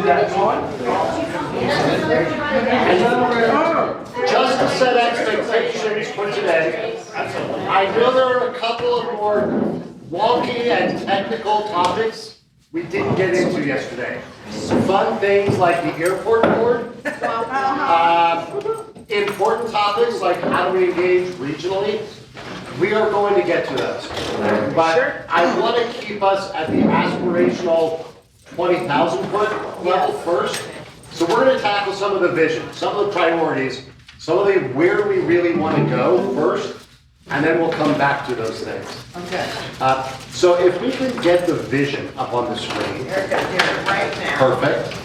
that one. And just to set expectations for today, I know there are a couple of more wonky and technical topics we didn't get into yesterday. Fun things like the airport board, important topics like how do we engage regionally. We are going to get to those, but I want to keep us at the aspirational 20,000 foot level first. So we're going to tackle some of the vision, some of the priorities, some of the where do we really want to go first, and then we'll come back to those things. Okay. So if we can get the vision up on the screen. Erica, here, right now. Perfect.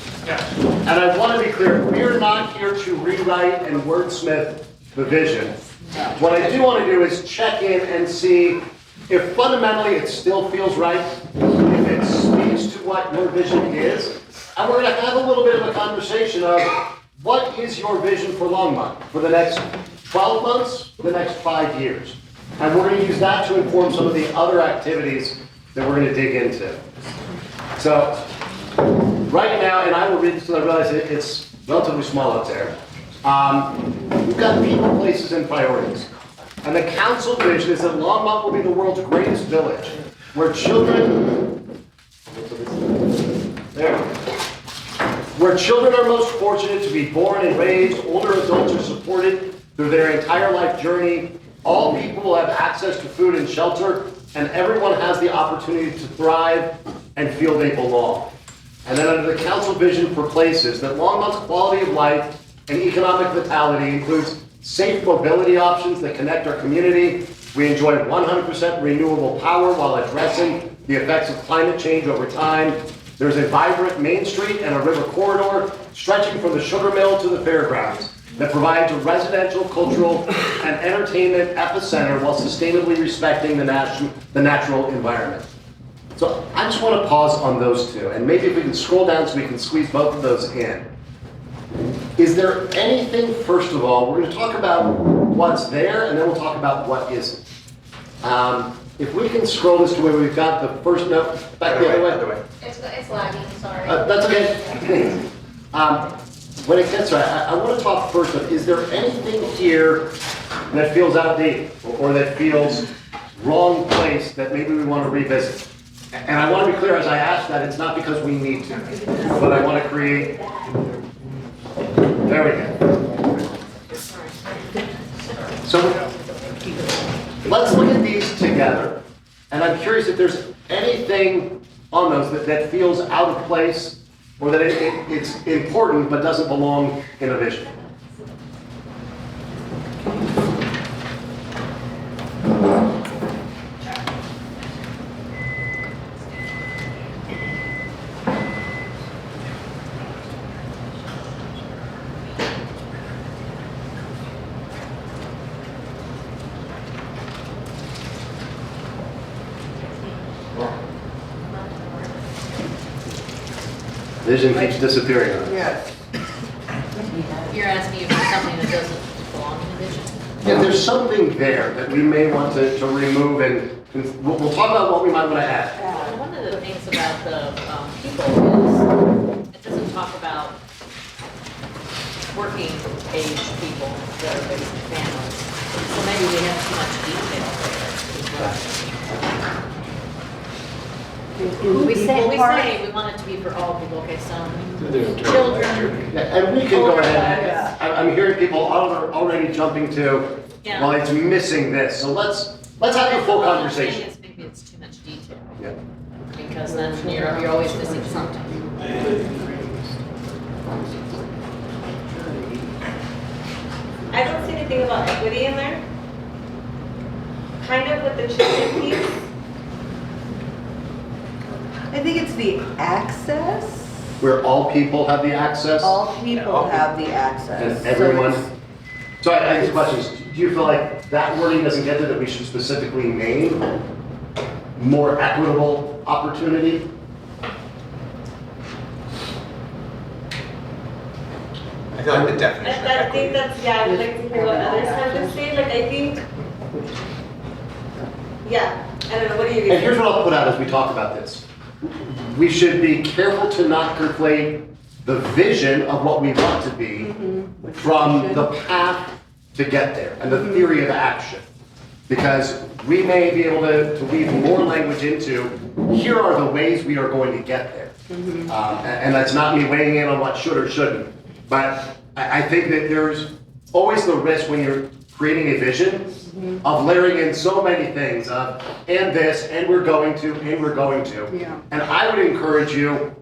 And I want to be clear, we are not here to rewrite and wordsmith the vision. What I do want to do is check in and see if fundamentally it still feels right, if it speaks to what your vision is, and we're going to have a little bit of a conversation of what is your vision for Longmont for the next 12 months, the next 5 years. And we're going to use that to inform some of the other activities that we're going to dig into. So right now, and I will read this because I realize it's relatively small up there. We've got people, places, and priorities. And the council vision is that Longmont will be the world's greatest village, where children are most fortunate to be born and raised, older adults are supported through their entire life journey, all people will have access to food and shelter, and everyone has the opportunity to thrive and feel they belong. And then under the council vision for places, that Longmont's quality of life and economic vitality includes safe mobility options that connect our community. We enjoy 100% renewable power while addressing the effects of climate change over time. There's a vibrant Main Street and a river corridor stretching from the sugar mill to the fairgrounds that provides a residential, cultural, and entertainment epicenter while sustainably respecting the natural environment. So I just want to pause on those two, and maybe if we can scroll down so we can squeeze both of those in. Is there anything, first of all, we're going to talk about what's there, and then we'll talk about what isn't. If we can scroll this to where we've got the first note, back the other way. It's lagging, sorry. That's okay. When it gets right, I want to talk first of, is there anything here that feels outdated or that feels wrong place that maybe we want to revisit? And I want to be clear as I ask that, it's not because we need to, but I want to create. There we go. So let's look at these together. And I'm curious if there's anything on those that feels out of place or that it's important but doesn't belong in a vision. Vision keeps disappearing on us. Yes. You're asking if there's something that doesn't belong in the vision? Yeah, there's something there that we may want to remove, and we'll talk about what we might want to add. One of the things about the people is it doesn't talk about working age people that are raising families. So maybe we have too much detail there. We say we want it to be for all people, okay, so children. Yeah, and we can go ahead. I'm hearing people already jumping to, Yeah. well, it's missing this. So let's have a full conversation. Maybe it's too much detail, Yeah. because then you're always missing something. I don't see anything about equity in there. Kind of with the children piece. I think it's the access. Where all people have the access. All people have the access. And everyone. So it's- So I guess the question is, do you feel like that wording doesn't get to that we should specifically name more equitable opportunity? I feel like the definition of I think equity. that's, yeah, I would like to hear what others have to say. Like, I think, yeah, I don't know, what do you And here's think? what I'll put out as we talk about this. We should be careful to not conflate the vision of what we want to be from the path to get there and the theory of action. Because we may be able to weave more language into, here are the ways we are going to get there. And that's not me weighing in on what should or shouldn't, but I think that there's always the risk when you're creating a vision of layering in so many things of, and this, and we're going to, and we're going to. Yeah. And I would encourage you,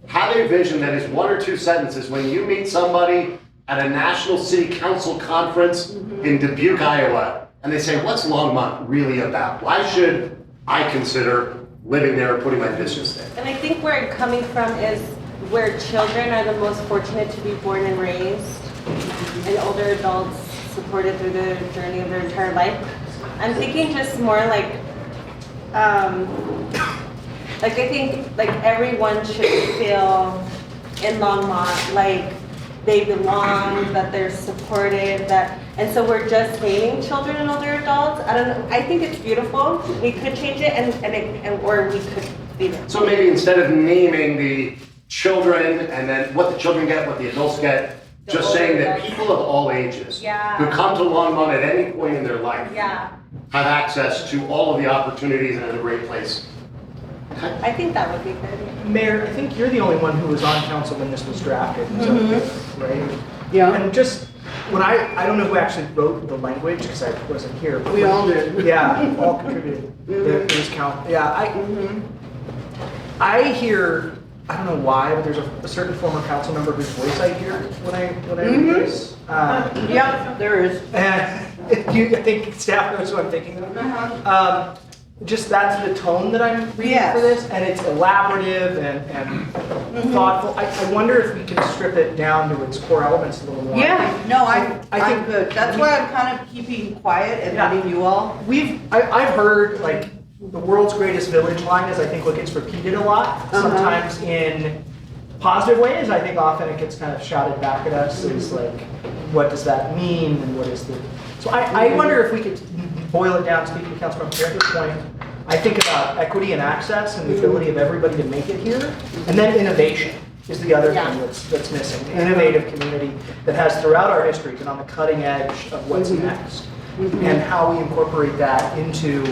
have a vision that is 1 or 2 sentences. When you meet somebody at a national city council conference in Dubuque, Iowa, and they say, what's Longmont really about? Why should I consider living there or putting my business there? And I think where I'm coming from is where children are the most fortunate to be born and raised, and older adults supported through the journey of their entire life. I'm thinking just more like I think like everyone should feel in Longmont like they belong, that they're supported, and so we're just naming children and older adults. I don't know. I think it's beautiful. We could change it, or we could leave it. So maybe instead of naming the children and then what the children get, what the adults get, just saying that people of all ages who come to Longmont at any point in their life have access to all of the opportunities and a great place. I think that would be good. Mayor, I think you're the only one who was on council when this was drafted, right? Yeah. And just, when I don't know who actually wrote the language, because I wasn't here. But We all did. Yeah, all contributed. It was count. Yeah, I hear, I don't know why, but there's a certain former council member whose voice I hear when I read this. Yeah, there is. And I think staff knows what I'm thinking of. Just that's the tone that I'm reading for this, and it's elaborative and thoughtful. I wonder if we can strip it down to its core elements a little more. Yeah, no, I'm think good. That's why I'm kind of keeping quiet and letting you all. I've heard like the world's greatest village line is I think what gets repeated a lot, sometimes in positive ways. I think often it gets kind of shouted back at us is like, what does that mean and what is the, so I wonder if we could boil it down, speaking to Councilmember Panther's point. I think about equity and access and the ability of everybody to make it here, and then innovation is the other thing that's missing. The innovative community that has throughout our history been on the cutting edge of what's next, and how we incorporate that into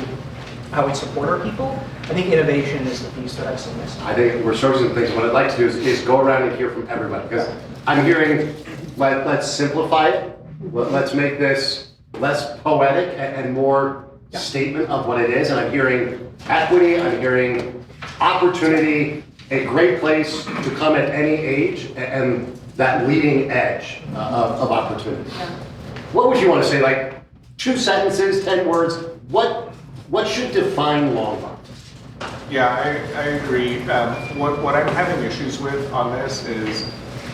how we support our people. I think innovation is the piece that I see missing. I think we're sourcing things. What I'd like to do is go around and hear from everybody, because I'm hearing, let's simplify it. Let's make this less poetic and more statement of what it is. And I'm hearing equity, I'm hearing opportunity, a great place to come at any age, and that leading edge of opportunity. What would you want to say, like 2 sentences, 10 words? What should define Longmont? Yeah, I agree. What I'm having issues with on this is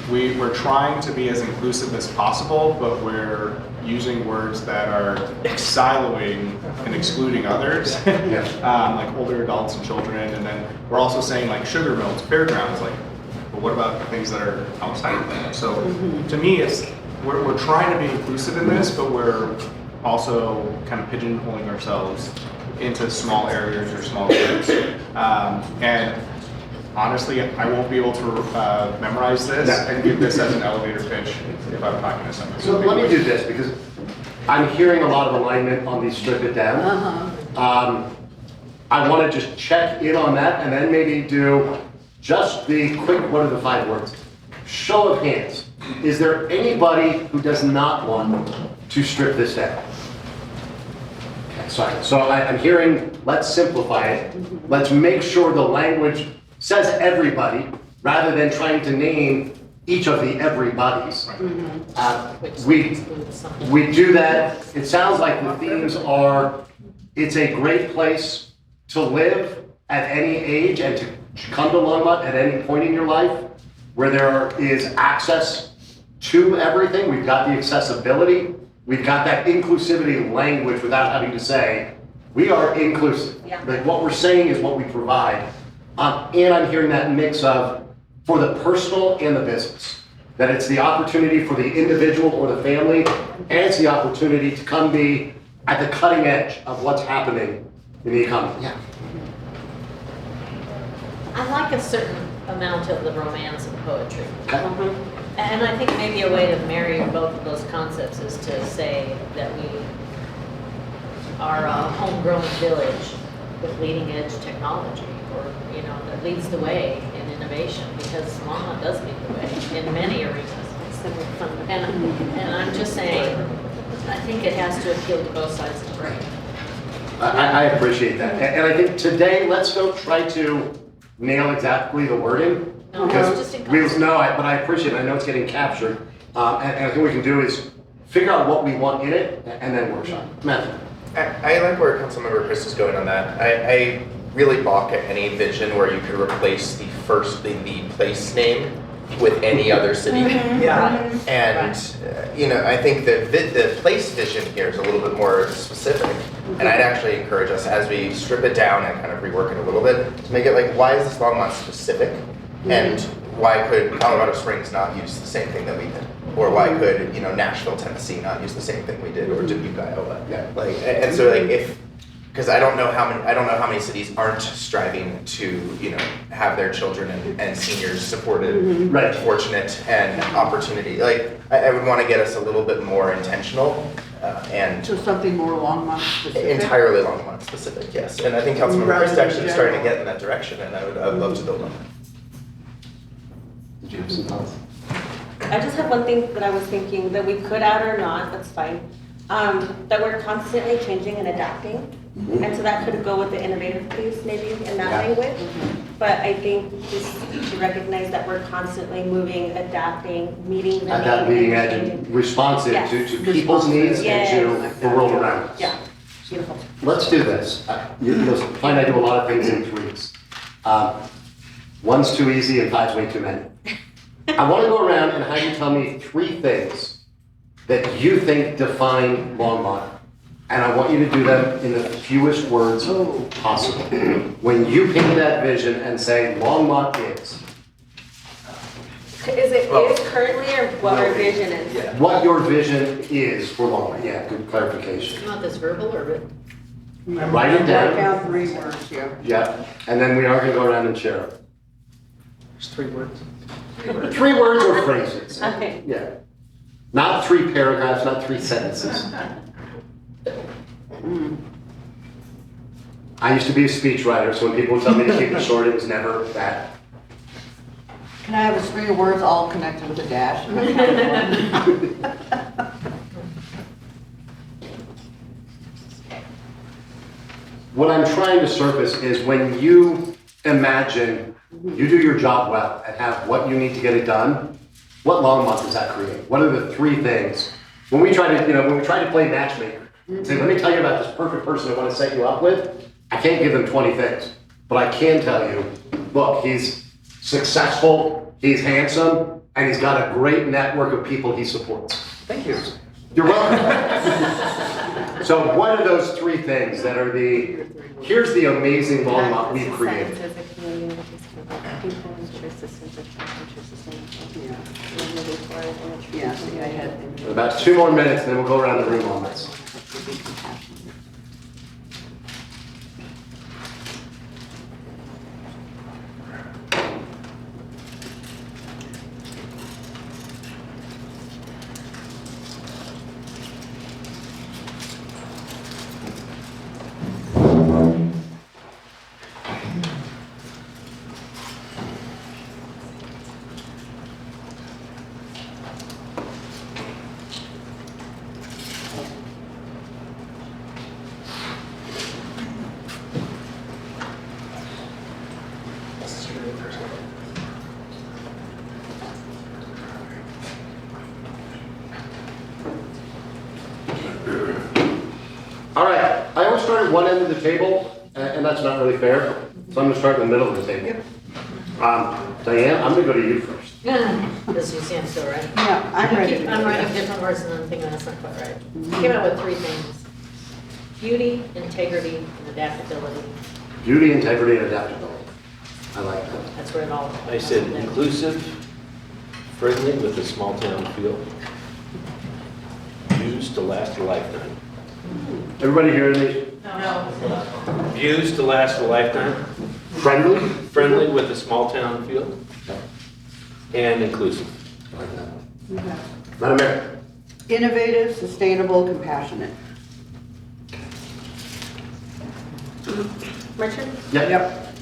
we're trying to be as inclusive as possible, but we're using words that are siloing and excluding others, like older adults and children, and then we're also saying like sugar mills, fairgrounds, like, but what about the things that are outside of that? So to me, it's we're trying to be inclusive in this, but we're also kind of pigeonholing ourselves into small areas or small groups. And honestly, I won't be able to memorize this and give this as an elevator pitch if I'm talking to somebody. So let me do this, because I'm hearing a lot of alignment on these strip it down. I want to just check in on that and then maybe do just the quick, what are the 5 words? Show of hands. Is there anybody who does not want to strip this down? Okay, sorry. So I'm hearing, let's simplify it. Let's make sure the language says everybody, rather than trying to name each of the everybodies. We do that. It sounds like the themes are, it's a great place to live at any age and to come to Longmont at any point in your life, where there is access to everything. We've got the accessibility. We've got that inclusivity language without having to say, we are inclusive. Like what we're saying is what we provide. And I'm hearing that mix of, for the personal and the business, that it's the opportunity for the individual or the family, and it's the opportunity to come be at the cutting edge of what's happening in the economy. I like a certain amount of the romance and poetry. Okay. And I think maybe a way to marry both of those concepts is to say that we are a homegrown village with leading edge technology, or, you know, that leads the way in innovation, because Longmont does lead the way in many arenas. And I'm just saying, I think it has to appeal to both sides of the brain. I appreciate that. And I think today, let's don't try to nail exactly the wording. No, because it's just in concept. but I appreciate it. I know it's getting captured. And I think what we can do is figure out what we want in it and then workshop. Matthew. I like where Councilmember Chris is going on that. I really balk at any vision where you could replace the place name with any other city. Yeah. And, you know, I think the place vision here is a little bit more specific. And I'd actually encourage us, as we strip it down and kind of rework it a little bit, to make it like, why is this Longmont specific? And why could Colorado Springs not use the same thing that we did? Or why could, you know, Nashville, Tennessee not use the same thing we did? Or Dubuque, Iowa? Yeah. Like, and so like because I don't know how many cities aren't striving to, you know, have their children and seniors supported, Right. fortunate, and opportunity. Like, I would want to get us a little bit more intentional and So something more Longmont specific? entirely Longmont specific, yes. And I think Councilmember Rather Christ than actually is starting to general. get in that direction, and I'd love to build on that. Did you have some thoughts? I just have one thing that I was thinking that we could add or not, that's fine. That we're constantly changing and adapting. And so that could go with the innovative piece maybe in that Yeah. language. But I think just to recognize that we're constantly moving, adapting, meeting the At that need leading and edge, changing. and responsive Yes. to people's needs and Yes. to the world around us. Yeah, beautiful. Let's do this. You'll find I do a lot of things in threes. One's too easy and five's way too many. I want to go around and have you tell me 3 things that you think define Longmont. And I want you to do them in the fewest words possible. When you paint that vision and say Longmont is, Is it Well, is currently or what our vision is? Yeah. what your vision is for Longmont. Yeah, good clarification. You want this verbal or written? Write it down. Write down 3 words, yeah. Yeah, and then we are going to go around and share it. There's 3 words. 3 words or phrases. Okay. Yeah. Not 3 paragraphs, not 3 sentences. I used to be a speechwriter, so when people tell me to keep it short, it was never that. Can I have a string of words all connected with a dash? What I'm trying to surface is when you imagine you do your job well and have what you need to get it done, what Longmont does that create? What are the 3 things? When we try to play matchmaker, say, let me tell you about this perfect person I want to set you up with, I can't give them 20 things, but I can tell you, look, he's successful, he's handsome, and he's got a great network of people he supports. Thank you. You're welcome. So what are those 3 things that are here's the amazing Longmont we've created. Yeah, see, I had. About 2 more minutes, and then we'll go around the room on this. All right, I always start at one end of the table, and that's not really fair, so I'm gonna start in the middle of the table. Diane, I'm gonna go to you first. Does you seem still right? Yeah, I'm ready. to do I'm that. writing different words and I'm thinking that's not quite right. Came out with 3 things: beauty, integrity, and adaptability. Beauty, integrity, and adaptability. I like that. That's where it all. I said inclusive, friendly with a small town feel, views to last a lifetime. Everybody hearing these? No. Views to last a lifetime. Friendly? Friendly with a small town feel and inclusive. Madam Mayor? Innovative, sustainable, compassionate. Richard? Yep.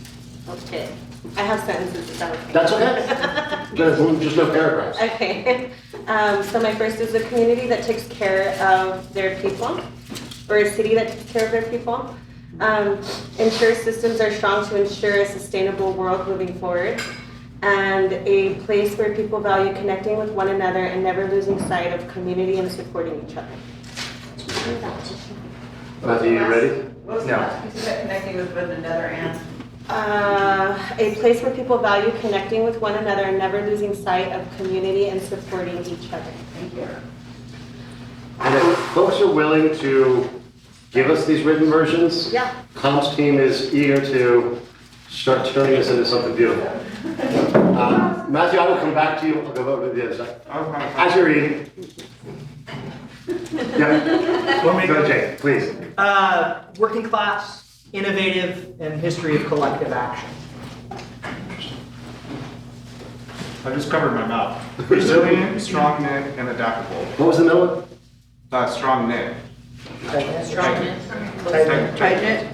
Okay. I have sentences, is that okay? That's okay. There's just no paragraphs. Okay. So my first is a community that takes care of their people, or a city that takes care of their people. Ensure systems are strong to ensure a sustainable world moving forward. And a place where people value connecting with one another and never losing sight of community and supporting each other. Matthew, you ready? What was the last piece of that, connecting with one another and? A place where people value connecting with one another and never losing sight of community and supporting each other. Thank you. And if folks are willing to give us these written versions, Yeah. Comms team is eager to start turning this into something beautiful. Matthew, I will come back to you. I'll go over to the other side. As you're eating. Yeah. Want me to Go, go? Jay, please. Working class, innovative, and history of collective action. I just covered my mouth. Resilient, strong knit, and adaptable. What was the middle one? Strong knit. Strongness. Tighten it. Tight knit.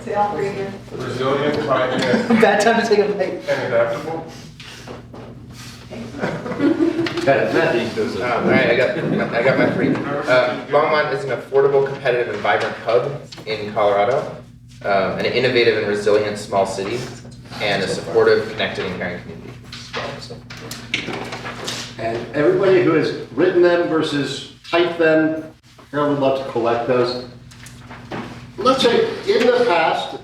Say all three again. Resilient, tight knit, Bad time to take a break. and adaptable. Okay, Matthew. All right, I got my three. Longmont is an affordable, competitive, and vibrant hub in Colorado, an innovative and resilient small city, and a supportive, connected, and caring community. So, And everybody who has written them versus typed them, Harold would love to collect those. Let's say in the past,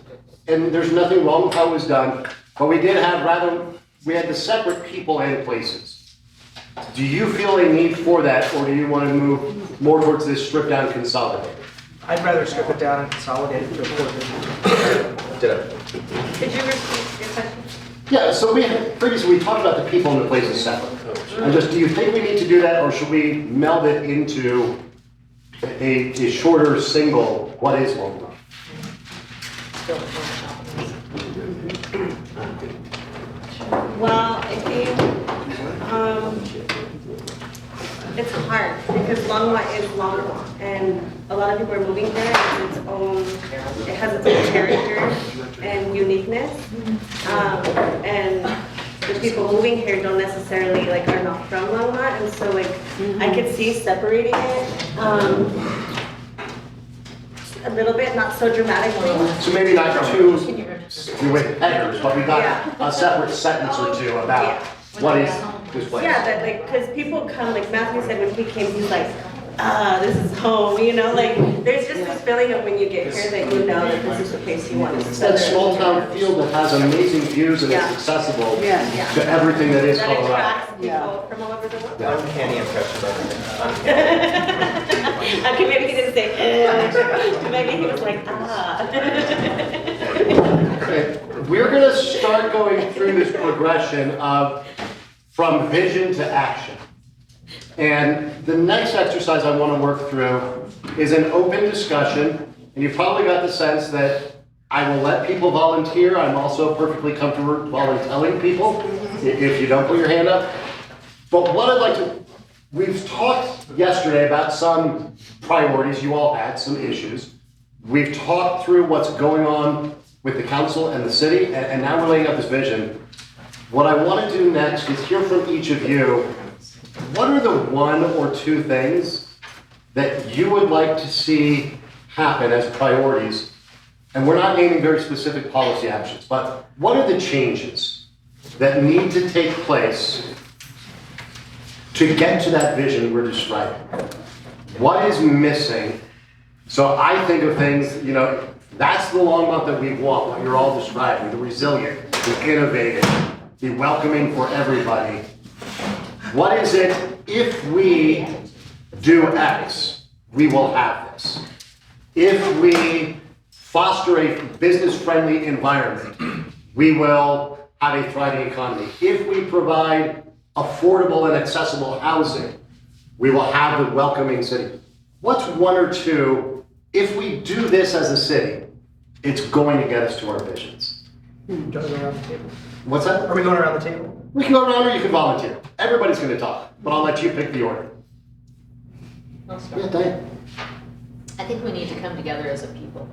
and there's nothing wrong with how it was done, but we did have we had the separate people and places. Do you feel a need for that, or do you want to move more towards this stripped down consolidated? I'd rather strip it down and consolidate it to a core vision. ditto. Could you repeat your question? Yeah, so previously we talked about the people and the places separate. And just, do you think we need to do that, or should we meld it into a shorter single, what is Longmont? Still a workshop. Well, I think it's hard because Longmont is Longmont, and a lot of people are moving there. It has its own character and uniqueness, and the people moving here don't necessarily are not from Longmont, and so I could see separating it a little bit, not so dramatically. So maybe not two with headers, but we got a separate sentence or two about what is this place. Yeah, that because people come, like Matthew said when he came, he's like, this is home, there's just this feeling of when you get here that you know that this is the place you want to It's that small town feel that has amazing views and it's Yeah. accessible Yeah. to everything that is that Colorado. attracts people Yeah. from all over the world. Uncanny impression of everything. Okay, maybe he didn't say, maybe he was like, Okay, we're gonna start going through this progression of from vision to action. And the next exercise I want to work through is an open discussion, and you've probably got the sense that I will let people volunteer. I'm also perfectly comfortable volunteering people if you don't put your hand up. But what I'd like to, we've talked yesterday about some priorities you all had, some issues. We've talked through what's going on with the council and the city, and now we're laying out this vision. What I want to do next is hear from each of you. What are the one or two things that you would like to see happen as priorities? And we're not naming very specific policy actions, but what are the changes that need to take place to get to that vision we're describing? What is missing? So I think of things, that's the Longmont that we want, what you're all describing, the resilient, the innovative, the welcoming for everybody. What is it, if we do X, we will have this? If we foster a business-friendly environment, we will have a thriving economy. If we provide affordable and accessible housing, we will have the welcoming city. What's one or two, if we do this as a city, it's going to get us to our visions? Do you want to go around the table? What's that? Are we going around the table? We can go around or you can volunteer. Everybody's gonna talk, but I'll let you pick the order. I'll start. Yeah, Diane. I think we need to come together as a people.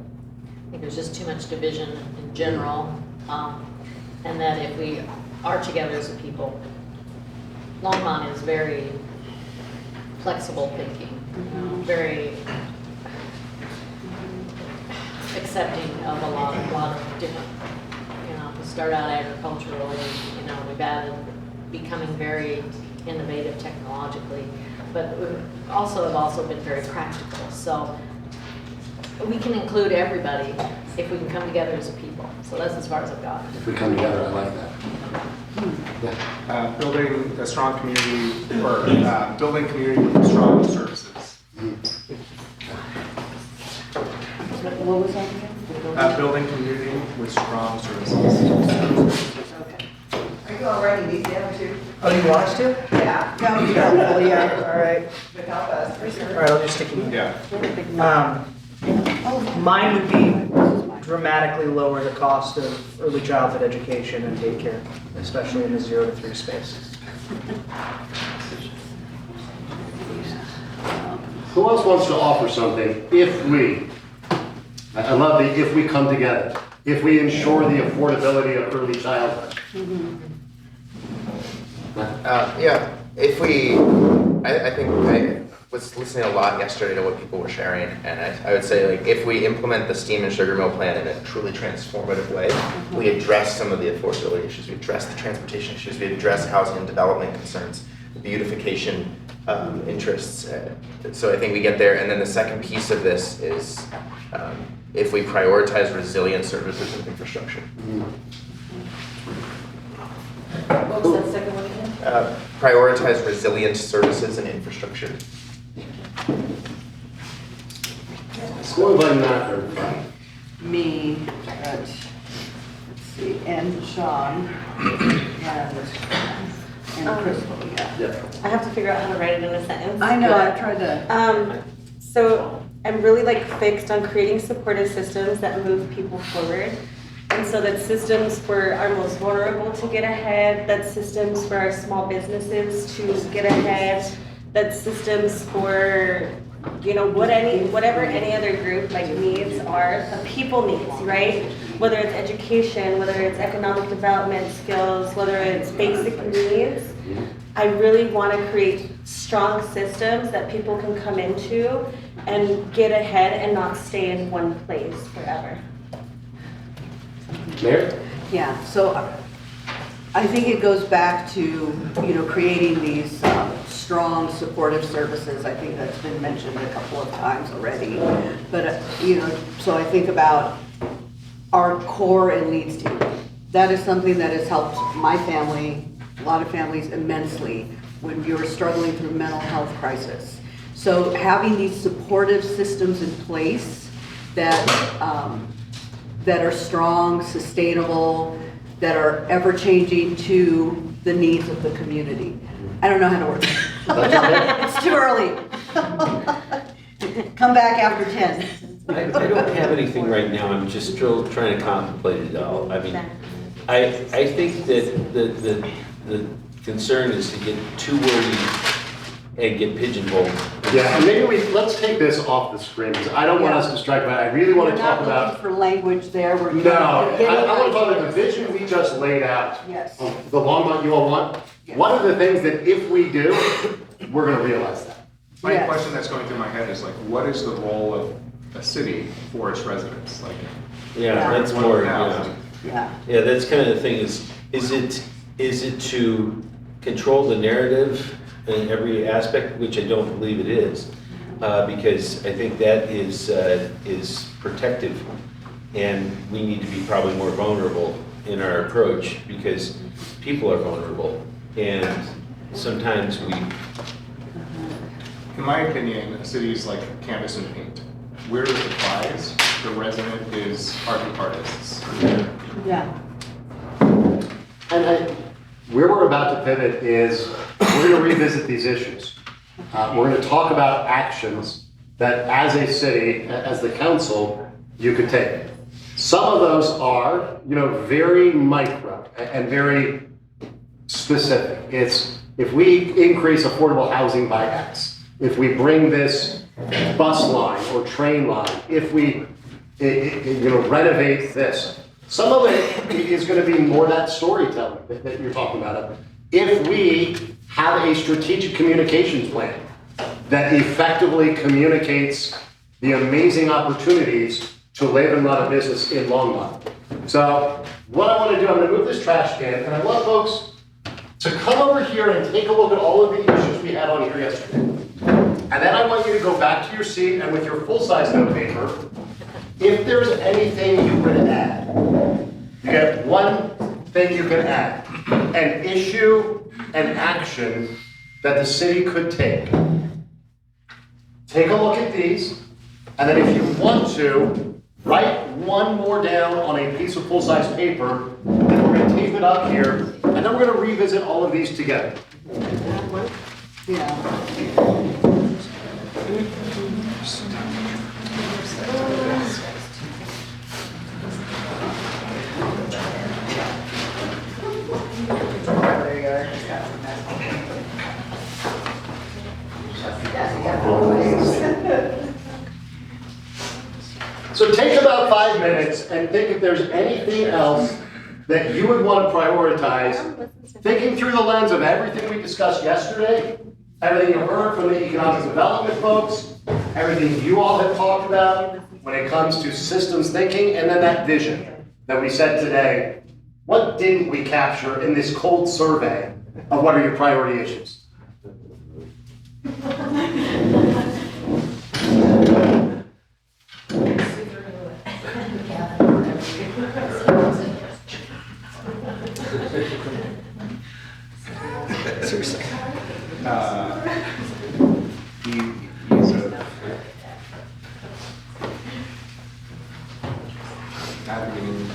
I think there's just too much division in general. And that if we are together as a people, Longmont is very flexible thinking, very accepting of a lot of different, we start out agriculturally, we've added becoming very innovative technologically, but we have also been very practical. So we can include everybody if we can come together as a people. So that's as far as I've got. If we come together, I like that. Building a strong community, or building community with strong services. What was that again? Building community with strong services. Okay. Are you all writing these down too? Oh, you want us to? Yeah. No, you Oh, don't. yeah, all right. But help us, for sure. All right, I'll just stick it. Yeah. Mine would be dramatically lower the cost of early childhood education and daycare, especially in the 0 to 3 space. Who else wants to offer something if we, I love the if we come together, if we ensure the affordability of early childhood? Yeah, if we, I think I was listening a lot yesterday to what people were sharing, and I would say, like, if we implement the steam and sugar mill plan in a truly transformative way, we address some of the affordability issues, we address the transportation issues, we address housing and development concerns, the beautification interests. So I think we get there, and then the second piece of this is if we prioritize resilient services and infrastructure. What was that second one again? Prioritize resilient services and infrastructure. Who invited that or Me, let's see, and Sean, and Crystal, yeah. Yeah. I have to figure out how to write it in a sentence. I know, but- I tried to. So I'm really fixed on creating supportive systems that move people forward. And so that systems for our most vulnerable to get ahead, that systems for our small businesses to get ahead, that systems for, whatever any other group needs are, the people needs, right? Whether it's education, whether it's economic development skills, whether it's basic needs. I really want to create strong systems that people can come into and get ahead and not stay in one place forever. Mayor? Yeah, so I think it goes back to, creating these strong supportive services. I think that's been mentioned a couple of times already. But, so I think about our core and leads team. That is something that has helped my family, a lot of families immensely when you're struggling through mental health crisis. So having these supportive systems in place that are strong, sustainable, that are ever-changing to the needs of the community. I don't know how to word it. It's too early. Come back after 10. I don't have anything right now, I'm just still trying to contemplate it all. I mean, I think that the concern is to get too wordy and get pigeonholed. Yeah, and maybe let's take this off the screen, because I don't want us to strike, but I really want to talk We're not about. looking for language there. We're No, I getting want to talk about the ideas. vision we just laid out. Yes. Of the Longmont you all want. Yes. What are the things that if we do, we're going to realize that? My Yes. question that's going through my head is what is the role of a city for its residents? Yeah, that's what more, now? Yeah. Yeah, that's kind of the thing is it to control the narrative in every aspect, which I don't believe it is, because I think that is protective, and we need to be probably more vulnerable in our approach because people are vulnerable, and sometimes we. In my opinion, a city is like canvas and paint. We're the supplies, the resident is art artists. Yeah. And where we're about to pivot is we're going to revisit these issues. We're going to talk about actions that as a city, as the council, you could take. Some of those are, very micro and very specific. It's if we increase affordable housing by X, if we bring this bus line or train line, if we renovate this. Some of it is going to be more that storytelling that you're talking about. If we have a strategic communications plan that effectively communicates the amazing opportunities to live and run a business in Longmont. So what I want to do, I'm going to move this trash can, and I want folks to come over here and take a look at all of the issues we had on here yesterday. And then I want you to go back to your seat and with your full-size note paper, if there's anything you would add, you get one thing you can add, an issue, an action that the city could take. Take a look at these, and then if you want to, write one more down on a piece of full-size paper, and we're going to tape it up here, and then we're going to revisit all of these together. Yeah. So take about 5 minutes and think if there's anything else that you would want to prioritize, thinking through the lens of everything we discussed yesterday, everything you heard from the economic development folks, everything you all have talked about when it comes to systems thinking, and then that vision that we said today. What didn't we capture in this cold survey of what are your priority issues? Seriously. Navigating.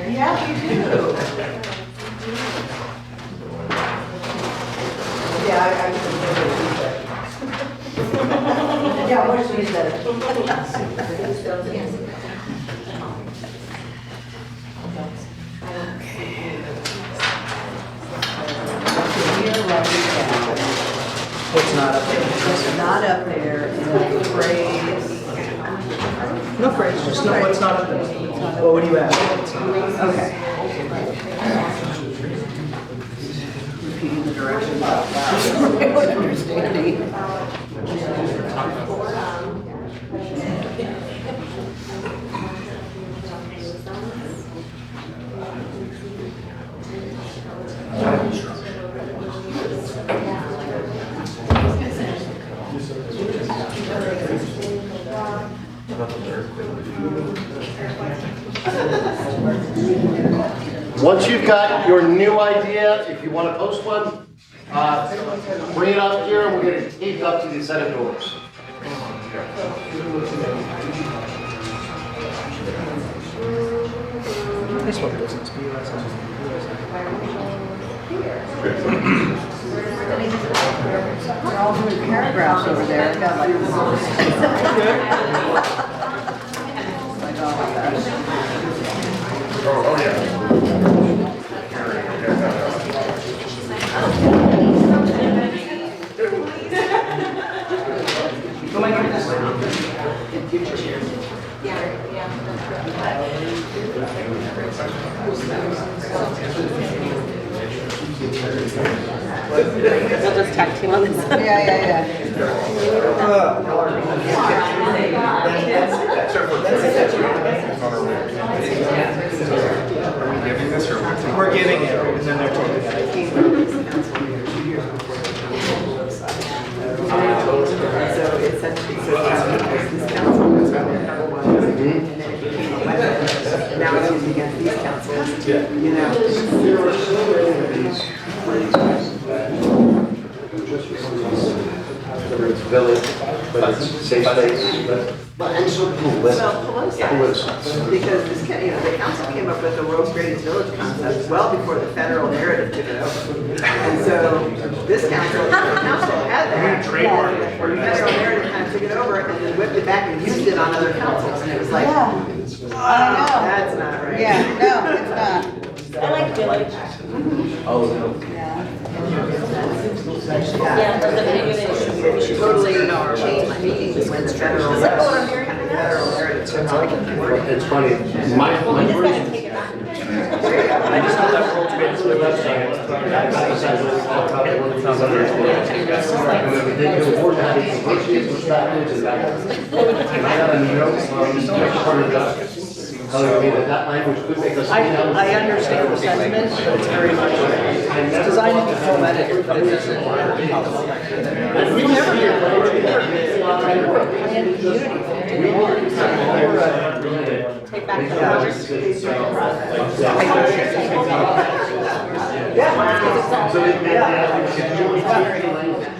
Yeah, we do. Yeah, I yeah, what is What's not up there? It's not up there, the phrase. No phrase, just know what's not up there. What would you add? Okay. Repeating the directions out loud. Understanding. Once you've got your new idea, if you want to post one, bring it up here and we'll get it taped up to the set of doors. This one business, They're all doing paragraphs over there. I got Oh, yeah. We'll just tag team on this. Yeah. Are we giving this or what's it? We're giving it, and then they're taking it. village, but it's safe space. And so Because this, the council came up with the world's greatest village concept well before the federal narrative took it over. And so this council had that. Trademark. The federal narrative kind of took it over and then whipped it back and used it on other councils. And it was like, Yeah. oh, that's not right. Yeah, no, it's not. I like village. Yeah. Yeah, but maybe they should. Totally changed meanings when the federal narrative took over. it's funny, my We just gotta version. take it back. I just know that world's greatest village. That language could make us. I understand the sentiment, but it's very much, it's designed to be poetic, but it doesn't. And we never get Take back the village.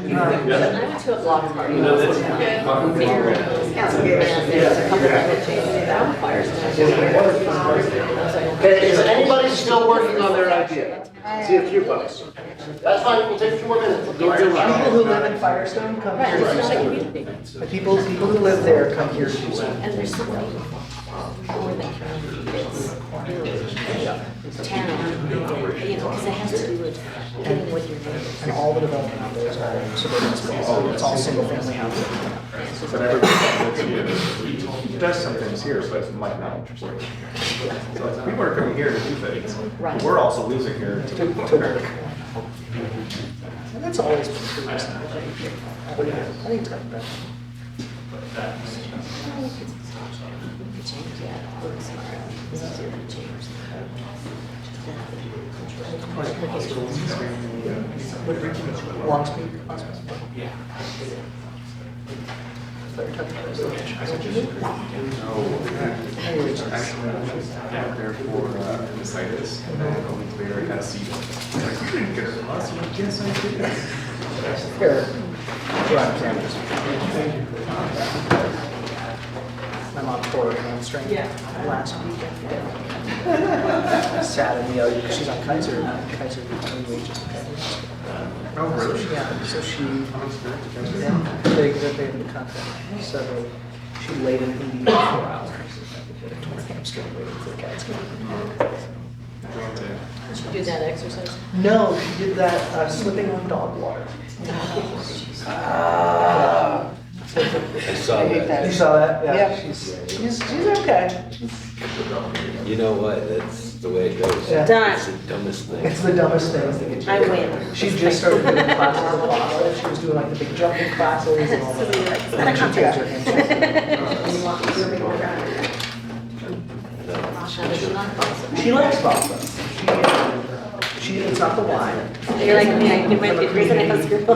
I went to a block party. Council gave us Okay, is anybody still working on their idea? See a few folks. That's fine, we'll take a few more minutes. Don't do People that. who live in Firestone come Right, here. it's not a community. The people who live there come here to use it. And there's so many more than county, it's village, town, because it has to do with getting with your neighbors. And all the development out there is all suburban space. It's all single family housing. But everybody that lives here does some things here, but might not interesting. So people are coming here to do things. Right. We're also losing here to work. And that's always been true. I think it's gotten better. We could change that, look smart, this is your change. Long speak. Actually, out there for appendicitis, and then a week later I had a seizure. Like, you didn't get it from us? I'm like, yes, I did. Here. Go on campus. My mom tore her hamstring last week. Sad in the OU. She's on Kaiser wages. Oh, really? Yeah, so she, they have the contract. So she laid in an ED for 4 hours. Torn hamstring waiting for the cats. Did you do that exercise? No, she did that slipping on dog water. I saw I hate that. that. You saw that? Yeah. Yeah. She's okay. You know what, that's the way it goes. Yeah. Done. It's the dumbest thing. It's the dumbest thing. I win. She just started doing classes in Boston. She was doing like the big jumping classes and all So that. we like, And then she tears her hamstring. How does she not awesome? She likes Boston. It's not the wine. You're like me, I did my degrees and I was Oh,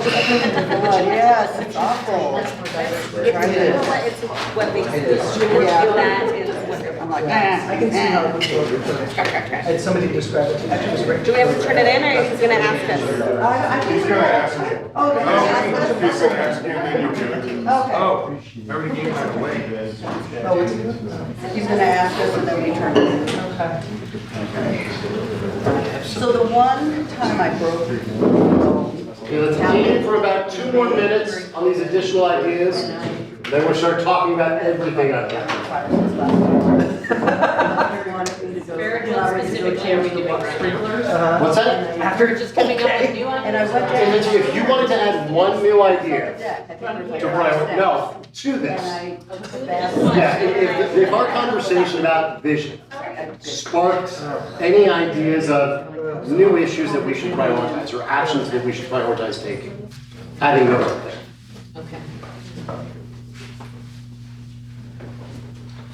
yes, it's awful. That's more diverse. It's, you know what, it's what makes the students feel that is wonderful. I'm like, I can see how it would work. I had somebody describe it to me. She was great. Do we have to turn it in or he's gonna ask us? I think He's gonna ask you. Oh, they're gonna ask us? He's gonna ask you, and then you'll give it to him. Okay. Oh, I already gave that away. Oh, it's good. He's gonna ask us and then we turn it in. So the one time I broke. Okay, let's aim for about 2 more minutes on these additional ideas. Then we'll start talking about everything I've got. Very specific here, we do it right What's that? now. We're just coming up with new And I ideas. went And down. Lindsay, if you wanted to add one new idea Deck. I think it was to like Brian, no, to And this. I took the bath. Yeah, if our conversation about vision sparked any ideas of new issues that we should prioritize or actions that we should prioritize taking, adding those up there. Okay.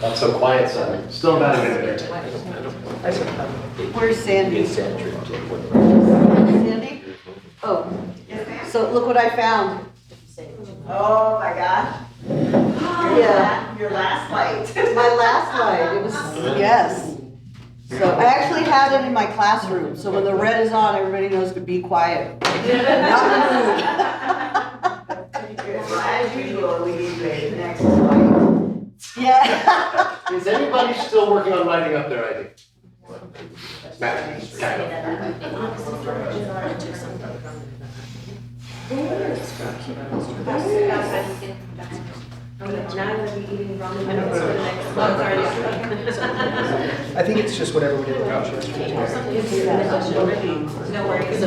Not so quiet, Simon. Still about a minute. Where's Sandy? It's that trip to what- Sandy? Oh, so look what I found. Oh my gosh. Yeah. Your last fight. My last night, it was, yes. So I actually had it in my classroom, so when the red is on, everybody knows to be quiet. Not in the mood. Yeah. Is anybody still working on writing up their idea? Matt, Now I'm gonna be eating ramen noodles for the next I think it's just whatever we did with lunch yesterday. No worries.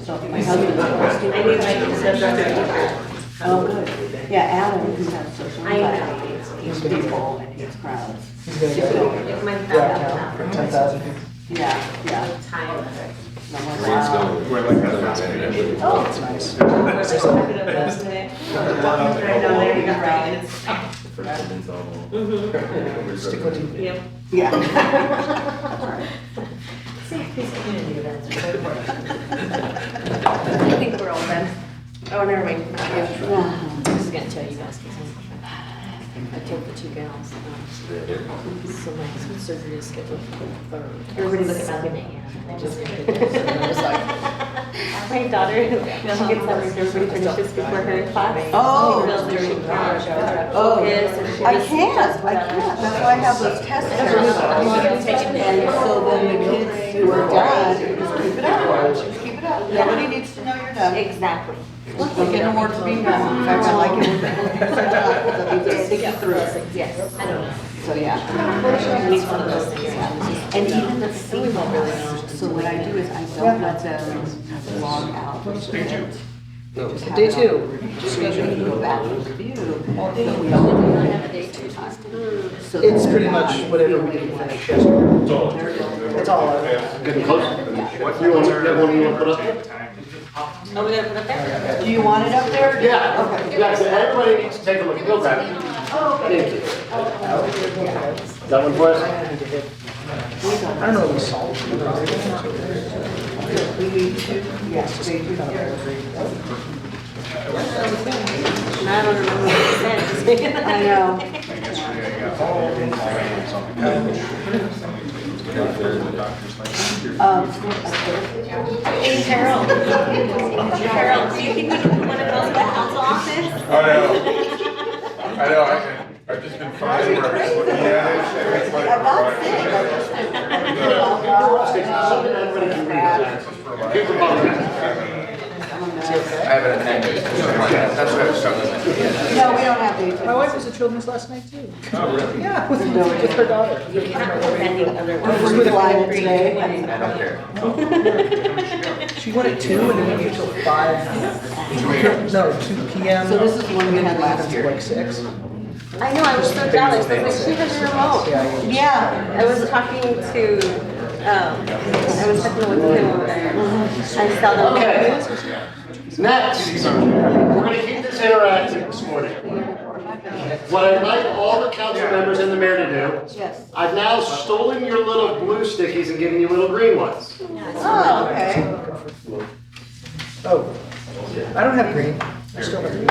So my husband's posting. I need my Oh, good. Yeah, Adam, who has social I know. anxiety, he's people and he's crowds. He's gonna go It's my downtown for 10,000 people. Yeah, yeah. time. And I'm like, Where's wow. going? We're like that fast food. Oh, It's nice. Right now, there you go. Stick with you. Yep. Yeah. These community events are so important. I think we're all done. Oh, never mind. I was gonna tell you guys, because I told the two gals, so my husband's surgery is scheduled for the 3rd. Everybody look at 7 that. a.m. And I just did this, and I was like, My daughter, she gets up and everybody finishes before her class. Oh. She feels very Oh, focused, and she I just can't, does I can't. That's why I have those test strips. And so then the kids who are done, just keep it up. Just keep it up. Nobody needs to know you're done. Exactly. Look, get no more to be done. In fact, I like it when people do that. That means they stick you through it. Yes. So, yeah. it's one of those things. And even the females, so what I do is I don't let them log out. Day two. Just have Day it on. two. So you can go back and review. But we Do don't not do have a day two time. So It's they're pretty not- much whatever we didn't finish yesterday. It's all. getting close? You want, you have one you want to put up there? Oh, we gotta put it there? Do you want it up there? Yeah, Okay. yeah, so everybody needs to take a look, you'll grab it. Thank you. That one for us? I don't know if we solved it. We need to, yes, they do. And I don't remember what it said. I know. Yesterday I got all the items on the couch. The doctor's like, Hey, Carol. Carol, do you think we can put one of those in the council office? I know, I've just been fine where I'm just looking at it, and it's like. I'm not sick, I just. Something everybody can read. Paper bottle. I have an appendix. That's what I was struggling with. No, we don't have dates. My wife was at children's last night too. oh, really? Yeah, with her daughter. We're sending other We're free flying today. I don't care. She went at 2 and then we went till 5. No, 2 p.m. So this is the one we had last year. Like 6. I know, I was so jealous. I was like, she has a remote. Yeah. I was talking to, I was talking with him over there. I saw them. Okay. Next, we're gonna keep this interactive this morning. What I'd like all the council members and the mayor to do, Yes. I've now stolen your little blue stickies and given you little green ones. Oh, okay. Oh, I don't have green. I still have green.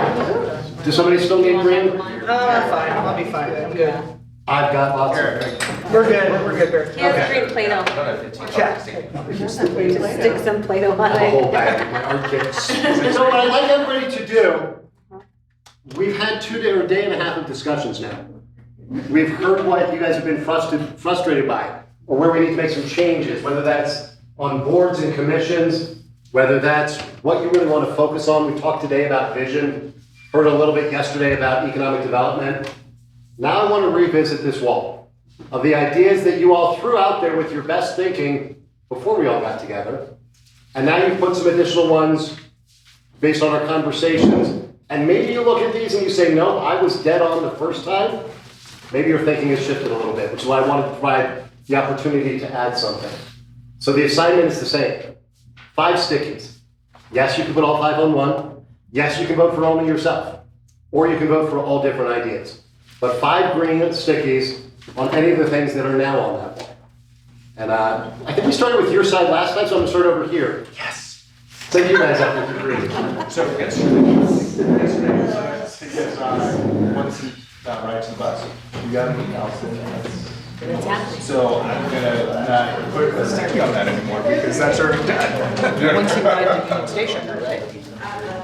Does somebody still need green? Fine, I'll be fine, I'm good. I've got lots of. We're good, Bear. He has green Play-Doh. Yeah. Just stick some Play-Doh on A whole it. bag of my art kits. So what I'd like everybody to do, we've had 2 day or a day and a half of discussions now. We've heard what you guys have been frustrated by, or where we need to make some changes, whether that's on boards and commissions, whether that's what you really want to focus on. We talked today about vision, heard a little bit yesterday about economic development. Now I want to revisit this wall of the ideas that you all threw out there with your best thinking before we all got together. And now you've put some additional ones based on our conversations. And maybe you look at these and you say, no, I was dead on the first time. Maybe your thinking has shifted a little bit, which is why I wanted to provide the opportunity to add something. So the assignment is the same. 5 stickies. Yes, you can put all 5 on one. Yes, you can vote for only yourself. Or you can vote for all different ideas. But 5 green stickies on any of the things that are now on that wall. And I think we started with your side last time, so I'm gonna start over here. Yes. Thank you guys up with the green. So yesterday, once he rides the bus, you got anything else? It's happening. So I'm gonna not put a sticky on that anymore because that's already done. Once you ride the station, right?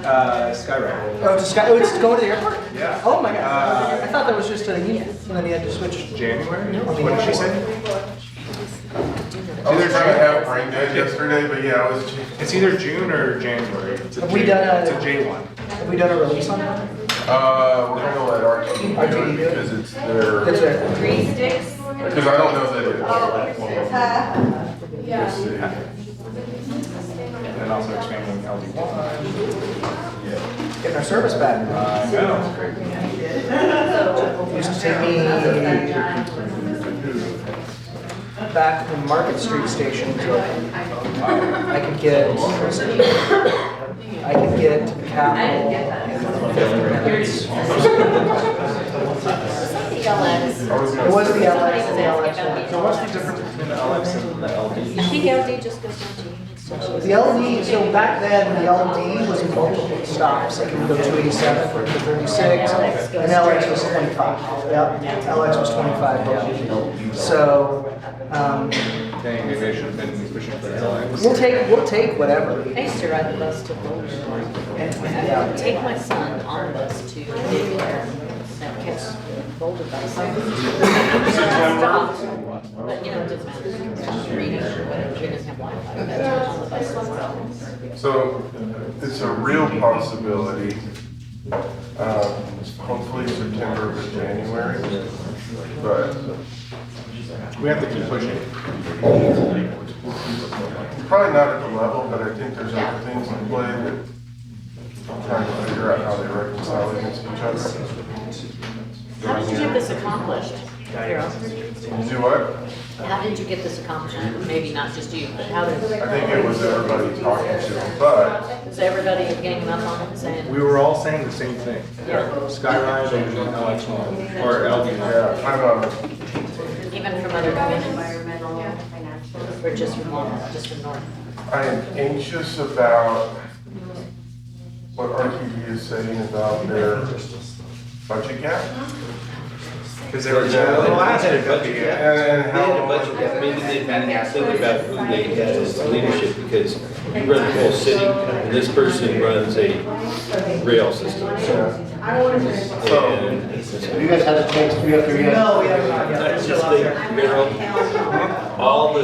Skyride. Oh, it's going to the airport? Yeah. Oh my god. I thought that was just a unit, and then you had to switch. January? What did she say? I was trying to have brain dead yesterday, but yeah, I was. It's either June or January. It's a Have we done It's a- a J1. Have we done a release on that? We're gonna let RTD do RTD it do it? because it's their, That's it. Three sticks. because I don't know that it. Let's see. And then also expanding LD1. Getting our service back. I know. Used to take me back when Market Street Station was open. I could get to the Capitol in 50 minutes. The LX. It wasn't the LX, it was the LX one. So what's the difference between the LX and the LD? I think LD just goes down to Union Station. The LD, so back then, the LD was multiple stops, like you would go 287 or 236, and LX was 25. Yep, LX was 25, yeah. So, Dang, maybe I should have been pushing for the LX. we'll take whatever. I used to ride the bus to Boulder. I would take my son on the bus to Bigler and catch the Boulder bus. Stopped. But you know, it doesn't matter. Reading or whatever, we didn't have Wi-Fi on the bus. So it's a real possibility, hopefully September or January, but We have to keep pushing. probably not at the level, but I think there's other things in play that I'm trying to figure out how they reconcile against each other. How did you get this accomplished, Carol? Do what? How did you get this accomplished? Maybe not just you, but how did? I think it was everybody talking to them, but Was everybody ganging up on it and saying? We were all saying the same thing. Yeah. Skyride and LX1, or LD1. yeah, I'm, Even from other communities? Or just from Longmont, just from North? I am anxious about what RTD is saying about their budget gap. Because they were last year. And They had a how, budget gap, maybe they didn't think about who they had as leadership, because you run the whole city, and this person runs a rail system. And Have you guys had a chance to be up there yet? No, we haven't got yet. I just think, Carol, all the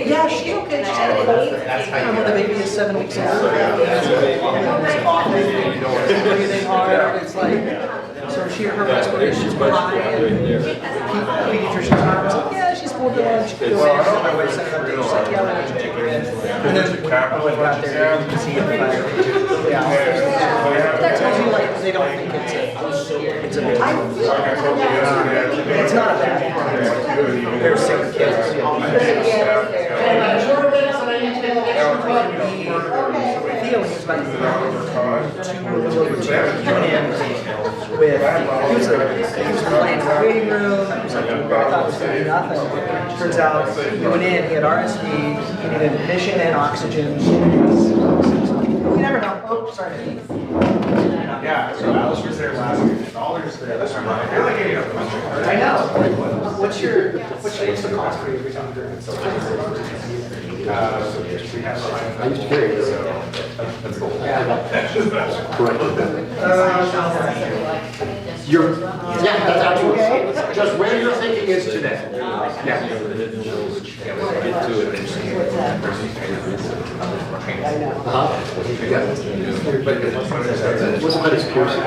Yeah, she's okay. She's had a cold. When the baby is 7 weeks old. Breathing hard, it's like, so her respiration's high, and pediatrician's like, yeah, she's borderline, she could go well, I there. don't know if She's it's like, real. yeah, why don't you take her in? And then when I got there, you can see it. Yeah. That tells you like, they don't think it's a big deal. It's not a bad thing. They're sick kids. Feeling is about with, he was playing in the waiting room, I was like, I thought it was gonna be nothing. Turns out, we went in, he had RSV, he needed admission and oxygen. You never know, oh, sorry. Yeah, so Alice was there last year, and all there's there this time. I feel like getting up. I know. What's the cost for you every time you're doing it? We have I used to carry it. Yeah, that's absolutely, just where your thinking is today. Get to it. What's about his piercing?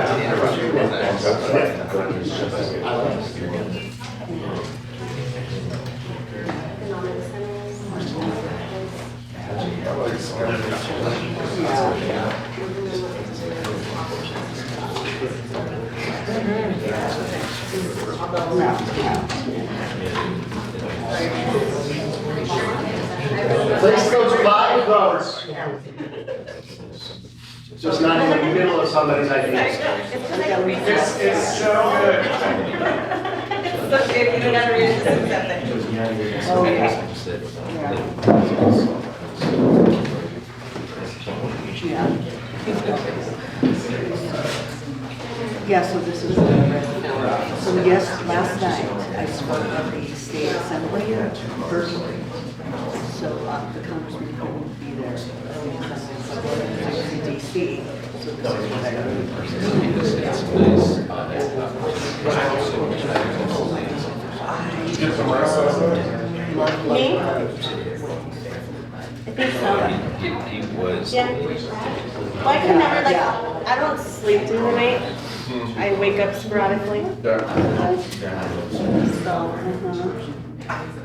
Place those 5 votes. Just not in the middle of somebody's ideas. It's so good. So if you don't have to read it, just accept it. Oh, yeah. Yeah, so this is, so yes, last night I spoke at the state assembly virtually. so the congressman couldn't be there. He was in DC, so this is what I heard. Get some rest. Me? I think so. He was. Yeah. Well, I can never, like, I don't sleep through the night. I wake up sporadically. Yeah. So,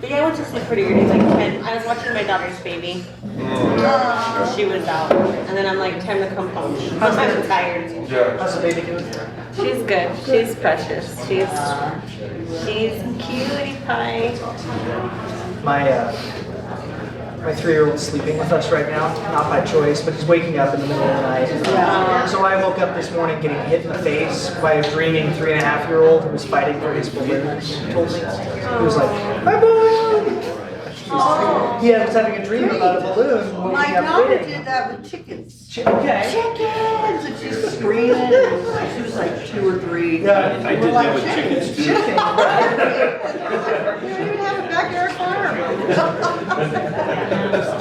but yeah, I went to sleep pretty early, like 10. I was watching my daughter's baby. She was out. And then I'm like, time to come home. I'm tired. Yeah. How's the baby doing? She's good. She's precious. She's cutie pie. My 3-year-old's sleeping with us right now, not by choice, but he's waking up in the middle of the night. So I woke up this morning getting hit in the face by a dreaming 3.5-year-old who was fighting for his balloon. He told me. He was like, "My balloon!" He was having a dream about a balloon. My waking up daughter waiting. did that with chickens. Okay. Chickens! And she's screaming, and she was like 2 or 3. Yeah. I did that with chickens too. Chicken. We don't even have a backyard farm.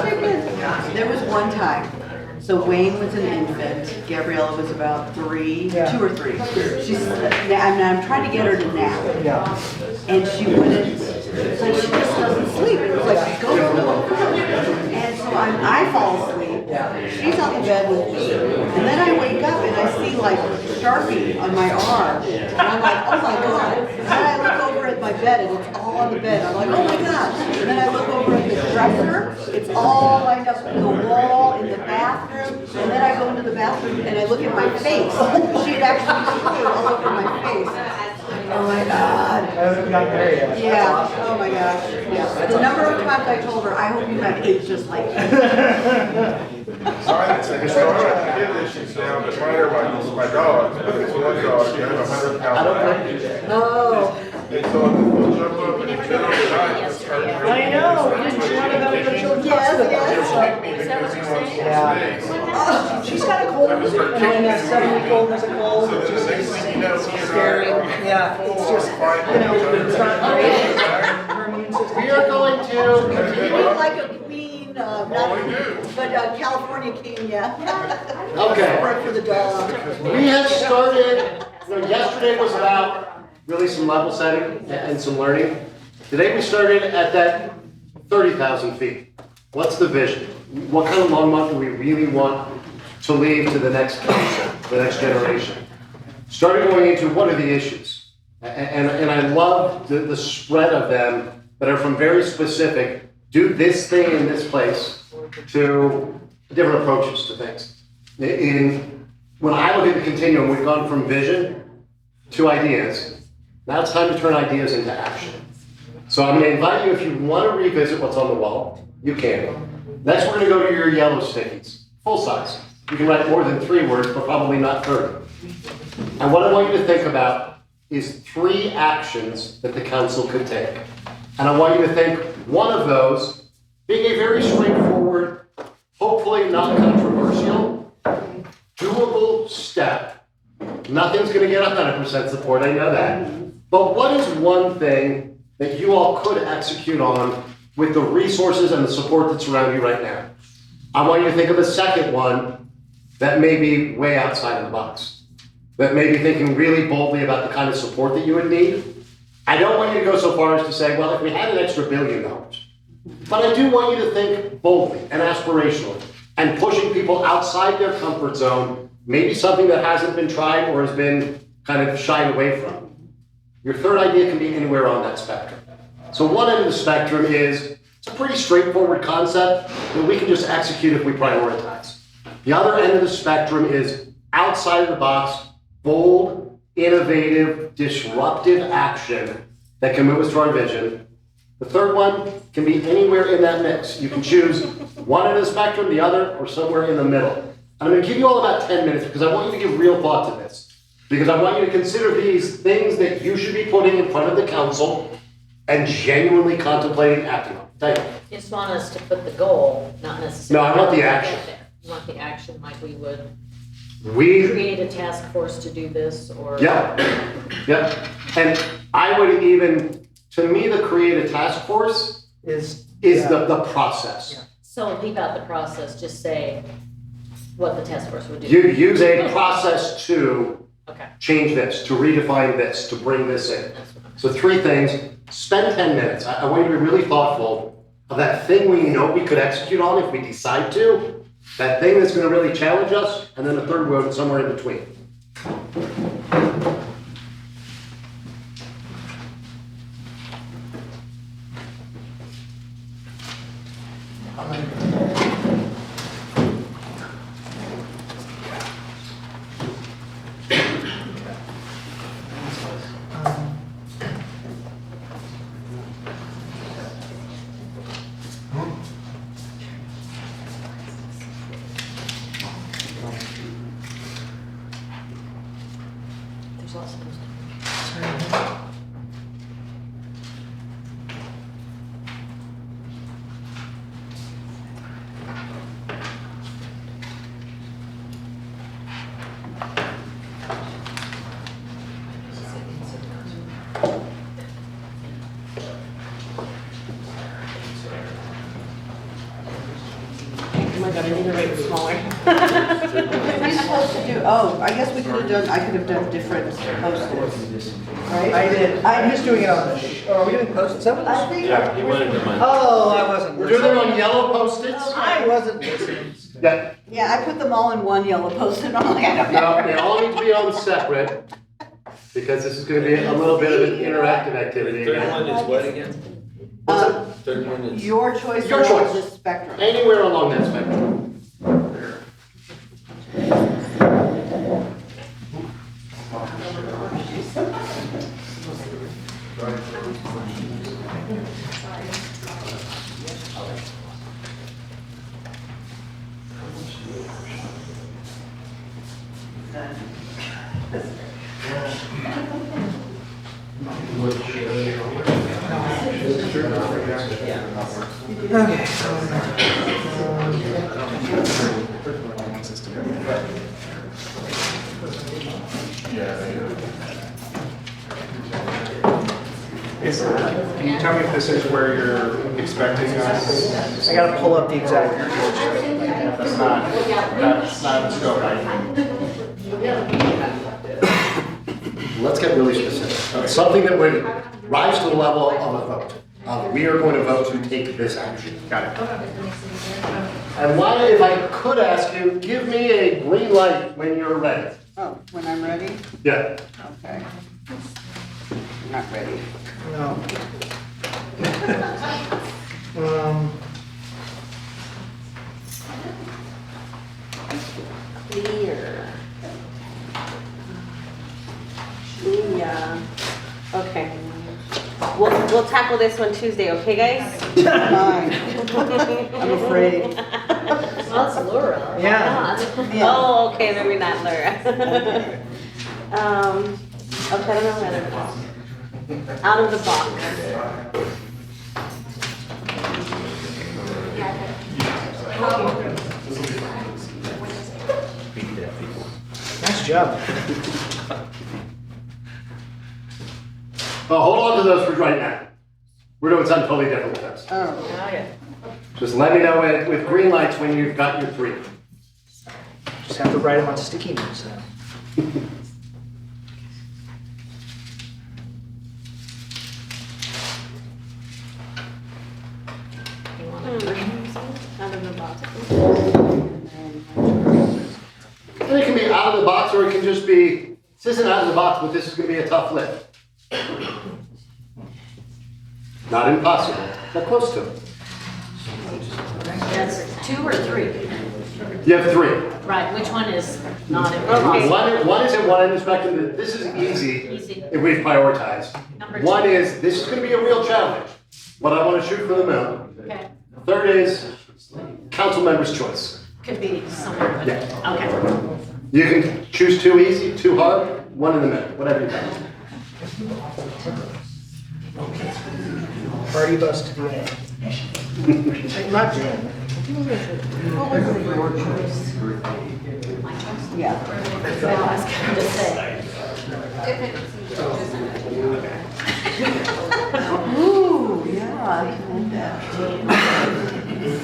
Chickens. There was one time, so Wayne was an infant, Gabriella was about 3, Yeah. 2 or 3. I'm trying to get her to nap, Yeah. and she wouldn't, so she just doesn't sleep. It was like, go. And so I fall asleep. She's on the bed with me, and then I wake up and I see like Sharpie on my arm, and I'm like, oh my god. And then I look over at my bed and it's all on the bed. I'm like, oh my god. And then I look over at the dresser, it's all lined up in the wall in the bathroom, and then I go into the bathroom and I look at my face. She had actually put all over my face. Oh my god. I haven't gotten there yet. Yeah, oh my gosh, yeah. The number of times I told her, I hope you have kids just like me. Sorry, it's a historical kid issues now, but mine are my dogs. It's one dog, you have 100-pound back. Oh. And so they'll jump up and it's generally night. I know, we didn't chew on about the children's Yes, hospital. yes. He'll hit me because he wants more Yeah. space. She's got a cold, and when that 7-week-old has a cold, So it's the just next thing you know, he's scary. Yeah, it's just, it's not great. Her immune system. We are going to You continue. look like a queen, not, we do. but California king, yeah. Okay. For the dog. We have started, yesterday was about really some level setting and some learning. Today we started at that 30,000 feet. What's the vision? What kind of Longmont do we really want to leave to the next council, the next generation? Started going into what are the issues? And I love the spread of them that are from very specific, do this thing in this place, to different approaches to things. When I look at the continuum, we've gone from vision to ideas. Now it's time to turn ideas into action. So I'm going to invite you, if you want to revisit what's on the wall, you can. Next, we're going to go to your yellow stickies, full size. You can write more than 3 words, but probably not 30. And what I want you to think about is 3 actions that the council could take. And I want you to think one of those being a very straightforward, hopefully not controversial, doable step. Nothing's going to get 100% support, I know that. But what is one thing that you all could execute on with the resources and the support that's around you right now? I want you to think of a second one that may be way outside of the box, that may be thinking really boldly about the kind of support that you would need. I don't want you to go so far as to say, well, if we had an extra $1 billion, but I do want you to think boldly and aspirationally and pushing people outside their comfort zone, maybe something that hasn't been tried or has been kind of shied away from. Your third idea can be anywhere on that spectrum. So one end of the spectrum is, it's a pretty straightforward concept that we can just execute if we prioritize. The other end of the spectrum is outside of the box, bold, innovative, disruptive action that can move us to our vision. The third one can be anywhere in that mix. You can choose one end of the spectrum, the other, or somewhere in the middle. And I'm going to give you all about 10 minutes because I want you to give real thought to this. Because I want you to consider these things that you should be putting in front of the council and genuinely contemplating acting on. Thank you. You just want us to put the goal, not necessarily. No, I want the action. You want the action like we would We create a task force to do this or. Yeah. And I would even, to me, the create a task force is. is the process. So leave out the process, just say what the task force would do. You use a process to Okay. change this, to redefine this, to bring this in. So 3 things, spend 10 minutes. I want you to be really thoughtful of that thing we know we could execute on if we decide to, that thing that's gonna really challenge us, and then the third one somewhere in between. There's also. Oh my god, I need to write it smaller. What are we supposed to do? Oh, I guess we could have done, I could have done different posters, right? I did, I'm just doing it on the, are we doing post-its? I think. Yeah, he wanted them on. Oh, I wasn't We're doing it listening. on yellow Post-its? I wasn't listening. Yeah, Yeah, I put them all in one yellow post-it, I'm like, I don't know. no, they all need to be on separate, because this is gonna be a little bit of an interactive activity Third again. one is what again? Third one is. Your choice Your along choice. the spectrum. Anywhere along that spectrum. Can you tell me if this is where you're expecting us? I gotta pull up the exact. That's not the scope I think. Let's get really specific. Something that would rise to the level of a vote. We are going to vote to take this action. Got it. And why, if I could ask you, give me a green light when you're ready. Oh, when I'm ready? Yeah. Okay. I'm not ready. No. Clear. Yeah. Okay. We'll tackle this one Tuesday, okay, guys? Fine. I'm afraid. Well, it's Laura. Why Yeah. not? Yeah. Oh, okay, maybe not Laura. Okay, I don't know whether. Out of the box. Nice job. Hold on to those for right now. We're doing something totally different with this. Oh, Okay. Just let me know with green lights when you've got your 3. Just have to write them on sticky notes now. You want to Out of the box. And it can be out of the box, or it can just be, this isn't out of the box, but this is gonna be a tough lift. Not impossible, but close to it. That's 2 or 3? You have 3. Right, which one is not Okay. impossible? One is at one end of the spectrum, that this is easy Easy. if we prioritize. Number One 2. is, this is gonna be a real challenge, but I wanna shoot for the moon. Okay. Third is, council member's choice. Could be somewhere, but, Yeah. okay. You can choose too easy, too hard, one in the middle, whatever you got. Party bus to the end. Not Jen. what was it, your choice? Yeah. I was going to say. Ooh, yeah.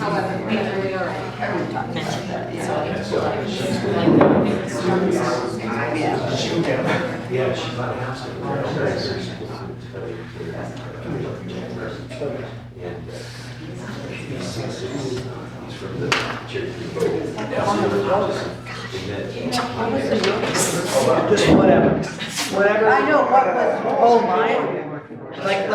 However, we already mentioned that, so. Yeah, she bought a house. He's from the church. Just whatever. Whatever. I know, what was, Oh, mine? Like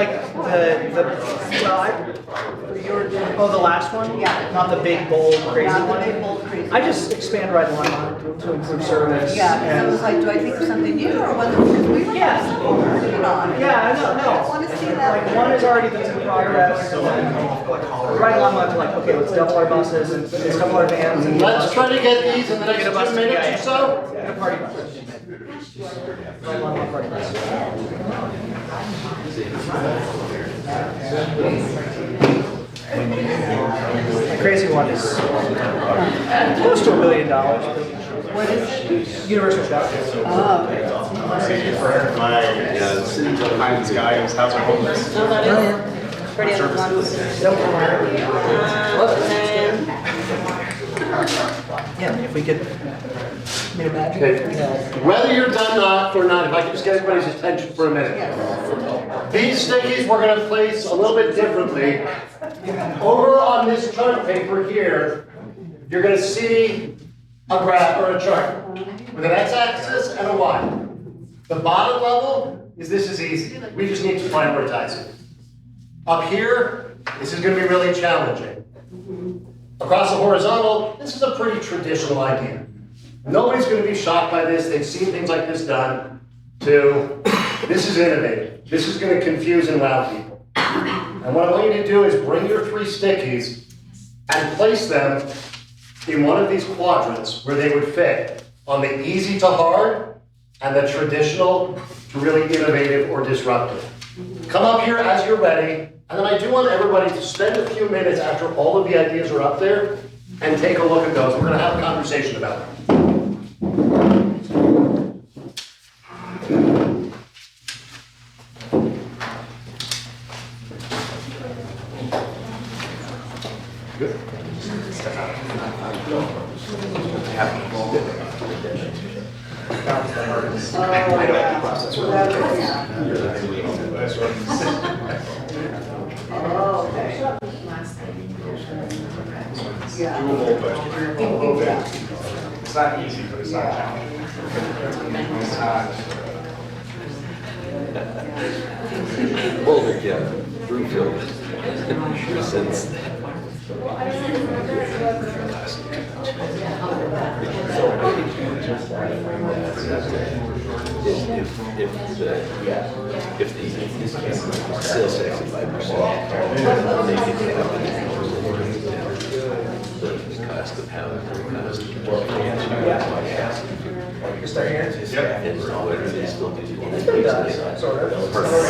the last one? Yeah. Not the big, bold, crazy not the one? big, bold, crazy. I just expand right along on it to improve service. Yeah, 'cause I and- was like, do I think of something new or was it because we were Yeah. still working on it? Yeah, I know, I no. want to see that. Like, one is already that's in progress, and then right along on to like, okay, let's double our buses and let's double our vans. And Let's try to get these in the next Get a bus 2 to- minutes yeah, or so. Get a party bus. Right along on party bus. The crazy one is close to $1 billion. What is it? Universal Shop. Oh, Yeah, the city Behind this guy whose house are homeless. No, that is pretty unbelievable. Yeah, if we could, I mean, imagine, Okay. you know, Whether you're done or not, if I could just get everybody's attention for a minute. These stickies we're gonna place a little bit differently. Over on this chart paper here, you're gonna see a graph or a chart with an x-axis and a y. The bottom level this is easy. We just need to prioritize it. Up here, this is gonna be really challenging. Across the horizontal, this is a pretty traditional idea. Nobody's gonna be shocked by this. They've seen things like this done. This is innovative. This is gonna confuse and wow people. And what I want you to do is bring your 3 stickies and place them in one of these quadrants where they would fit on the easy to hard and the traditional to really innovative or disruptive. Come up here as you're ready, and then I do want everybody to spend a few minutes after all of the ideas are up there and take a look at those. We're gonna have a conversation about them. Doable, but it's not easy, but it's not challenging. It's not. Boulder, yeah, Broomfield. Since if the sales tax is 5%, they can have the cost of housing, the cost of just our hands. Yep. and whether they still do. It's been done, sort of. Okay.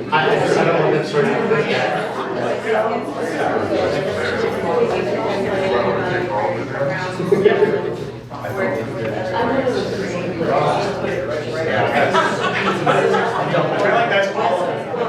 I don't want to sort of. I feel like that's all the bigger.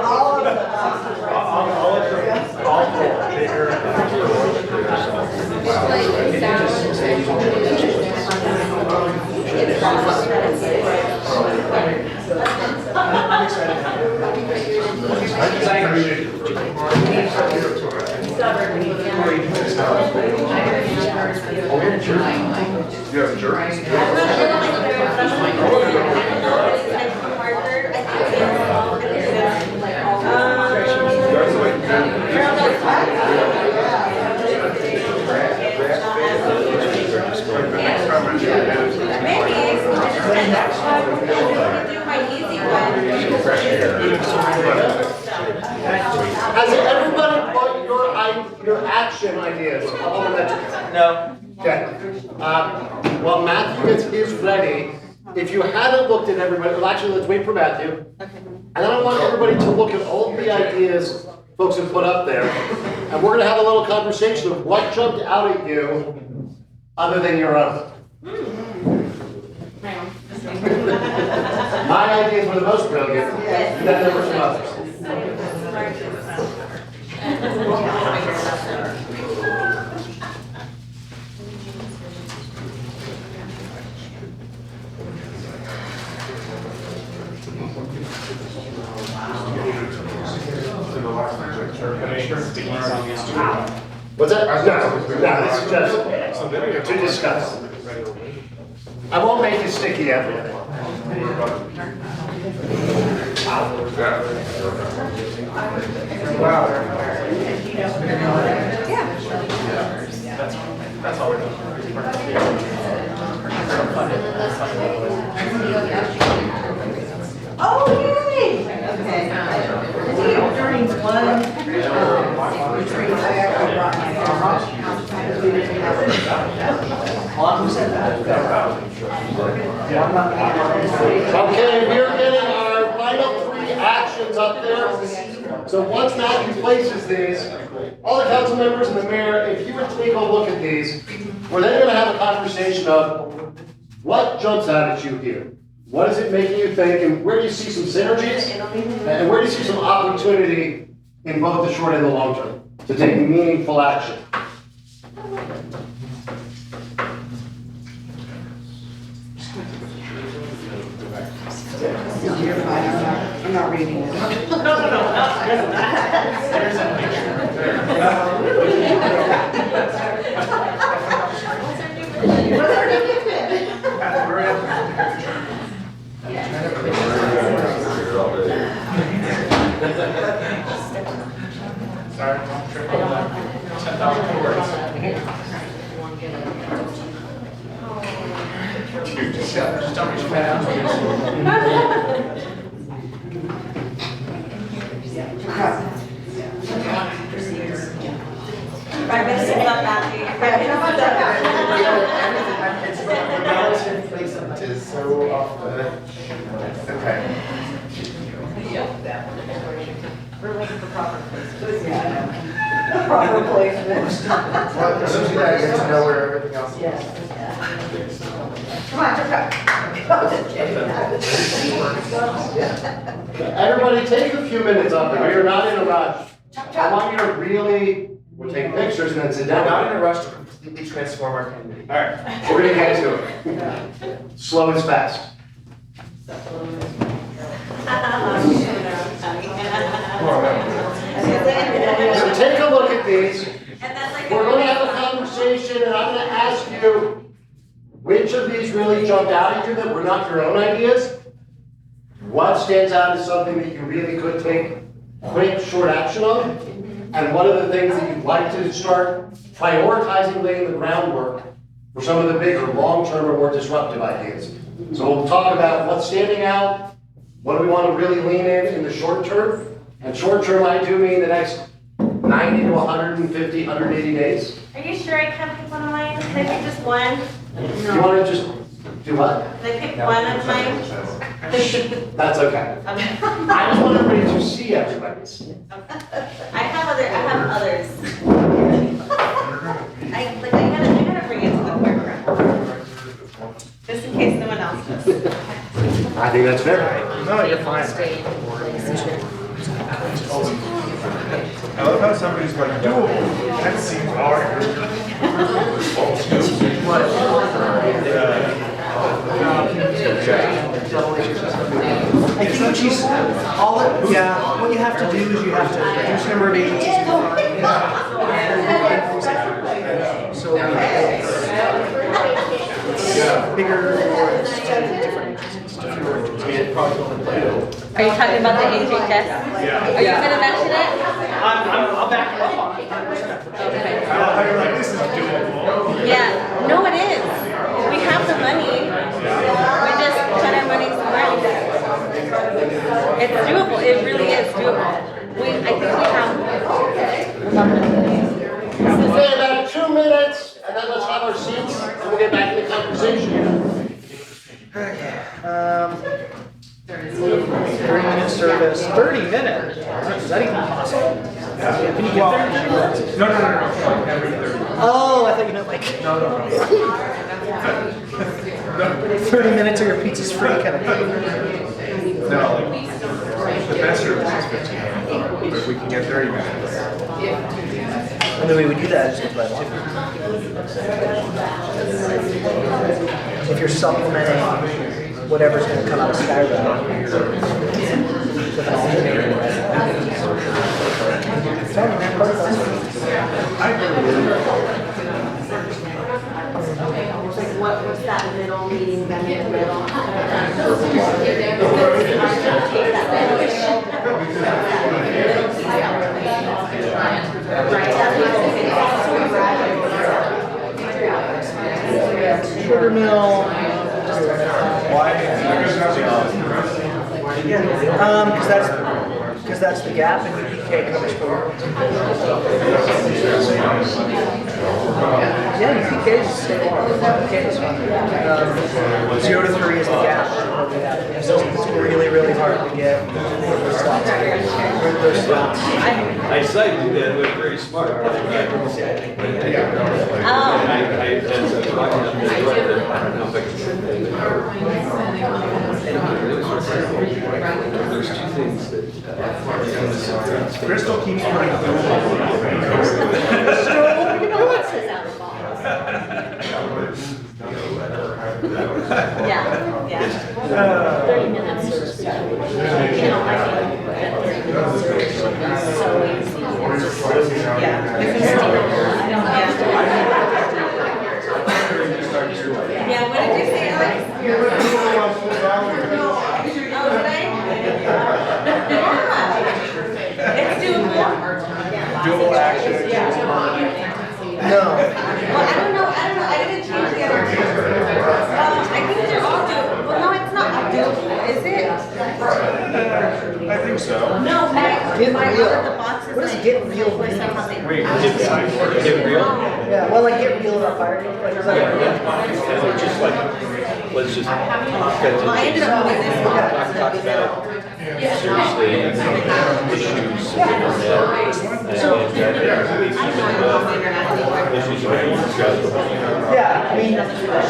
Maybe, do my easy Has everybody put your action ideas up on the metrics? No. Okay. While Matthew gets his ready, if you haven't looked at everybody, well, actually, let's wait for Matthew. And then I want everybody to look at all the ideas folks have put up there. And we're gonna have a little conversation of what jumped out at you other than your own. My ideas were the most brilliant, and then there were some others. What's that? No, this is just to discuss. I won't make it sticky everything. Wow. That's all we're doing. Oh, yay! Okay. During one retreat, I actually brought my we didn't have it. Who said that? Okay, we're getting our final 3 actions up there. So once Matthew places these, all the council members and the mayor, if you would take a look at these, we're then gonna have a conversation of what jumps out at you here? What is it making you think, and where do you see some synergies? And where do you see some opportunity in both the short and the long term to take meaningful action? You're fine, I'm not reading it. Sorry, don't trip on that. 10,000 words. Dude, just don't reach back. Right, but it's not that Is so off the. Okay. We're looking for proper placement. Proper placement. Well, usually I get to know where everything else is. Yes. Come on, Everybody take a few minutes up there. You're not in a rush. I want you to really, we'll take pictures and then sit We're down. not in a rush to completely transform our community. All right. We're gonna get to it. Slow is fast. So take a look at these. We're gonna have a conversation and I'm gonna ask you which of these really jumped out at you that were not your own ideas? What stands out as something that you really could take quick, short action on? And what are the things that you'd like to start prioritizing, laying the groundwork for some of the bigger, long-term or more disruptive ideas? So we'll talk about what's standing out, what do we want to really lean in the short term? And short term, I do mean the next 90 to 150, 180 days. Are you sure I can't pick one of mine? Can I pick just one? You want to just do what? Can I pick one of mine? That's okay. Okay. I just want everybody to see everybody's. I have others. I gotta bring it to the forefront. Just in case no one else does. I think that's fair. No, you're fine. I love how somebody's like, doable. That seems hard. I think what you, all that, yeah, what you have to do is you have to reduce number of agencies. So bigger or different agencies, fewer agencies. Are you talking about the HHS? Yeah. Are you gonna mention it? I'll back you up on it. You're like, this is doable. Yeah, no, it is. We have the money. We just put our money somewhere. It's doable, it really is doable. I think we have. Okay, about 2 minutes, and then let's have our seats, and we'll get back into conversation. 30-minute service, 30 minutes? Is that even possible? Can you get there in 30 minutes? No. Every 30 minutes. Oh, I thought you meant like No. 30 minutes or your pizza's free kind of thing. No, like, the best service is 15 minutes, but if we can get 30 minutes. And the way we do that is with Red Line. If you're supplementing whatever's going to come out of Skyrock with an alternator. What was that middle meeting then in the middle? Sugar mill. Because that's the gap and UPK comes from. Yeah, UPK is stable. UPK is fine. 0 to 3 is the gap. It's really, really hard to get those slots. I saw you do that, it was very smart. I don't know if I can say there's two things that. Crystal keeps putting Yeah. 30 minutes or so. I think that 30 minutes or so easy. Yeah, what did you say, Alex? Oh, did I? Yeah. It's doable. dual action. No. Well, I don't know, I didn't change the other two. I think they're all doable. Well, no, it's not doable, is it? I think so. No, Get my real. other the boxes. What does get real mean? Wait, Get real? Yeah, well, like get real about fire. Like, is that It's just like, let's just cut to Well, I ended up moving this one. talk about seriously issues and issues around Yeah, I mean, do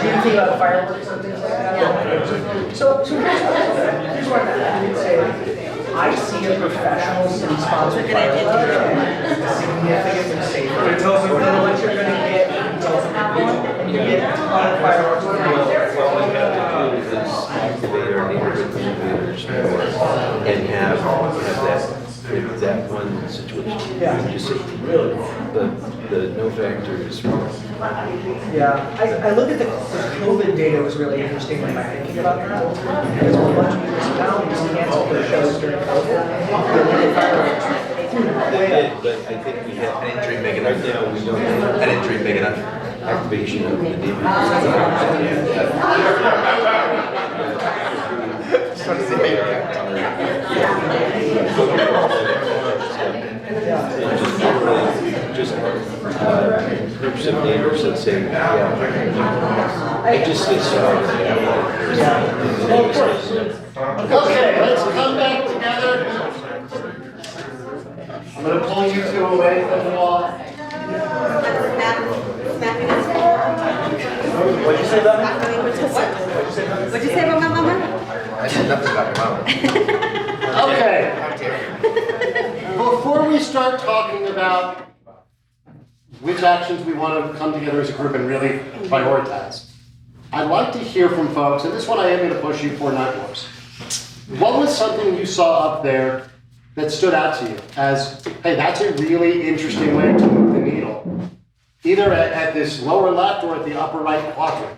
you think about fireworks and things like that? So here's what I would say. I see a professional city-sponsored fireworks significantly safer. It tells you what you're going to get when you don't have one, and you get fireworks with All we have to do is activate our neighborhood communicators more and have that one situation. Yeah. Just the no factor is wrong. Yeah, I look at the COVID data was really interesting when I'm thinking about that. Because a bunch of municipalities canceled their shows during COVID. They did, but I think we have. I didn't dream big enough. Right now, we don't I have didn't dream big enough. activation of the neighborhood. Just groups of neighbors that say, yeah, I just say sorry. Okay, let's come back together. I'm gonna pull you two away from the wall. What'd you say about me? What'd you say about my mama? I said nothing about your mom. Okay, How dare you? before we start talking about which actions we want to come together as a group and really prioritize, I'd like to hear from folks, and this one I am going to push you for, not yours. What was something you saw up there that stood out to you as, hey, that's a really interesting way to move the needle? Either at this lower left or at the upper right quadrant,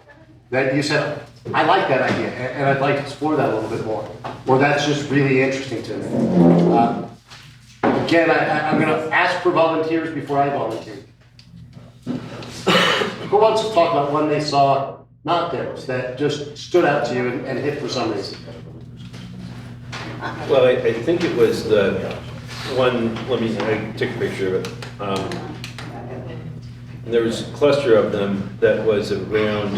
that you said, I like that idea, and I'd like to explore that a little bit more. Or that's just really interesting to me. Again, I'm going to ask for volunteers before I volunteer. Who wants to talk about one they saw, not theirs, that just stood out to you and hit for some reason? Well, I think it was the one, I took a picture of it. And there was a cluster of them that was around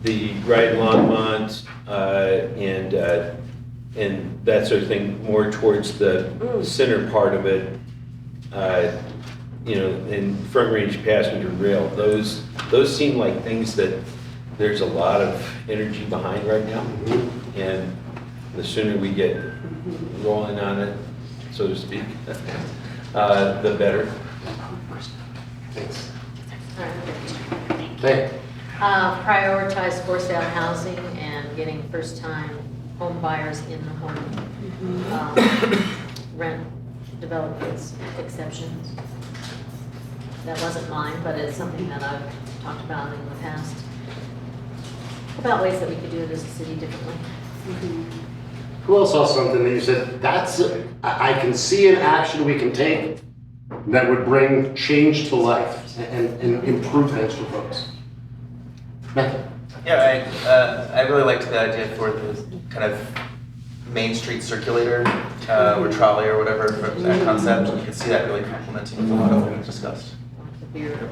the right in Longmont and that sort of thing, more towards the center part of it. In front range passenger rail, those seem like things that there's a lot of energy behind right now. And the sooner we get rolling on it, so to speak, the better. Thanks. Alright. Hey, Prioritize for sale housing and getting first-time home buyers in the home rent developments exceptions. That wasn't mine, but it's something that I've talked about in the past. About ways that we could do it as a city differently. who else saw something that you said, I can see an action we can take that would bring change to life and improve things for folks? Matthew? Yeah, I really liked the idea for the kind of Main Street circulator or trolley or whatever from that concept. You can see that really complementing with a lot of what we've discussed. The beer.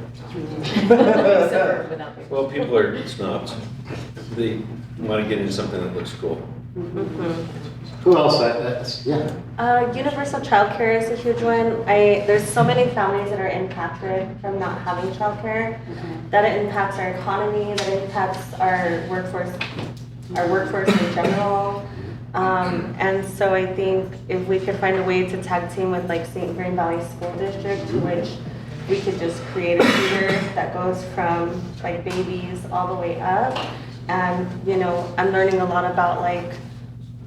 Without beer. Well, people are snobs. They want to get into something that looks cool. Who else? Yeah. Universal childcare is a huge one. There's so many families that are impacted from not having childcare, that it impacts our economy, that it impacts our workforce in general. And so I think if we could find a way to tag team with like St. Green Valley School District, which we could just create a feeder that goes from like babies all the way up. And, I'm learning a lot about like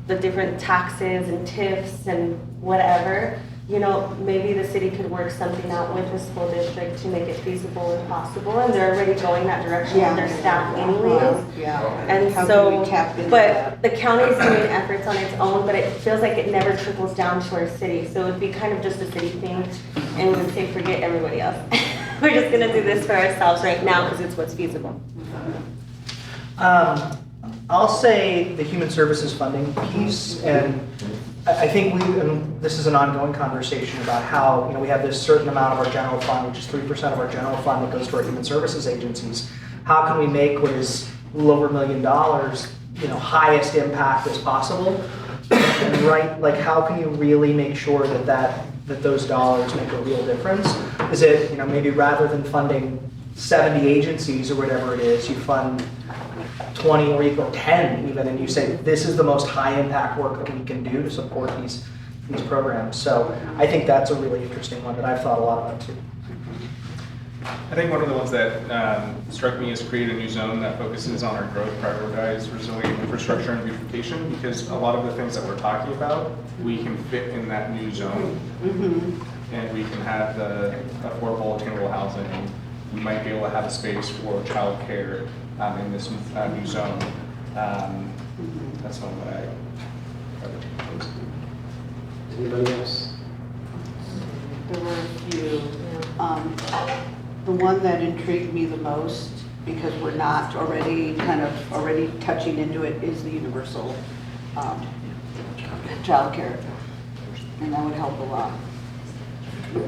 the different taxes and TIFs and whatever. Maybe the city could work something out with the school district to make it feasible and possible. And they're already going that direction with their staff anyways. Yeah. And How so, can we tap into but that? the county's doing efforts on its own, but it feels like it never trickles down to our city. So it'd be kind of just a city thing, and we would say, forget everybody else. We're just gonna do this for ourselves right now because it's what's feasible. I'll say the human services funding piece, and I think and this is an ongoing conversation about how, we have this certain amount of our general fund, which is 3% of our general fund that goes to our human services agencies. How can we make what is a little over $1 million, highest impact as possible? And how can you really make sure that those dollars make a real difference? Is it, maybe rather than funding 70 agencies or whatever it is, you fund 20 or 10 even, and you say, this is the most high impact work that we can do to support these programs. So I think that's a really interesting one that I've thought a lot about too. I think one of the ones that struck me is create a new zone that focuses on our growth, prioritize resilient infrastructure and beautification, because a lot of the things that we're talking about, we can fit in that new zone. And we can have the affordable, attainable housing. We might be able to have a space for childcare in this new zone. That's one that I would propose. Anybody else? There were a few. The one that intrigued me the most, because we're not already touching into it, is the universal childcare. And that would help a lot.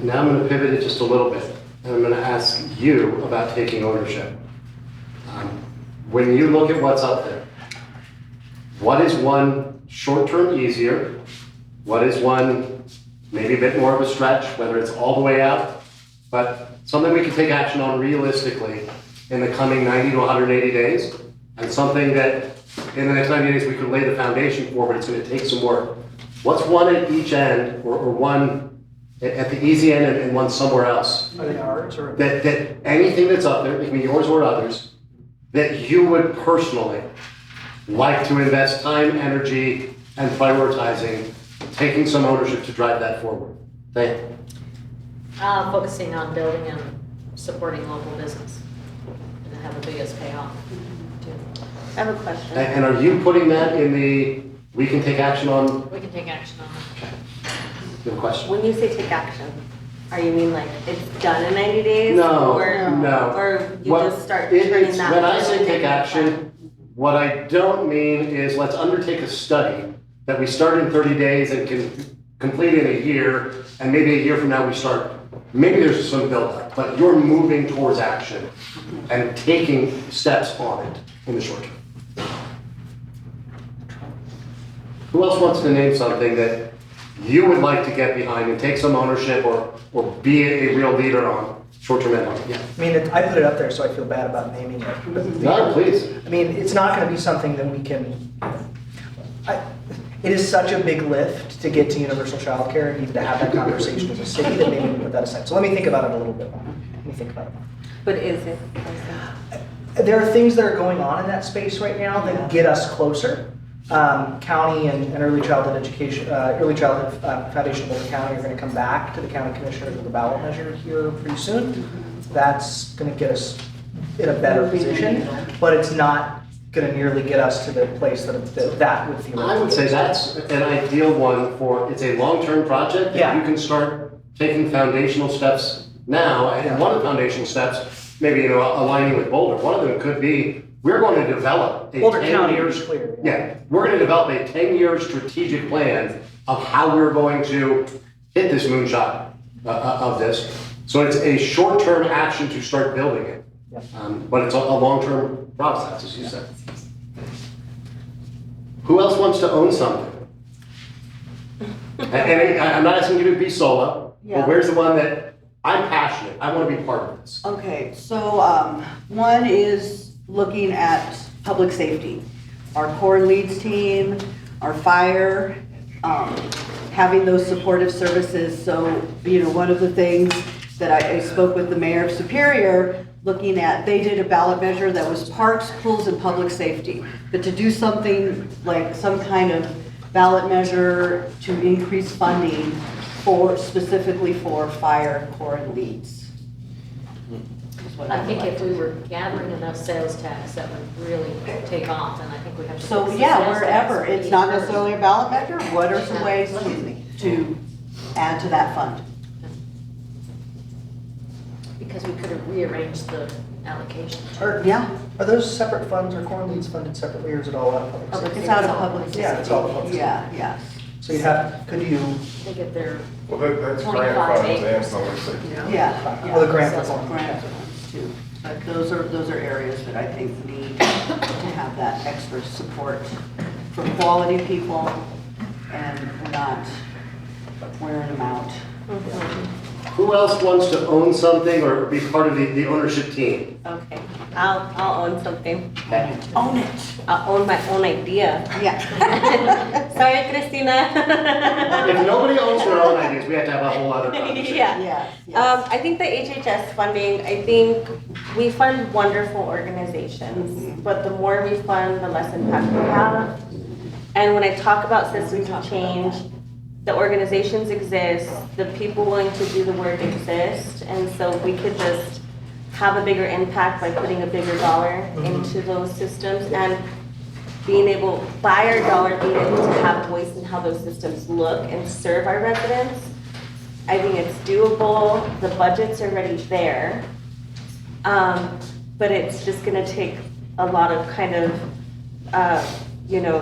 Now I'm going to pivot it just a little bit, and I'm going to ask you about taking ownership. When you look at what's out there, what is one short-term easier? What is one maybe a bit more of a stretch, whether it's all the way out, but something we can take action on realistically in the coming 90 to 180 days, and something that in the next 90 days we could lay the foundation for, but it's going to take some work. What's one at each end, or one at the easy end and one somewhere else? Are they ours or? That anything that's up there, it can be yours or others, that you would personally like to invest time, energy, and prioritizing, taking some ownership to drive that forward. Thank you. Focusing on building and supporting local business and have the biggest payoff. too. I have a question. And are you putting that in the, we can take action on, We can take action on it. the question? When you say take action, are you mean like it's done in 90 days? No, Or, no. or you What- just start it- turning it's- that? When I into say a take bigger action, plan? What I don't mean is let's undertake a study that we start in 30 days and can complete in a year, and maybe a year from now we start. Maybe there's some buildup, but you're moving towards action and taking steps on it in the short term. Who else wants to name something that you would like to get behind and take some ownership or be a real leader on short-term rental? Yeah. I mean, I put it up there, so I feel bad about naming it. But No, please. I mean, it's not gonna be something that we can, it is such a big lift to get to universal childcare and even to have that conversation as a city that maybe we put that aside. So let me think about it a little bit more. Let me think about it more. But is it? There are things that are going on in that space right now that get us closer. County and early childhood education, early childhood foundation of Boulder County are going to come back to the county commissioners with a ballot measure here pretty soon. That's going to get us in a better position, but it's not going to nearly get us to the place that would theoretically. I would say that's an ideal one for, it's a long-term project that you can start taking foundational steps now. And one of the foundational steps, maybe aligning with Boulder, one of them could be, we're going to develop a Boulder County is clear. Yeah, we're going to develop a 10-year strategic plan of how we're going to hit this moonshot of this. So it's a short-term action to start building it, but it's a long-term process, as you said. Who else wants to own something? And I'm not asking you to be solo, but where's the one that I'm passionate, I want to be part of this? Okay, so one is looking at public safety. Our core and leads team, our fire, having those supportive services. So, one of the things that I spoke with the mayor of Superior, looking at, they did a ballot measure that was parks, pools, and public safety. But to do something like some kind of ballot measure to increase funding specifically for fire, core, and leads. I think if we were gathering enough sales tax, that would really take off, and I think we have to. So, fix the yeah, sales wherever, tax it's not first. necessarily a ballot measure, what are some ways to add to that fund? Because we could have rearranged the allocation. Yeah. Are those separate funds or core leads funded separately, or is it all out of public safety? It's out of public safety. Yeah, it's all public safety. Yeah. So you'd have, could you, They get their Well, that's 25 grant funds and acres. public safety. Yeah. well, the grant was on. Grant funds too. But those are areas that I think need to have that extra support for quality people, and we're not wearing them out. Who else wants to own something or be part of the ownership team? Okay, I'll own something. Own it. I'll own my own idea. Yeah. Sorry, Christina. If nobody owns their own ideas, we have to have a whole other conversation. Yeah. Yeah. I think the HHS funding, I think we fund wonderful organizations, but the more we fund, the less impact we have. And when I talk about systems of change, the organizations exist, the people willing to do the work exist, and so we could just have a bigger impact by putting a bigger dollar into those systems and being able, by our dollar, being able to have a voice in how those systems look and serve our residents. I think it's doable, the budget's already there, but it's just gonna take a lot of kind of,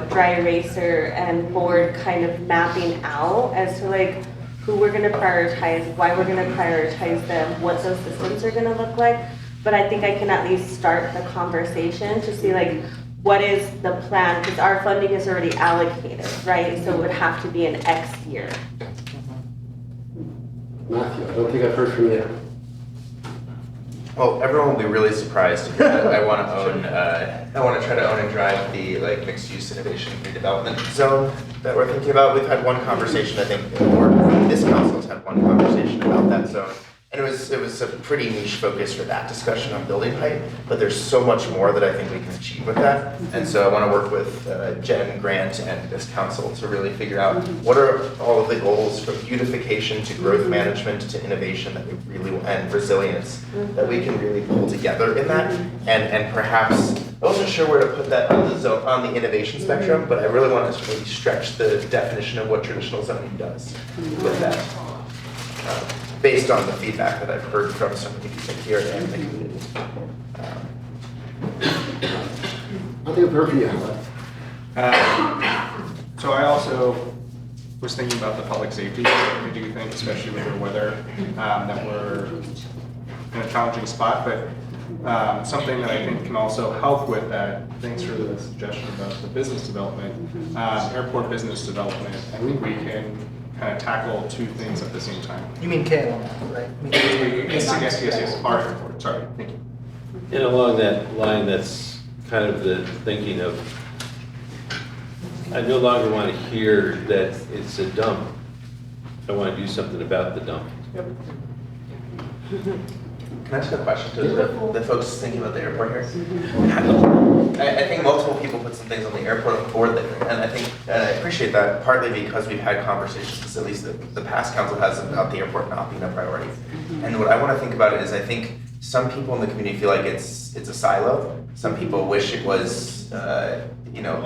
dry eraser and board kind of mapping out as to like who we're gonna prioritize, why we're gonna prioritize them, what those systems are gonna look like. But I think I can at least start the conversation to see like, what is the plan? Because our funding is already allocated, right? So it would have to be an X year. Matthew, I don't think I've heard from you. Well, everyone will be really surprised to hear that I want to try to own and drive the mixed-use innovation redevelopment zone that we're thinking about. We've had one conversation, I think, or this council's had one conversation about that zone. And it was a pretty niche focus for that discussion on building height, but there's so much more that I think we can achieve with that. And so I want to work with Jen, Grant, and this council to really figure out what are all of the goals from beautification to growth management to innovation that we really, and resilience that we can really pull together in that. And perhaps, I wasn't sure where to put that on the zone, on the innovation spectrum, but I really want to really stretch the definition of what traditional zoning does with that. Based on the feedback that I've heard from some of the people here and the community. I think So I also was thinking about the public safety. I do think, especially with the weather, that we're in a challenging spot, but something that I think can also help with that, thanks for the suggestion about the business development, airport business development. I think we can kind of tackle two things at the same time. You mean KLM, right? Yes, our airport, sorry, thank you. And along that line, that's kind of the thinking of, I no longer want to hear that it's a dump. I want to do something about the dump. Can I ask a question to the folks thinking about the airport here? I think multiple people put some things on the airport board there, and I appreciate that partly because we've had conversations, at least the past council has, about the airport not being a priority. And what I want to think about it is I think some people in the community feel like it's a silo. Some people wish it was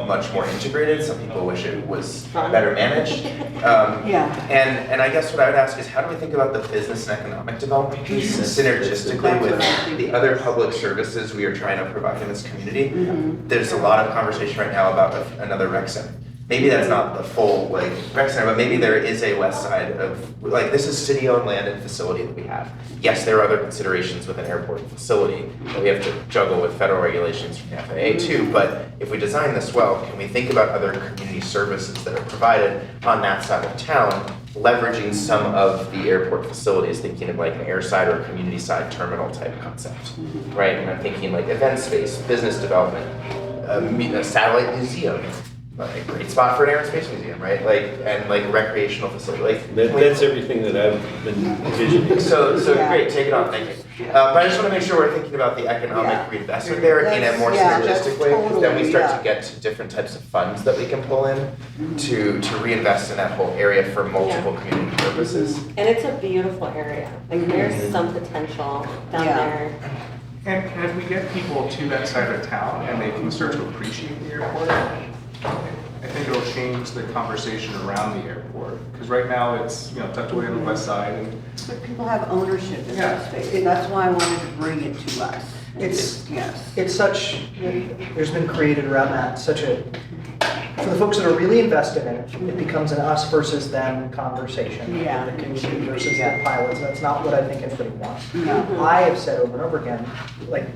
much more integrated. Some people wish it was better managed. And I guess what I would ask is, how do we think about the business and economic development piece synergistically with the other public services we are trying to provide in this community? There's a lot of conversation right now about another rec center. Maybe that's not the full rec center, but maybe there is a west side of, this is city-owned land and facility that we have. Yes, there are other considerations with an airport facility that we have to juggle with federal regulations from the FAA too, but if we design this well, can we think about other community services that are provided on that side of town, leveraging some of the airport facilities, thinking of like an airside or community side terminal type concept, right? And I'm thinking like event space, business development, a satellite museum, a great spot for an air and space museum, right? And recreational facility. That's everything that I've been envisioning. So great, take it on, thank you. But I just want to make sure we're thinking about the economic reinvestment there in a more synergistic way. Then we start to get to different types of funds that we can pull in to reinvest in that whole area for multiple community purposes. And it's a beautiful area. There's some potential down there. And if we get people to that side of town and they can start to appreciate the airport, I think it'll change the conversation around the airport. Because right now it's tucked away on the west side. But people have ownership in that space. That's why I wanted to bring it to us. It's such, there's been created around that such a, for the folks that are really invested in it, it becomes an us versus them conversation. Yeah. The community versus the pilots. That's not what I think anybody wants. No. I have said over and over again,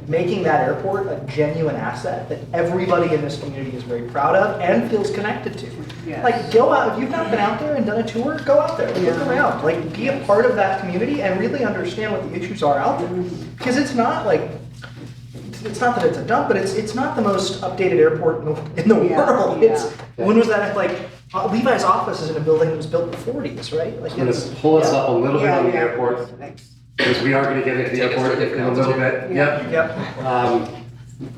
making that airport a genuine asset that everybody in this community is very proud of and feels connected to. Yes. Go out, if you've not been out there and done a tour, go out there, look around, be a part of that community and really understand what the issues are out there. Because it's not it's not that it's a dump, but it's not the most updated airport in the world. When was that? Levi's office is in a building that was built in the 40s, right? I'm going to pull us up a little bit on the airport, because we are going to get into the airport in a little bit. Yep.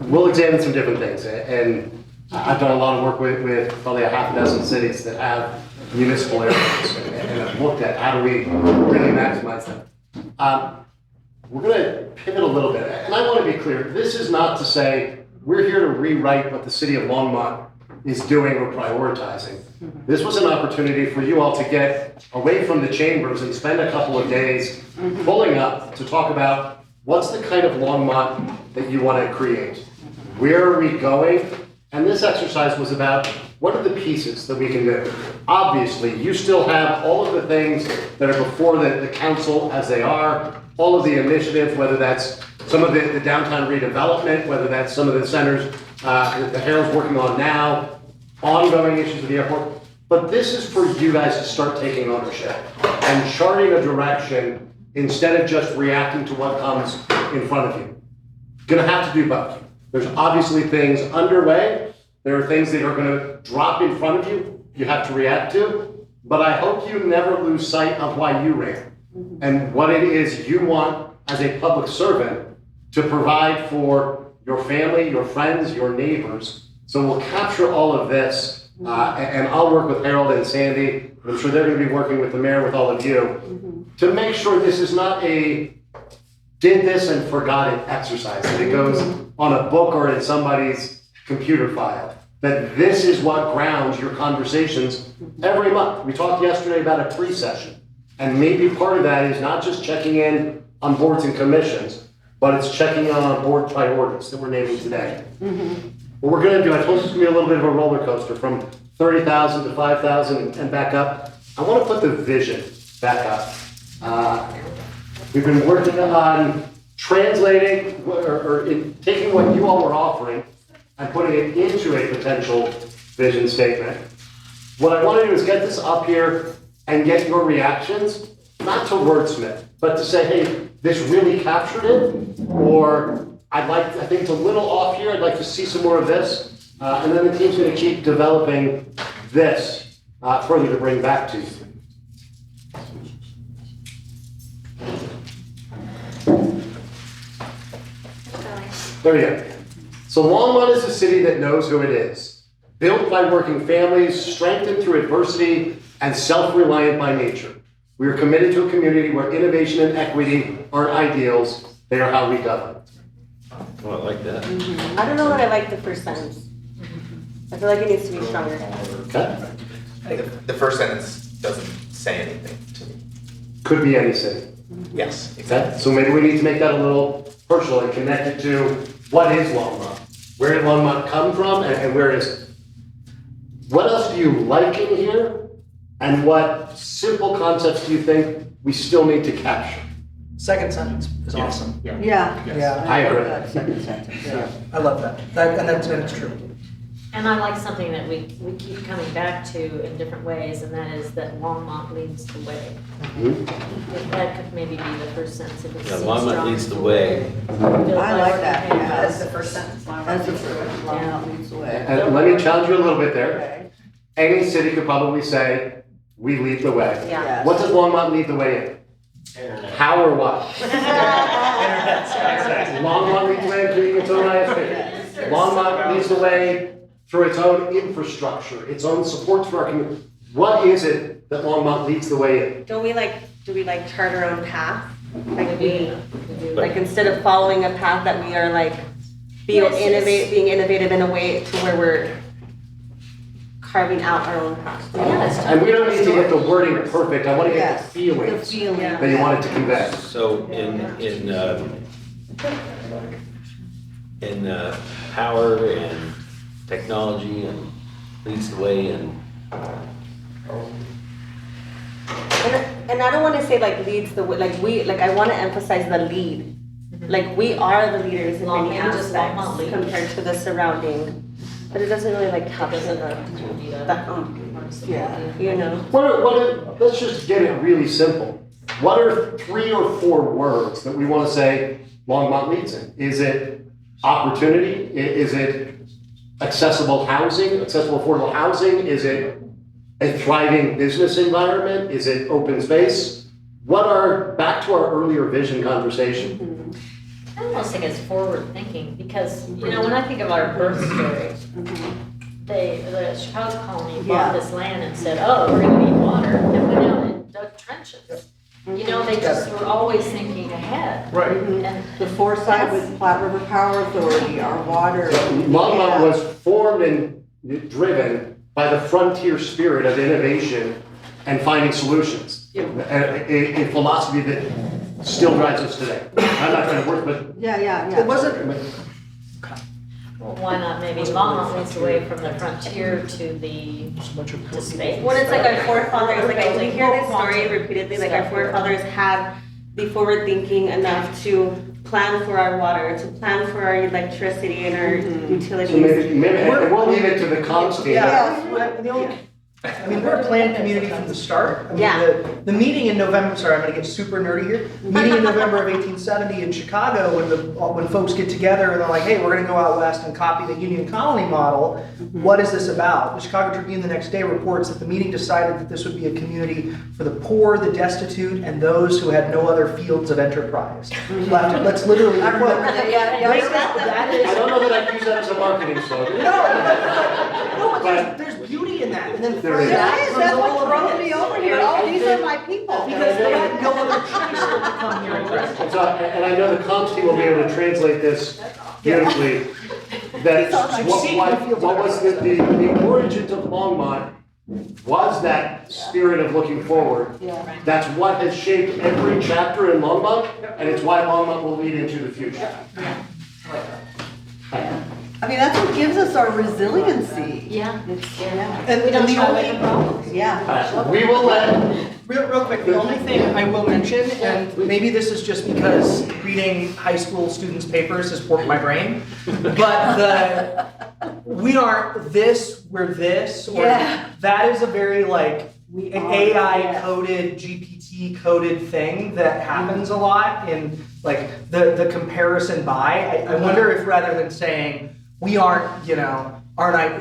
We'll examine some different things, and I've done a lot of work with probably a half a dozen cities that have municipal airports, and I've looked at how do we really maximize them. We're going to pivot a little bit, and I want to be clear, this is not to say we're here to rewrite what the city of Longmont is doing or prioritizing. This was an opportunity for you all to get away from the chambers and spend a couple of days pulling up to talk about what's the kind of Longmont that you want to create. Where are we going? And this exercise was about what are the pieces that we can do. Obviously, you still have all of the things that are before the council as they are, all of the initiatives, whether that's some of the downtown redevelopment, whether that's some of the centers that Harold's working on now, ongoing issues with the airport. But this is for you guys to start taking ownership and charting a direction instead of just reacting to what comes in front of you. Gonna have to do both. There's obviously things underway. There are things that are gonna drop in front of you, you have to react to, but I hope you never lose sight of why you ran and what it is you want as a public servant to provide for your family, your friends, your neighbors. So we'll capture all of this, and I'll work with Harold and Sandy. I'm sure they're gonna be working with the mayor, with all of you, to make sure this is not a did this and forgot it exercise, that it goes on a book or in somebody's computer file. That this is what grounds your conversations every month. We talked yesterday about a pre-session, and maybe part of that is not just checking in on boards and commissions, but it's checking on board priorities that we're naming today. What we're gonna do, I told you it's gonna be a little bit of a roller coaster from 30,000 to 5,000 and back up. I wanna put the vision back up. We've been working on translating taking what you all were offering and putting it into a potential vision statement. What I want to do is get this up here and get your reactions, not to wordsmith, but to say, hey, this really captured it, or I think it's a little off here, I'd like to see some more of this, and then the team's going to keep developing this further to bring back to you. There we go. So Longmont is a city that knows who it is. Built by working families, strengthened through adversity, and self-reliant by nature. We are committed to a community where innovation and equity aren't ideals, they are how we govern. Oh, I like that. I don't know that I like the first sentence. I feel like it needs to be stronger. Okay? The first sentence doesn't say anything to me. Could be any city. Yes, Okay? exactly. So maybe we need to make that a little personal and connect it to what is Longmont? Where did Longmont come from and where is it? What else do you like in here? And what simple concepts do you think we still need to capture? Second sentence is awesome. Yeah. Yeah. I agree. love that second sentence, yeah. I love that. And that's true. And I like something that we keep coming back to in different ways, and that is that Longmont leads the way. If that could maybe be the first sentence, if it's. Yeah, Longmont leads the way. I like that, yeah. That's the first sentence. That's the first, Longmont leads the way. And let me challenge you a little bit there. Okay. Any city could probably say, we lead the way. Yeah. Yes. What does Longmont lead the way in? How or what? Longmont leads the way in creating its own ISP. Longmont leads the way through its own infrastructure, its own support for our community. What is it that Longmont leads the way in? Do we chart our own path? Like We do. like instead of following a path that we are like being innovative in a way to where we're carving out our own path. And we don't need to get the wording perfect, I want to get the Yes, feelings the feeling. Yeah. that you want it to convey. So in power and technology and leads the way and And I don't want to say like leads the way, I want to emphasize the lead. Like we are the leaders in many Maybe just Longmont aspects leads. compared to the surrounding. But it doesn't really like capture the, Yeah. you know. Let's just get it really simple. What are 3 or 4 words that we want to say Longmont leads in? Is it opportunity? Is it accessible housing, accessible affordable housing? Is it a thriving business environment? Is it open space? Back to our earlier vision conversation. I almost think it's forward thinking, because, you know, when I think of our birth story, the Chicago colony bought this land and said, oh, we're gonna need water, and went down and dug trenches. You know, they just were always thinking ahead. Right. And The foresight with Platte River Power Authority, our water. Longmont was formed and driven by the frontier spirit of innovation and finding solutions. A philosophy that still drives us today. I'm not trying to work, but Yeah. It wasn't, well, why not maybe Longmont leads the way from the frontier to the, to space? When it's like our forefathers, like I hear this story repeatedly, like our forefathers had the forward thinking enough to plan for our water, to plan for our electricity and our utilities. so maybe we'll leave it to the comms team. I mean, we're a planned community from the start. I mean, Yeah. The meeting in November, sorry, I'm gonna get super nerdy here. Meeting in November of 1870 in Chicago, when folks get together and they're like, hey, we're gonna go out west and copy the Union Colony model. What is this about? The Chicago Tribune the next day reports that the meeting decided that this would be a community for the poor, the destitute, and those who had no other fields of enterprise. Let's literally quote. Yeah. That is- I don't know that I'd use that as a marketing slogan. No, but there's beauty in that. And then There is. That's what throws me over here. Oh, these are my people. Because they had no other choice but to come here and rest. And I know the comms team will be able to translate this beautifully. That what was the origins of Longmont was that spirit of looking forward. That's what has shaped every chapter in Longmont, and it's why Longmont will lead into the future. I I mean, that's what gives us our resiliency. Yeah. It's, And We don't the shy away only- from problems. yeah. We will let, Real quick, the only thing I will mention, and maybe this is just because reading high school students' papers has warped my brain, but we aren't this, we're this, or Yeah. that is a very like We an are, AI yeah. coded, GPT coded thing that happens a lot in like the comparison by. I wonder if rather than saying we aren't, aren't I,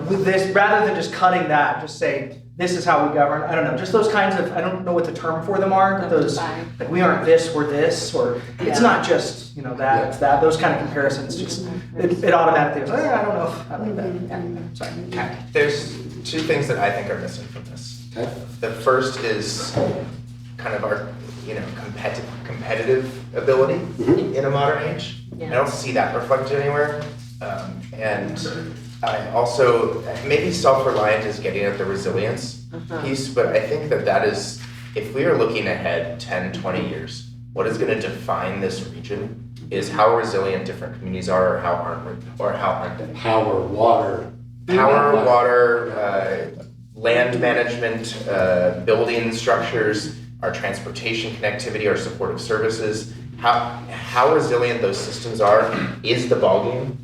with this, rather than just cutting that, just say this is how we govern. I don't know, just those kinds of, I don't know what the term for them are, but those, like we aren't this, we're this, or it's Yeah. not just, that, it's that, those kind of comparisons just, it automatically goes, I don't know if I like that. Yeah, sorry. There's two things that I think are missing from this. Okay. The first is kind of our, competitive ability in a modern age. Yeah. I don't see that reflected anywhere. And I also, maybe self-reliant is getting at the resilience piece, but I think that is, if we are looking ahead 10, 20 years, what is gonna define this region is how resilient different communities are, or how aren't they. power, water. Power, water, land management, building structures, our transportation connectivity, our supportive services, how resilient those systems are is the ballgame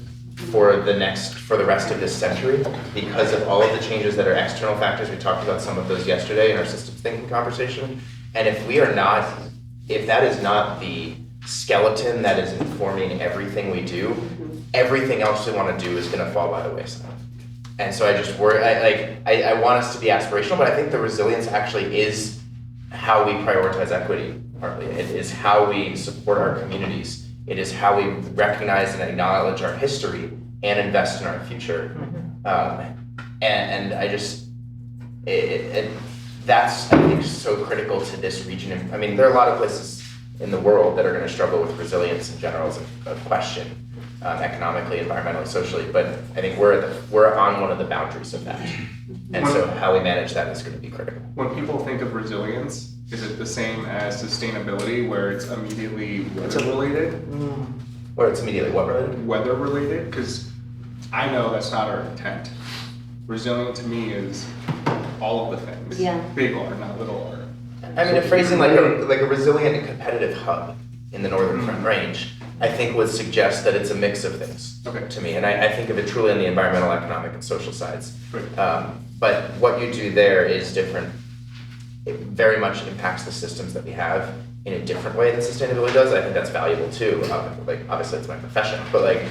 for the rest of this century, because of all of the changes that are external factors. We talked about some of those yesterday in our systems thinking conversation. And if that is not the skeleton that is informing everything we do, everything else we want to do is going to fall by the wayside. And so I just worry, I want us to be aspirational, but I think the resilience actually is how we prioritize equity, partly. It is how we support our communities. It is how we recognize and acknowledge our history and invest in our future. And I just, that's, I think, so critical to this region. I mean, there are a lot of places in the world that are going to struggle with resilience in general as a question, economically, environmentally, socially, but I think we're on one of the boundaries of that. And so how we manage that is going to be critical. When people think of resilience, is it the same as sustainability, where it's immediately weather related? Or it's immediately what related? Weather related? Because I know that's not our intent. Resilient to me is all of the things. Yeah. Big R, not little r. I mean, a phrasing like a resilient and competitive hub in the Northern Front Range, I think would suggest that it's a mix of things to me. And I think of it truly on the environmental, economic, and social sides. Right. But what you do there is different. It very much impacts the systems that we have in a different way than sustainability does. I think that's valuable too. Obviously it's my profession, but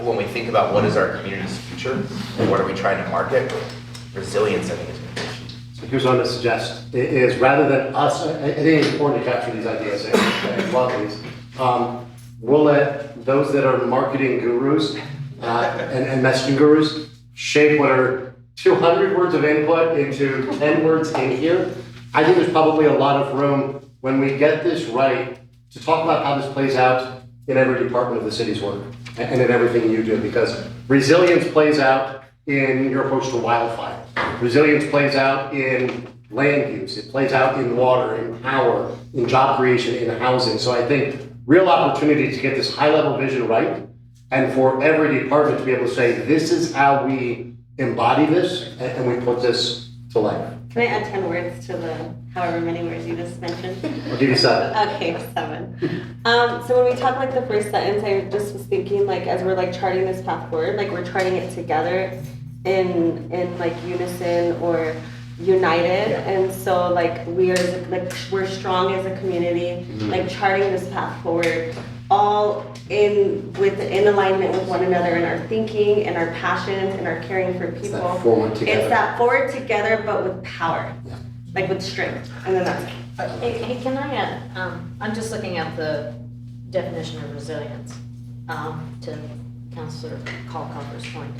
when we think about what is our community's future and what are we trying to market, resilience, I think, is an issue. So here's what I'm gonna suggest, is rather than us, I think it's important to capture these ideas and love these. We'll let those that are marketing gurus and messaging gurus shape what are 200 words of input into 10 words in here. I think there's probably a lot of room when we get this right to talk about how this plays out in every department of the city's work and in everything you do, because resilience plays out in your approach to wildfire. Resilience plays out in land use. It plays out in water, in power, in job creation, in housing. So I think real opportunity to get this high-level vision right, and for every department to be able to say, this is how we embody this, and we put this to life. Can I add 10 words to the however many words you just mentioned? I'll give you 7. Okay, 7. So when we talk the first sentence, I just was thinking as we're charting this path forward, we're charting it together in unison or united. Yeah. And so we're strong as a community, charting this path forward, all in alignment with one another in our thinking and our passions and our caring for people. It's that forward together. It's that forward together, but with power, with strength. And then that's Hey, can I add, I'm just looking at the definition of resilience, to Councilor Kalkoffer's point.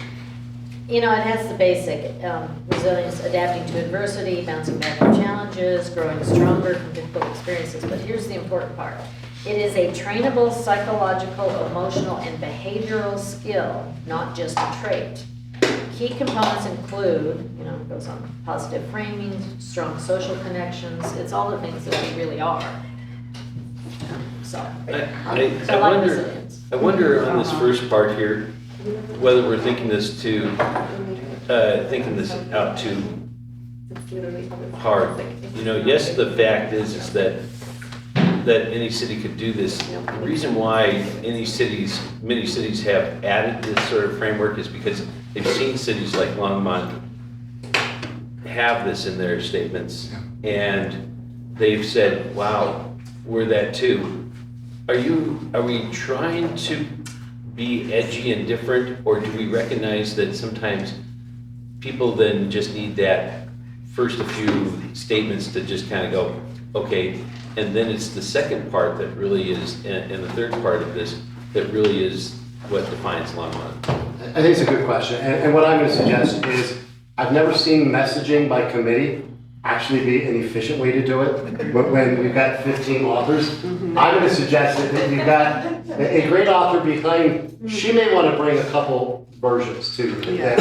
It has the basic resilience, adapting to adversity, bouncing back from challenges, growing stronger from difficult experiences. But here's the important part. It is a trainable psychological, emotional, and behavioral skill, not just a trait. Key components include, it goes on, positive framing, strong social connections. It's all the things that we really are. So, I like resilience. I wonder on this first part here, whether we're thinking this out too hard. You know, yes, the fact is that any city could do this. The reason why many cities have added this sort of framework is because they've seen cities like Longmont have this in their statements, and they've said, wow, we're that too. Are we trying to be edgy and different, or do we recognize that sometimes people then just need that first a few statements to just kind of go, okay, and then it's the second part that really is, and the third part of this, that really is what defines Longmont? I think it's a good question, and what I'm going to suggest is, I've never seen messaging by committee actually be an efficient way to do it when we've got 15 authors. I'm going to suggest that you've got a great author behind, she may want to bring a couple versions too, that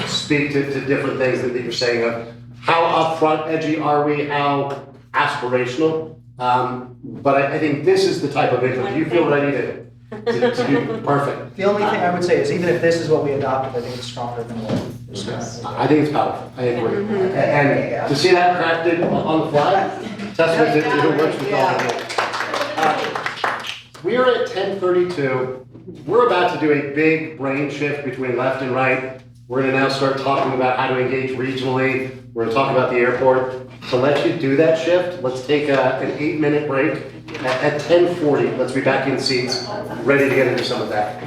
speak to different things that you're saying of how upfront, edgy are we, how aspirational. But I think this is the type of input you feel ready to do perfect. The only thing I would say is even if this is what we adopted, I think it's stronger than what is currently. I think it's powerful, I agree. And to see that crafted on the fly, testament to who works with all of it. We are at 10:32. We're about to do a big brain shift between left and right. We're gonna now start talking about how to engage regionally. We're gonna talk about the airport. To let you do that shift, let's take an 8-minute break. At 10:40, let's be back in seats, ready to get into some of that.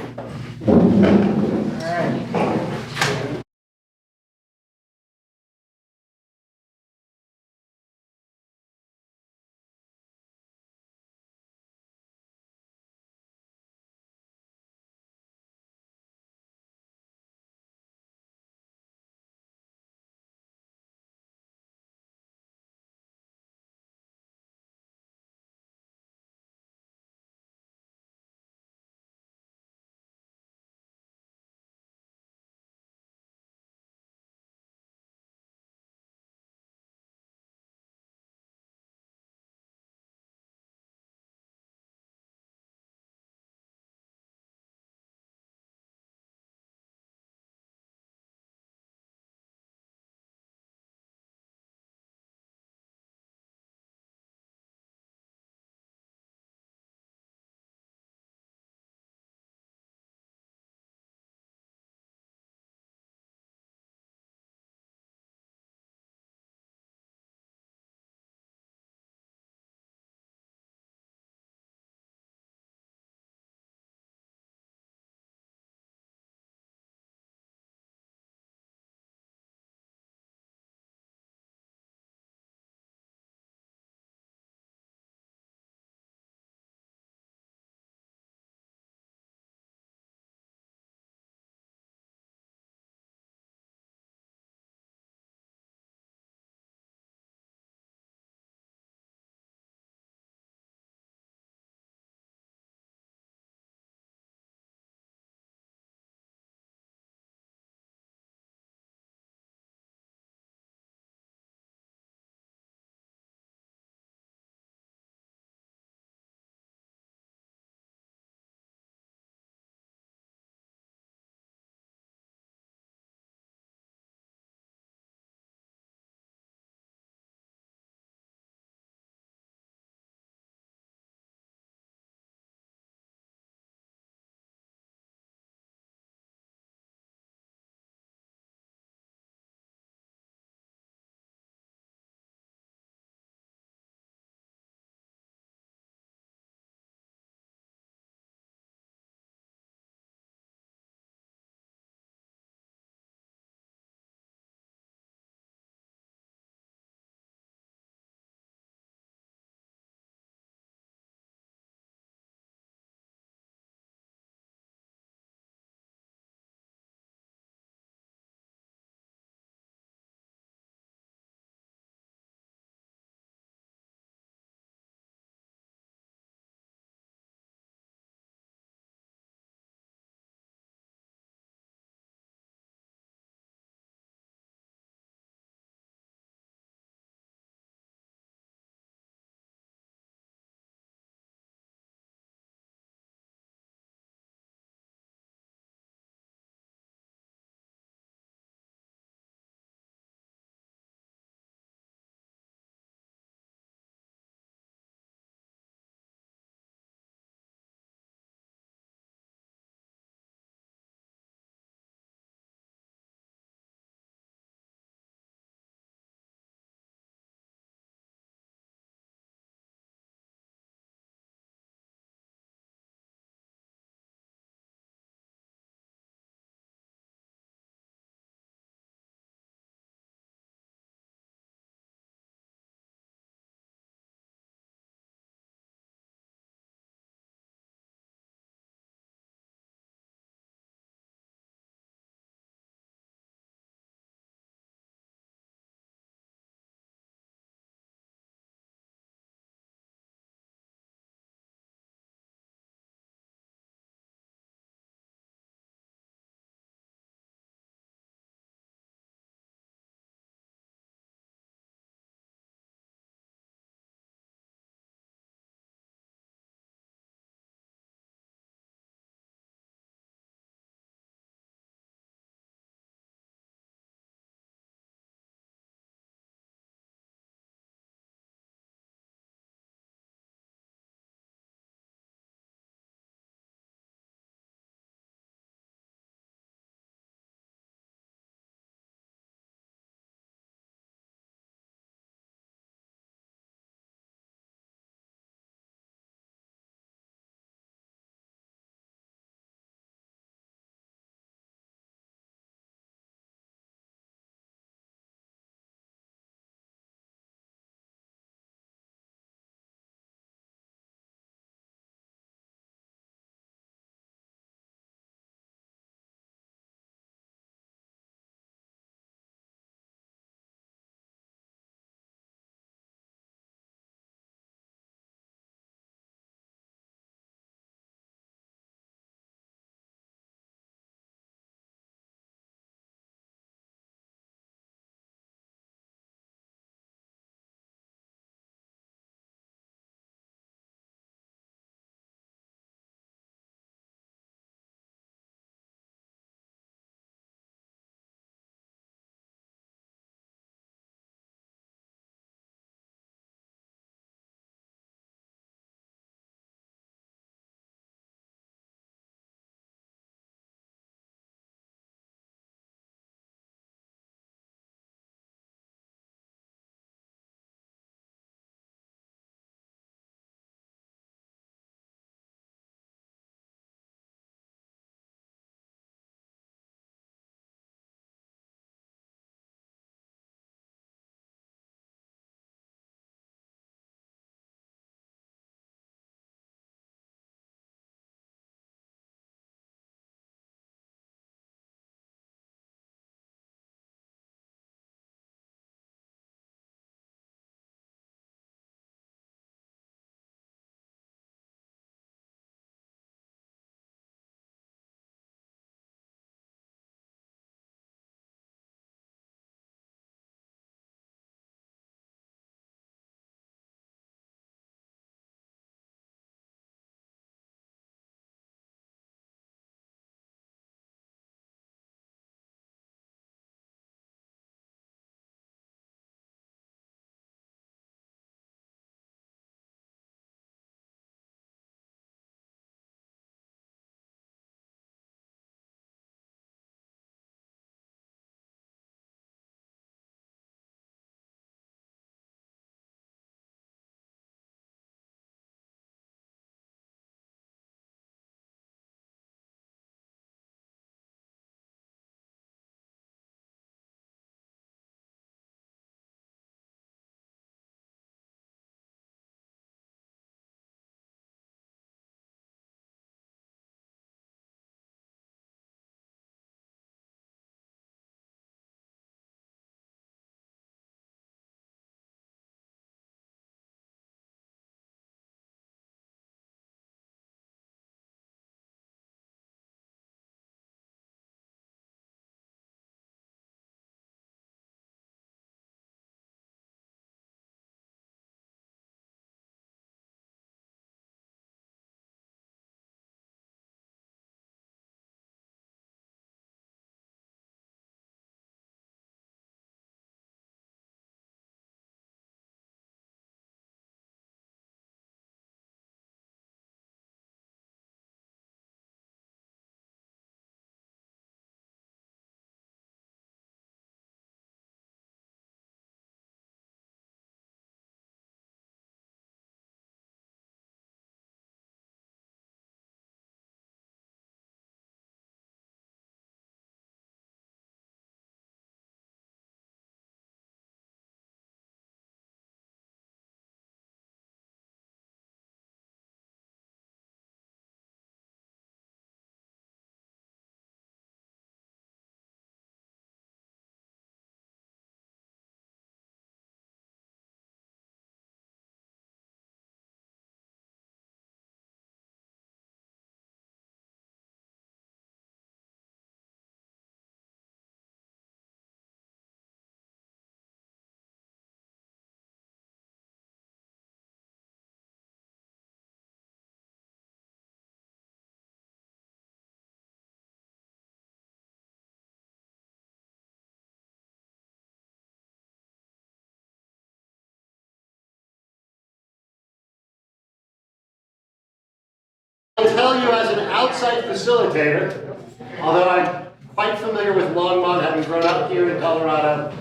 tell you as an outside facilitator, although I'm quite familiar with Longmont, having grown up here in Colorado,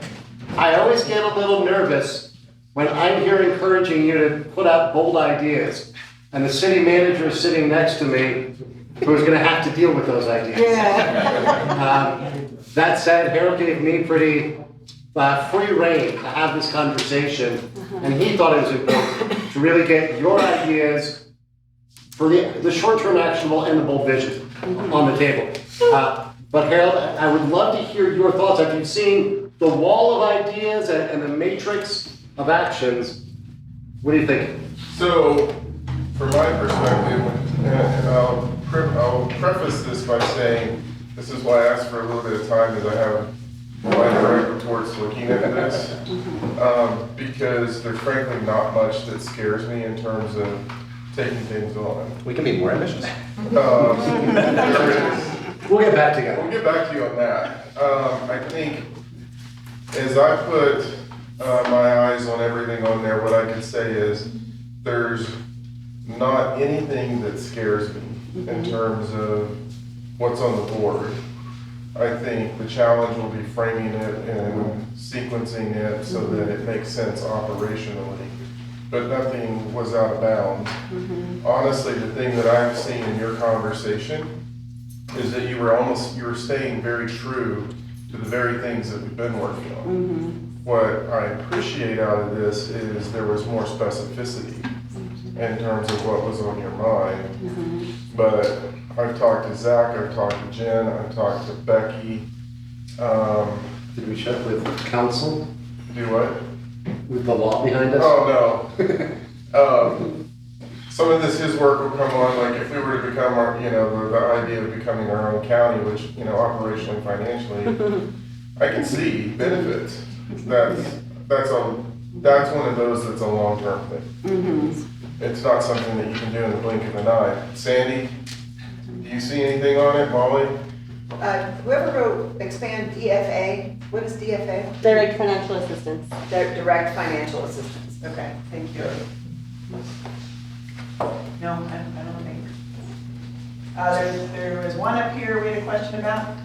I always get a little nervous when I'm here encouraging you to put out bold ideas, and the city manager is sitting next to me, who's gonna have to deal with those ideas. That said, Harold gave me pretty free rein to have this conversation, and he thought it was important to really get your ideas for the short-term actionable and the bold vision on the table. But Harold, I would love to hear your thoughts after you've seen the wall of ideas and the matrix of actions. What do you think? So, from my perspective, and I'll preface this by saying, this is why I asked for a little bit of time, is I have my direct reports looking at this. Because there's frankly not much that scares me in terms of taking things on. We can be more ambitious. There is. We'll get back together. We'll get back to you on that. I think as I put my eyes on everything on there, what I can say is there's not anything that scares me in terms of what's on the board. I think the challenge will be framing it and sequencing it so that it makes sense operationally. But nothing was out of bounds. Honestly, the thing that I've seen in your conversation is that you were staying very true to the very things that we've been working on. What I appreciate out of this is there was more specificity in terms of what was on your mind. But I've talked to Zach, I've talked to Jen, I've talked to Becky. Did we check with council, Do what? with the law behind us? Oh, no. Some of his work will come on, like if we were to become our, the idea of becoming our own county, which, operationally, financially, I can see benefits. That's one of those that's a long-term thing. It's not something that you can do in the blink of an eye. Sandy, do you see anything on it? Molly? Whoever wrote expand DFA, what is DFA? Direct financial assistance. Direct financial assistance. Okay, thank you. No, I don't think. There was one up here we had a question about.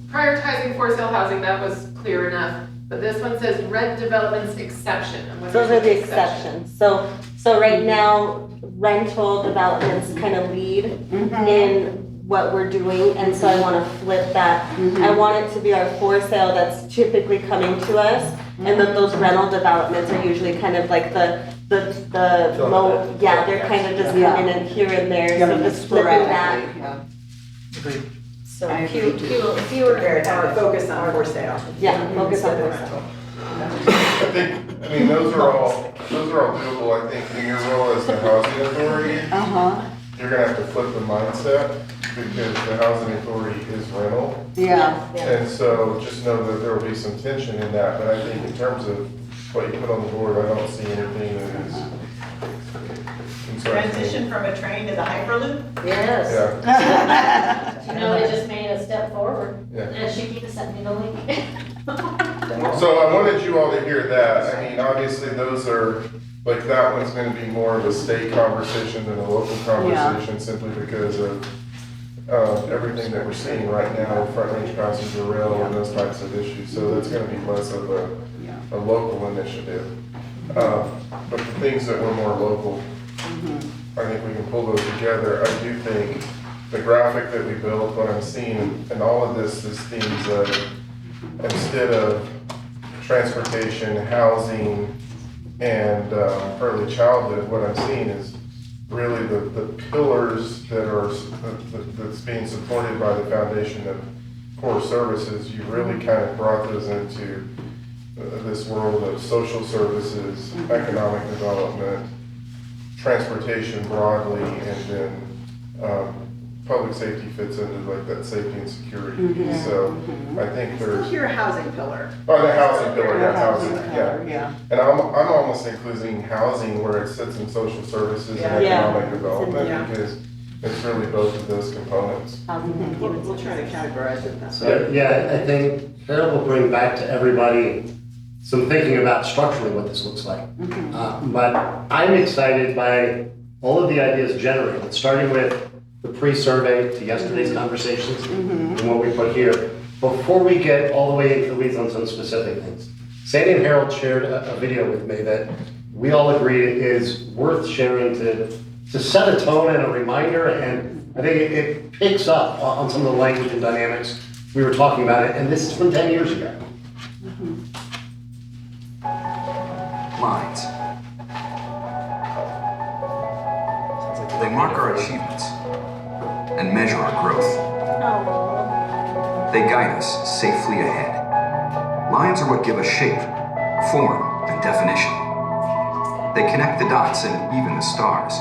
Prioritizing for sale housing, that was clear enough, but this one says rent developments exception. And what Those is are the exceptions. So right now, rental developments kind of lead in what we're doing, and so I want to flip that. I want it to be our for sale that's typically coming to us, and that those rental developments are usually kind of like the low, yeah, they're kind of just coming in here and there, so just flipping that. So I agree too. fewer Focus on for sale. Yeah, focus on for sale. Those are all doable. I think in your role as the housing authority, you're gonna have to flip the mindset because the housing authority is rental. Yeah. And so just know that there will be some tension in that, but I think in terms of what you put on the board, I don't see anything that is concerning. Transition from a train to the Hyperloop? Yes. Yeah. They just made a step forward. Yeah. And Shakita sent me the link. So I wanted you all to hear that. I mean, obviously those are, like that one's gonna be more of a state conversation than a local conversation simply because of everything that we're seeing right now, front range passenger rail and those types of issues. So that's gonna be less of a local initiative. But the things that were more local, I think we can pull those together. I do think the graphic that we built, what I'm seeing, and all of this is themes of instead of transportation, housing, and early childhood, what I'm seeing is really the pillars that's being supported by the foundation of core services. You really kind of brought those into this world of social services, economic development, transportation broadly, and then public safety fits into like that safety and security piece. So I think there's Your housing pillar. the housing pillar, yeah, housing, pillar, yeah. And I'm almost including housing where it sits in social services and Yeah. economic development Yeah. because it's really both of those components. We'll try to categorize it that way. So, yeah, I think Harold will bring back to everybody some thinking about structurally what this looks like. But I'm excited by all of the ideas generated, starting with the pre-survey to yesterday's conversations and what we put here. Before we get all the way into the weeds on some specific things, Sandy and Harold shared a video with me that we all agreed is worth sharing to set a tone and a reminder, and I think it picks up on some of the language and dynamics we were talking about it, and this is from 10 years ago. Lines. They mark our achievements and measure our growth. They guide us safely ahead. Lines are what give us shape, form, and definition. They connect the dots and even the stars.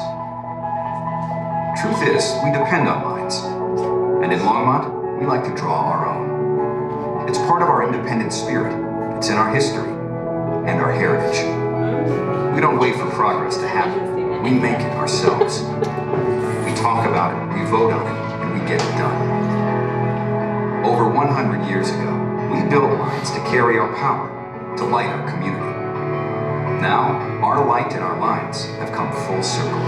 Truth is, we depend on lines. And in Longmont, we like to draw our own. It's part of our independent spirit. It's in our history and our heritage. We don't wait for progress to happen. We make it ourselves. We talk about it, we vote on it, and we get it done. Over 100 years ago, we built lines to carry our power, to light our community. Now, our light and our lines have come full circle.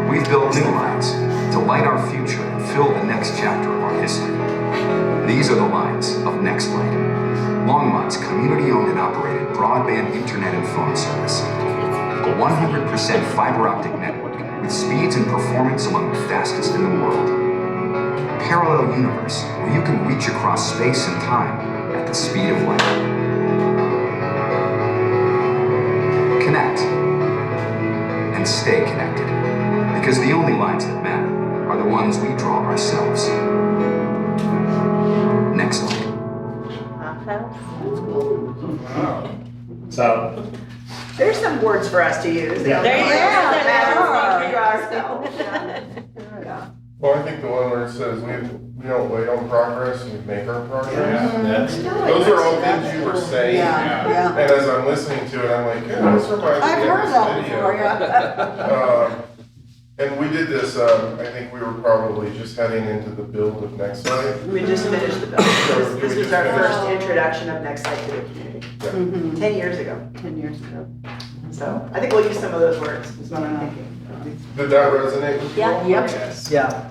We've built new lines to light our future and fill the next chapter of our history. These are the lines of Next Light, Longmont's community-owned and operated broadband internet and phone service. A 100% fiber optic network with speeds and performance among the fastest in the world. A parallel universe where you can reach across space and time at the speed of light. Connect and stay connected, because the only lines that matter are the ones we draw ourselves. Next Light. So, There's some words for us to use. Yeah. There you Well, I think the one where it says we don't wait on progress, we make our progress. That's, Those are all things you were saying. Yeah. And as I'm listening to it, I'm like, yeah, this reminds me I've of heard this that video. before, yeah. And we did this, I think we were probably just heading into the build of Next Light. We just finished the bill. This was our first introduction of Next Light to the community, 10 years ago. 10 years ago. So I think we'll use some of those words, is what I'm thinking. Did that resonate with you? all? Yep. Yeah.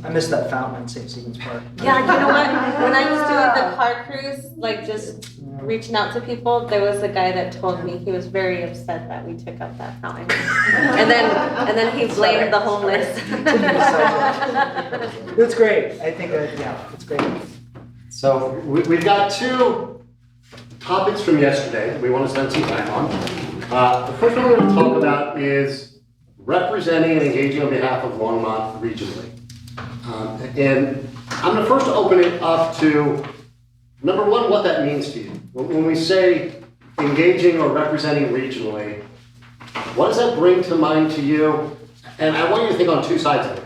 I missed that fountain in St. Stephen's Park. Yeah, you know what? When I was doing the car cruise, like just reaching out to people, there was a guy that told me he was very upset that we took up that fountain. And then he blamed the homeless. It's great. I think, yeah, it's great. so we've got two topics from yesterday we want to spend some time on. The first one we're going to talk about is representing and engaging on behalf of Longmont regionally. And I'm going to first open it up to, number one, what that means to you. When we say engaging or representing regionally, what does that bring to mind to you? And I want you to think on two sides of it.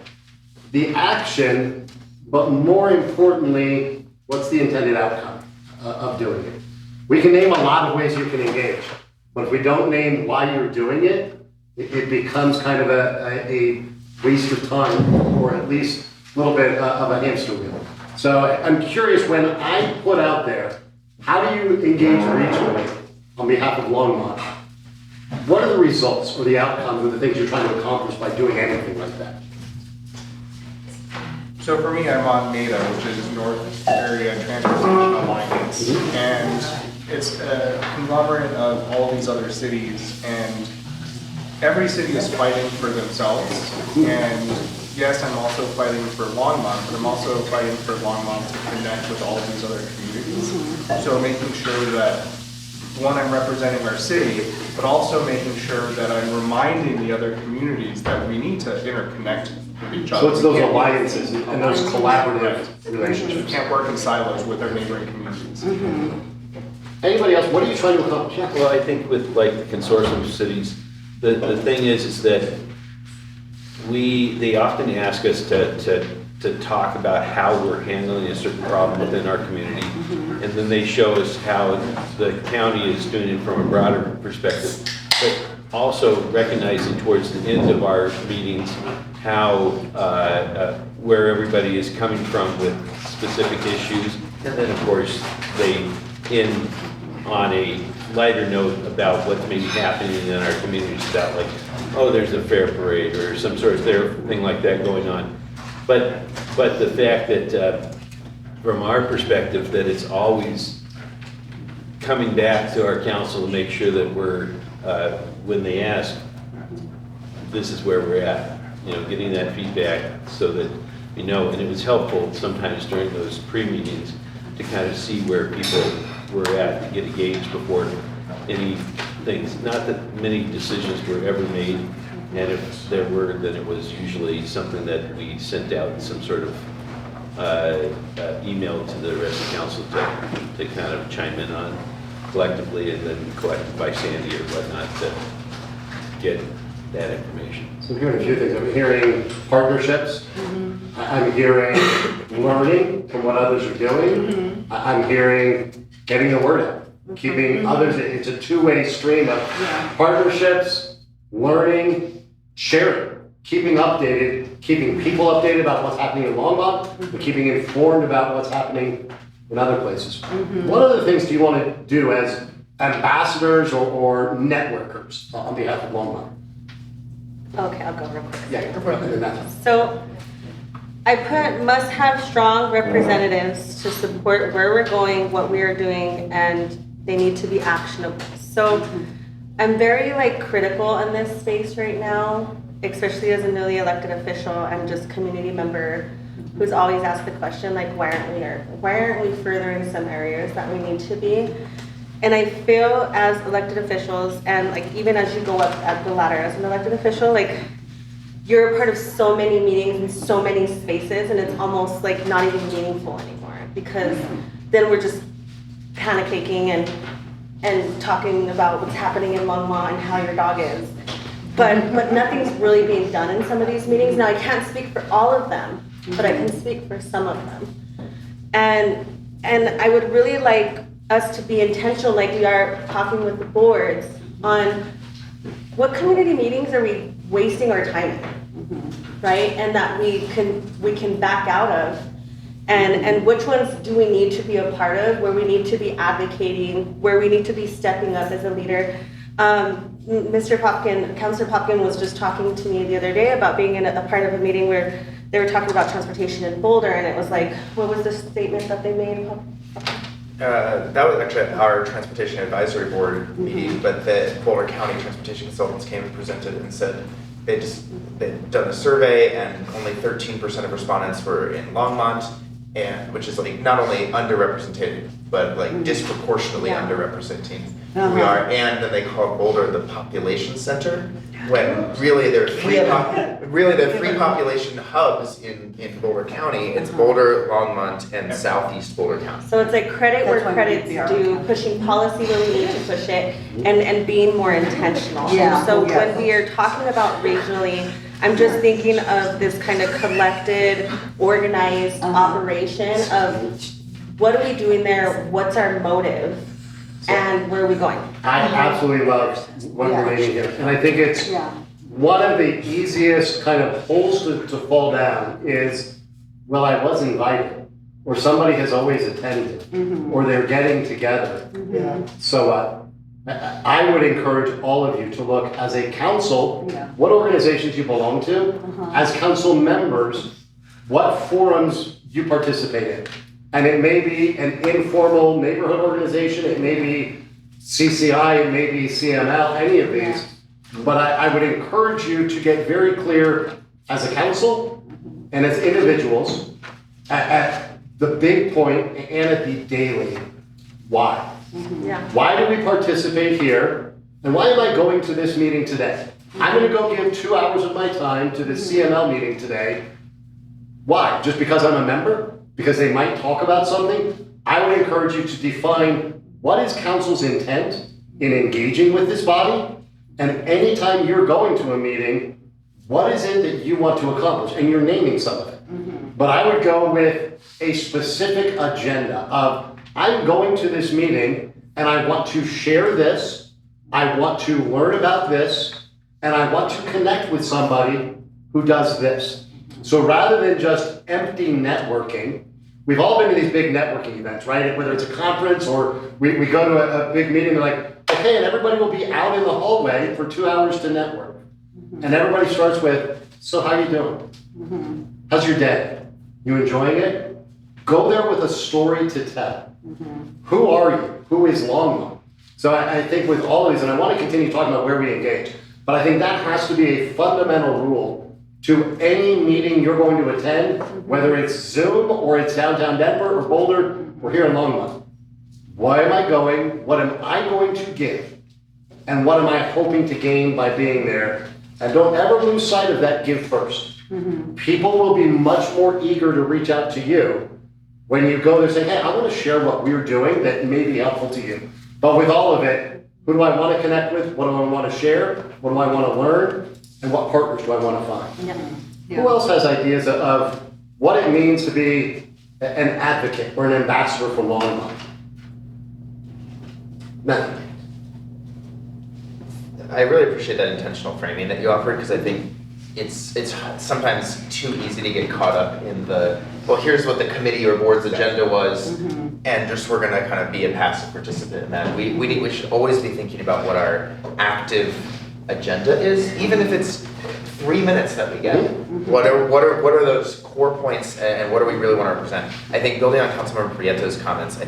The action, but more importantly, what's the intended outcome of doing it? We can name a lot of ways you can engage, but if we don't name why you're doing it, it becomes kind of a waste of time, or at least a little bit of a hamster wheel. So I'm curious, when I put out there, how do you engage regionally on behalf of Longmont? What are the results or the outcomes or the things you're trying to accomplish by doing anything like that? So for me, I'm on NADA, which is North Area Transportation Alliance, and it's a conglomerate of all these other cities, and every city is fighting for themselves. And yes, I'm also fighting for Longmont, but I'm also fighting for Longmont to connect with all of these other communities. So making sure that, one, I'm representing our city, but also making sure that I'm reminding the other communities that we need to interconnect with each other. So it's those alliances and those collaborative We relationships. can't work in silos with our neighboring communities. Anybody else, what are you trying to accomplish? Yeah. well, I think with like the consortium of cities, the thing is that they often ask us to talk about how we're handling a certain problem within our community. And then they show us how the county is doing it from a broader perspective. But also recognizing towards the end of our meetings how, where everybody is coming from with specific issues. And then of course, they end on a lighter note about what's maybe happening in our communities, about like, oh, there's a fair parade or some sort of thing like that going on. But the fact that, from our perspective, that it's always coming back to our council to make sure that we're, when they ask, this is where we're at, you know, getting that feedback so that we know, and it was helpful sometimes during those pre-meetings to kind of see where people were at, to get a gauge before any things, not that many decisions were ever made, and if there were, then it was usually something that we sent out some sort of email to the rest of the council to kind of chime in on collectively, and then collected by Sandy or whatnot to get that information. So I'm hearing a few things. I'm hearing partnerships. I'm hearing learning from what others are doing. I'm hearing getting the word out, keeping others, it's a two-way stream of partnerships, learning, sharing, keeping updated, keeping people updated about what's happening in Longmont, and keeping informed about what's happening in other places. What other things do you want to do as ambassadors or networkers on behalf of Longmont? Okay, I'll go real quick. Yeah, go for it. And then that's- So I put must have strong representatives to support where we're going, what we are doing, and they need to be actionable. So I'm very critical in this space right now, especially as a newly elected official and just community member who's always asked the question, why aren't we furthering some areas that we need to be? And I feel as elected officials, and even as you go up at the ladder as an elected official, you're a part of so many meetings and so many spaces, and it's almost not even meaningful anymore, because then we're just panicking and talking about what's happening in Longmont and how your dog is. But nothing's really being done in some of these meetings. Now, I can't speak for all of them, but I can speak for some of them. And I would really like us to be intentional, like we are talking with the boards, on what community meetings are we wasting our time in, right? And that we can back out of, and which ones do we need to be a part of, where we need to be advocating, where we need to be stepping up as a leader. Mr. Popkin, Councilor Popkin was just talking to me the other day about being in a part of a meeting where they were talking about transportation in Boulder, and it was what was the statement that they made? That was actually our Transportation Advisory Board meeting, but the Boulder County Transportation Consultants came and presented and said they'd done a survey and only 13% of respondents were in Longmont, and which is not only underrepresented, but disproportionately underrepresenting who we are. And then they called Boulder the population center, when really there are three population hubs in Boulder County. It's Boulder, Longmont, and Southeast Boulder County. So it's credit where credit's due, pushing policy where we need to push it, and being more intentional. Yeah. So when we are talking about regionally, I'm just thinking of this kind of collected, organized operation of what are we doing there, what's our motive, and where are we going? I absolutely love what we're reading here. And I think it's one of the easiest kind of holes to fall down is, well, I was invited, or somebody has always attended, or they're getting together. So I would encourage all of you to look as a council, what organizations you belong to, as council members, what forums you participate in. And it may be an informal neighborhood organization, it may be CCI, it may be CML, any of these. But I would encourage you to get very clear as a council and as individuals at the big point and at the daily, why? Why do we participate here? And why am I going to this meeting today? I'm gonna go give 2 hours of my time to the CML meeting today. Why? Just because I'm a member? Because they might talk about something? I would encourage you to define what is council's intent in engaging with this body, and anytime you're going to a meeting, what is it that you want to accomplish? And you're naming some of it. But I would go with a specific agenda of, I'm going to this meeting and I want to share this, I want to learn about this, and I want to connect with somebody who does this. So rather than just empty networking, we've all been to these big networking events, right? Whether it's a conference or we go to a big meeting, they're like, okay, and everybody will be out in the hallway for 2 hours to network. And everybody starts with, so how you doing? How's your day? You enjoying it? Go there with a story to tell. Who are you? Who is Longmont? So I think with all of these, and I want to continue talking about where we engage, but I think that has to be a fundamental rule to any meeting you're going to attend, whether it's Zoom or it's downtown Denver or Boulder or here in Longmont. Why am I going? What am I going to give? And what am I hoping to gain by being there? And don't ever lose sight of that give first. People will be much more eager to reach out to you when you go there saying, hey, I want to share what we're doing that may be helpful to you. But with all of it, who do I want to connect with? What do I want to share? What do I want to learn? And what partners do I want to find? Who else has ideas of what it means to be an advocate or an ambassador for Longmont? Matt. I really appreciate that intentional framing that you offered, because I think it's sometimes too easy to get caught up in the, well, here's what the committee or board's agenda was, and just we're gonna kind of be a passive participant in that. We should always be thinking about what our active agenda is, even if it's 3 minutes that we get. What are those core points, and what do we really want to represent? I think building on Councilmember Prieto's comments,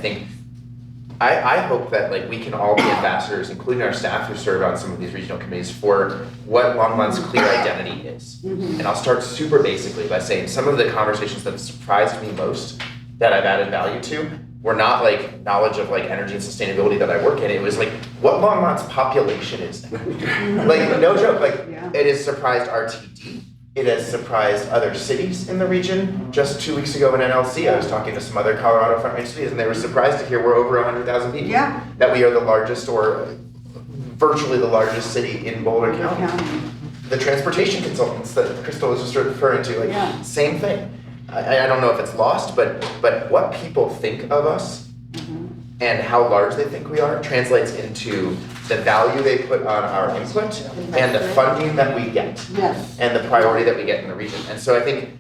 I hope that like we can all be ambassadors, including our staff who serve on some of these regional committees, for what Longmont's clear identity is. And I'll start super basically by saying some of the conversations that have surprised me most that I've added value to were not like knowledge of like energy and sustainability that I work in. It was like what Longmont's population is. Like no joke, like it has surprised RTD. It has surprised other cities in the region. Just 2 weeks ago in NLC, I was talking to some other Colorado front range cities, and they were surprised to hear we're over 100,000 people. Yeah. That we are the largest, or virtually the largest city in Boulder County. The transportation consultants that Crystal was just referring to, like same thing. I don't know if it's lost, but what people think of us and how large they think we are translates into the value they put on our input and the funding that we get and the priority that we get in the region. And so I think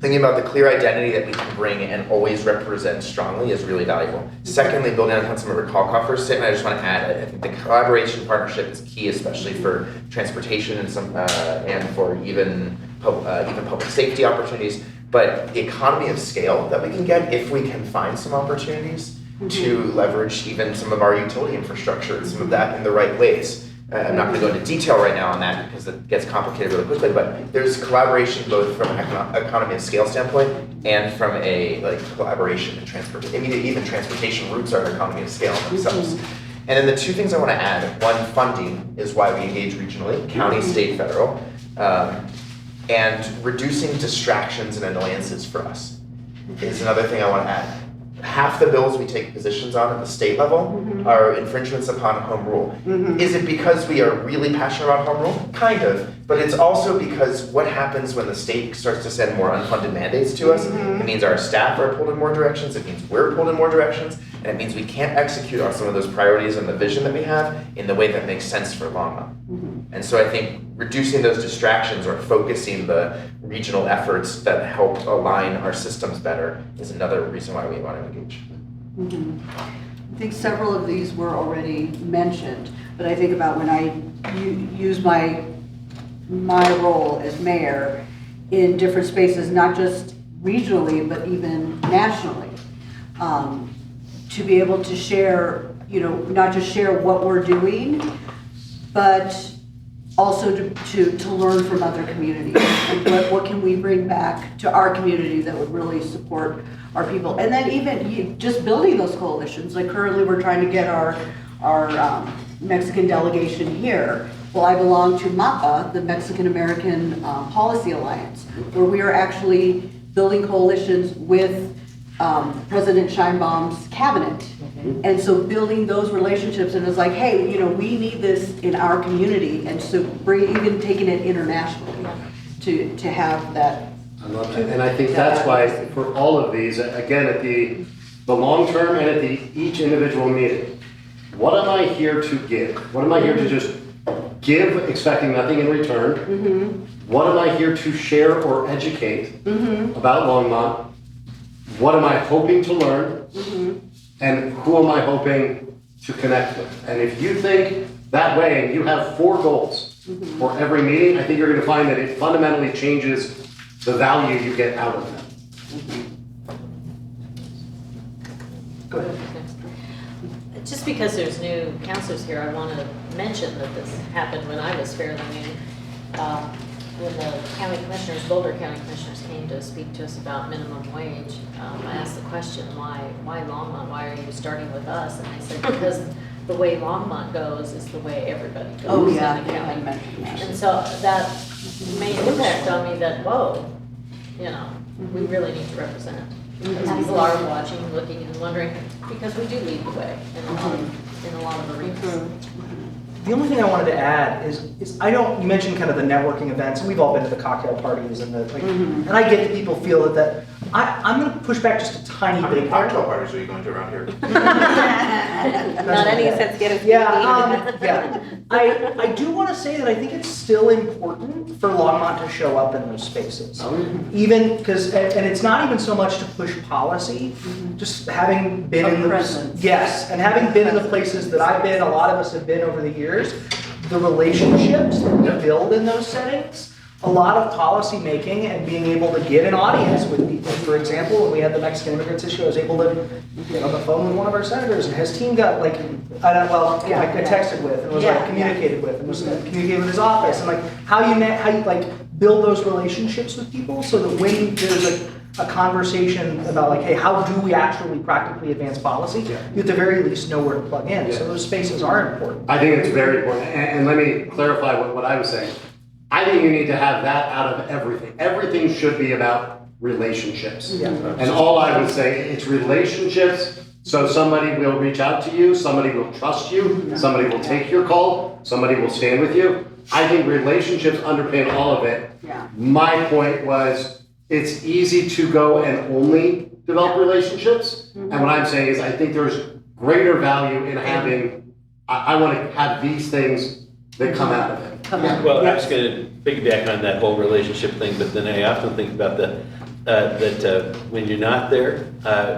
thinking about the clear identity that we can bring and always represent strongly is really valuable. Secondly, building on Councilmember Kalkoffer's statement, I just want to add, I think the collaboration partnership is key, especially for transportation and and for even public safety opportunities. But the economy of scale that we can get if we can find some opportunities to leverage even some of our utility infrastructure and some of that in the right ways. I'm not going to go into detail right now on that because it gets complicated really quickly, but there's collaboration both from an economy of scale standpoint and from a collaboration in transportation. Even transportation routes are an economy of scale themselves. And then the two things I want to add, one, funding is why we engage regionally, county, state, federal, and reducing distractions and annoyances for us is another thing I want to add. Half the bills we take positions on at the state level are infringements upon home rule. Is it because we are really passionate about home rule? Kind of, but it's also because what happens when the state starts to send more unfunded mandates to us? It means our staff are pulled in more directions, it means we're pulled in more directions, and it means we can't execute on some of those priorities and the vision that we have in the way that makes sense for Longmont. And so I think reducing those distractions or focusing the regional efforts that help align our systems better is another reason why we want to engage. I think several of these were already mentioned, but I think about when I use my role as mayor in different spaces, not just regionally, but even nationally, to be able to share, not just share what we're doing, but also to learn from other communities and what can we bring back to our community that would really support our people. And then even just building those coalitions, like currently we're trying to get our Mexican delegation here. Well, I belong to MAPA, the Mexican American Policy Alliance, where we are actually building coalitions with President Sheinbaum's cabinet. And so building those relationships, and it's like, hey, we need this in our community, and so even taking it internationally to have that. I love that, and I think that's why for all of these, again, at the long term and at each individual meeting, what am I here to give? What am I here to just give, expecting nothing in return? What am I here to share or educate about Longmont? What am I hoping to learn? And who am I hoping to connect with? And if you think that way and you have 4 goals for every meeting, I think you're going to find that it fundamentally changes the value you get out of them. Go ahead. Just because there's new counselors here, I want to mention that this happened when I was fairly new. When the county commissioners, Boulder County commissioners came to speak to us about minimum wage, I asked the question, why Longmont? Why are you starting with us? And they said, because the way Longmont goes is the way everybody goes Oh, in yeah, the yeah, I county. mentioned that. And so that made an impact on me that, whoa, you know, we really need to represent. Because people are watching, looking, and wondering, because we do lead the way in a lot of arenas. The only thing I wanted to add is you mentioned kind of the networking events, and we've all been to the cocktail parties and the like, and I get that people feel that I'm going to push back just a tiny How many bit. cocktail parties are you going to around here? Not any sense getting. Yeah. I do want to say that I think it's still important for Longmont to show up in those spaces. Even because, and it's not even so much to push policy, just having been in the presence. Yes, and having been in the places that I've been, a lot of us have been over the years, the relationships that we build in those settings, a lot of policy making and being able to get an audience with people. For example, when we had the Mexican immigrants issue, I was able to get on the phone with one of our senators, and his team got like, I texted with, and was like communicated with, and was communicated with his office, and like how you like build those relationships with people so that when there's like a conversation about like, hey, how do we actually practically advance policy? You at the very least know where to plug in. So those spaces are important. I think it's very important. And let me clarify what I was saying. I think you need to have that out of everything. Everything should be about relationships. Yeah. And all I would say, it's relationships. So somebody will reach out to you, somebody will trust you, somebody will take your call, somebody will stand with you. I think relationships underpin all of it. Yeah. My point was, it's easy to go and only develop relationships. And what I'm saying is, I think there's greater value in having, I want to have these things that come out of it. Well, I was going to piggyback on that whole relationship thing, but then I often think about that when you're not there,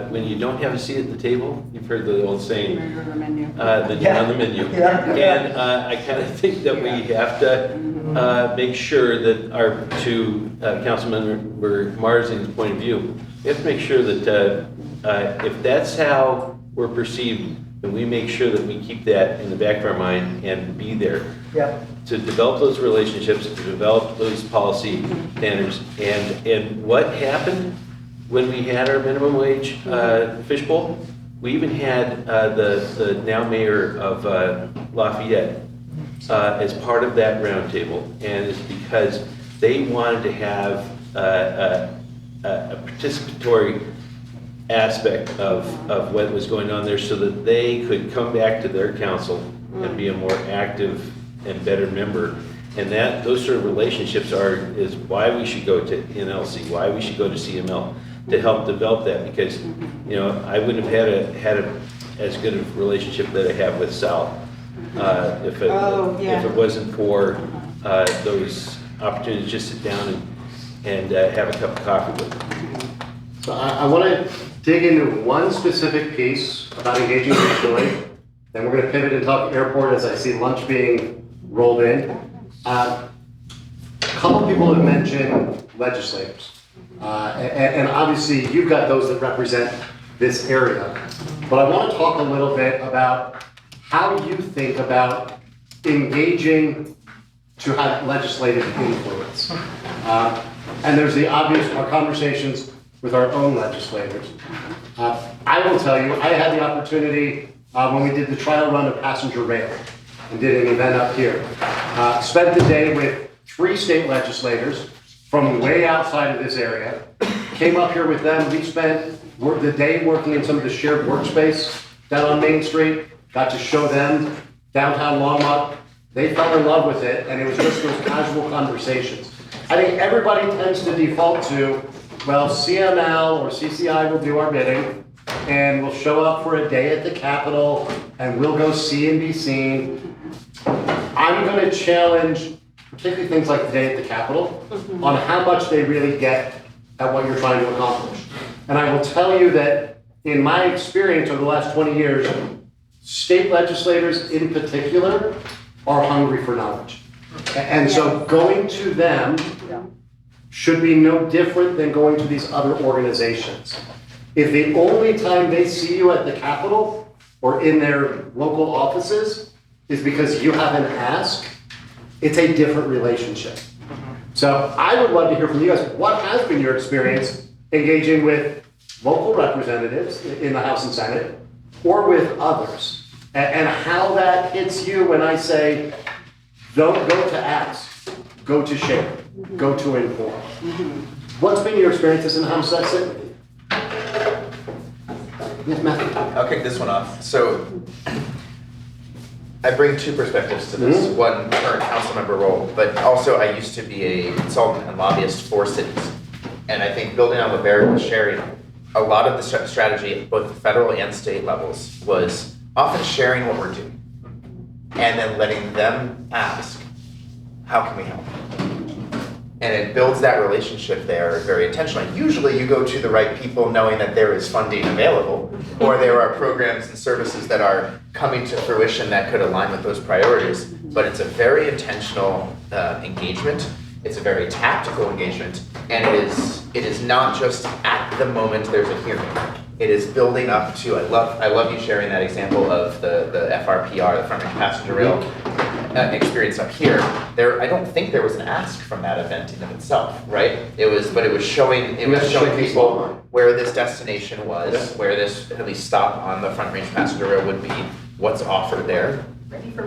when you don't have a seat at the table, you've heard the old saying, then you're on the menu. And I kind of think that we have to make sure that to Councilmember Marsden's point of view, we have to make sure that if that's how we're perceived, then we make sure that we keep that in the back of our mind and be there. Yeah. To develop those relationships, to develop those policy standards. And what happened when we had our minimum wage fishbowl? We even had the now mayor of Lafayette as part of that roundtable. And it's because they wanted to have a participatory aspect of what was going on there so that they could come back to their council and be a more active and better member. And those sort of relationships is why we should go to NLC, why we should go to CML to help develop that, because I wouldn't have had as good a relationship that I have with Sal if it wasn't for those opportunities to just sit down and have a cup of coffee with them. So I want to dig into one specific piece about engaging regionally. Then we're going to pivot and talk airport as I see lunch being rolled in. A couple people have mentioned legislators. And obviously you've got those that represent this area. But I want to talk a little bit about how you think about engaging to have legislative influence. And there's the obvious, our conversations with our own legislators. I will tell you, I had the opportunity when we did the trial run of passenger rail and did an event up here. Spent the day with 3 state legislators from way outside of this area. Came up here with them. We spent the day working in some of the shared workspace down on Main Street. Got to show them downtown Longmont. They fell in love with it, and it was just those casual conversations. I think everybody tends to default to, well, CML or CCI will do our bidding, and we'll show up for a day at the Capitol, and we'll go see and be seen. I'm going to challenge, particularly things like the day at the Capitol, on how much they really get at what you're trying to accomplish. And I will tell you that in my experience over the last 20 years, state legislators in particular are hungry for knowledge. And so going to them, should be no different than going to these other organizations. If the only time they see you at the Capitol or in their local offices is because you have an ask, it's a different relationship. So I would love to hear from you guys. What has been your experience engaging with local representatives in the House and Senate or with others? And how that hits you when I say, don't go to ask, go to share, go to inform. What's been your experiences in the House and Senate? Yes, Matthew. I'll kick this one off. So I bring two perspectives to this. One, current council member role, but also I used to be a consultant and lobbyist for cities. And I think building on what Barrett was sharing, a lot of the strategy at both the federal and state levels was often sharing what we're doing and then letting them ask, how can we help? And it builds that relationship there very intentionally. Usually you go to the right people knowing that there is funding available, or there are programs and services that are coming to fruition that could align with those priorities. But it's a very intentional engagement. It's a very tactical engagement. And it is not just at the moment there's a hearing. It is building up to, I love you sharing that example of the FRPR, the front range passenger rail experience up here. I don't think there was an ask from that event in of itself, right? It was showing people where this destination was, where this at least stop on the front range passenger rail would be, what's offered there.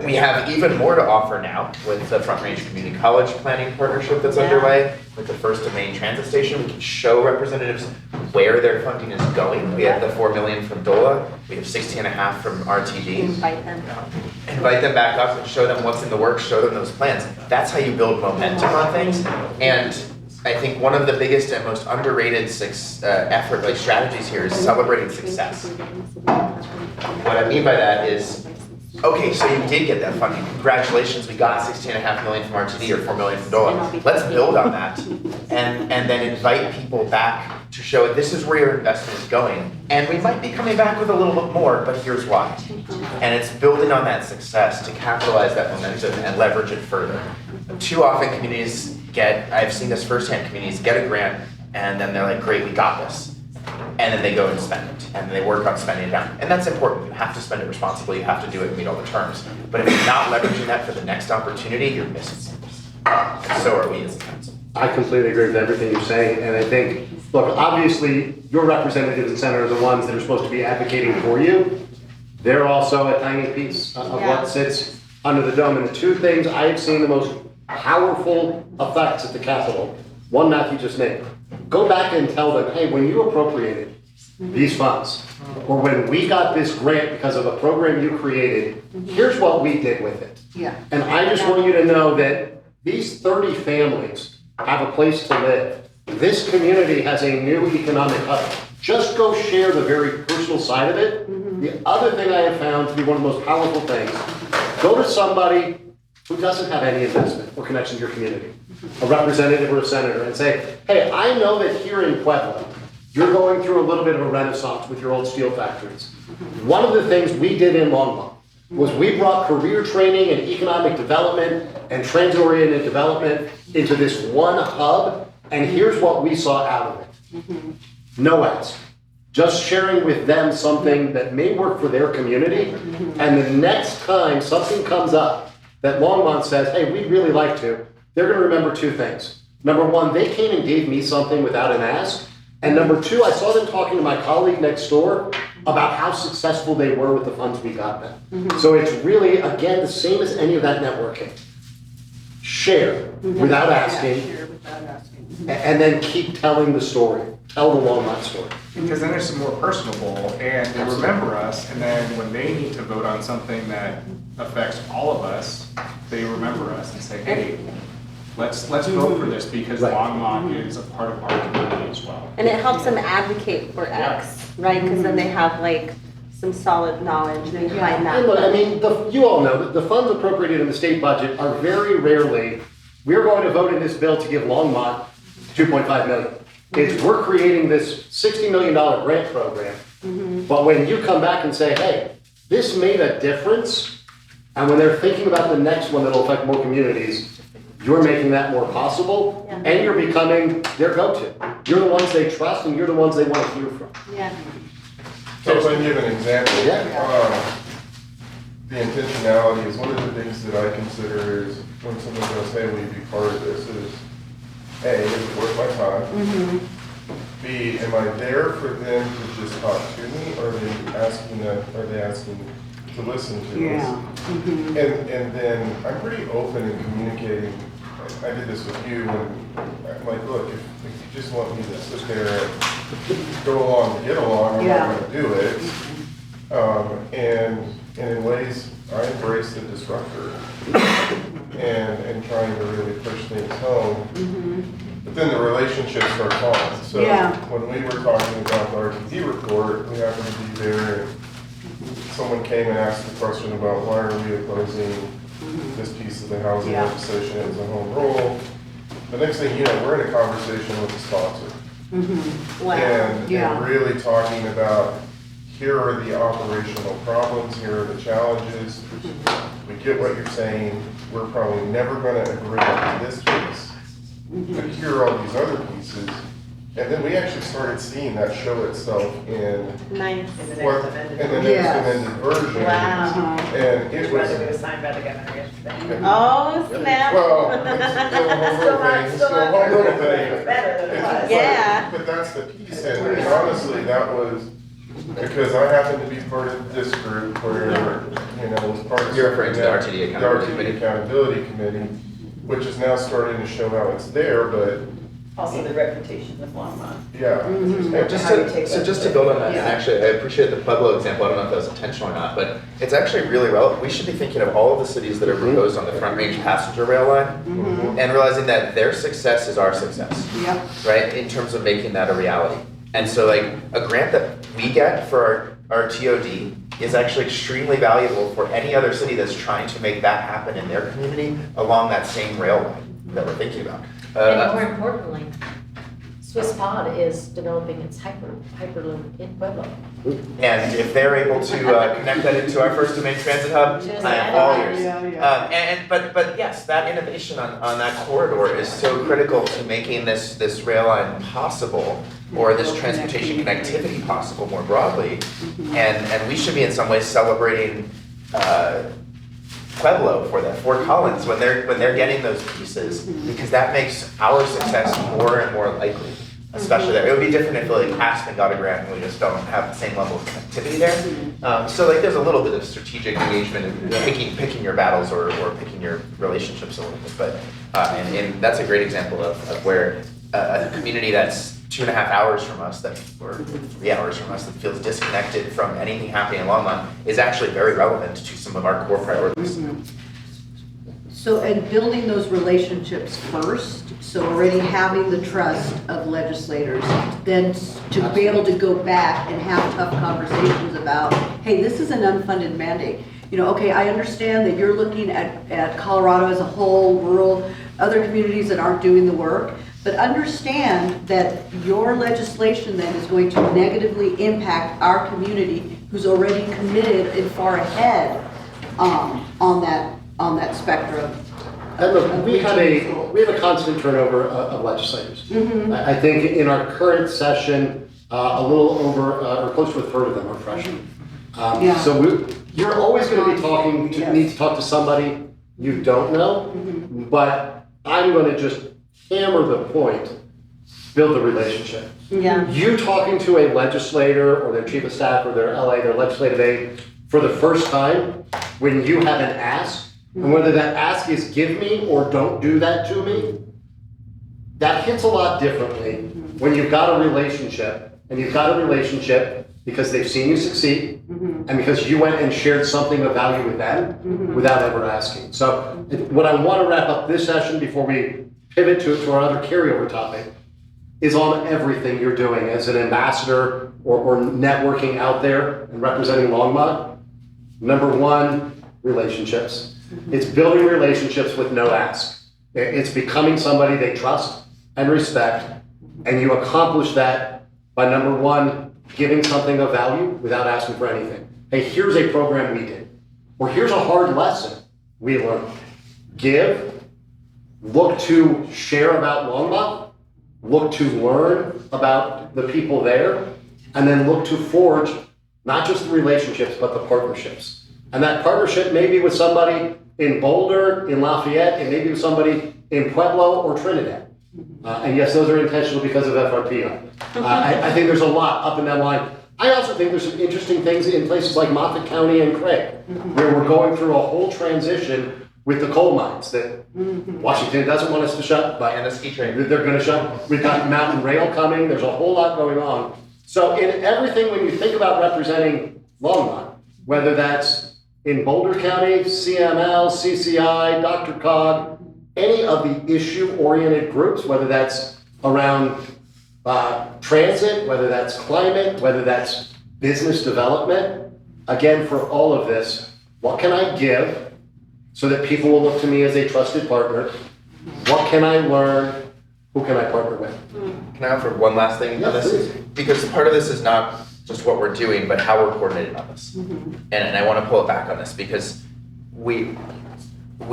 We have even more to offer now with the Front Range Community College planning partnership that's underway with the First and Main Transit Station. We can show representatives where their funding is going. We have the $4 million from DOLA. We have 16.5 from RTD. Invite them back up and show them what's in the works, show them those plans. That's how you build momentum on things. And I think one of the biggest and most underrated strategies here is celebrating success. What I mean by that is, okay, so you did get that funding. Congratulations, we got 16.5 million from RTD or 4 million from DOLA. Let's build on that and then invite people back to show this is where your investment is going. And we might be coming back with a little bit more, but here's why. And it's building on that success to capitalize that momentum and leverage it further. Too often communities I've seen this firsthand, communities get a grant and then they're like, great, we got this. And then they go and spend it, and they work on spending it down. And that's important. You have to spend it responsibly. You have to do it and meet all the terms. But if you're not leveraging that for the next opportunity, you're missing something. And so are we as a council. I completely agree with everything you're saying. And I think, look, obviously, your representatives and senators are the ones that are supposed to be advocating for you. They're also a tiny piece of what sits under the dome. And the two things I have seen the most powerful effects at the Capitol, one Matthew just named. Go back and tell them, hey, when you appropriated these funds, or when we got this grant because of a program you created, here's what we did with it. Yeah. And I just want you to know that these 30 families have a place to live. This community has a new economic hub. Just go share the very personal side of it. The other thing I have found to be one of the most powerful things, go to somebody who doesn't have any investment or connection to your community, a representative or a senator, and say, hey, I know that here in Puebla, you're going through a little bit of a renaissance with your old steel factories. One of the things we did in Longmont was we brought career training and economic development and transit-oriented development into this one hub, and here's what we saw out of it. No ask. Just sharing with them something that may work for their community, and the next time something comes up that Longmont says, hey, we'd really like to, they're going to remember two things. Number one, they came and gave me something without an ask. And number two, I saw them talking to my colleague next door about how successful they were with the funds we got them. So it's really, again, the same as any of that networking. Share without asking, and then keep telling the story. Tell the Longmont story. Because then it's more personable, and they remember us, and then when they need to vote on something that affects all of us, they remember us and say, hey, let's vote for this because Longmont is a part of our community as well. And it helps them advocate for X, right? Because then they have like some solid knowledge behind that. And look, I mean, you all know that the funds appropriated in the state budget are very rarely, we're going to vote in this bill to give Longmont $2.5 million. It's we're creating this $60 million grant program. But when you come back and say, hey, this made a difference, and when they're thinking about the next one that'll affect more communities, you're making that more possible, and you're becoming their go-to. You're the ones they trust, and you're the ones they want to hear from. Yeah. So if I can give an example. Yeah. The intentionality is one of the things that I consider is when someone goes, hey, will you be part of this, is A, is it worth my time? B, am I there for them to just talk to me, or are they asking to listen to us? And then I'm pretty open in communicating. I did this with you, and I'm like, look, if you just want me to sit there and go along to get along, I'm not gonna do it. And in ways, I embrace the disruptor and trying to really push things home. But then the relationships are gone. So when we were talking about the RTD report, we happened to be there, and someone came and asked a question about why are we opposing this piece of the housing legislation as a home rule. The next thing you know, we're in a conversation with the sponsor. Wow. And really talking about, here are the operational problems, here are the challenges. We get what you're saying. We're probably never going to agree on this piece, but here are all these other pieces. And then we actually started seeing that show itself in Nice. in the next amended version. Wow. And it was. signed by the governor yesterday. Oh, snap. Well, it's still a home rule thing. Better than it was. Yeah. But that's the piece, and honestly, that was because I happened to be part of this group where, was part of. You're referring to the RTD Accountability The RTD Accountability Committee, which is now starting to show how it's there, but. Also the reputation with Longmont. Yeah. And just to build on that, and actually, I appreciate the Pueblo example. I don't know if that was intentional or not, but it's actually really relevant. We should be thinking of all of the cities that are proposed on the Front Range passenger rail line, and realizing that their success is our success, right? In terms of making that a reality. And so, like, a grant that we get for our TOD is actually extremely valuable for any other city that's trying to make that happen in their community along that same rail line that we're thinking about. And more importantly, Swiss Pod is developing its Hyperloop in Pueblo. And if they're able to connect that into our first domain transit hub, I am all ears. But yes, that innovation on that corridor is so critical to making this rail line possible, or this transportation connectivity possible more broadly. And we should be in some ways celebrating Pueblo for that, Fort Collins, when they're getting those pieces, because that makes our success more and more likely, especially there. It would be different if like Aspen got a grant and we just don't have the same level of connectivity there. So like there's a little bit of strategic engagement in picking your battles or picking your relationships a little bit, but and that's a great example of where a community that's 2.5 hours from us, or 3 hours from us, that feels disconnected from anything happening in Longmont is actually very relevant to some of our core priorities. So, and building those relationships first, so already having the trust of legislators, then to be able to go back and have tough conversations about, hey, this is an unfunded mandate. Okay, I understand that you're looking at Colorado as a whole, rural, other communities that aren't doing the work, but understand that your legislation then is going to negatively impact our community who's already committed and far ahead on that spectrum. And look, we have a constant turnover of legislators. I think in our current session, a little over or close to a third of them are freshmen. So you're always going to be need to talk to somebody you don't know, but I'm going to just hammer the point, build the relationship. You talking to a legislator or their chief of staff or their LA, their legislative aide for the first time, when you have an ask, and whether that ask is give me or don't do that to me, that hits a lot differently when you've got a relationship, and you've got a relationship because they've seen you succeed, and because you went and shared something of value with them without ever asking. So what I want to wrap up this session before we pivot to our other carryover topic is on everything you're doing as an ambassador or networking out there and representing Longmont. Number one, relationships. It's building relationships with no ask. It's becoming somebody they trust and respect, and you accomplish that by number one, giving something of value without asking for anything. Hey, here's a program we did, or here's a hard lesson we learned. Give look to share about Longmont, look to learn about the people there, and then look to forge not just the relationships, but the partnerships. And that partnership may be with somebody in Boulder, in Lafayette, and maybe with somebody in Pueblo or Trinidad. And yes, those are intentional because of FRP. I think there's a lot up and down the line. I also think there's some interesting things in places like Moffat County and Craig, where we're going through a whole transition with the coal mines that Washington doesn't want us to shut, but And the ski train. they're gonna shut. We've got mountain rail coming, there's a whole lot going on. So in everything, when you think about representing Longmont, whether that's in Boulder County, CML, CCI, Dr. Cog, any of the issue-oriented groups, whether that's around transit, whether that's climate, whether that's business development, again, for all of this, what can I give so that people will look to me as a trusted partner? What can I learn? Who can I partner with? Can I offer one last thing on this? Because part of this is not just what we're doing, but how we're coordinated on this. And I want to pull it back on this because we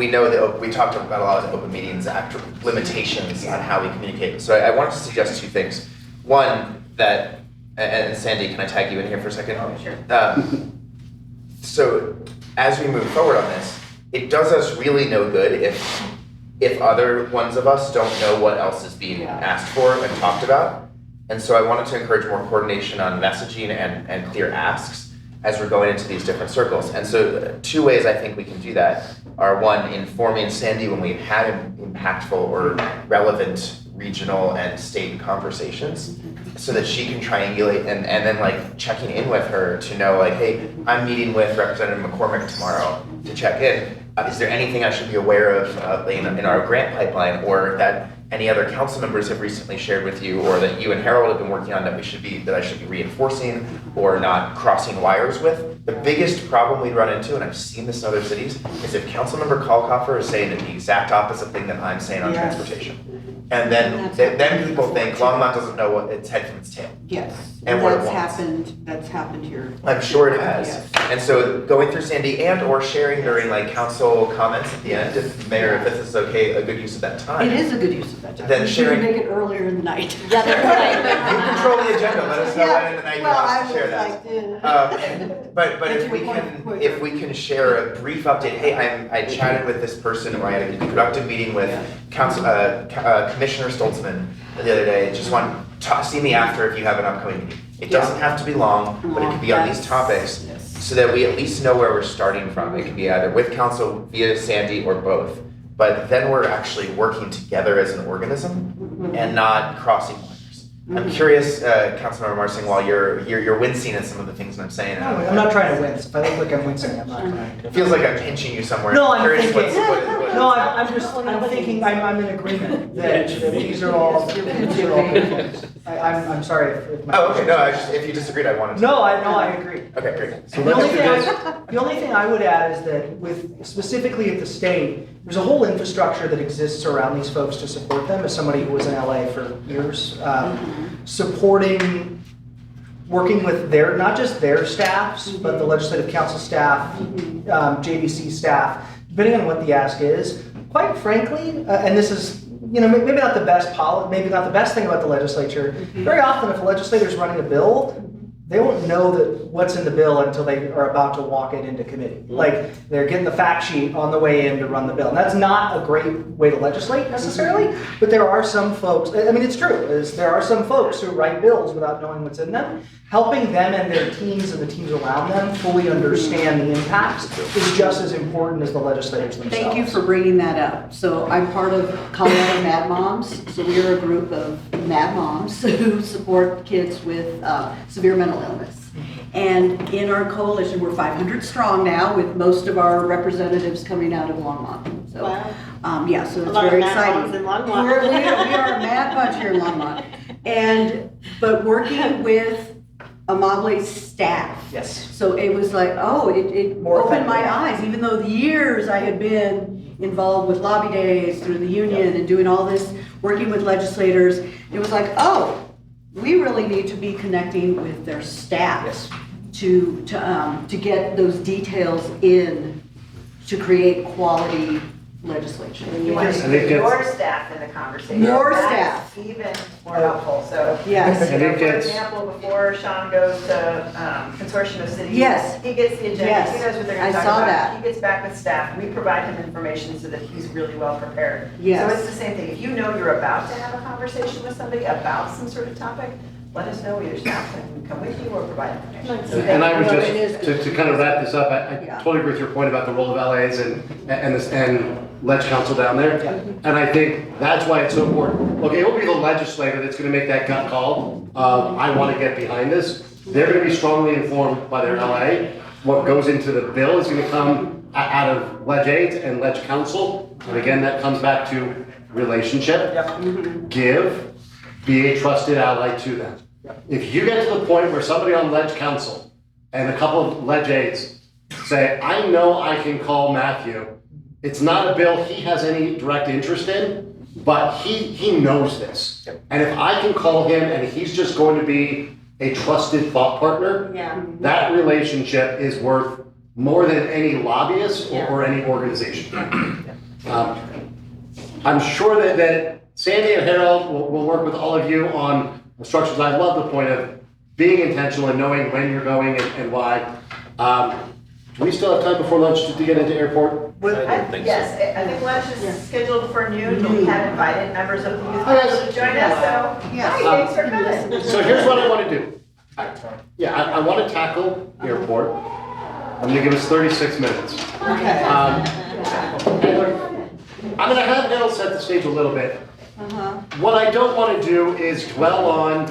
know that we talked about a lot of the Open Meetings Act limitations on how we communicate. So I want to suggest two things. One, that, and Sandy, can I tag you in here for a second? Oh, sure. So as we move forward on this, it does us really no good if other ones of us don't know what else is being asked for and talked about. And so I wanted to encourage more coordination on messaging and clear asks as we're going into these different circles. And so two ways I think we can do that are, one, informing Sandy when we've had impactful or relevant regional and state conversations so that she can triangulate and then like checking in with her to know like, hey, I'm meeting with Representative McCormick tomorrow to check in. Is there anything I should be aware of in our grant pipeline, or that any other council members have recently shared with you, or that you and Harold have been working on that I should be reinforcing or not crossing wires with? The biggest problem we run into, and I've seen this in other cities, is if Councilmember Kalkoffer is saying the exact opposite thing that I'm saying on transportation. And then people think Longmont doesn't know what its head from its tail. Yes, And what it that's happened here. I'm sure it has. Yes. And so going through Sandy and or sharing during like council comments at the end, if Mayor, if this is okay, a good use of that time. It is a good use of that time. Then We should sharing- make it earlier in the night. You control the agenda, let us know when in the night you want us to share that. But if we can share a brief update, hey, I chatted with this person, or I had a productive meeting with Commissioner Stoltzman the other day, just want to see me after if you have an upcoming meeting. It doesn't have to be long, but it could be on these topics, so that we at least know where we're starting from. It can be either with council, via Sandy, or both. But then we're actually working together as an organism and not crossing wires. I'm curious, Councilmember Marsing, while you're wincing at some of the things I'm saying. No, I'm not trying to wince. If I look like I'm wincing, I'm not trying to. It feels like I'm pinching you somewhere. No, I'm curious thinking. I'm thinking. I'm in agreement that these are all good things. I'm sorry if my. Oh, okay. No, if you disagreed, I wanted to. No, I agree. Okay, great. So the only thing I would add is that with specifically at the state, there's a whole infrastructure that exists around these folks to support them. As somebody who was in LA for years, supporting, working with their, not just their staffs, but the legislative council staff, JDC staff, depending on what the ask is. Quite frankly, and this is, maybe not the best thing about the legislature. Very often, if a legislator is running a bill, they won't know that what's in the bill until they are about to walk it into committee. Like, they're getting the fact sheet on the way in to run the bill. And that's not a great way to legislate necessarily, but there are some folks, it's true, there are some folks who write bills without knowing what's in them. Helping them and their teams and the teams around them fully understand the impacts is just as important as the legislators themselves. Thank you for bringing that up. So I'm part of Colorado Mad Moms. So we are a group of Mad Moms who support kids with severe mental illness. And in our coalition, we're 500 strong now, with most of our representatives coming out of Longmont. So, wow. So it's a lot very of mad exciting. moms in Longmont. We are a mad bunch here in Longmont. But working with Amable's staff. Yes. So it was like, it opened my eyes, even though the years I had been involved with lobby days through the union and doing all this, working with legislators, it was like, we really need to be connecting with their staff to get those details in to create quality legislation. You want to I think get that's- your staff in the conversation. More That's staff. even more helpful, so. Yes. I think For it's- example, before Sean goes to Consortium of Cities. Yes. He gets the agenda, Yes. he knows what they're I gonna talk saw about. that. He gets back with staff, we provide him information so that he's really well prepared. Yes. So it's the same thing, if you know you're about to have a conversation with somebody about some sort of topic, let us know, either staff can come with you or provide information. And I would No, it is just, to kind of wrap this up, I Yeah. totally agree with your point about the role of LAs and Ledge Council down there. And I think that's why it's so important. Look, it will be the legislator that's gonna make that gut call of, I wanna get behind this. They're gonna be strongly informed by their LA. What goes into the bill is gonna come out of Ledge Aids and Ledge Council. And again, that comes back to relationship. Give, be a trusted ally to them. If you get to the point where somebody on Ledge Council and a couple of Ledge Aides say, I know I can call Matthew, it's not a bill he has any direct interest in, but he knows this. And if I can call him and he's just going to be a trusted thought partner, Yeah. that relationship is worth more than any lobbyist or any organization. I'm sure that Sandy and Harold will work with all of you on instructions. I love the point of being intentional and knowing when you're going and why. Do we still have time before lunch to get into airport? I don't think so. Yes, I think lunch is scheduled for noon, but we have invited members of the youth council to join us, so. Yeah. Hi, thanks for coming. So here's what I want to do. I want to tackle airport. I'm going to give us 36 minutes. Okay. I'm going to have Harold set the stage a little bit. Uh-huh. What I don't want to do is dwell on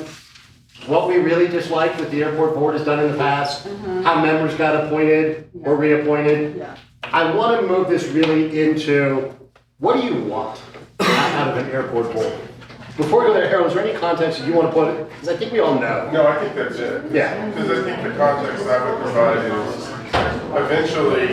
what we really dislike that the airport board has done in the past, how members got appointed or reappointed. Yeah. I want to move this really into, what do you want out of an airport board? Before we go there, Harold, is there any context you want to put? Because I think we all know. No, I think that's it. Yeah. Because I think the context I would provide is, eventually,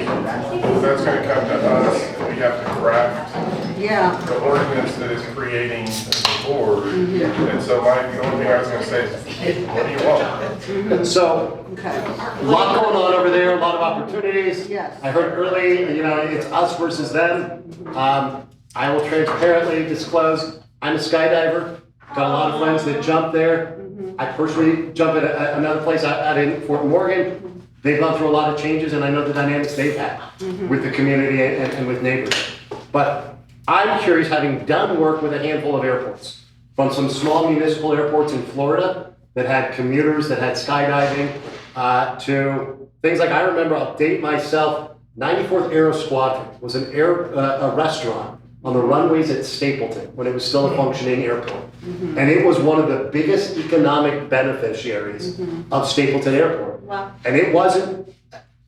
that's gonna come to us, and we have to craft Yeah. the ordinance that is creating the board. And so the only thing I was gonna say is, what do you want? So, Okay. a lot going on over there, a lot of opportunities. Yes. I heard early, it's us versus them. I will transparently disclose, I'm a skydiver, got a lot of friends that jump there. I personally jump at another place out in Fort Morgan. They've gone through a lot of changes, and I know the dynamics they've had with the community and with neighbors. But I'm curious, having done work with a handful of airports, from some small municipal airports in Florida that had commuters, that had skydiving, to things like, I remember, I'll date myself, 94th Aero Squadron was a restaurant on the runways at Stapleton when it was still a functioning airport. And it was one of the biggest economic beneficiaries of Stapleton Airport. Wow. And it wasn't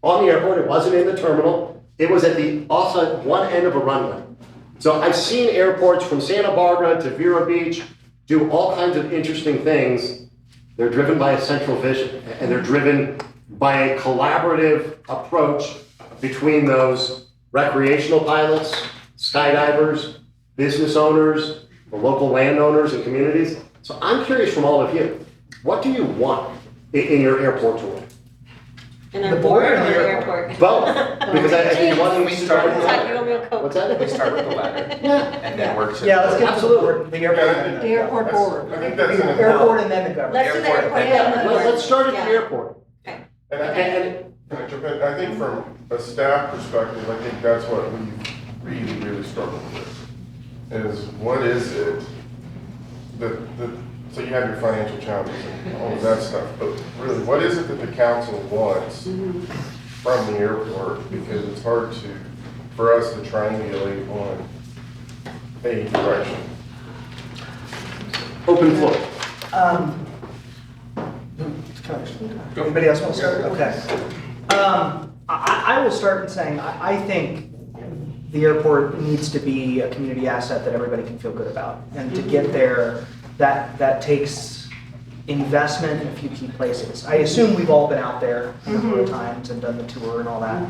on the airport, it wasn't in the terminal, it was at the also one end of a runway. So I've seen airports from Santa Barbara to Vero Beach do all kinds of interesting things. They're driven by a central vision, and they're driven by a collaborative approach between those recreational pilots, skydivers, business owners, the local landowners and communities. So I'm curious from all of you, what do you want in your airport tour? In The our board board or or the the airport? airport? Both, because I think one We start with Todd, you want me to cope? What's that? We start with the latter, and then work to. Yeah, let's get to the Absolutely. board, the airport. The airport board. I think that's The an. airport and then the government. Let's do the Airport, airport. yeah. and the board. Let's start at the Yeah. airport. And I think, can I jump in? I think from a staff perspective, I think that's what we really, really struggle with. Is what is it so you have your financial challenges and all of that stuff, but really, what is it that the council wants from the airport? Because it's hard for us to triangulate on a direction. Open floor. Anybody else want to start? Okay. I will start in saying, I think the airport needs to be a community asset that everybody can feel good about. And to get there, that takes investment in a few key places. I assume we've all been out there a number of times and done the tour and all that.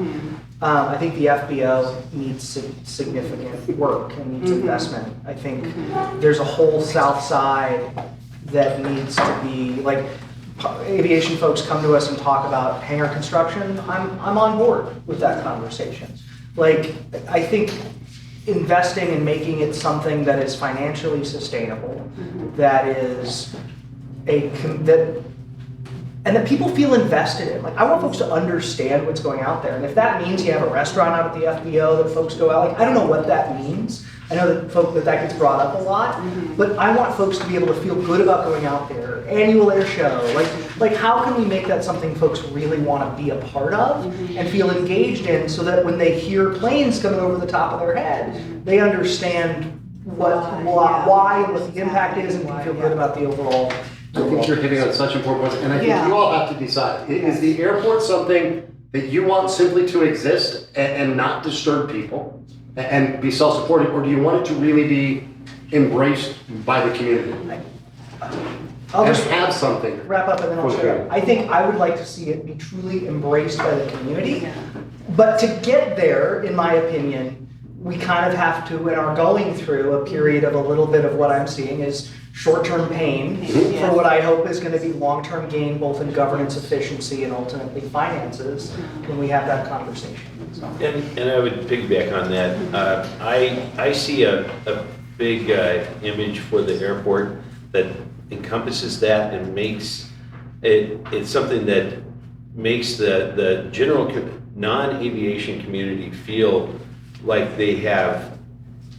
I think the FBO needs significant work and needs investment. I think there's a whole south side that needs to be, like, aviation folks come to us and talk about hangar construction. I'm on board with that conversation. Like, I think investing and making it something that is financially sustainable, that is and that people feel invested in. Like, I want folks to understand what's going out there. And if that means you have a restaurant out at the FBO that folks go out, like, I don't know what that means. I know that that gets brought up a lot, but I want folks to be able to feel good about going out there. Annual air show, like how can we make that something folks really want to be a part of and feel engaged in, so that when they hear planes coming over the top of their head, they understand why and what the impact is, and can feel good about the overall. I think you're hitting on such important points, and I think you all have to decide. Is the airport something that you want simply to exist and not disturb people and be self-supporting, or do you want it to really be embraced by the community? I'll just have something. Wrap up and then I'll share. I think I would like to see it be truly embraced by the community. But to get there, in my opinion, we kind of have to, and are going through a period of a little bit of what I'm seeing is short-term pain for what I hope is going to be long-term gain, both in governance efficiency and ultimately finances, when we have that conversation. So. And I would piggyback on that. I see a big image for the airport that encompasses that and makes it's something that makes the general non-aviation community feel like they have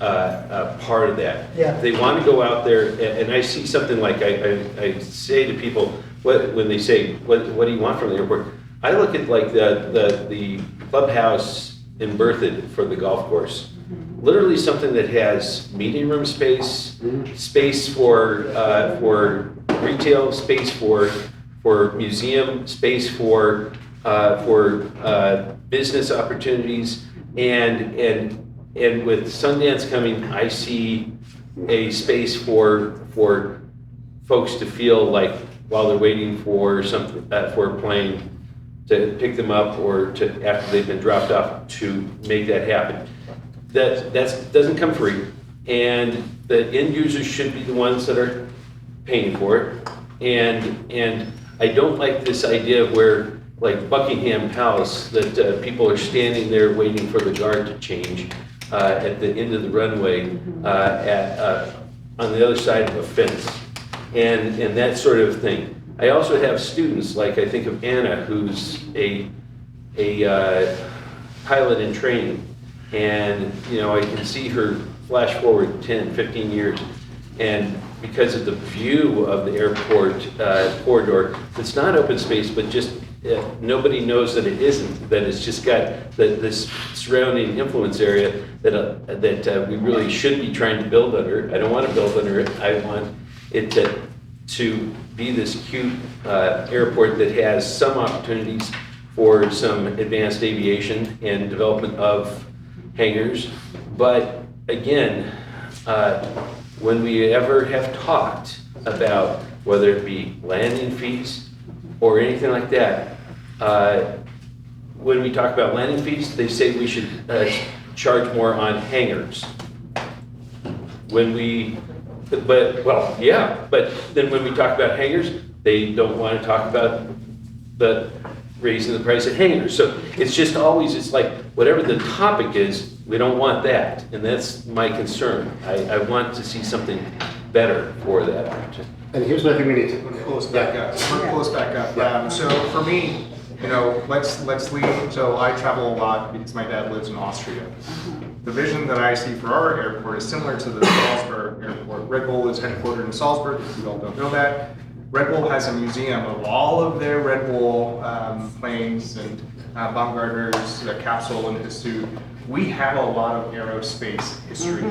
a part of that. Yeah. They want to go out there, and I see something like I say to people when they say, what do you want from the airport? I look at like the clubhouse in Berthoud for the golf course. Literally something that has meeting room space, space for retail, space for museum, space for business opportunities, and with Sundance coming, I see a space for folks to feel like while they're waiting for something for a plane to pick them up, or to after they've been dropped off, to make that happen. That doesn't come free, and the end users should be the ones that are paying for it. And I don't like this idea where, like Buckingham Palace, that people are standing there waiting for the guard to change at the end of the runway on the other side of a fence, and that sort of thing. I also have students, like I think of Anna, who's a pilot in training, and I can see her flash forward 10, 15 years, and because of the view of the airport corridor, it's not open space, but just nobody knows that it isn't, that it's just got this surrounding influence area that we really should be trying to build under. I don't want to build under it. I want it to be this cute airport that has some opportunities for some advanced aviation and development of hangars. But again, when we ever have talked about whether it be landing fees or anything like that, when we talk about landing fees, they say we should charge more on hangars. But then when we talk about hangars, they don't want to talk about the raising the price of hangars. So it's just always, it's like, whatever the topic is, we don't want that. And that's my concern. I want to see something better for that opportunity. And here's what I think we need to close back up. Close back up. So for me, let's leave. So I travel a lot because my dad lives in Austria. The vision that I see for our airport is similar to the Salzburg airport. Red Bull is headquartered in Salzburg, if you all don't know that. Red Bull has a museum of all of their Red Bull planes and Baumgartner's capsule and his suit. We have a lot of aerospace history.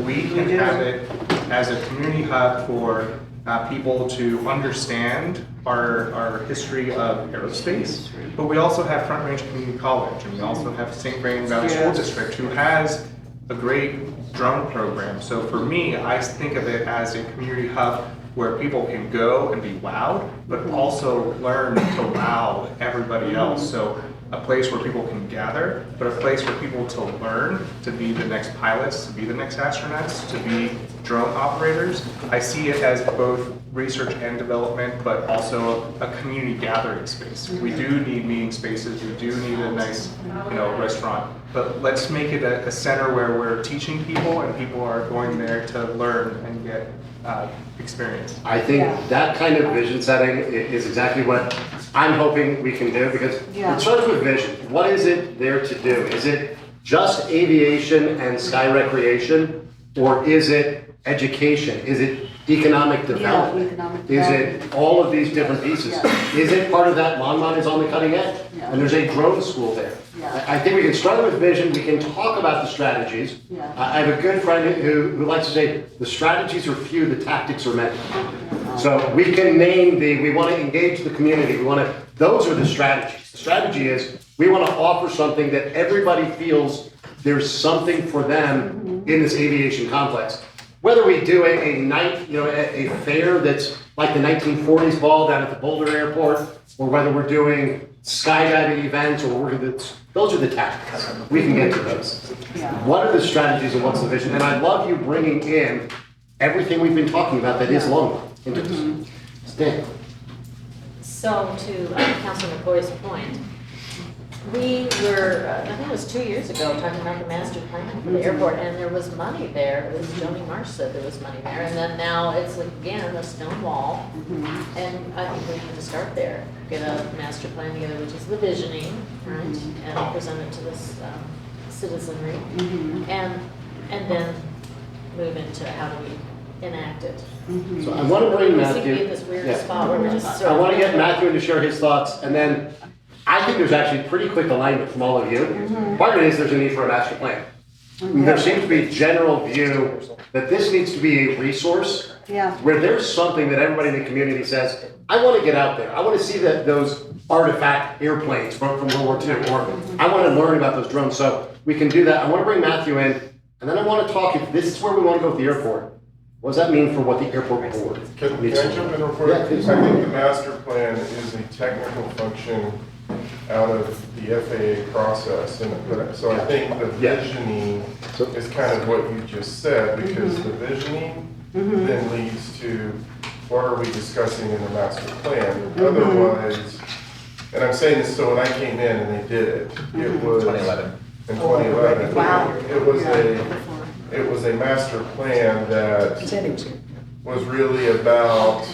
We can have it as a community hub for people to understand our history of aerospace, but we also have Front Range Community College, and we also have St. Vrain Valley School District, who has a great drone program. So for me, I think of it as a community hub where people can go and be wowed, but also learn to wow everybody else. So a place where people can gather, but a place for people to learn, to be the next pilots, to be the next astronauts, to be drone operators. I see it as both research and development, but also a community gathering space. We do need meeting spaces. We do need a nice, restaurant. but let's make it a center where we're teaching people and people are going there to learn and get experience. I think that kind of vision setting is exactly what I'm hoping we can do, because it starts with vision. What is it there to do? Is it just aviation and sky recreation, or is it education? Is it economic development? Is it all of these different pieces? Is it part of that Longmont is on the cutting edge? And there's a drone school there. I think we can start with vision, we can talk about the strategies. I have a good friend who likes to say, the strategies are few, the tactics are many. So we can name we want to engage the community, those are the strategies. The strategy is, we want to offer something that everybody feels there's something for them in this aviation complex. Whether we do a night, a fair that's like the 1940s ball down at the Boulder Airport, or whether we're doing skydiving events, or those are the tactics. We can get to those. What are the strategies and what's the vision? And I love you bringing in everything we've been talking about that is Longmont into this. Stan. So to Councilor McCoy's point, we were, I think it was 2 years ago, talking about the master plan for the airport, and there was money there. It was Joni Marsh said there was money there, and then now it's again a stone wall. And I think we need to start there, get a master plan together, which is the visioning, right, and present it to this citizenry, and then move into how do we enact it. So I want to bring We seem to be Matthew. in this weird spot where we're just sort I of. want to get Matthew in to share his thoughts, and then I think there's actually pretty quick alignment from all of you. Part of it is there's a need for a master plan. There seems to be a general view that this needs to be a resource where there's something that everybody in the community says, I want to get out there. I want to see those artifact airplanes from World War II, or I want to learn about those drones. So we can do that. I want to bring Matthew in, and then I want to talk, if this is where we want to go with the airport, what does that mean for what the airport board Can needs I to jump do? in real quick? Yeah, please. I think the master plan is a technical function out of the FAA process. So I think the visioning is kind of what you just said, because the visioning then leads to what are we discussing in the master plan? Otherwise, and I'm saying this, so when I came in and they did it, it was. 2011. In 2011. Wow. It was a master plan that was really about,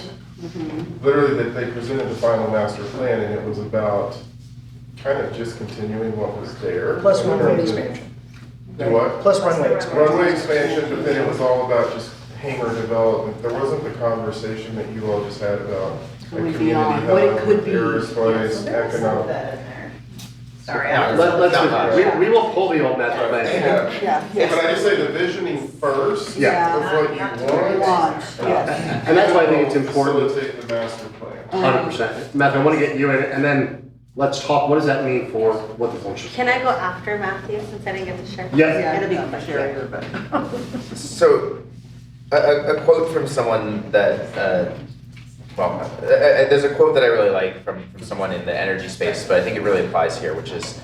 literally that they presented the final master plan, and it was about kind of just continuing what was there. Plus runway expansion. Do what? Plus runway expansion. Runway expansion, but then it was all about just hangar development. There wasn't the conversation that you all just had about a Going community beyond, hub, what it could be. aerospace, There was some of economic. that in there. Sorry. We will pull the old master plan. But I just say the visioning first of what you want. And that's why I think it's important. Facilitate the master plan. 100%. Matthew, I want to get you in, and then let's talk, what does that mean for what the function? Can I go after Matthew since I didn't get to share? Yeah. It'll be Sherry, but. So, a quote from someone that, there's a quote that I really like from someone in the energy space, but I think it really applies here, which is,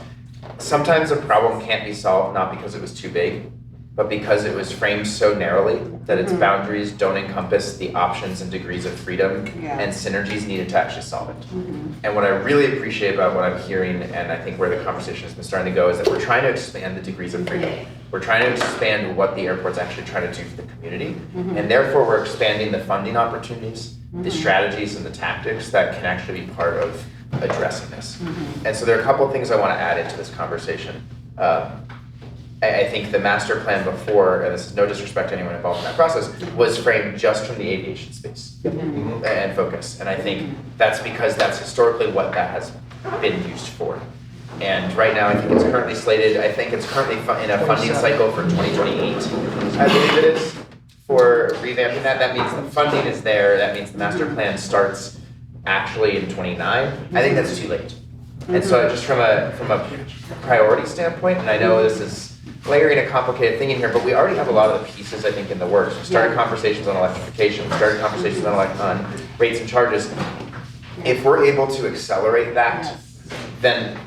sometimes a problem can't be solved not because it was too big, but because it was framed so narrowly that its boundaries don't encompass the options and degrees of freedom and synergies needed to actually solve it. And what I really appreciate about what I'm hearing, and I think where the conversation has been starting to go, is that we're trying to expand the degrees of freedom. We're trying to expand what the airport's actually trying to do for the community, and therefore we're expanding the funding opportunities, the strategies, and the tactics that can actually be part of addressing this. And so there are a couple of things I want to add into this conversation. I think the master plan before, and this is no disrespect to anyone involved in that process, was framed just from the aviation space and focus. And I think that's because that's historically what that has been used for. And right now, I think it's currently slated, I think it's currently in a funding cycle for 2028, I believe it is, for revamping that. That means the funding is there, that means the master plan starts actually in 29. I think that's too late. And so just from a priority standpoint, and I know this is layering a complicated thing in here, but we already have a lot of the pieces, I think, in the works. We started conversations on electrification, we started conversations on rates and charges. If we're able to accelerate that, then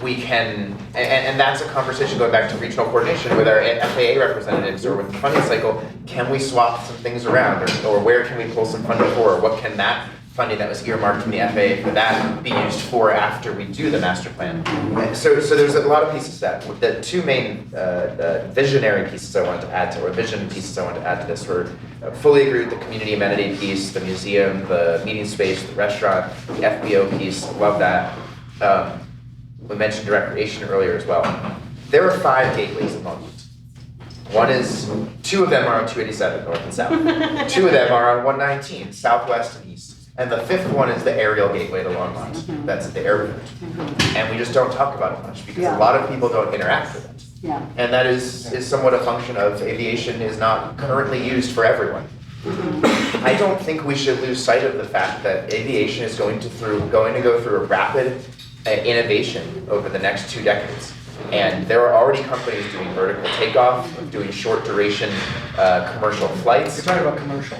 we can, and that's a conversation going back to regional coordination with our FAA representatives or with the funding cycle. Can we swap some things around, or where can we pull some funding for, or what can that funding that was earmarked from the FAA for that be used for after we do the master plan. So there's a lot of pieces to that. The two main visionary pieces I wanted to add to, or vision pieces I wanted to add to this were fully agree with the community amenity piece, the museum, the meeting space, the restaurant, the FBO piece, love that. We mentioned recreation earlier as well. There are 5 gateways in Longmont. Two of them are on 287, north and south. 2 of them are on 119, southwest and east. And the 5th one is the aerial gateway to Longmont. That's the airport. And we just don't talk about it much because a lot of people don't interact with it. Yeah. And that is somewhat a function of aviation is not currently used for everyone. I don't think we should lose sight of the fact that aviation is going to go through a rapid innovation over the next 2 decades. And there are already companies doing vertical takeoff, doing short duration commercial flights. You're talking about commercial.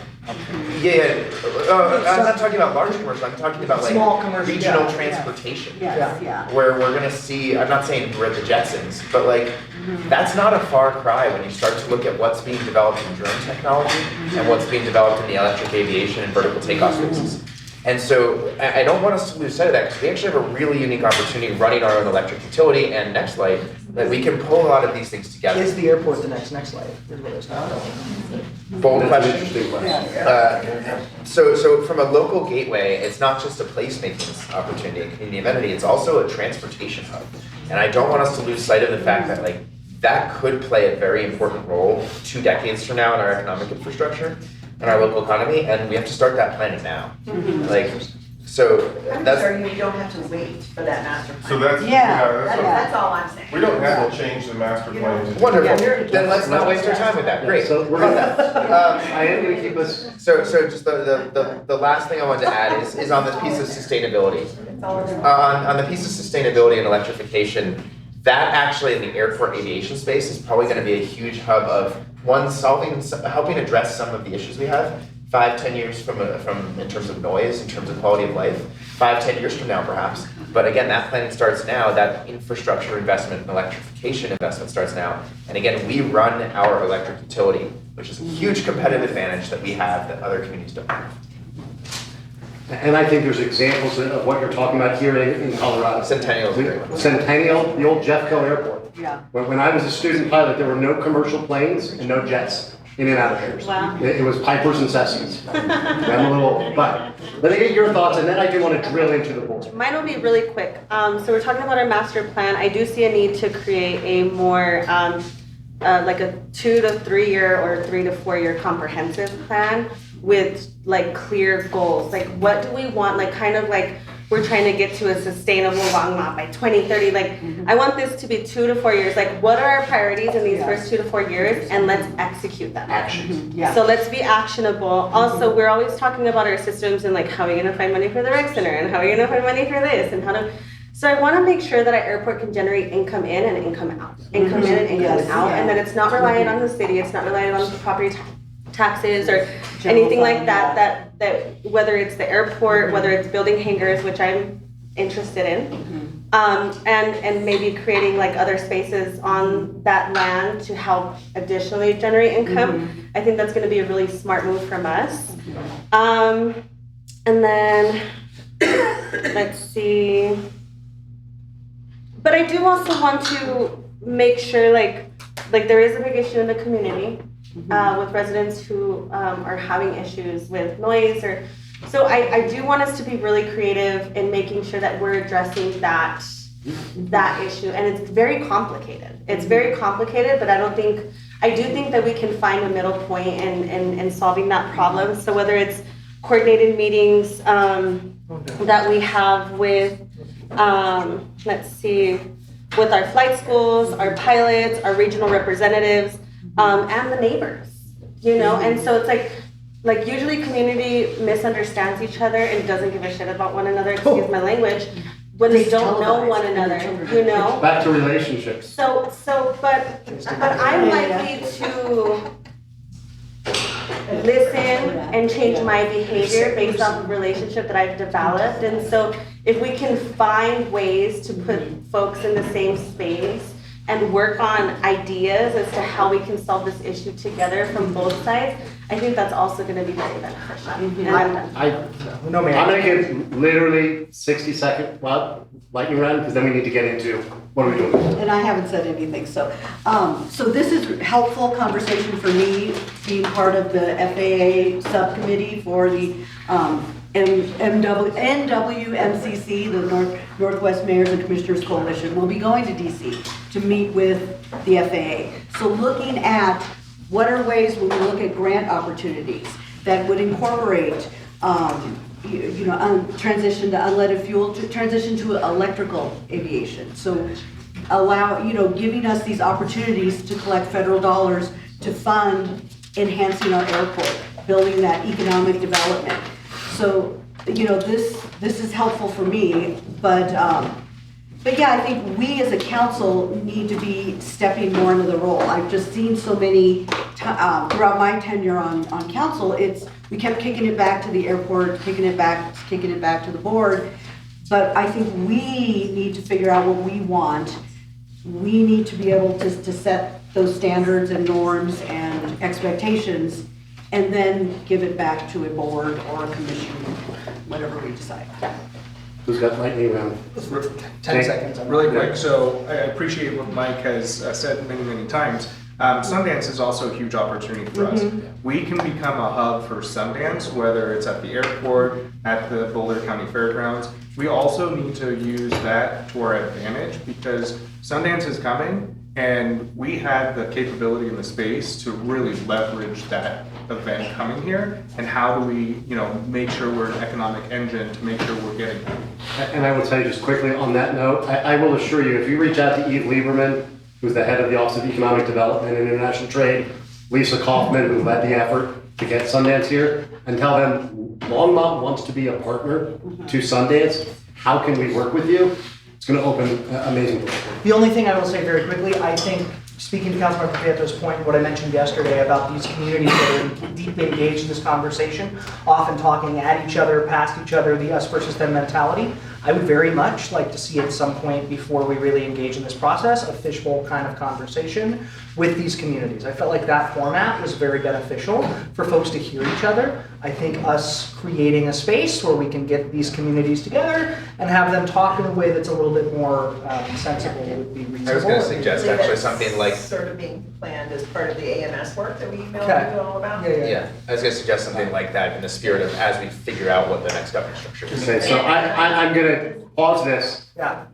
Yeah, I'm not talking about large commercial, I'm talking about like Small commercial, regional yeah. transportation. Yes, yeah. Where we're gonna see, I'm not saying we're at the Jetsons, but like, that's not a far cry when you start to look at what's being developed in drone technology and what's being developed in the electric aviation and vertical takeoff spaces. And so I don't want us to lose sight of that because we actually have a really unique opportunity running our own electric utility and Nextlight that we can pull a lot of these things together. Is the airport the next light? Is what it's not. Bold That's an question. interesting question. So from a local gateway, it's not just a placemaking opportunity and community amenity, it's also a transportation hub. And I don't want us to lose sight of the fact that like that could play a very important role 2 decades from now in our economic infrastructure and our local economy, and we have to start that planning now. Like, so I'm that's. sorry, you don't have to wait for that master plan. So that's, Yeah. That's all I'm saying. we don't have to change the master plan to do Wonderful, Yeah. then let's not waste our time with that, great. So we're Love gonna, that. I am gonna keep us, So just the last thing I wanted to add is on this piece of sustainability. It's all about- On the piece of sustainability and electrification, that actually in the airport aviation space is probably gonna be a huge hub of helping address some of the issues we have 5-10 years from in terms of noise, in terms of quality of life, 5-10 years from now perhaps. But again, that planning starts now, that infrastructure investment and electrification investment starts now. And again, we run our electric utility, which is a huge competitive advantage that we have that other communities don't have. and I think there's examples of what you're talking about here in Colorado. Centennial is a great one. Centennial, the old Jeffco Airport. Yeah. When I was a student pilot, there were no commercial planes and no jets in and out of there. Wow. It was Pipers and Cessnas. I'm a little, but let me get your thoughts, and then I do want to drill into the board. Mine will be really quick. So we're talking about our master plan. I do see a need to create a more, like a 2 to 3 year or 3 to 4 year comprehensive plan with like clear goals. Like what do we want? Like kind of like we're trying to get to a sustainable Longmont by 2030. Like I want this to be 2 to 4 years. Like what are our priorities in these first 2 to 4 years? And let's execute them. Action. Yeah. So let's be actionable. Also, we're always talking about our systems and like how are we gonna find money for the rec center and how are we gonna find money for this and how to. So I want to make sure that our airport can generate income in and income out, income in and income Yes, out, yeah. and that it's not reliant on the city, it's not reliant on property taxes or anything like that. That whether it's the airport, whether it's building hangars, which I'm interested in, and maybe creating like other spaces on that land to help additionally generate income. I think that's going to be a really smart move from us. And then let's see. But I do also want to make sure like there is a big issue in the community with residents who are having issues with noise or. So I do want us to be really creative in making sure that we're addressing that issue, and it's very complicated. It's very complicated, but I do think that we can find a middle point in solving that problem. So whether it's coordinated meetings that we have with, let's see, with our flight schools, our pilots, our regional representatives, and the neighbors, and so it's like usually community misunderstands each other and doesn't give a shit about one another, excuse my language, when they don't know one another, Back to relationships. So, but I'm likely to listen and change my behavior based off of relationship that I've developed. And so if we can find ways to put folks in the same space and work on ideas as to how we can solve this issue together from both sides, I think that's also gonna be very beneficial. And I'm done. No, ma'am. I'm gonna give literally 60-second, lightning round, because then we need to get into what are we doing. And I haven't said anything, so this is helpful conversation for me, being part of the FAA subcommittee for the NWMCC, the Northwest Mayors and Commissioners Coalition. We'll be going to DC to meet with the FAA. So looking at what are ways when we look at grant opportunities that would incorporate transition to unleaded fuel, transition to electrical aviation. So giving us these opportunities to collect federal dollars to fund enhancing our airport, building that economic development. So, this is helpful for me, but yeah, I think we as a council need to be stepping more into the role. I've just seen so many, throughout my tenure on council, we kept kicking it back to the airport, kicking it back to the board. But I think we need to figure out what we want. We need to be able to set those standards and norms and expectations, and then give it back to a board or a commission, whatever we decide. Who's got lightning round? 10 seconds. Really quick, so I appreciate what Mike has said many, many times. Sundance is also a huge opportunity for us. We can become a hub for Sundance, whether it's at the airport, at the Boulder County Fairgrounds. We also need to use that to our advantage because Sundance is coming and we had the capability and the space to really leverage that event coming here. And how do we, make sure we're an economic engine to make sure we're getting there. And I will tell you just quickly on that note, I will assure you, if you reach out to Eve Lieberman, who's the head of the Office of Economic Development and International Trade, Lisa Kaufman, who led the effort to get Sundance here, and tell them Longmont wants to be a partner to Sundance. How can we work with you? It's going to open amazing doors. The only thing I will say very quickly, I think, speaking to Councilmember Pieto's point, what I mentioned yesterday about these communities that are deeply engaged in this conversation, often talking at each other, past each other, the us versus them mentality, I would very much like to see at some point before we really engage in this process, a fishbowl kind of conversation with these communities. I felt like that format was very beneficial for folks to hear each other. I think us creating a space where we can get these communities together and have them talk in a way that's a little bit more sensible would be reasonable. I was going to suggest actually something like sort of being planned as part of the AMS work that we emailed Okay. you all about. Yeah, I was going to suggest something like that in the spirit of as we figure out what the next governance structure is. Okay, so I'm going to pause this. Yeah.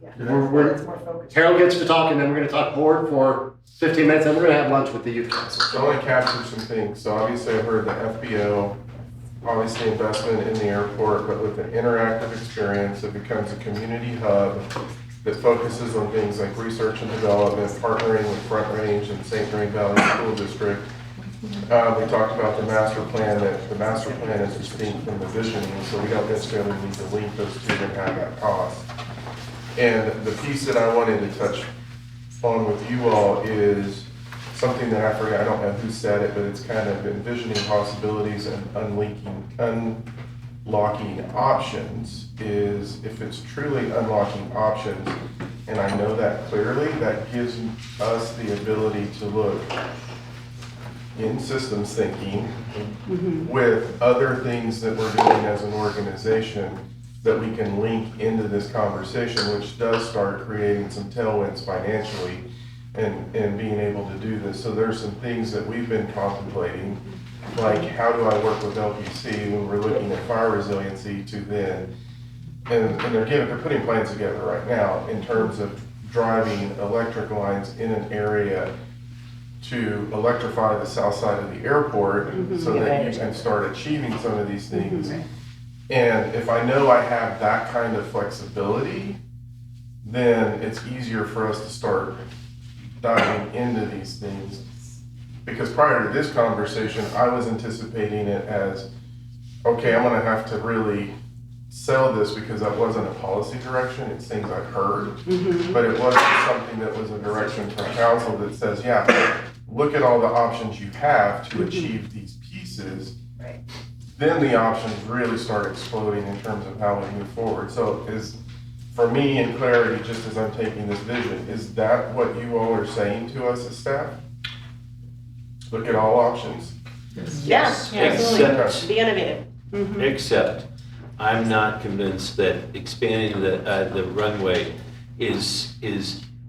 Harold gets to talk, and then we're going to talk board for 15 minutes, and we're going to have lunch with the youth council. So I want to capture some things. So obviously I heard the FBO, obviously investment in the airport, but with an interactive experience, it becomes a community hub that focuses on things like research and development, partnering with Front Range and St. Green Valley School District. We talked about the master plan, that the master plan is distinct from the visioning, so we don't necessarily need to link those two and have that cost. And the piece that I wanted to touch on with you all is something that I forgot, I don't know who said it, but it's kind of envisioning possibilities and unlocking options is, if it's truly unlocking options, and I know that clearly, that gives us the ability to look in systems thinking with other things that we're doing as an organization that we can link into this conversation, which does start creating some tailwinds financially and being able to do this. So there's some things that we've been contemplating, like how do I work with LPC when we're looking at fire resiliency to then, and they're putting plans together right now in terms of driving electric lines in an area to electrify the south side of the airport so that you can start achieving some of these things. And if I know I have that kind of flexibility, then it's easier for us to start diving into these things. Because prior to this conversation, I was anticipating it as, okay, I'm gonna have to really sell this because that wasn't a policy direction, it's things I've heard. But it wasn't something that was a direction from council that says, yeah, look at all the options you have to achieve these pieces. Then the options really start exploding in terms of how we move forward. So for me in clarity, just as I'm taking this vision, is that what you all are saying to us as staff? Look at all options. Yeah, Except- absolutely. Be innovative. Except, I'm not convinced that expanding the runway is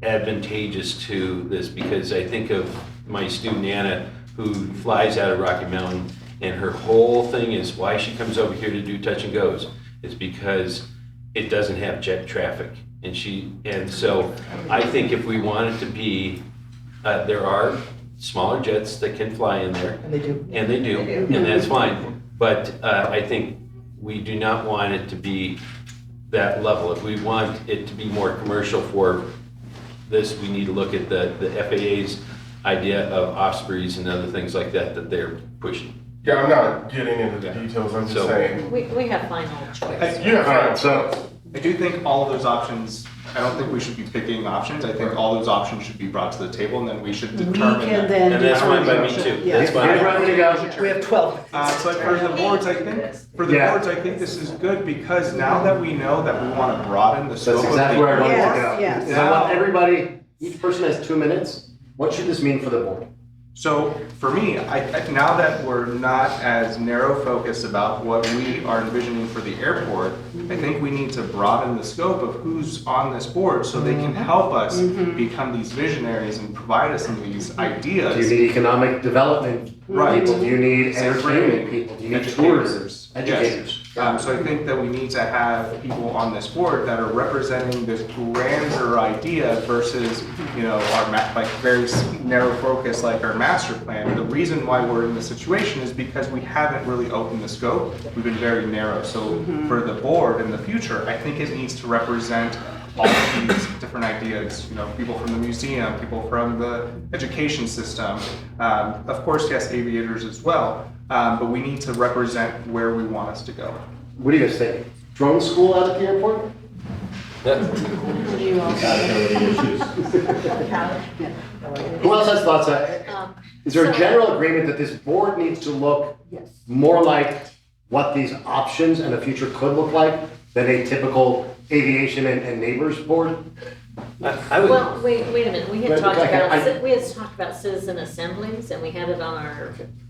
advantageous to this, because I think of my student Anna, who flies out of Rocky Mountain, and her whole thing is why she comes over here to do touch and goes is because it doesn't have jet traffic. And so I think if we want it to be, there are smaller jets that can fly in there. And they do. And they do, and that's fine. But I think we do not want it to be that level. If we want it to be more commercial for this, we need to look at the FAA's idea of ospreys and other things like that they're pushing. Yeah, I'm not getting into the details, I'm just So- saying. We have final choice. You have final choice. I do think all of those options, I don't think we should be picking options. I think all those options should be brought to the table, and then we should We determine can that. then. And that's fine by me determine- too. Yeah. That's fine. Get ready to go. We have 12. But for the boards, I think this is good, because now that we know that we want to broaden the scope That's of exactly where I wanted to Yes, go. yes. Is I want everybody, each person has 2 minutes. What should this mean for the board? So for me, now that we're not as narrow focused about what we are envisioning for the airport, I think we need to broaden the scope of who's on this board so they can help us become these visionaries and provide us some of these ideas. Do you need economic development Right. people? Do you need Same entertainment thing. people? Do you need Educators. tourists? Educators? So I think that we need to have people on this board that are representing this grander idea versus, our like very narrow focus, like our master plan. The reason why we're in this situation is because we haven't really opened the scope. We've been very narrow. So for the board in the future, I think it needs to represent all of these different ideas, people from the museum, people from the education system, of course, yes, aviators as well, but we need to represent where we want us to go. What do you guys think? Drone school out at the airport? Who else has thoughts? Is there a general agreement that this board needs to look Yes. more like what these options and the future could look like than a typical aviation and neighbors board? I would, Well, wait a minute, we had Wait, talked okay, about citizen assemblies, and we had it on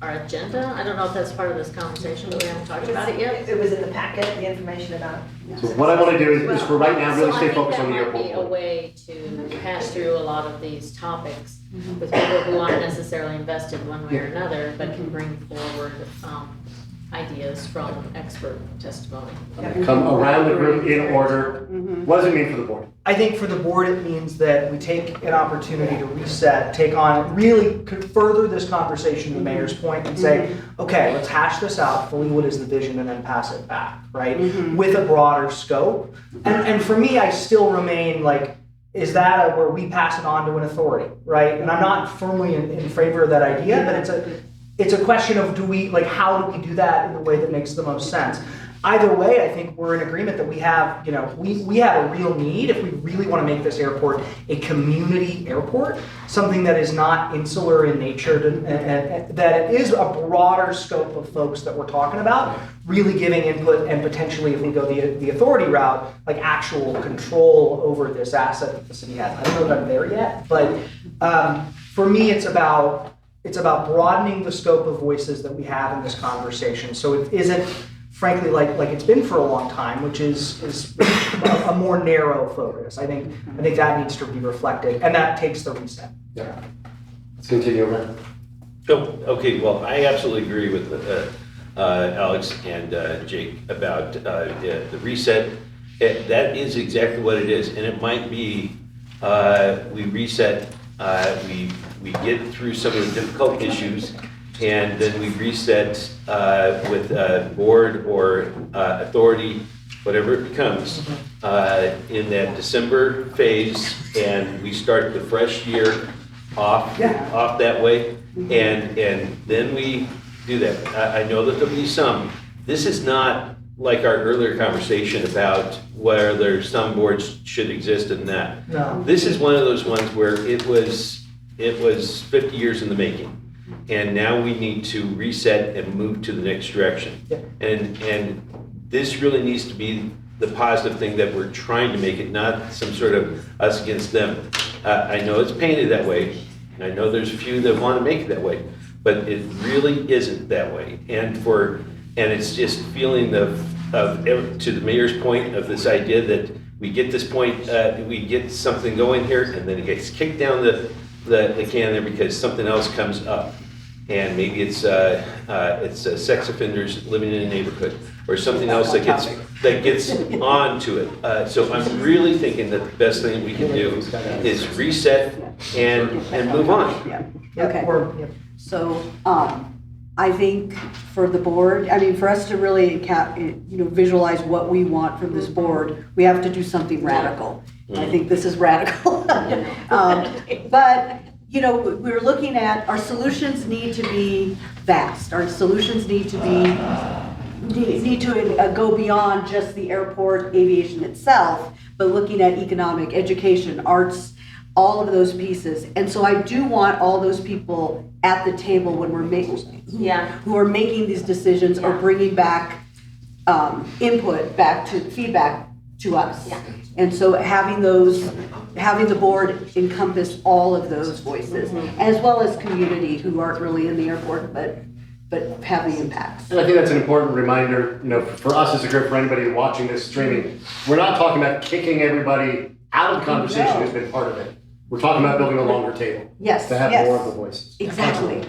our agenda. I don't know if that's part of this conversation, but we haven't talked about it yet. It was in the packet, the information about. So what I want to do is for right now, really stay focused on the So I think that might be a airport. way to pass through a lot of these topics with people who aren't necessarily invested one way or another, but can bring forward ideas from expert testimony. Come around the group in order. What does it mean for the board? I think for the board, it means that we take an opportunity to reset, take on, really could further this conversation to the mayor's point and say, okay, let's hash this out fully, what is the vision, and then pass it back, right? With a broader scope. And for me, I still remain like, is that where we pass it on to an authority, right? And I'm not firmly in favor of that idea, but it's a question of how do we do that in the way that makes the most sense? Either way, I think we're in agreement that we have a real need if we really want to make this airport a community airport, something that is not insular in nature, and that it is a broader scope of folks that we're talking about, really giving input and potentially, if we go the authority route, like actual control over this asset that the city has. I don't know if I'm there yet, but for me, it's about broadening the scope of voices that we have in this conversation. So it isn't, frankly, like it's been for a long time, which is a more narrow focus. I think that needs to be reflected, and that takes the reset. Yeah. Let's continue, Matt. okay, well, I absolutely agree with Alex and Jake about the reset. That is exactly what it is, and it might be we reset, we get through some of the difficult issues, and then we reset with board or authority, whatever it becomes, in that December phase, and we start the fresh year off that way, and then we do that. I know that there'll be some. This is not like our earlier conversation about whether some boards should exist and that. No. This is one of those ones where it was 50 years in the making. And now we need to reset and move to the next direction. Yeah. And this really needs to be the positive thing that we're trying to make it, not some sort of us against them. I know it's painted that way. I know there's a few that want to make it that way, but it really isn't that way. And it's just feeling to the mayor's point of this idea that we get this point, we get something going here, and then it gets kicked down the can there because something else comes up. And maybe it's sex offenders living in a neighborhood or something else that gets onto it. So I'm really thinking that the best thing we can do is reset and move on. Yeah, okay. So, I think for the board, I mean, for us to really visualize what we want from this board, we have to do something radical. I think this is radical. But, we're looking at, our solutions need to be vast. Our solutions need to go beyond just the airport, aviation itself, but looking at economic, education, arts, all of those pieces. And so I do want all those people at the table when we're making, who are making these decisions or bringing back feedback to us. Yeah. And so having the board encompass all of those voices, as well as community who aren't really in the airport, but have the impacts. And I think that's an important reminder, for us as a group, for anybody watching this streaming, we're not talking about kicking everybody out of the conversation who's been part of it. We're talking about building a longer table. Yes. To have more of the voices. Exactly.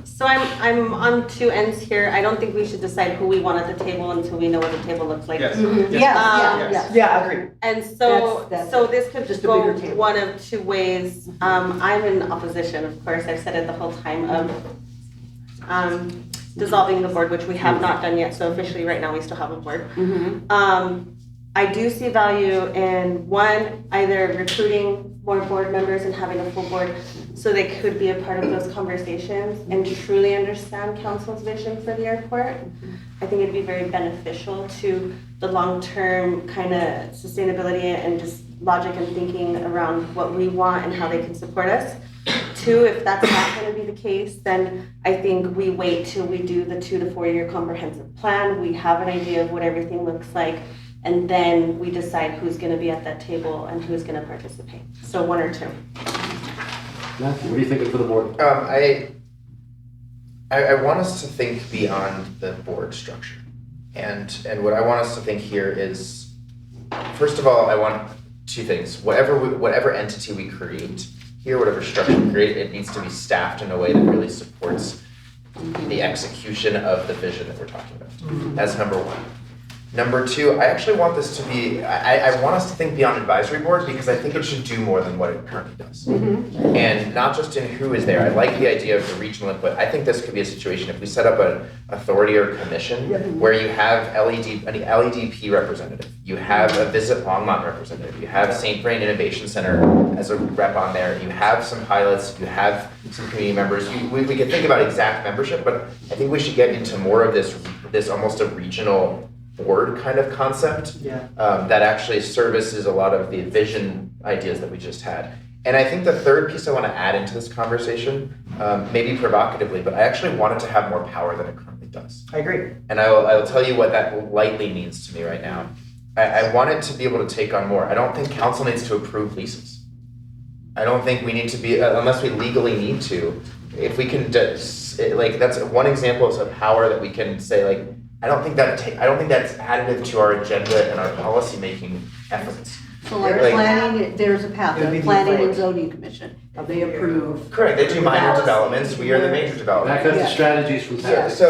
So I'm on two ends here. I don't think we should decide who we want at the table until we know what the table looks like. Yes. Yeah, agreed. And so, That's so this could just a go bigger table. one of two ways. I'm in opposition, of course. I've said it the whole time of dissolving the board, which we have not done yet. So officially, right now, we still have a board. I do see value in one, either recruiting more board members and having a full board so they could be a part of those conversations and truly understand council's vision for the airport. I think it'd be very beneficial to the long-term kind of sustainability and just logic and thinking around what we want and how they can support us. Two, if that's not going to be the case, then I think we wait till we do the 2 to 4 year comprehensive plan. We have an idea of what everything looks like. And then we decide who's going to be at that table and who's going to participate. So 1 or 2. Matthew, what are you thinking for the board? I want us to think beyond the board structure. And what I want us to think here is, first of all, I want 2 things. Whatever entity we create here, whatever structure we create, it needs to be staffed in a way that really supports the execution of the vision that we're talking about. That's number 1. Number 2, I actually want this to be, I want us to think beyond advisory board because I think it should do more than what it currently does. And not just in who is there. I like the idea of the regional input. I think this could be a situation if we set up an authority or commission where you have an LEDP representative, you have a Visit Longmont representative, you have St. Vrain Innovation Center as a rep on there, you have some pilots, you have some community members. We can think about exact membership, but I think we should get into more of this almost a regional board kind of concept that actually services a lot of the vision ideas that we just had. And I think the third piece I want to add into this conversation, maybe provocatively, but I actually want it to have more power than it currently does. I agree. And I will tell you what that lightly means to me right now. I want it to be able to take on more. I don't think council needs to approve leases. I don't think we need to be, unless we legally need to, if we can, that's one example of power that we can say, I don't think that's additive to our agenda and our policy making efforts. So planning, there's a path, the planning and zoning commission, they approve. Correct, they do minor developments, we are the major development. That's the strategies from past.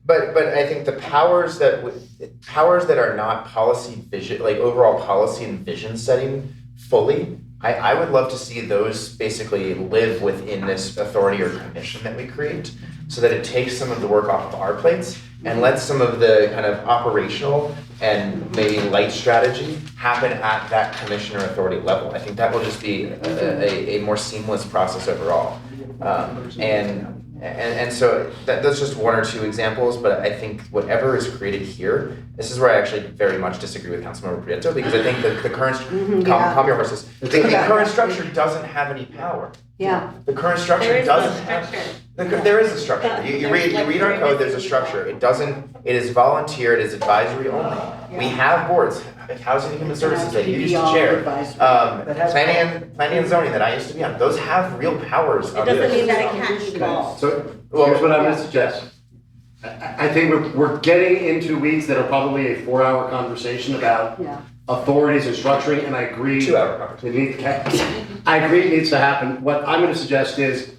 But I think the powers that are not policy vision, overall policy and vision setting fully, I would love to see those basically live within this authority or commission that we create so that it takes some of the work off of our plates and lets some of the kind of operational and maybe light strategy happen at that commission or authority level. I think that will just be a more seamless process overall. And so that's just 1 or 2 examples, but I think whatever is created here, this is where I actually very much disagree with Councilmember Prieto because I think the current, calm your horses, the current structure doesn't have any power. Yeah. The current There structure is no doesn't have. structure. There is a structure. You read our code, there's a structure. It is volunteer, it is advisory only. We have boards, like Housing and Human Services that you used to chair, planning and zoning that I used to be on. Those have real powers. It doesn't mean that it can't evolve. So here's what I'm gonna suggest. I think we're getting into weeds that are probably a 4-hour conversation about authorities and structuring, and I agree. 2-hour conversation. I agree it needs to happen. What I'm gonna suggest is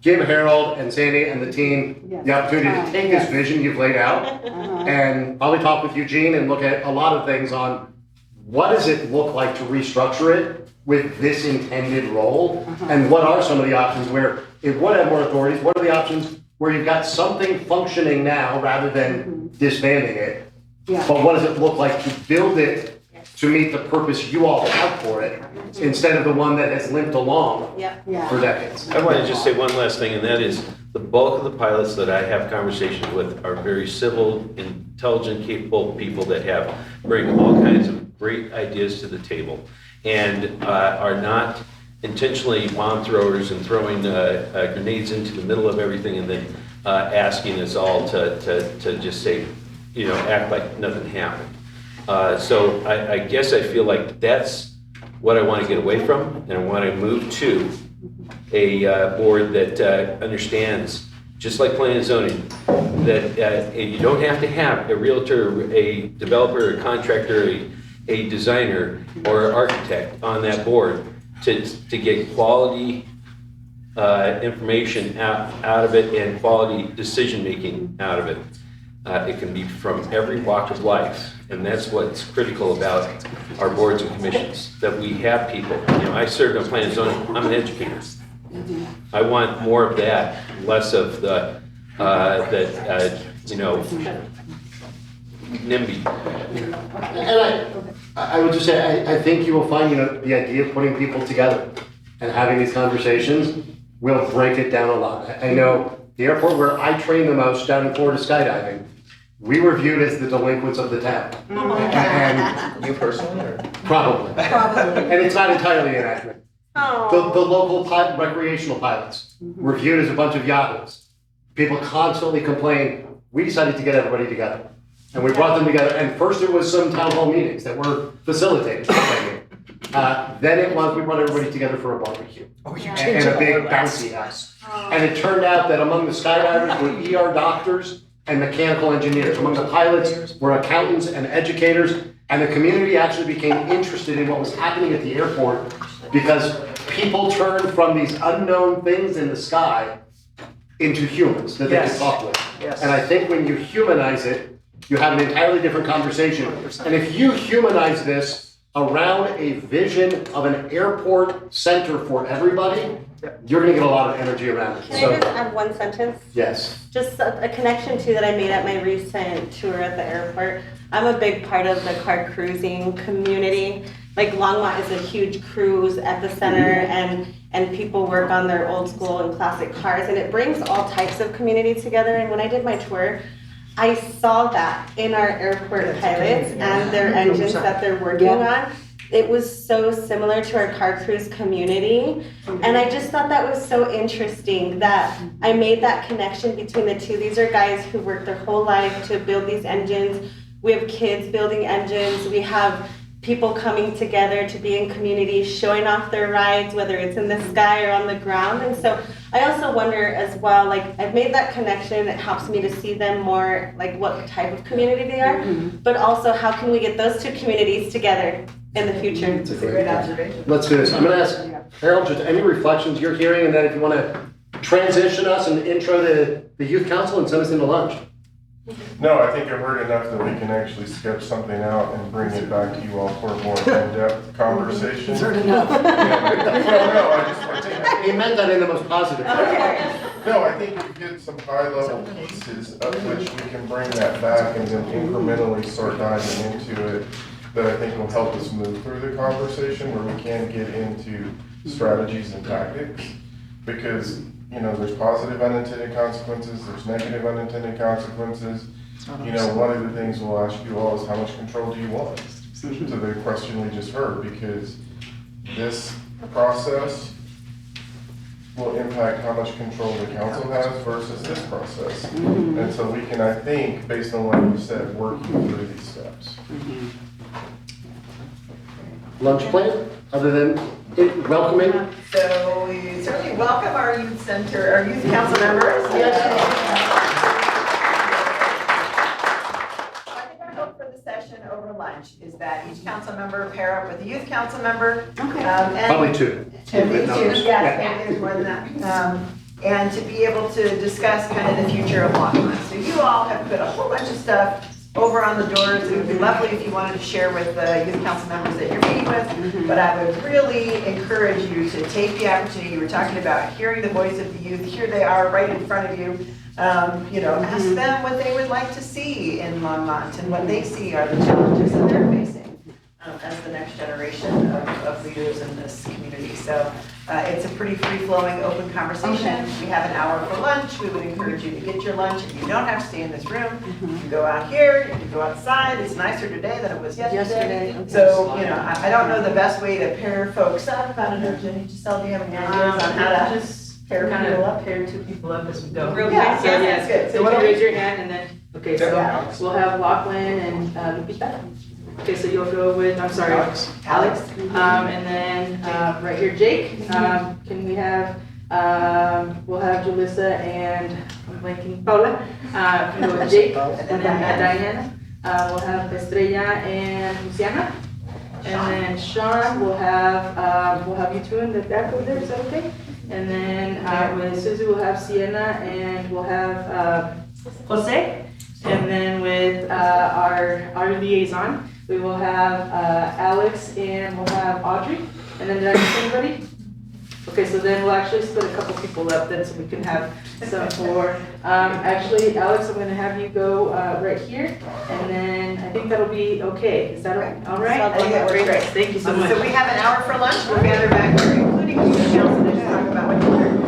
give Harold and Sandy and the team the opportunity to take this vision you've laid out and probably talk with Eugene and look at a lot of things on what does it look like to restructure it with this intended role, and what are some of the options where it would have more authorities, what are the options where you've got something functioning now rather than disbanding it, but what does it look like to build it to meet the purpose you all have for it, instead of the one that has limped along for decades. I want to just say one last thing, and that is the bulk of the pilots that I have conversations with are very civil, intelligent, capable people that bring all kinds of great ideas to the table, and are not intentionally bomb throwers and throwing grenades into the middle of everything and then asking us all to just say, act like nothing happened. So I guess I feel like that's what I want to get away from, and I want to move to a board that understands, just like planning and zoning, that you don't have to have a realtor, a developer, a contractor, a designer, or an architect on that board to get quality information out of it and quality decision-making out of it. It can be from every walk of life, and that's what's critical about our boards and commissions, that we have people. I served on planning and zoning, I'm an educator. I want more of that, less of the, NIMBY. And I would just say, I think you will find, the idea of putting people together and having these conversations will break it down a lot. I know the airport where I trained the most down in Florida skydiving, we were viewed as the delinquents of the town. And you personally, or? Probably. And it's not entirely inaccurate. The local recreational pilots were viewed as a bunch of yahoos. People constantly complain, we decided to get everybody together. And we brought them together, and first it was some town hall meetings that were facilitated. Then it was, we brought everybody together for a barbecue. And a big bouncy house. And it turned out that among the skydivers were ER doctors and mechanical engineers. Among the pilots were accountants and educators, and the community actually became interested in what was happening at the airport because people turned from these unknown things in the sky into humans that they could talk with. And I think when you humanize it, you have an entirely different conversation. And if you humanize this around a vision of an airport center for everybody, you're gonna get a lot of energy around it. Can I just add one sentence? Yes. Just a connection too that I made at my recent tour at the airport. I'm a big part of the car cruising community. Like Longmont is a huge cruise epicenter, and people work on their old school and classic cars, and it brings all types of community together. And when I did my tour, I saw that in our airport pilots and their engines that they're working on. It was so similar to our car cruise community. And I just thought that was so interesting that I made that connection between the two. These are guys who worked their whole life to build these engines. We have kids building engines. We have people coming together to be in community, showing off their rides, whether it's in the sky or on the ground. And so I also wonder as well, like I've made that connection. It helps me to see them more like what type of community they are, but also how can we get those two communities together in the future? It's a great observation. Let's do this. I'm gonna ask Harold, just any reflections you're hearing, and then if you wanna transition us and intro to the youth council and send us into lunch. No, I think I've heard enough that we can actually sketch something out and bring it back to you all for a more in-depth conversation. Heard enough. No, I think, He meant that in the most positive way. no, I think we get some high-level pieces of which we can bring that back and then incrementally start diving into it that I think will help us move through the conversation where we can get into strategies and tactics. Because there's positive unintended consequences, there's negative unintended consequences. One of the things we'll ask you all is how much control do you want? To the question we just heard, because this process will impact how much control the council has versus this process. And so we can, I think, based on what you said, work you through these steps. Lunch plan, other than welcoming? So we certainly welcome our youth center, our youth council members. I think our hope for the session over lunch is that each council member pair up with a youth council member. Probably two. And maybe two, yes, maybe there's more than that. And to be able to discuss kind of the future of Longmont. So you all have put a whole bunch of stuff over on the doors. It would be lovely if you wanted to share with the youth council members that you're meeting with. But I would really encourage you to take the opportunity. You were talking about hearing the voice of the youth. Here they are right in front of you. Ask them what they would like to see in Longmont and what they see are the challenges that they're facing as the next generation of leaders in this community. So it's a pretty free-flowing, open conversation. We have an hour for lunch. We would encourage you to get your lunch. And you don't have to stay in this room. You can go out here, you can go outside. It's nicer today than it was yesterday. So, I don't know the best way to pair folks up. I don't know, Jenny, Giselle, do you have any ideas on how to just pair people up? Pair two people up as we go. Real quick, yeah, that's good. So you raise your hand and then, okay, so we'll have Lachlan and Lupita. Okay, so you'll go with, I'm sorry, Alex. And then right here, Jake. Can we have, we'll have Julissa and I'm blanking, Paula. Can go with Jake and then Diana. We'll have Estrella and Luciana. And then Sean, we'll have you two in the back over there, is that okay? And then with Susie, we'll have Sienna and we'll have Jose. And then with our liaison, we will have Alex and we'll have Audrey. And then did I miss anybody? Okay, so then we'll actually split a couple people up then so we can have some for, actually, Alex, I'm gonna have you go right here. And then I think that'll be okay. Is that all right? I think that works great. Thank you so much. So we have an hour for lunch. We'll gather back here, including you, council, to talk about what you learned.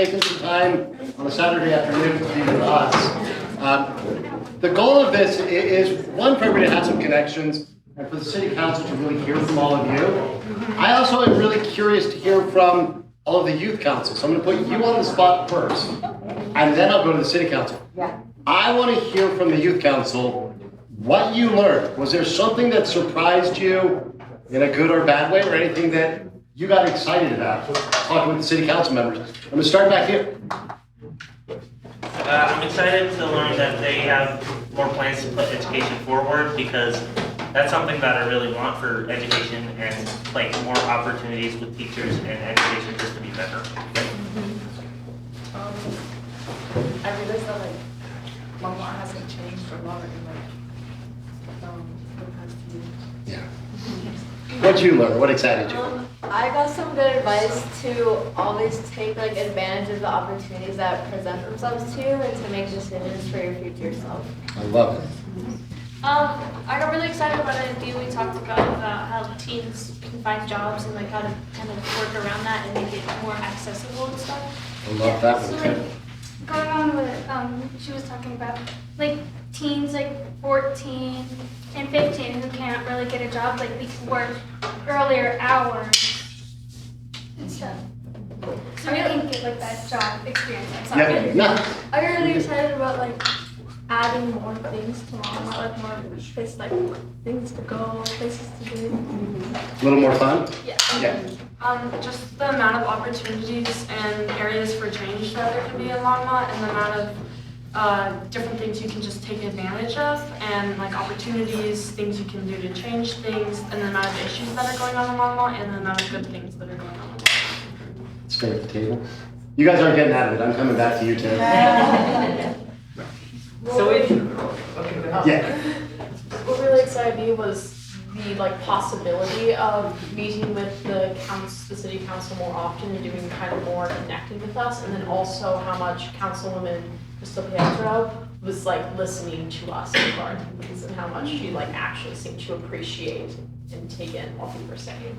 taking some time on a Saturday afternoon to be with us. The goal of this is, one, for everybody to have some connections, and for the city council to really hear from all of you. I also am really curious to hear from all of the youth council. So I'm gonna put you on the spot first, and then I'll go to the city council. I wanna hear from the youth council what you learned. Was there something that surprised you in a good or bad way, or anything that you got excited about talking with the city council members? I'm gonna start back here. I'm excited to learn that they have more plans to put education forward, because that's something that I really want for education, and like more opportunities with teachers and education just to be better. I realized that like Longmont hasn't changed a lot in like the past few years. Yeah. What'd you learn? What excited you? I got some good advice to always take like advantage of the opportunities that present themselves to you, and to make decisions for your future self. I love it. I got really excited about an idea we talked about how teens can find jobs and like how to kind of work around that and make it more accessible and stuff. I love that So one like too. going on with she was talking about like teens like 14 and 15 who can't really get a job, like we can work earlier hours and stuff. So we can get like that job experience. I'm sorry. Yeah, no. I got really excited about like adding more things to Longmont, like more places, like things to go, places to do. A little more fun? Yeah. Yeah. Just the amount of opportunities and areas for change that there can be in Longmont, and the amount of different things you can just take advantage of, and like opportunities, things you can do to change things, and the amount of issues that are going on in Longmont, and the amount of good things that are going on in Longmont. Stay at the table. You guys aren't getting out of it. I'm coming back to you, Tim. So we, Yeah. What really excited me was the like possibility of meeting with the city council more often and doing kind of more connecting with us, and then also how much Councilwoman Crystal Pietro was like listening to us in our things, and how much she like actually seemed to appreciate and take in what we were saying.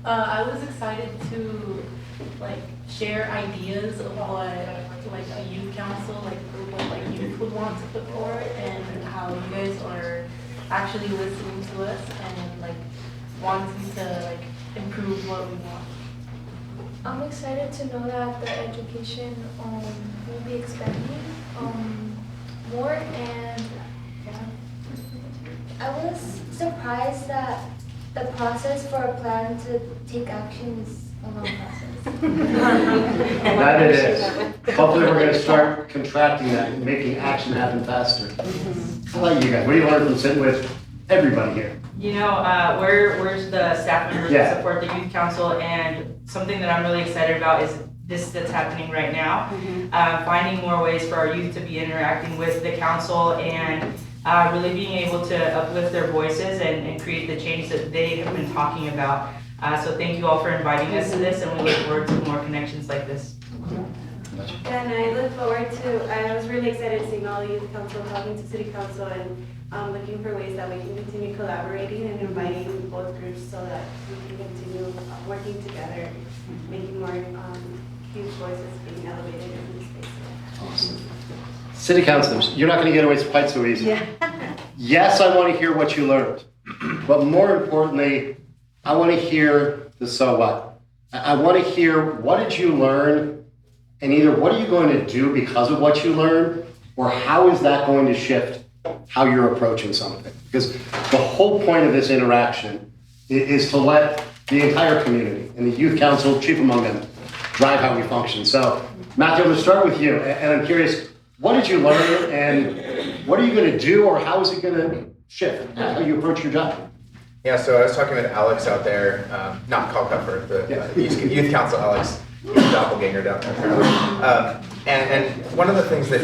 I was excited to like share ideas of what like a youth council, like what like youth would want to put forward, and how you guys are actually listening to us and like wanting to like improve what we want. I'm excited to know that the education will be expanding more, and I was surprised that the process for a plan to take action is a long process. That it is. Hopefully we're gonna start contracting that and making action happen faster. How about you guys? What do you learn from sitting with everybody here? you know, we're the staff members Yeah. that support the youth council, and something that I'm really excited about is this that's happening right now. Finding more ways for our youth to be interacting with the council and really being able to uplift their voices and create the change that they have been talking about. So thank you all for inviting us to this, and we look forward to more connections like this. And I look forward to, I was really excited seeing all the youth council, talking to city council, and looking for ways that we can continue collaborating and inviting both groups so that we can continue working together, making more huge voices being elevated in this space. Awesome. City councilors, you're not going to get away quite so easy. Yeah. Yes, I want to hear what you learned, but more importantly, I want to hear the so what. I want to hear what did you learn, and either what are you going to do because of what you learned, or how is that going to shift how you're approaching something. Because the whole point of this interaction is to let the entire community and the youth council, chief among them, drive how we function. So Matthew, I'm going to start with you, and I'm curious, what did you learn, and what are you going to do, or how is it going to shift how you approach your job? Yeah, so I was talking with Alex out there, not Carl Cuthbert, the youth council Alex, he's a doppelganger down there apparently. And one of the things that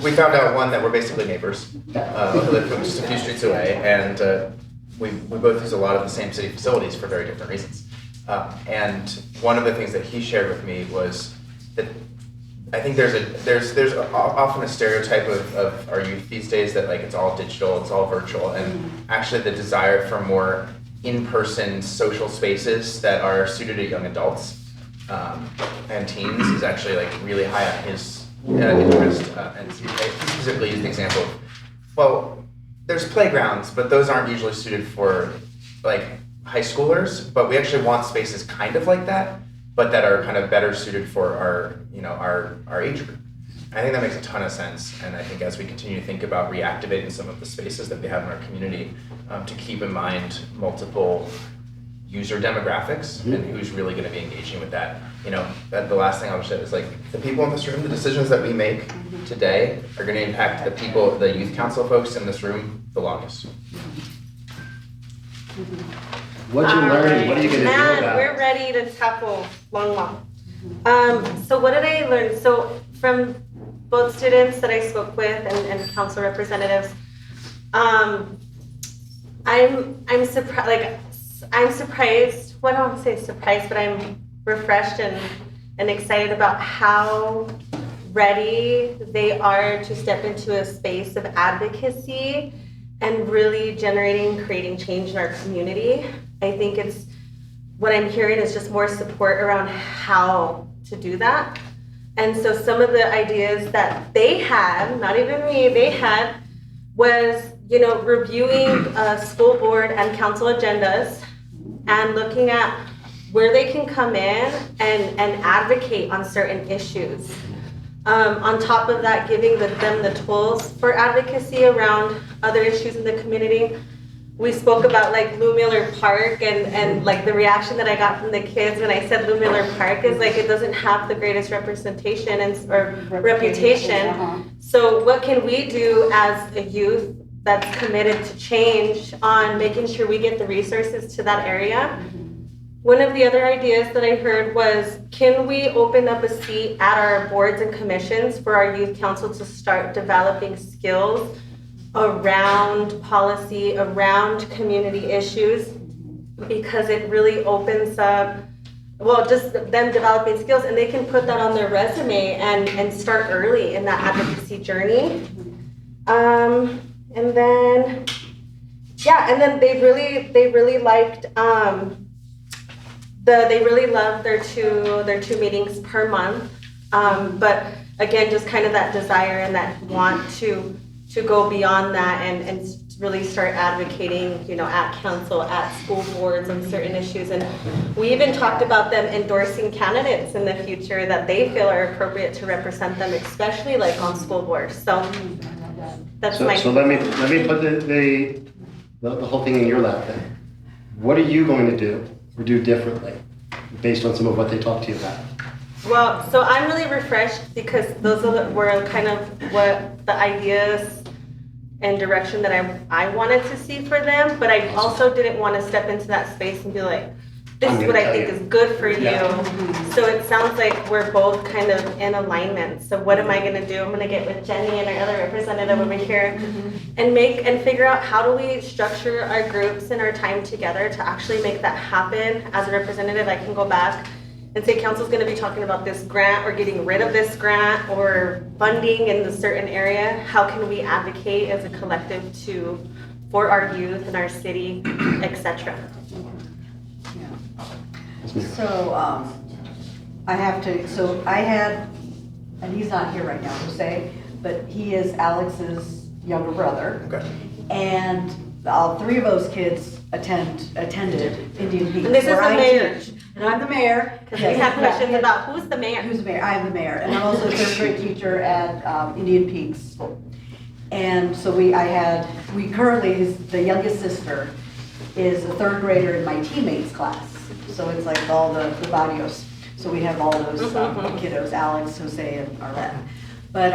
we found out, one, that we're basically neighbors, who live just a few streets away, and we both use a lot of the same city facilities for very different reasons. And one of the things that he shared with me was that I think there's often a stereotype of our youth these days that like it's all digital, it's all virtual, and actually the desire for more in-person social spaces that are suited to young adults and teens is actually like really high on his interest. And he specifically used the example of, well, there's playgrounds, but those aren't usually suited for like high schoolers, but we actually want spaces kind of like that, but that are kind of better suited for our, our age group. I think that makes a ton of sense, and I think as we continue to think about reactivating some of the spaces that we have in our community, to keep in mind multiple user demographics and who's really going to be engaging with that. That the last thing I would say is like the people in this room, the decisions that we make today are going to impact the people, the youth council folks in this room the longest. What you learned, what are you going to do about it? We're ready to tackle Longmont. So what did I learn? So from both students that I spoke with and council representatives, I'm surprised. Like I'm surprised. Well, I don't want to say surprised, but I'm refreshed and excited about how ready they are to step into a space of advocacy and really creating change in our community. I think what I'm hearing is just more support around how to do that. And so some of the ideas that they had, not even me, they had was, reviewing school board and council agendas and looking at where they can come in and advocate on certain issues. On top of that, giving them the tools for advocacy around other issues in the community. We spoke about like Lou Miller Park and like the reaction that I got from the kids when I said Lou Miller Park is like it doesn't have the greatest representation or reputation. So what can we do as a youth that's committed to change on making sure we get the resources to that area? One of the other ideas that I heard was, can we open up a seat at our boards and commissions for our youth council to start developing skills around policy, around community issues, because it really opens up, just them developing skills, and they can put that on their resume and start early in that advocacy journey. And then they really liked, they really loved their two meetings per month. But again, just kind of that desire and that want to go beyond that and really start advocating, at council, at school boards on certain issues. And we even talked about them endorsing candidates in the future that they feel are appropriate to represent them, especially like on school boards. So that's my. So let me put the whole thing in your lap then. What are you going to do or do differently based on some of what they talked to you about? Well, so I'm really refreshed because those were kind of what the ideas and direction that I wanted to see for them, but I also didn't want to step into that space and be like, this is what I think is good for you. So it sounds like we're both kind of in alignment. So what am I going to do? I'm going to get with Jenny and our other representative over here and figure out how do we structure our groups and our time together to actually make that happen. As a representative, I can go back and say council's going to be talking about this grant or getting rid of this grant or funding in a certain area. How can we advocate as a collective for our youth and our city, etc. So I had, and he's not here right now per se, but he is Alex's younger brother. Okay. And all three of those kids attended Indian Peaks. And this is the mayor. And I'm the mayor. Because we have questions about who's the mayor. Who's the mayor? I am the mayor. And I'm also a third grade teacher at Indian Peaks School. And so we currently, the youngest sister is a third grader in my teammates class. So it's like all the barrios. So we have all those kiddos, Alex, Jose, and Arlette. But,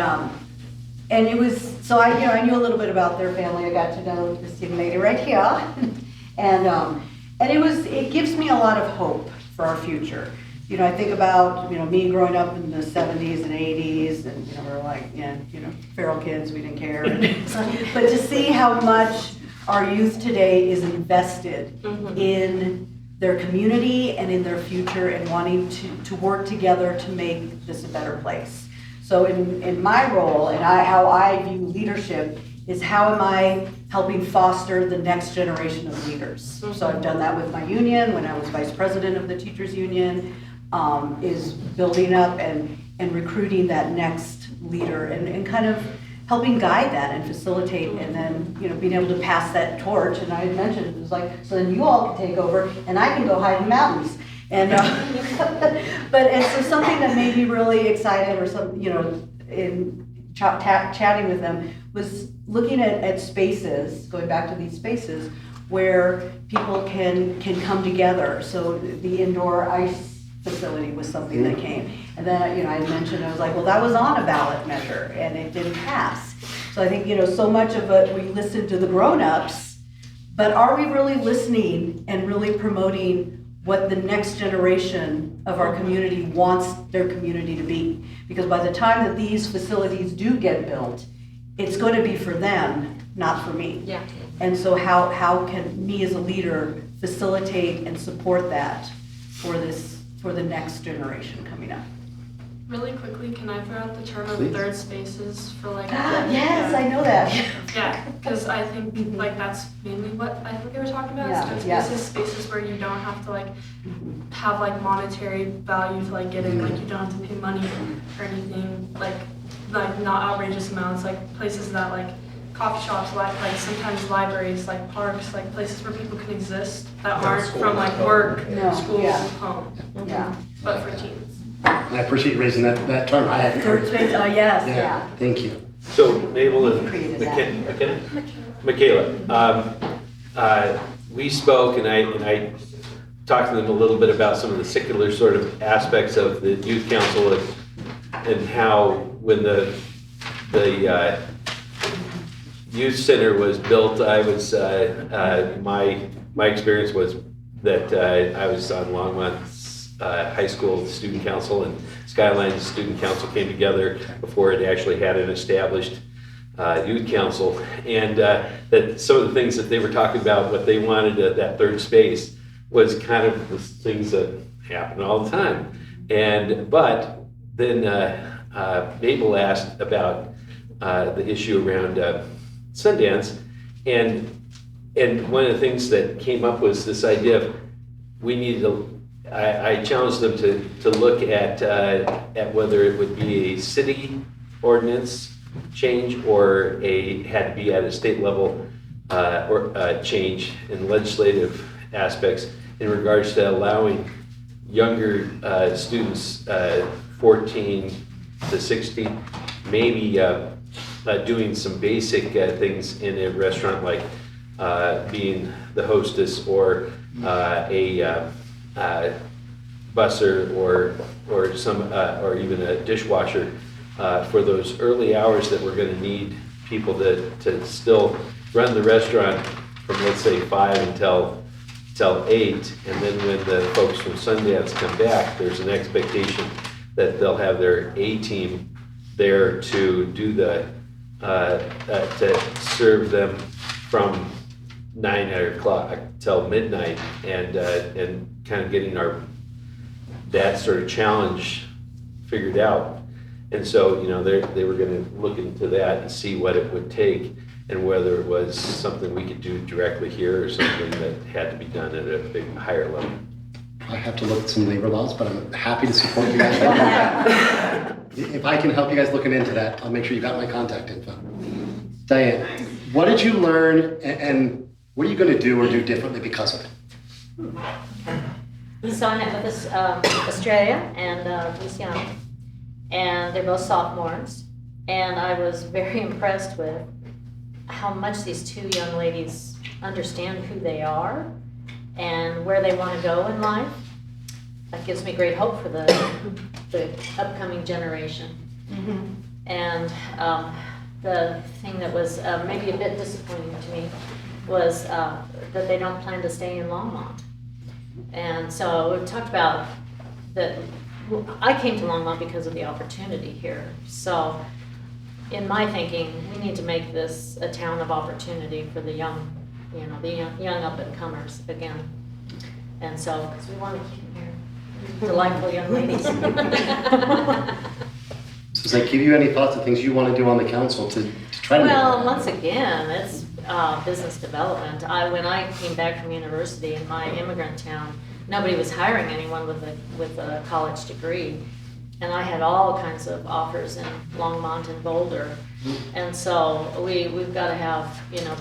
and it was, so I knew a little bit about their family. I got to know this young lady right here. And it gives me a lot of hope for our future. I think about, me growing up in the 70s and 80s, and, we're like, feral kids, we didn't care. But to see how much our youth today is invested in their community and in their future and wanting to work together to make this a better place. So in my role and how I view leadership is how am I helping foster the next generation of leaders. So I've done that with my union when I was vice president of the teachers union. is building up and recruiting that next leader and kind of helping guide that and facilitate, and then, being able to pass that torch. And I had mentioned, it was like, so then you all can take over and I can go hide in the mountains. And, but it's so something that made me really excited, or some, in chatting with them, was looking at spaces, going back to these spaces where people can come together. So the indoor ice facility was something that came. And then, I had mentioned, I was like, well, that was on a ballot measure and it didn't pass. So I think, so much of it, we listen to the grown-ups, but are we really listening and really promoting what the next generation of our community wants their community to be? Because by the time that these facilities do get built, it's going to be for them, not for me. Yeah. And so how can me as a leader facilitate and support that for the next generation coming up? Really quickly, can I throw out the term of Please. third spaces for like? Yes, I know that. Yeah, because I think like that's mainly what I think they were talking about. Yeah, Is third yes. spaces, spaces where you don't have to like have like monetary value to like get in, like you don't have to pay money or anything, like not outrageous amounts, like places that like coffee shops, like sometimes libraries, like parks, like places where people can exist that Yeah, aren't school from like and home. work, No, school, yeah. home. Yeah. But for teens. I appreciate you raising that term. I hadn't heard. Third space, yes, Yeah, yeah. thank you. So Mabel and Created that. Michaela, we spoke and I talked to them a little bit about some of the secular sort of aspects of the youth council and how when the youth center was built, I was my experience was that I was on Longmont High School Student Council, and Skyline Student Council came together before it actually had an established youth council, and that some of the things that they were talking about, what they wanted at that third space, was kind of the things that happen all the time. But then Mabel asked about the issue around Sundance, and one of the things that came up was this idea of we needed to. I challenged them to look at whether it would be a city ordinance change or had to be at a state level or change in legislative aspects in regards to allowing younger students, 14 to 16, maybe doing some basic things in a restaurant, like being the hostess or a busser or some or even a dishwasher for those early hours that we're going to need people to still run the restaurant from, let's say, 5 until 8, and then when the folks from Sundance come back, there's an expectation that they'll have their A team there to do to serve them from 9 o'clock till midnight, and kind of getting that sort of challenge figured out. And so, they were going to look into that and see what it would take, and whether it was something we could do directly here or something that had to be done at a big higher level. I have to look at some labor laws, but I'm happy to support you guys. If I can help you guys looking into that, I'll make sure you got my contact info. Diane, what did you learn, and what are you going to do or do differently because of it? So I met with this, Australia and Luciana, and they're both sophomores, and I was very impressed with how much these two young ladies understand who they are and where they want to go in life. That gives me great hope for the upcoming generation. Mm-hmm. And the thing that was maybe a bit disappointing to me was that they don't plan to stay in Longmont. And so we've talked about that. I came to Longmont because of the opportunity here. So in my thinking, we need to make this a town of opportunity for the young, the young up and comers again. And so, because we want to keep them here, delightful young ladies. So does that give you any thoughts of things you want to do on the council to try to make Well, that once again, it's business development. When I came back from university in my immigrant town, nobody was hiring anyone with a college degree. And I had all kinds of offers in Longmont and Boulder. And so we've got to have,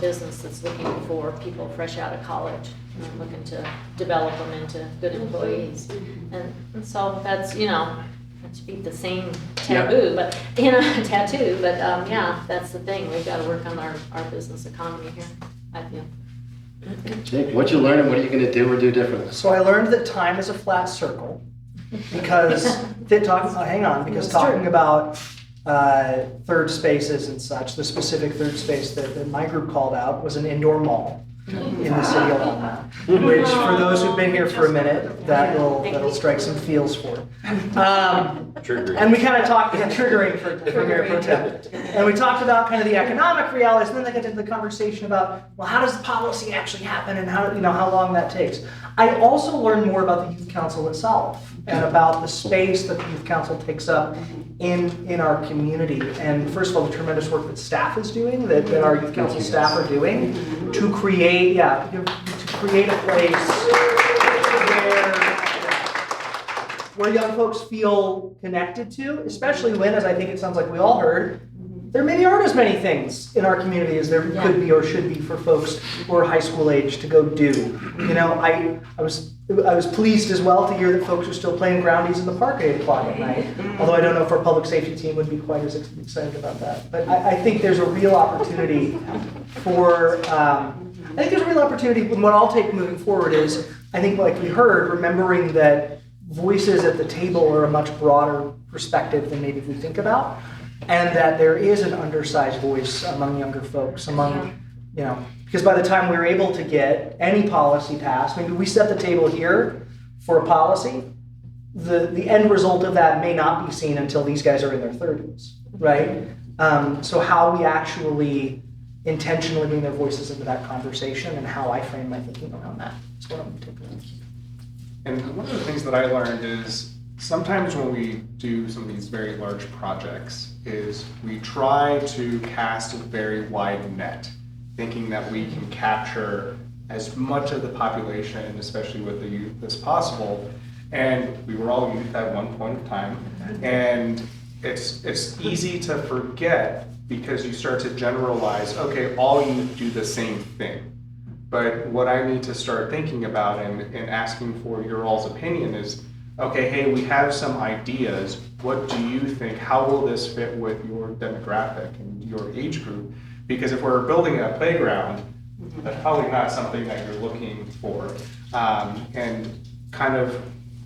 business that's looking for people fresh out of college and looking to develop them into good employees. And so that's, not to beat the same taboo, but, tattoo, but, yeah, that's the thing. We've got to work on our business economy here, I feel. Jake, what you learn and what are you going to do or do differently? So I learned that time is a flat circle because talking about third spaces and such, the specific third space that my group called out was an indoor mall in the city of Longmont, which for those who've been here for a minute, that'll strike some feels for. Triggering. And we kind of talked, triggering for Mayor Pro Tem. And we talked about kind of the economic realities, and then they got into the conversation about, well, how does the policy actually happen and how long that takes. I also learned more about the youth council itself and about the space that the youth council takes up in our community. And first of all, the tremendous work that staff is doing, that our youth council staff are doing to create a place where young folks feel connected to, especially when, as I think it sounds like we all heard, there maybe aren't as many things in our community as there could be or should be for folks who are high school age to go do. I was pleased as well to hear that folks are still playing groundies in the park at 8 o'clock at night, although I don't know if our public safety team would be quite as excited about that. But I think there's a real opportunity and what I'll take moving forward is, I think like we heard, remembering that voices at the table are a much broader perspective than maybe we think about, and that there is an undersized voice among younger folks, because by the time we're able to get any policy passed, maybe we set the table here for a policy, the end result of that may not be seen until these guys are in their 30s, right? So how we actually intentionally bring their voices into that conversation and how I frame my thinking around that is what I'm going to take away. And one of the things that I learned is sometimes when we do some of these very large projects is we try to cast a very wide net, thinking that we can capture as much of the population, especially with the youth, as possible. And we were all youth at one point of time. And it's easy to forget because you start to generalize, okay, all youth do the same thing. But what I need to start thinking about and asking for your all's opinion is, okay, hey, we have some ideas. What do you think? How will this fit with your demographic and your age group? Because if we're building a playground, that's probably not something that you're looking for. And kind of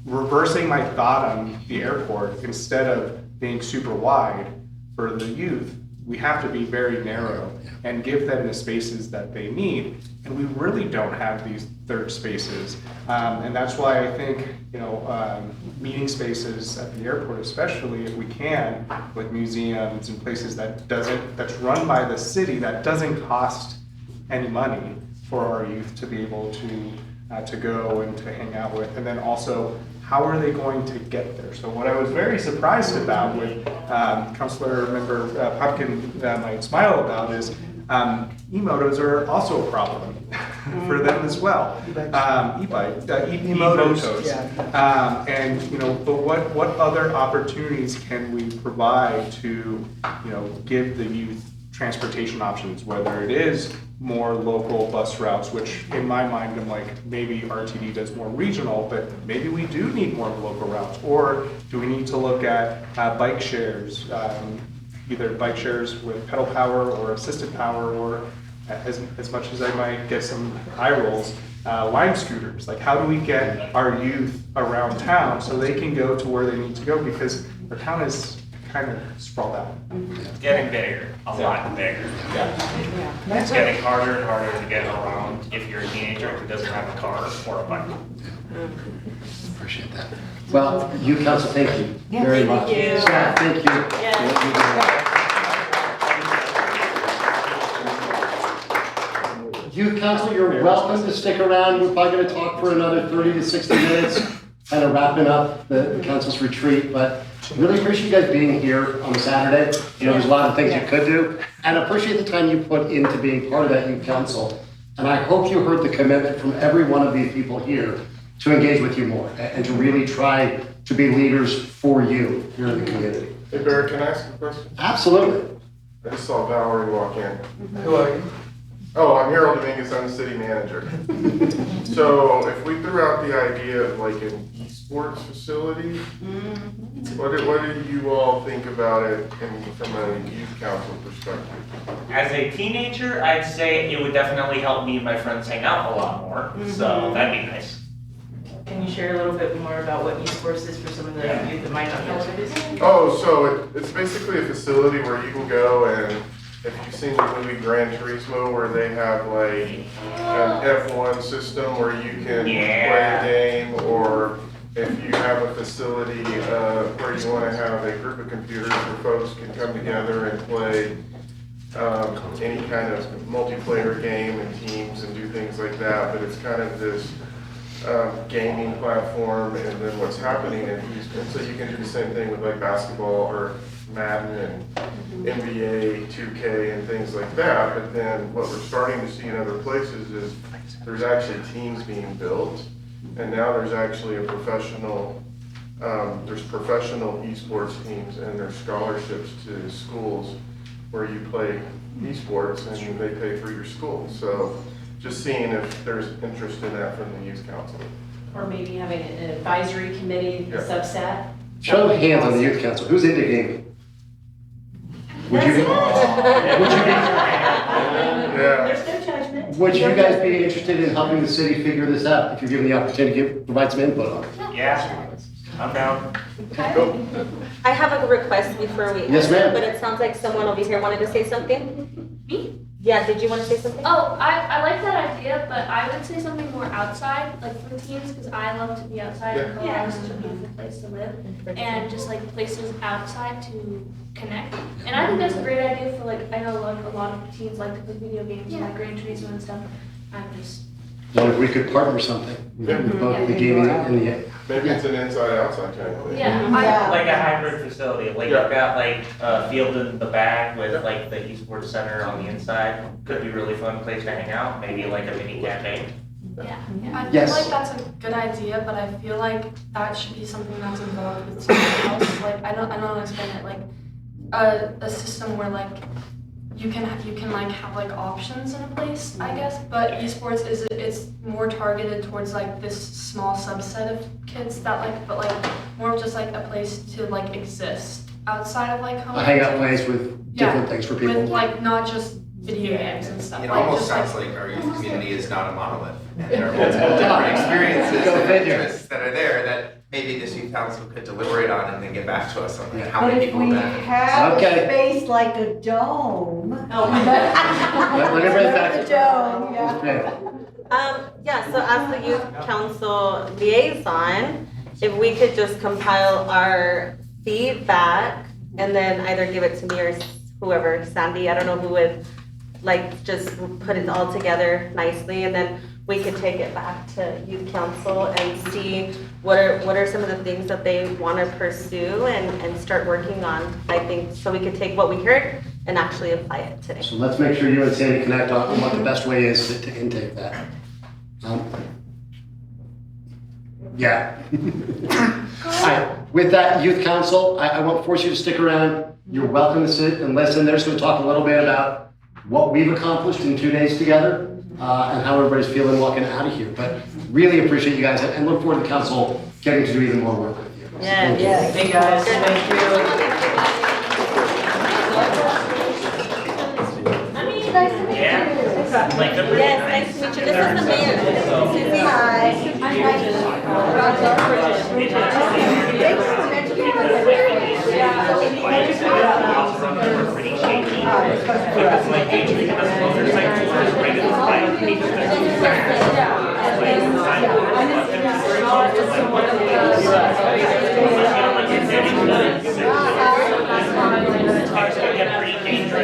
reversing my thought on the airport, instead of being super wide for the youth, we have to be very narrow and give them the spaces that they need. And we really don't have these third spaces. And that's why I think, meeting spaces at the airport, especially if we can, with museums and places that's run by the city, that doesn't cost any money for our youth to be able to go and to hang out with. And then also, how are they going to get there? So what I was very surprised about, with Councilor Member Popkin might smile about, is e-motos are also a problem for them as well. E-motos. But what other opportunities can we provide to, give the youth transportation options, whether it is more local bus routes, which in my mind, I'm like, maybe RTD does more regional, but maybe we do need more local routes. Or do we need to look at bike shares, either bike shares with pedal power or assisted power, or as much as I might get some eye rolls, Lime scooters. Like, how do we get our youth around town so they can go to where they need to go? Because our town is kind of sprawled out. It's getting bigger, a lot bigger. It's getting harder and harder to get around if you're a teenager who doesn't have a car or a bike. Appreciate that. Well, youth council, thank you very much. Thank you. Staff, thank you. Youth council, you're welcome to stick around. We're probably going to talk for another 30 to 60 minutes, kind of wrapping up the council's retreat. But really appreciate you guys being here on Saturday. There's a lot of things you could do, and I appreciate the time you put into being part of that youth council. And I hope you heard the commitment from every one of these people here to engage with you more and to really try to be leaders for you here in the community. Hey Barrett, can I ask a question? Absolutely. I just saw Valerie walk in. Who are you? Oh, I'm Harold Dominguez, I'm the city manager. So if we threw out the idea of like an esports facility, what do you all think about it from a youth council perspective? As a teenager, I'd say it would definitely help me and my friends hang out a lot more, so that'd be nice. Can you share a little bit more about what esports is for some of the youth that might not know what it is? Oh, so it's basically a facility where you can go and if you've seen the movie Gran Turismo where they have like an F1 system where you can play a game, or if you have a facility where you want to have a group of computers where folks can come together and play any kind of multiplayer game and teams and do things like that, but it's kind of this gaming platform, and then what's happening in esports. So you can do the same thing with like basketball or Madden and NBA 2K and things like that, but then what we're starting to see in other places is there's actually teams being built, and now there's actually a professional, there's professional esports teams, and there's scholarships to schools where you play esports and they pay for your school. So just seeing if there's interest in that from the youth council. Or maybe having an advisory committee, a subset. Show of hands on the youth council. Who's into gaming? Would you be? There's no judgment. Would you guys be interested in helping the city figure this out if you're given the opportunity to provide some input on it? Yeah, I'm down. I have a request before we. Yes, ma'am. But it sounds like someone over here wanted to say something. Me? Yeah, did you want to say something? Oh, I like that idea, but I would say something more outside, like for teens, because I love to be outside. And Colorado is such a beautiful place to live, and just like places outside to connect. And I think that's a great idea for like, I know like a lot of teens like to play video games, like Gran Turismo and stuff. I'm just. What if we could partner something with both the gaming and the. Maybe it's an inside-outside kind of thing. Like a hybrid facility, like you've got like a field in the back with like the esports center on the inside. Could be a really fun place to hang out, maybe like a mini cafe. Yeah, I feel Yes. like that's a good idea, but I feel like that should be something that's involved with something else. Like I don't know how to explain it. Like a system where like you can like have like options in a place, I guess. But esports it's more targeted towards like this small subset of kids that like, but like more of just like a place to like exist outside of like home. A hangout place with different things for people. With like not just video games and stuff. It like, almost just, sounds like our youth community is not a monolith. And there are multiple different experiences Go and figure. interests that are there that maybe this youth council could deliberate on and then get back to us on like how But many if people we that. have Okay. a space like a dome. Let me bring it back. The dome, yeah. Yeah, so as the youth council liaison, if we could just compile our feedback and then either give it to me or whoever, Sandy, I don't know who would, like, just put it all together nicely, and then we could take it back to youth council and see what are some of the things that they want to pursue and start working on, I think, so we could take what we heard and actually apply it today. So let's make sure you and Sandy connect on what the best way is to intake that. Yeah. All right, with that, youth council, I won't force you to stick around. You're welcome to sit and listen. They're just going to talk a little bit about what we've accomplished in 2 days together and how everybody's feeling walking out of here. But really appreciate you guys and look forward to council getting to do even more work with you. Yeah, Yeah, thank you guys. Thank you. Like the Yes, nice to meet you. This is the mayor. Susie. Hi.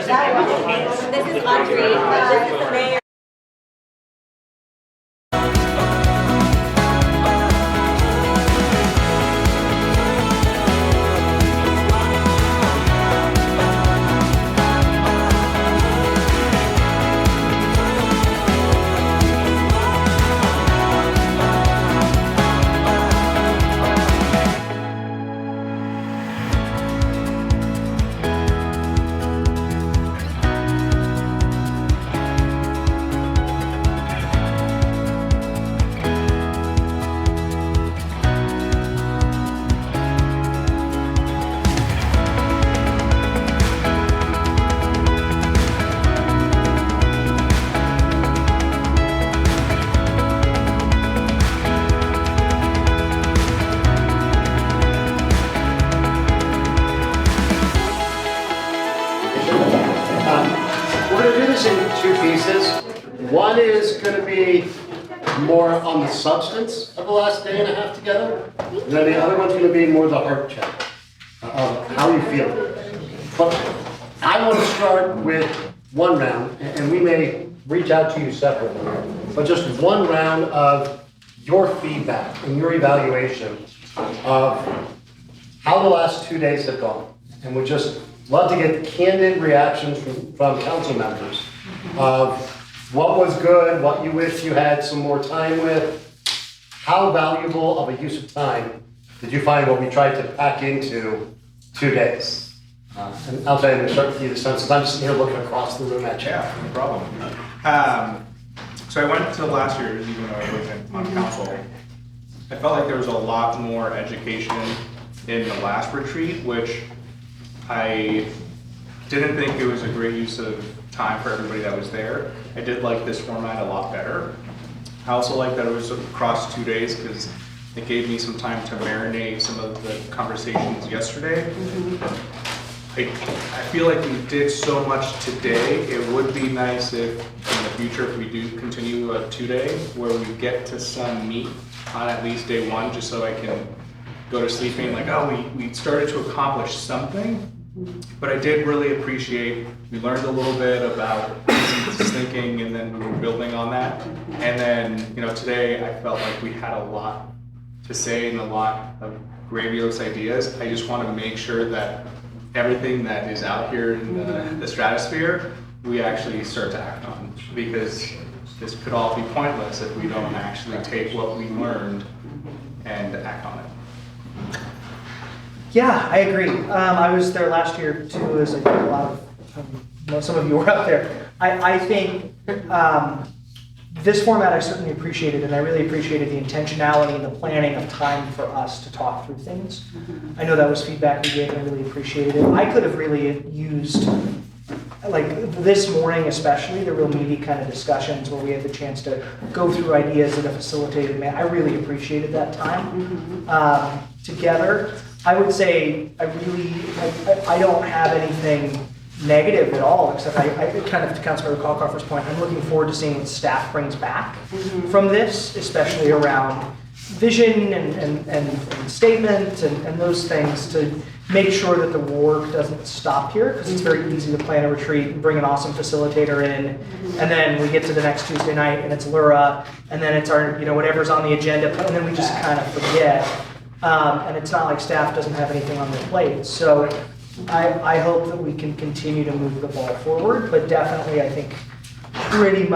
This is Audrey. This is the mayor. One is going to be more on the substance of the last day and a half together. And then the other one's going to be more the heart check of how you feel. But I want to start with one round, and we may reach out to you separately, but just one round of your feedback and your evaluation of how the last 2 days have gone. And we'd just love to get candid reactions from council members of what was good, what you wish you had some more time with, how valuable of a use of time did you find what we tried to pack into 2 days? And I'll tell you, I'm going to start with you this time, since I'm just here looking across the room at you. Yeah, no problem. So I went to last year, even though I wasn't on council. I felt like there was a lot more education in the last retreat, which I didn't think it was a great use of time for everybody that was there. I did like this format a lot better. I also like that it was across 2 days because it gave me some time to marinate some of the conversations yesterday. I feel like we did so much today. It would be nice if in the future, if we do continue a 2-day, where we get to some meat on at least day one, just so I can go to sleep being like, oh, we started to accomplish something. But I did really appreciate, we learned a little bit about thinking, and then we were building on that. And then, today I felt like we had a lot to say and a lot of grandiose ideas. I just want to make sure that everything that is out here in the stratosphere, we actually start to act on, because this could all be pointless if we don't actually take what we learned and act on it. Yeah, I agree. I was there last year too, as I think a lot of, some of you were up there. I think this format I certainly appreciated, and I really appreciated the intentionality and the planning of time for us to talk through things. I know that was feedback we gave, and I really appreciated it. I could have really used, like this morning especially, the real meaty kind of discussions where we had the chance to go through ideas in a facilitated manner. I really appreciated that time together. I would say I don't have anything negative at all, except I kind of, to Councilmember Calcoffer's point, I'm looking forward to seeing what staff brings back from this, especially around vision and statement and those things, to make sure that the work doesn't stop here, because it's very easy to plan a retreat and bring an awesome facilitator in, and then we get to the next Tuesday night and it's Lura, and then it's our, whatever's on the agenda, and then we just kind of forget. And it's not like staff doesn't have anything on their plate. So I hope that we can continue to move the ball forward, but definitely I think pretty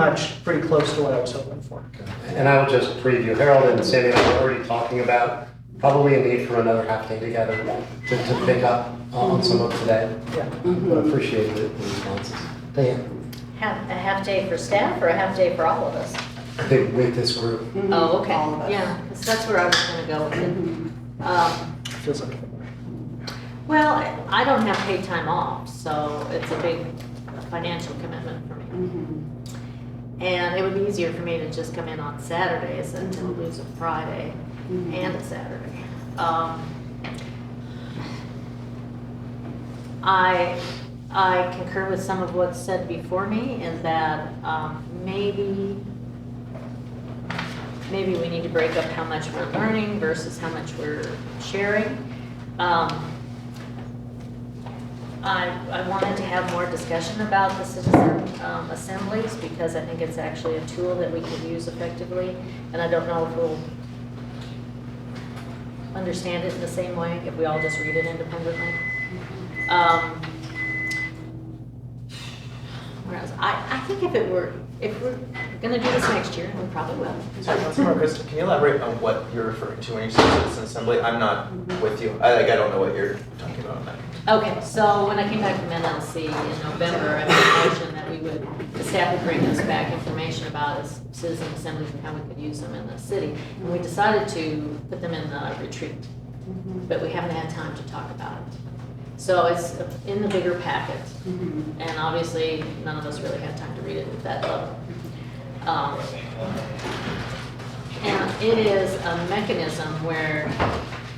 close to what I was hoping for. And I will just preview, Harold and Sandy and I were already talking about probably a need for another half day together to pick up on some of today. Yeah, but I appreciate the responses. Thank you. A half day for staff or a half day for all of us? I think with this group. Oh, okay. Yeah, 'cause that's where I was going to go with it. Feels like well, I don't have paid time off, so it's a big financial commitment for me. And it would be easier for me to just come in on Saturdays than to lose a Friday and a Saturday. I concur with some of what's said before me, in that maybe we need to break up how much we're learning versus how much we're sharing. I wanted to have more discussion about the citizen assemblies, because I think it's actually a tool that we can use effectively, and I don't know if we'll understand it in the same way if we all just read it independently. Whereas I think if we're gonna do this next year, we probably will. Sorry, Councilmember Chris, can you elaborate on what you're referring to when you say citizen assembly? I'm not with you. I don't know what you're talking about on that. Okay, so when I came back from NLC in November, I made a motion that the staff would bring us back information about citizen assemblies and how we could use them in the city. And we decided to put them in the retreat, but we haven't had time to talk about it. So it's in the bigger packet, and obviously none of us really had time to read it at that level. And it is a mechanism where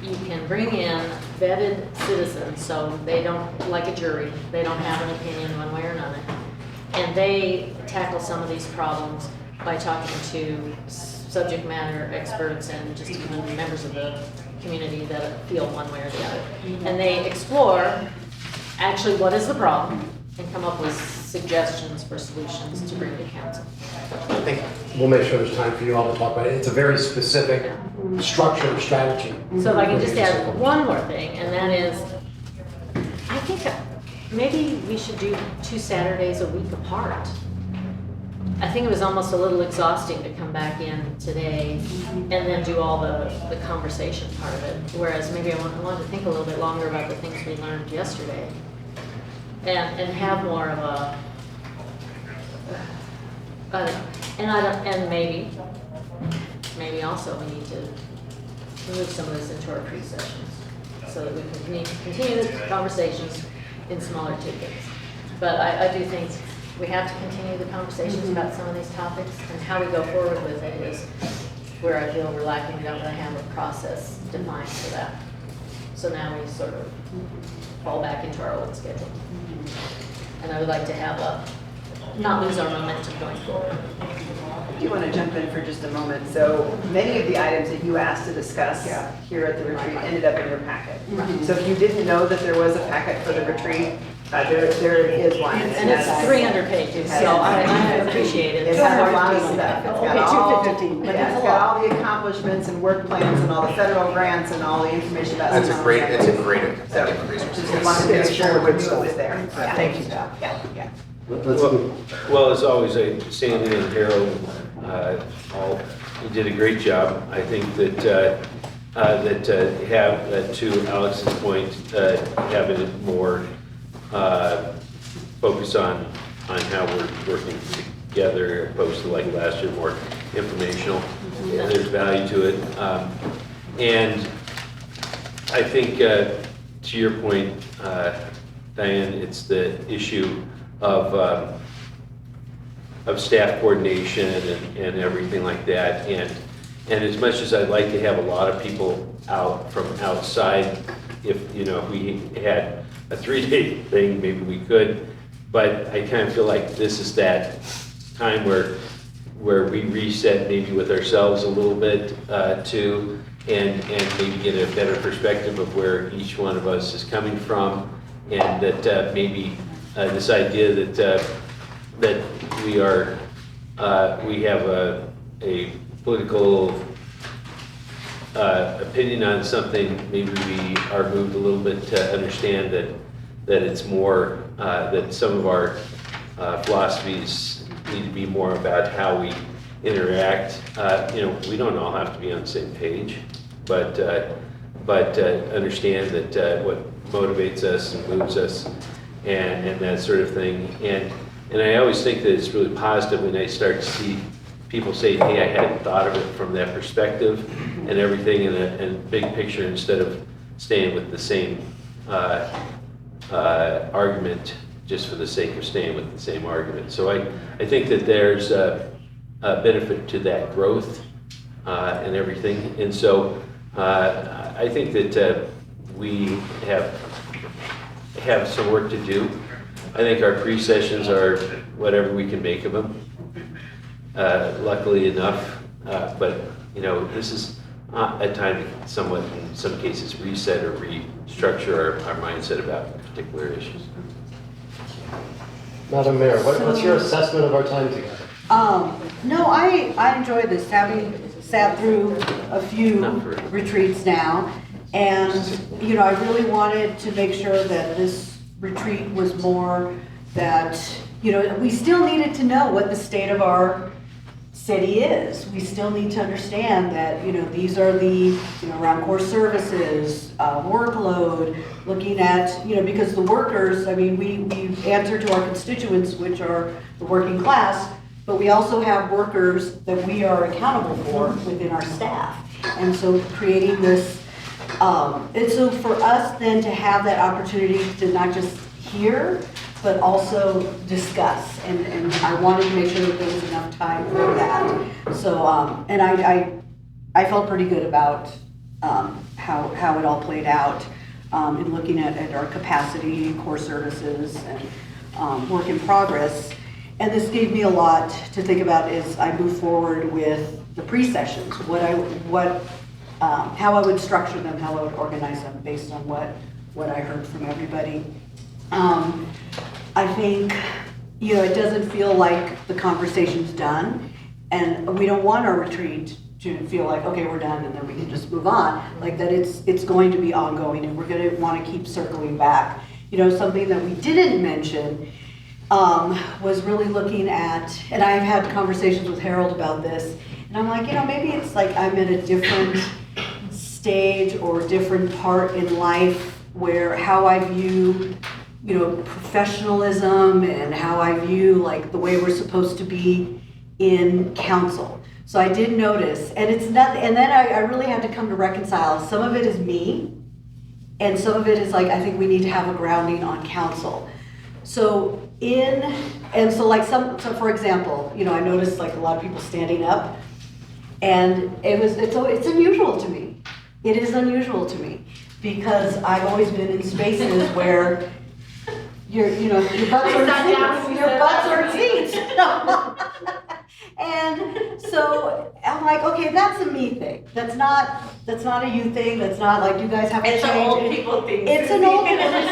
you can bring in vetted citizens, so they don't, like a jury, they don't have an opinion one way or another. And they tackle some of these problems by talking to subject matter experts and just even members of the community that feel one way or the other. And they explore actually what is the problem and come up with suggestions for solutions to bring to council. We'll make sure there's time for you all to talk about it. It's a very specific structure and strategy. So if I can just add one more thing, and that is, I think maybe we should do 2 Saturdays a week apart. I think it was almost a little exhausting to come back in today and then do all the conversation part of it. Whereas maybe I want to think a little bit longer about the things we learned yesterday and have more of a, and maybe also we need to move some of this into our pre-sessions so that we can continue the conversations in smaller tidbits. But I do think we have to continue the conversations about some of these topics, and how we go forward with it is where I feel we're lacking. We don't really have a process defined for that. So now we sort of fall back into our old schedule. And I would like to have not lose our momentum going forward. I do want to jump in for just a moment. So many of the items that you asked to discuss here at the retreat ended up in your packet. So if you didn't know that there was a packet for the retreat, there is one. And it's 300 pages, so I appreciate it. It's got a lot of stuff. Okay, 215. It's got all the accomplishments and work plans and all the federal grants and all the information about. It's a great resource. Just wanted to make sure we knew it was there. Thank you. Yeah. Well, as always, Sandy and Harold, you did a great job. I think that to Alex's point, having it more focus on how we're working together, opposed to like last year, more informational. And there's value to it. And I think, to your point, Diane, it's the issue of staff coordination and everything like that. And as much as I'd like to have a lot of people out from outside, if we had a 3-day thing, maybe we could. But I kind of feel like this is that time where we reset maybe with ourselves a little bit too, and maybe get a better perspective of where each one of us is coming from, and that maybe this idea that we have a political opinion on something, maybe we are moved a little bit to understand that it's more, that some of our philosophies need to be more about how we interact. We don't all have to be on the same page, but understand that what motivates us and moves us and that sort of thing. And I always think that it's really positive when I start to see people say, hey, I hadn't thought of it from that perspective and everything in a big picture, instead of staying with the same argument just for the sake of staying with the same argument. So I think that there's a benefit to that growth and everything. And so I think that we have some work to do. I think our pre-sessions are whatever we can make of them, luckily enough. But this is a time to somewhat, in some cases, reset or restructure our mindset about particular issues. Madam Mayor, what's your assessment of our time together? No, I enjoy this, having sat through a few retreats now. And, I really wanted to make sure that this retreat was more that, we still needed to know what the state of our city is. We still need to understand that, these are the, around core services, workload, looking at, because the workers, we answer to our constituents, which are the working class, but we also have workers that we are accountable for within our staff. And so creating this, and so for us then to have that opportunity to not just hear, but also discuss. And I wanted to make sure that there was enough time for that. So, and I felt pretty good about how it all played out in looking at our capacity, core services, and work in progress. And this gave me a lot to think about as I move forward with the pre-sessions, how I would structure them, how I would organize them based on what I heard from everybody. I think, it doesn't feel like the conversation's done, and we don't want our retreat to feel like, okay, we're done and then we can just move on. Like that it's going to be ongoing and we're going to want to keep circling back. Something that we didn't mention was really looking at, and I've had conversations with Harold about this, and I'm like, maybe it's like I'm at a different stage or different part in life where how I view, professionalism and how I view like the way we're supposed to be in council. So I did notice, and it's not, and then I really had to come to reconcile. Some of it is me, and some of it is like, I think we need to have a grounding on council. So for example, I noticed like a lot of people standing up, and it's unusual to me. It is unusual to me because I've always been in spaces where your butts are in seats. And so I'm like, okay, that's a me thing. That's not a you thing. That's not like you guys have to change. It's an old people thing. It's an old people thing.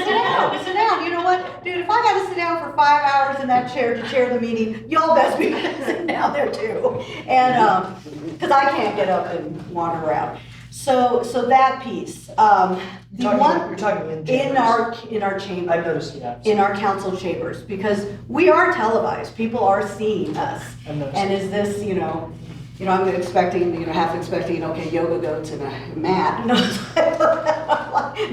Sit down. You know what, dude? If I got to sit down for 5 hours in that chair to chair the meeting, y'all best be sitting down there too. And because I can't get up and wander around. So that piece. You're talking in our chamber. I've noticed, yeah. In our council chambers, because we are televised. People are seeing us. And is this, I'm expecting, half expecting, okay, yoga goats and a mat. How did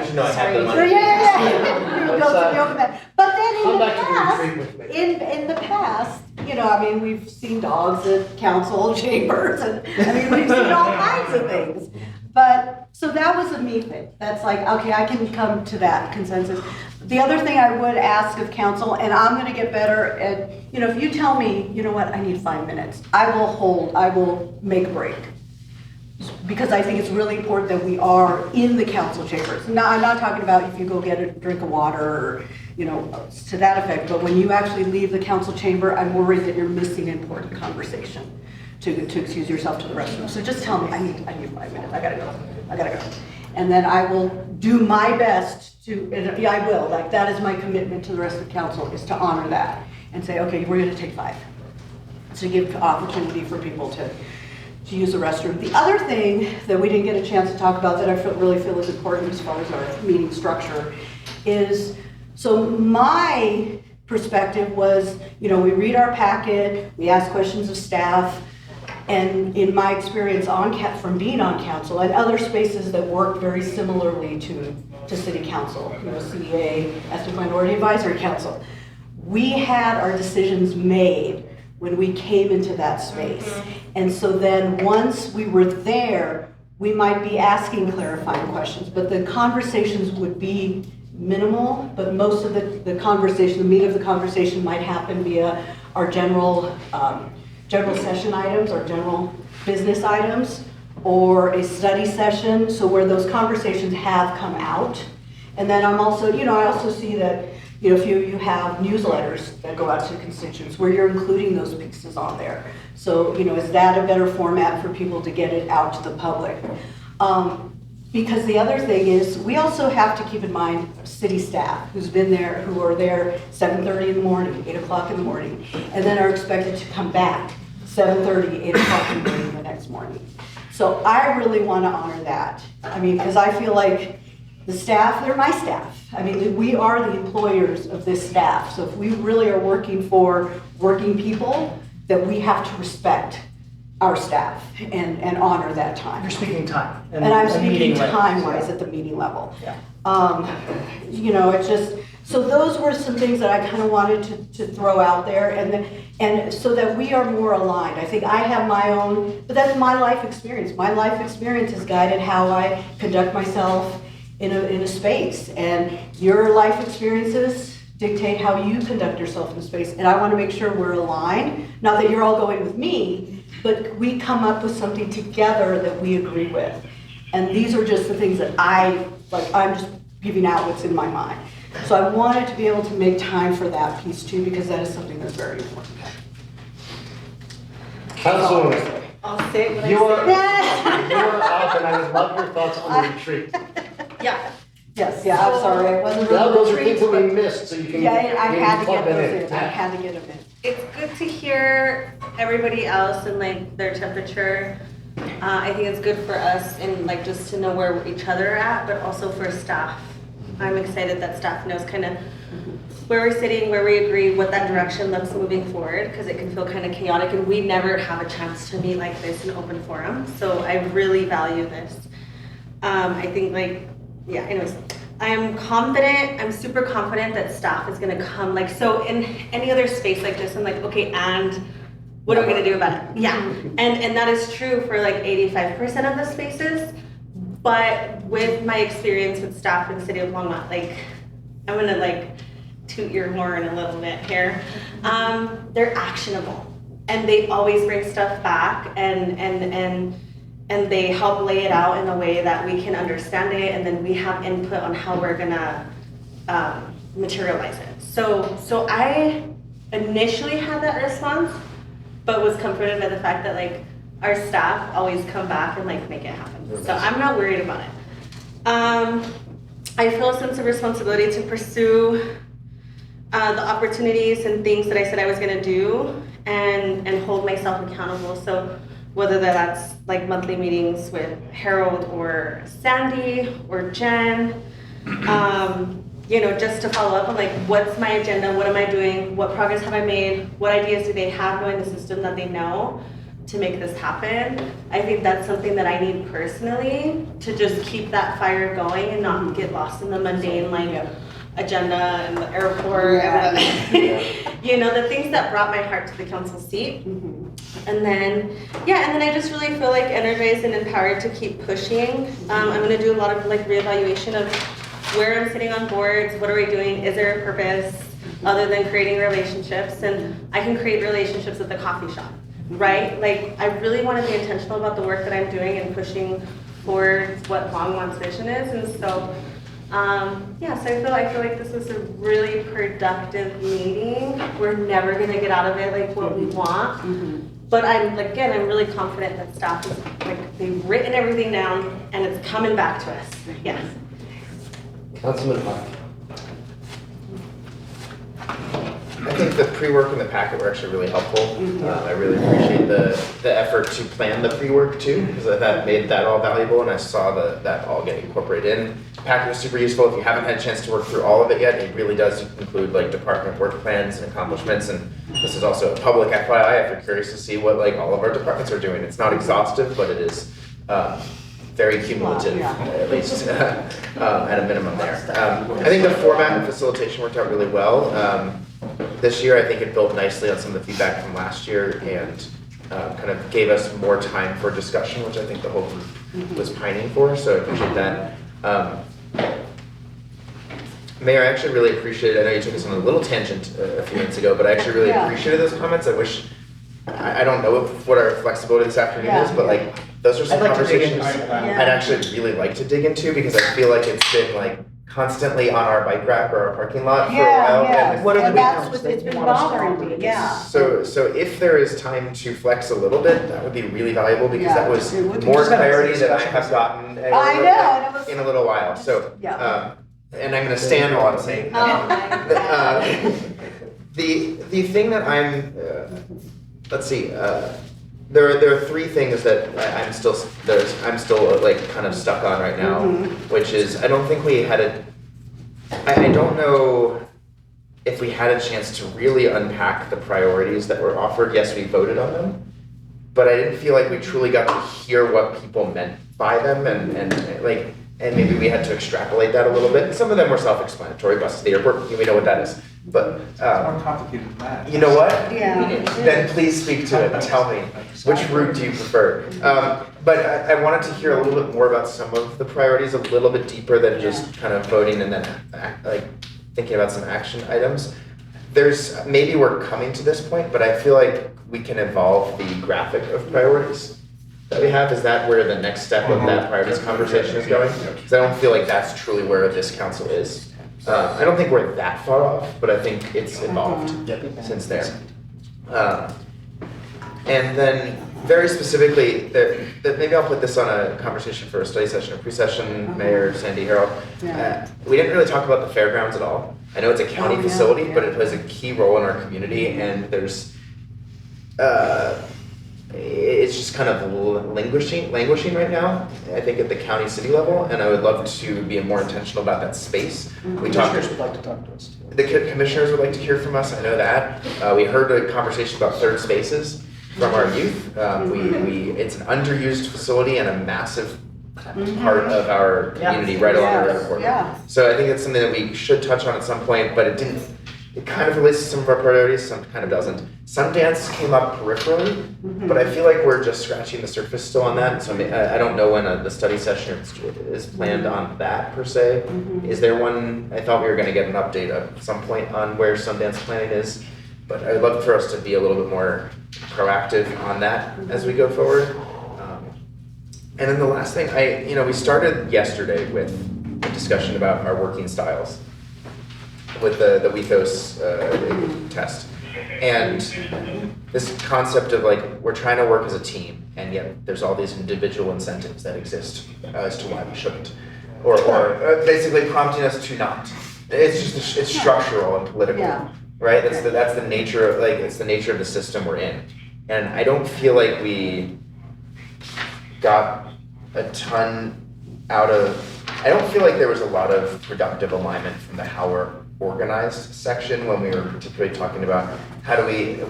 you know I have the money? Yeah. Goats and yoga mat. But then in the past, we've seen dogs at council chambers, and we've seen all kinds of things. But, so that was a me thing. That's like, okay, I can come to that consensus. The other thing I would ask of council, and I'm gonna get better at, if you tell me, you know what, I need 5 minutes, I will make a break. Because I think it's really important that we are in the council chambers. Now, I'm not talking about if you go get a drink of water or, to that effect, but when you actually leave the council chamber, I'm worried that you're missing important conversation to excuse yourself to the restroom. So just tell me, I need 5 minutes, I gotta go. And then I will do my best to, and I will, like that is my commitment to the rest of the council, is to honor that and say, okay, we're gonna take 5. To give opportunity for people to use the restroom. The other thing that we didn't get a chance to talk about that I really feel is important as far as our meeting structure is, so my perspective was, we read our packet, we ask questions of staff, and in my experience from being on council and other spaces that work very similarly to city council, CEA, Ethnic Minority Advisory Council, we had our decisions made when we came into that space. And so then once we were there, we might be asking clarifying questions, but the conversations would be minimal, but most of the conversation, the meat of the conversation might happen via our general session items or general business items or a study session, so where those conversations have come out. And then I'm also, I also see that, if you have newsletters that go out to constituents where you're including those pieces on there. So, is that a better format for people to get it out to the public? Because the other thing is, we also have to keep in mind city staff who are there 7:30 in the morning, 8 o'clock in the morning, and then are expected to come back 7:30, 8 o'clock in the morning the next morning. So I really want to honor that. Because I feel like the staff, they're my staff. We are the employers of this staff. So if we really are working for working people, that we have to respect our staff and honor that time. You're speaking time. And I'm speaking time-wise at the meeting level. Yeah. It's just, so those were some things that I kind of wanted to throw out there, and so that we are more aligned. I think I have my own, but that's my life experience. My life experience has guided how I conduct myself in a space, and your life experiences dictate how you conduct yourself in a space. And I want to make sure we're aligned. Not that you're all going with me, but we come up with something together that we agree with. And these are just the things that I'm just giving out what's in my mind. So I wanted to be able to make time for that piece too, because that is something that's very important. Councilwoman, I'll say what you are, I you are up, and I would love your thoughts on the retreat. Yeah. Yes, yeah, I'm sorry, I wasn't Yeah, really those are things that we retreat, missed, so you can Yeah, I maybe had to plug get that those in, I Yeah. had to get them in. It's good to hear everybody else and like their temperature. I think it's good for us and like just to know where each other are at, but also for staff. I'm excited that staff knows kind of where we're sitting, where we agree, what that direction looks moving forward, because it can feel kind of chaotic and we never have a chance to meet like this in open forum. So I really value this. I think like, yeah, anyways, I'm confident, I'm super confident that staff is gonna come, like, so in any other space like this, I'm like, okay, and what are we gonna do about it? Yeah, and that is true for like 85% of the spaces, but with my experience with staff in the city of Longmont, like, I'm gonna like toot your horn a little bit here. They're actionable, and they always bring stuff back, and they help lay it out in a way that we can understand it, and then we have input on how we're gonna materialize it. So I initially had that response, but was comforted by the fact that like our staff always come back and like make it happen. So I'm not worried about it. I feel a sense of responsibility to pursue the opportunities and things that I said I was gonna do and hold myself accountable. So whether that's like monthly meetings with Harold or Sandy or Jen, you know, just to follow up on like, what's my agenda, what am I doing, what progress have I made, what ideas do they have knowing the system that they know to make this happen. I think that's something that I need personally to just keep that fire going and not get lost in the mundane like agenda and the airport and the, you know, the things that brought my heart to the council seat. And then, yeah, and then I just really feel like energized and empowered to keep pushing. I'm gonna do a lot of like reevaluation of where I'm sitting on boards, what are we doing, is there a purpose other than creating relationships? And I can create relationships at the coffee shop, right? Like, I really wanna be intentional about the work that I'm doing and pushing towards what Longmont's vision is. And so, yeah, so I feel like this was a really productive meeting. We're never gonna get out of it like what we want. But I'm really confident that staff is like, they've written everything down and it's coming back to us. Yes. Councilman Park. I think the pre-work and the packet were actually really helpful. I really appreciate the effort to plan the pre-work too, because that made that all valuable, and I saw that all get incorporated in. The packet was super useful. If you haven't had a chance to work through all of it yet, it really does include like department work plans and accomplishments, and this is also a public FYI if you're curious to see what like all of our departments are doing. It's not exhaustive, but it is very cumulative, at least at a minimum there. I think the format and facilitation worked out really well. This year, I think it built nicely on some of the feedback from last year and kind of gave us more time for discussion, which I think the whole group was pining for, so I appreciate that. Mayor, I actually really appreciated, I know you took us on a little tangent a few minutes ago, but I actually really appreciated those comments. I wish, I don't know what our flexibility this afternoon is, but like, those are some conversations I'd actually really like to dig into, because I feel like it's been like constantly on our bike rack or our parking lot for a while. And that's what it's been bothering me, So if there is time to flex a little bit, that would be really valuable, because that was more clarity than I have gotten in a little while. So, and I'm gonna stand while I'm saying the thing that I'm, let's see, there are three things that I'm still like kind of stuck on right now, which is I don't think we had I don't know if we had a chance to really unpack the priorities that were offered. Yes, we voted on them, but I didn't feel like we truly got to hear what people meant by them, and maybe we had to extrapolate that a little bit. Some of them were self-explanatory. Buses to the airport, we know what that is. But it's more complicated than that. You know what? Then please speak to it and tell me which route do you prefer. But I wanted to hear a little bit more about some of the priorities, a little bit deeper than just kind of voting and then like thinking about some action items. Maybe we're coming to this point, but I feel like we can evolve the graphic of priorities that we have. Is that where the next step of that priorities conversation is going? Because I don't feel like that's truly where this council is. I don't think we're that far off, but I think it's evolved since there. And then very specifically, maybe I'll put this on a conversation for a study session or pre-session, Mayor Sandy Harrell. We didn't really talk about the fairgrounds at all. I know it's a county facility, but it plays a key role in our community, and there's, it's just kind of languishing right now, I think at the county city level, and I would love to be more intentional about that space. Commissioners would like to talk to us too. The commissioners would like to hear from us, I know that. We heard a conversation about third spaces from our youth. It's an underused facility and a massive part of our community right along the airport. So I think it's something that we should touch on at some point, but it kind of relates to some of our priorities, some kind of doesn't. Sundance came up peripherally, but I feel like we're just scratching the surface still on that. So I don't know when the study session is planned on that per se. Is there one? I thought we were going to get an update at some point on where Sundance planning is, but I would love for us to be a little bit more proactive on that as we go forward. And then the last thing, we started yesterday with a discussion about our working styles with the WETHOS test. And this concept of like, we're trying to work as a team, and yet there's all these individual incentives that exist as to why we shouldn't. Or basically prompting us to not. It's structural and political, right? That's the nature of, it's the nature of the system we're in. And I don't feel like we got a ton out of, I don't feel like there was a lot of productive alignment from the how we're organized section when we were particularly talking about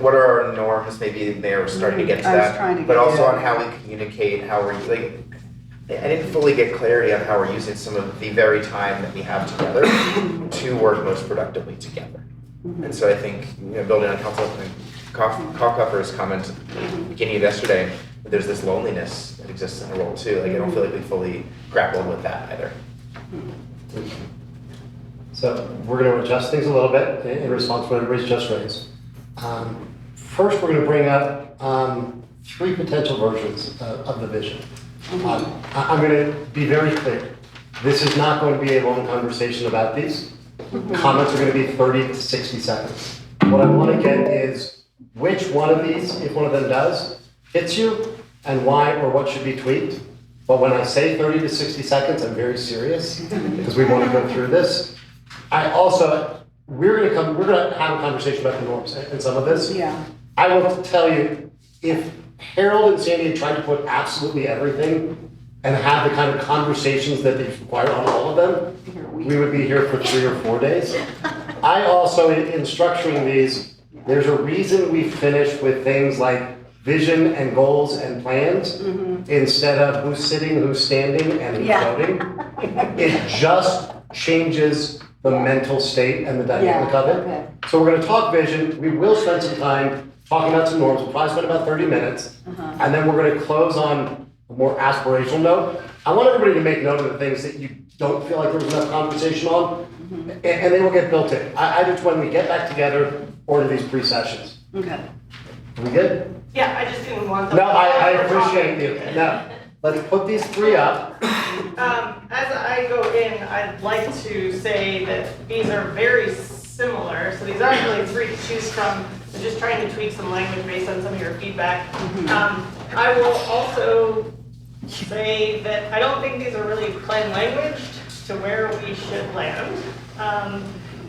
what are our norms, maybe they were starting to get to that, but also on how we communicate, how we're, I didn't fully get clarity on how we're using some of the very time that we have together to work most productively together. And so I think, building on Councilman Cockupper's comment at the beginning of yesterday, there's this loneliness that exists in the role too. I don't feel like we fully grappled with that either. So we're going to adjust things a little bit in response to what everybody's just raised. First, we're going to bring up 3 potential versions of the vision. I'm going to be very clear. This is not going to be a long conversation about these. Comments are going to be 30 to 60 seconds. What I want to get is which one of these, if one of them does, hits you, and why or what should be tweaked. But when I say 30 to 60 seconds, I'm very serious because we want to go through this. We're going to have a conversation about the norms and some of this. I will tell you, if Harold and Sandy had tried to put absolutely everything and have the kind of conversations that they require on all of them, we would be here for 3 or 4 days. I also, in structuring these, there's a reason we finish with things like vision and goals and plans instead of who's sitting, who's standing, and who's voting. It just changes the mental state and the dynamic of it. So we're going to talk vision. We will spend some time talking about some norms. We'll probably spend about 30 minutes. And then we're going to close on a more aspirational note. I want everybody to make note of the things that you don't feel like there was enough conversation on, and they will get built in. Either when we get back together or to these pre-sessions. Okay. Are we good? Yeah, I just didn't want them. No, I appreciate you. Now, let's put these 3 up. As I go in, I'd like to say that these are very similar. So these aren't really 3 to choose from. I'm just trying to tweak some language based on some of your feedback. I will also say that I don't think these are really plain language to where we should land.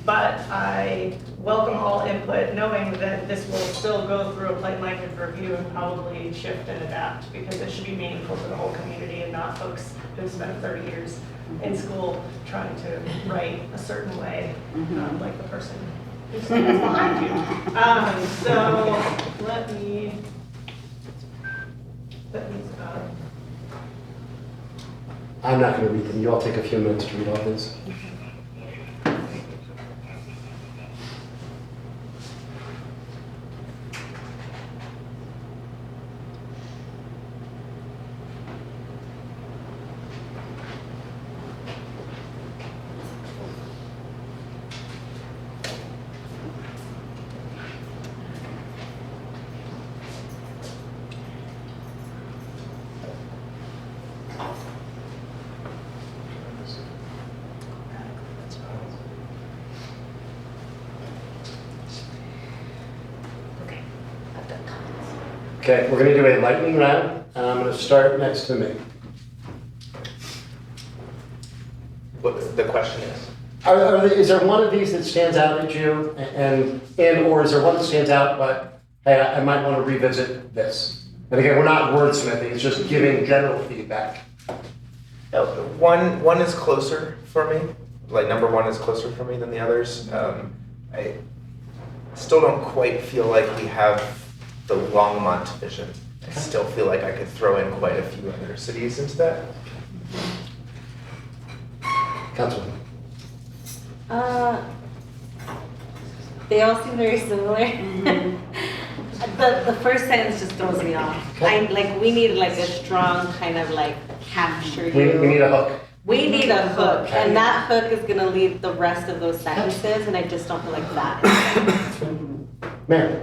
But I welcome all input, knowing that this will still go through a plain language review and probably shift and adapt, because it should be meaningful to the whole community and not folks who spent 30 years in school trying to write a certain way, like the person who's standing behind you. So let me put these up. I'm not going to read them. You all take a few minutes to read all this. Okay, we're gonna do a lightning round, and I'm gonna start next to me. What the question is? Is there one of these that stands out at you, or is there one that stands out, but, hey, I might want to revisit this? And again, we're not wordsmithing, it's just giving general feedback. One is closer for me. Like number one is closer for me than the others. I still don't quite feel like we have the Longmont vision. I still feel like I could throw in quite a few other cities into that. Councilman. They all seem very similar. The first sentence just throws me off. We need like a strong kind of like capture you. We need a hook. We need a hook, and that hook is gonna lead the rest of those sentences, and I just don't feel like that. Mary.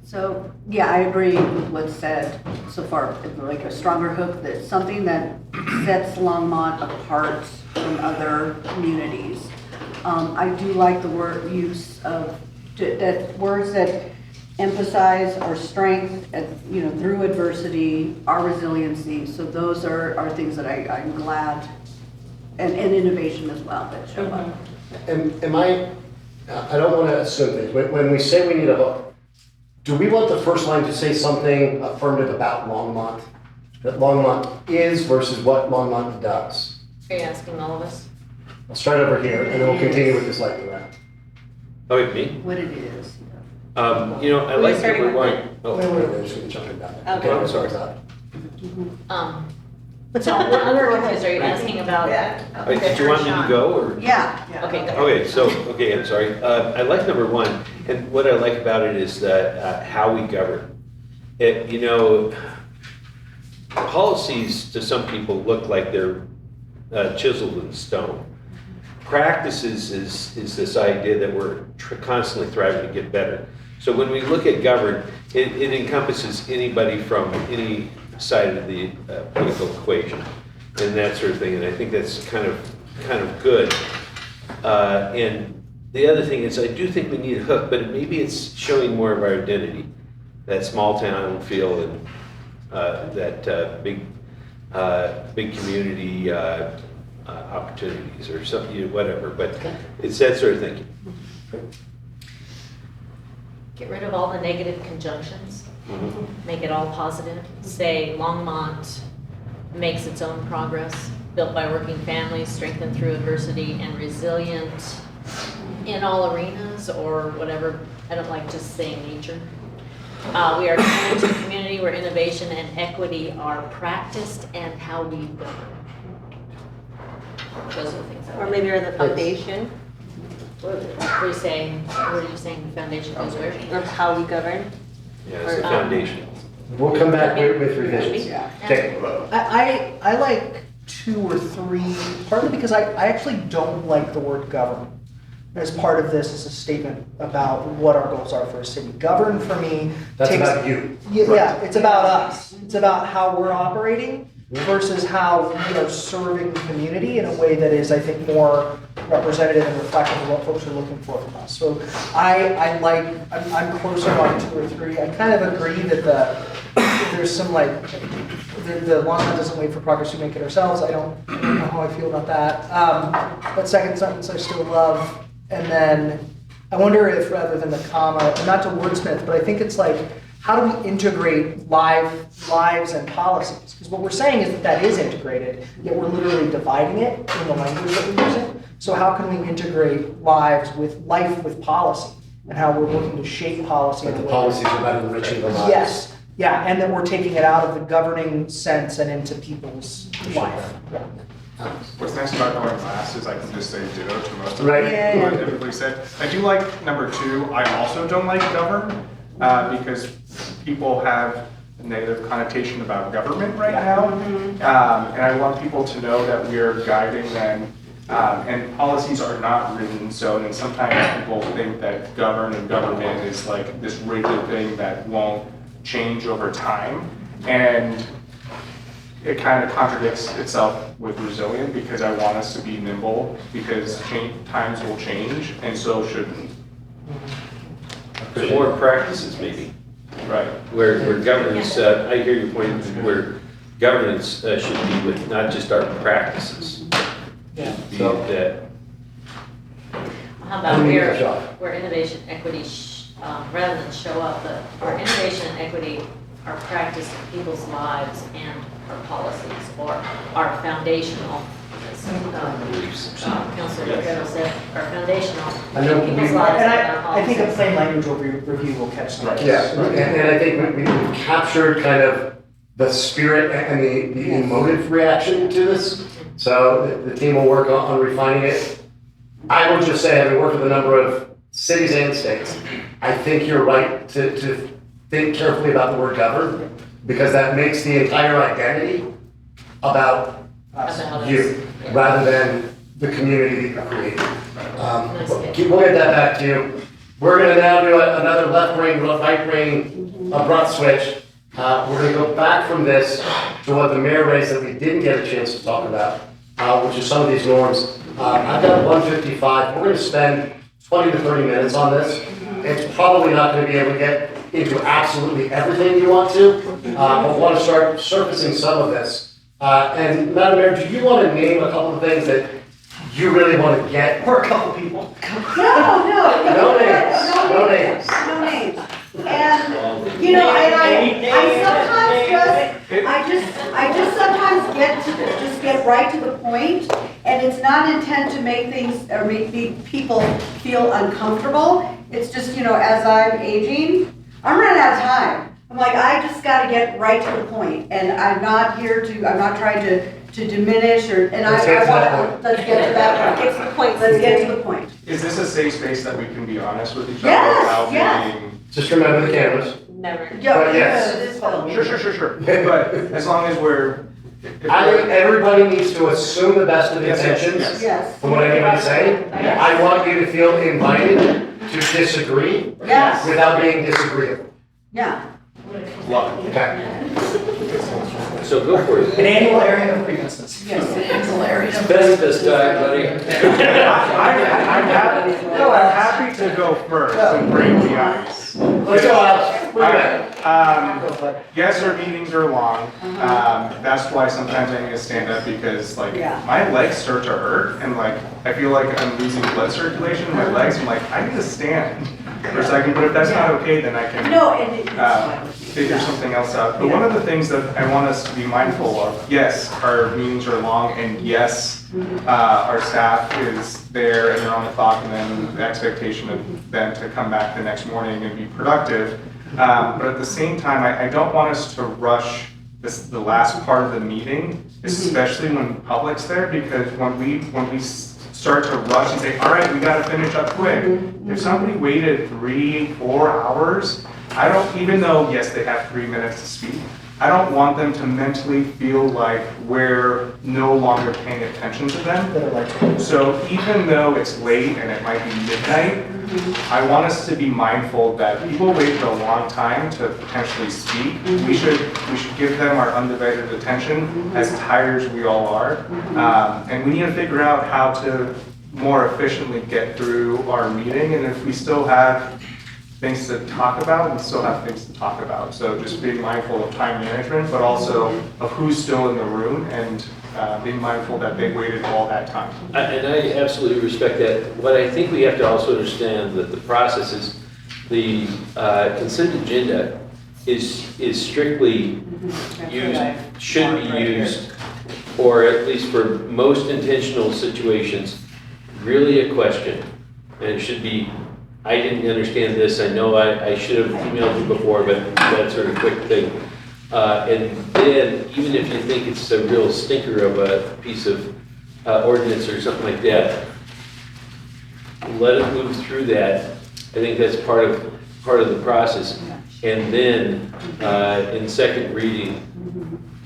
So, yeah, I agree with what's said so far, like a stronger hook, that's something that sets Longmont apart from other communities. I do like the word use of, that words that emphasize our strength, through adversity, our resiliency. So those are things that I'm glad, and innovation as well, that show up. I don't want to assume things, when we say we need a hook, do we want the first line to say something affirmative about Longmont? That Longmont is versus what Longmont does? Are you asking all of us? I'll start over here, and then we'll continue with this lightning round. Oh, wait, me? What it is. I like number one. Oh, Wait, just gonna jump in back. Okay. I'm sorry. So I'm more confused, are you asking about? Wait, did you want me to go, or? Yeah. Okay, go. Okay, I'm sorry. I like number one, and what I like about it is that how we govern. Policies to some people look like they're chiseled in stone. Practices is this idea that we're constantly thriving to get better. So when we look at govern, it encompasses anybody from any side of the political equation and that sort of thing. And I think that's kind of good. And the other thing is, I do think we need a hook, but maybe it's showing more of our identity, that small town feel, and that big community opportunities or something, whatever. But it's that sort of thinking. Get rid of all the negative conjunctions. Make it all positive. Say Longmont makes its own progress, built by working families, strengthened through adversity, and resilient in all arenas, or whatever. I don't like just saying nature. We are committed to the community where innovation and equity are practiced and how we govern. Those are the things. Or maybe you're the foundation, What are you saying? What are you saying? The foundation goes where? of how we govern. Yeah, it's the foundation. We'll come back with revisions. Okay. I like 2 or 3, partly because I actually don't like the word govern. As part of this is a statement about what our goals are for a city. Govern for me That's takes, about you. Yeah, it's about us. It's about how we're operating versus how we are serving the community in a way that is, I think, more representative and reflective of what folks are looking for from us. So I'm closer on 2 or 3. I kind of agree that there's some the Longmont doesn't wait for progress, we make it ourselves. I don't know how I feel about that. That second sentence I still love. And then I wonder if, rather than the comma, and not to wordsmith, but I think it's like, how do we integrate lives and policies? Because what we're saying is that is integrated, yet we're literally dividing it in the language that we're using. So how can we integrate life with policy, and how we're looking to shape policy? But the policies are about enriching the lives. Yes, yeah, and then we're taking it out of the governing sense and into people's life. Yeah. What's nice about going last is I can just say ditto to most of Right. what everybody said. I do like number 2. I also don't like govern because people have a negative connotation about government right now. And I want people to know that we are guiding them. And policies are not written in stone, and sometimes people think that govern and government is like this rigid thing that won't change over time. And it kind of contradicts itself with resilient, because I want us to be nimble, because times will change, and so should we. So more practices, maybe. Right. Where governance, I hear your point, where governance should be with not just our practices. Yeah. Should be that. How about where innovation equity, rather than show up, but where innovation and equity are practiced in people's lives and our policies, or are foundational, as Councilor Ricardo said, are foundational I know in people's lives and and our I think a policies. plain language review will catch that. Yeah, and I think we've captured kind of the spirit and the emotive reaction to this. So the team will work on refining it. I will just say, having worked with a number of cities and states, I think you're right to think carefully about the word govern, because that makes the entire identity about you, rather than the community that you created. We'll get that back to you. We're gonna now do another left brain, right brain abrupt switch. We're gonna go back from this to what the mayor raised that we didn't get a chance to talk about, which is some of these norms. I've got 155. We're gonna spend 20 to 30 minutes on this. It's probably not gonna be able to get into absolutely everything you want to, but want to start surfacing some of this. And Madam Mayor, do you want to name a couple of things that you really want to get? Or a couple people. No names. No names. And, you know, and I sometimes I just sometimes get right to the point, and it's not intent to make things, or make people feel uncomfortable. It's just, you know, as I'm aging, I'm running out of time. I'm like, I just gotta get right to the point, and I'm not trying to diminish and let's get to that point. It's the point. Let's get to the point. Is this a safe space that we can be honest with each other Yes, without being? Just remember the cameras. Never. But yes. Sure. But as long as we're. I think everybody needs to assume the best of intentions Yes. from what anybody's saying. I want you to feel invited to disagree without being disagreeable. Yeah. Okay. So go for it. An annual area of grievances. Yes, an annual area. Best this time, buddy. I'm happy to go first and break the ice. Let's go, Alex. Yes, our meetings are long. That's why sometimes I need to stand up, because like my legs start to hurt, and like I feel like I'm losing blood circulation in my legs. I'm like, I need to stand for a second, but if that's not okay, then I can figure something else out. But one of the things that I want us to be mindful of, yes, our meetings are long, and yes, our staff is there and they're on the clock, and then the expectation of them to come back the next morning and be productive. But at the same time, I don't want us to rush the last part of the meeting, especially when the public's there, because when we start to rush and say, all right, we got to finish up quick. If somebody waited 3-4 hours, I don't, even though, yes, they have 3 minutes to speak, I don't want them to mentally feel like we're no longer paying attention to them. So even though it's late and it might be midnight, I want us to be mindful that people wait for a long time to potentially speak. We should give them our undivided attention, as tired as we all are. And we need to figure out how to more efficiently get through our meeting. And if we still have things to talk about, we still have things to talk about. So just being mindful of time management, but also of who's still in the room, and being mindful that they waited all that time. And I absolutely respect that. What I think we have to also understand that the process is, the consent agenda is strictly used, should be used, or at least for most intentional situations, really a question. And it should be, I didn't understand this, I know I should have emailed you before, but that sort of quick thing. And then, even if you think it's a real stinker of a piece of ordinance or something like that, let it move through that. I think that's part of the process. And then, in second reading,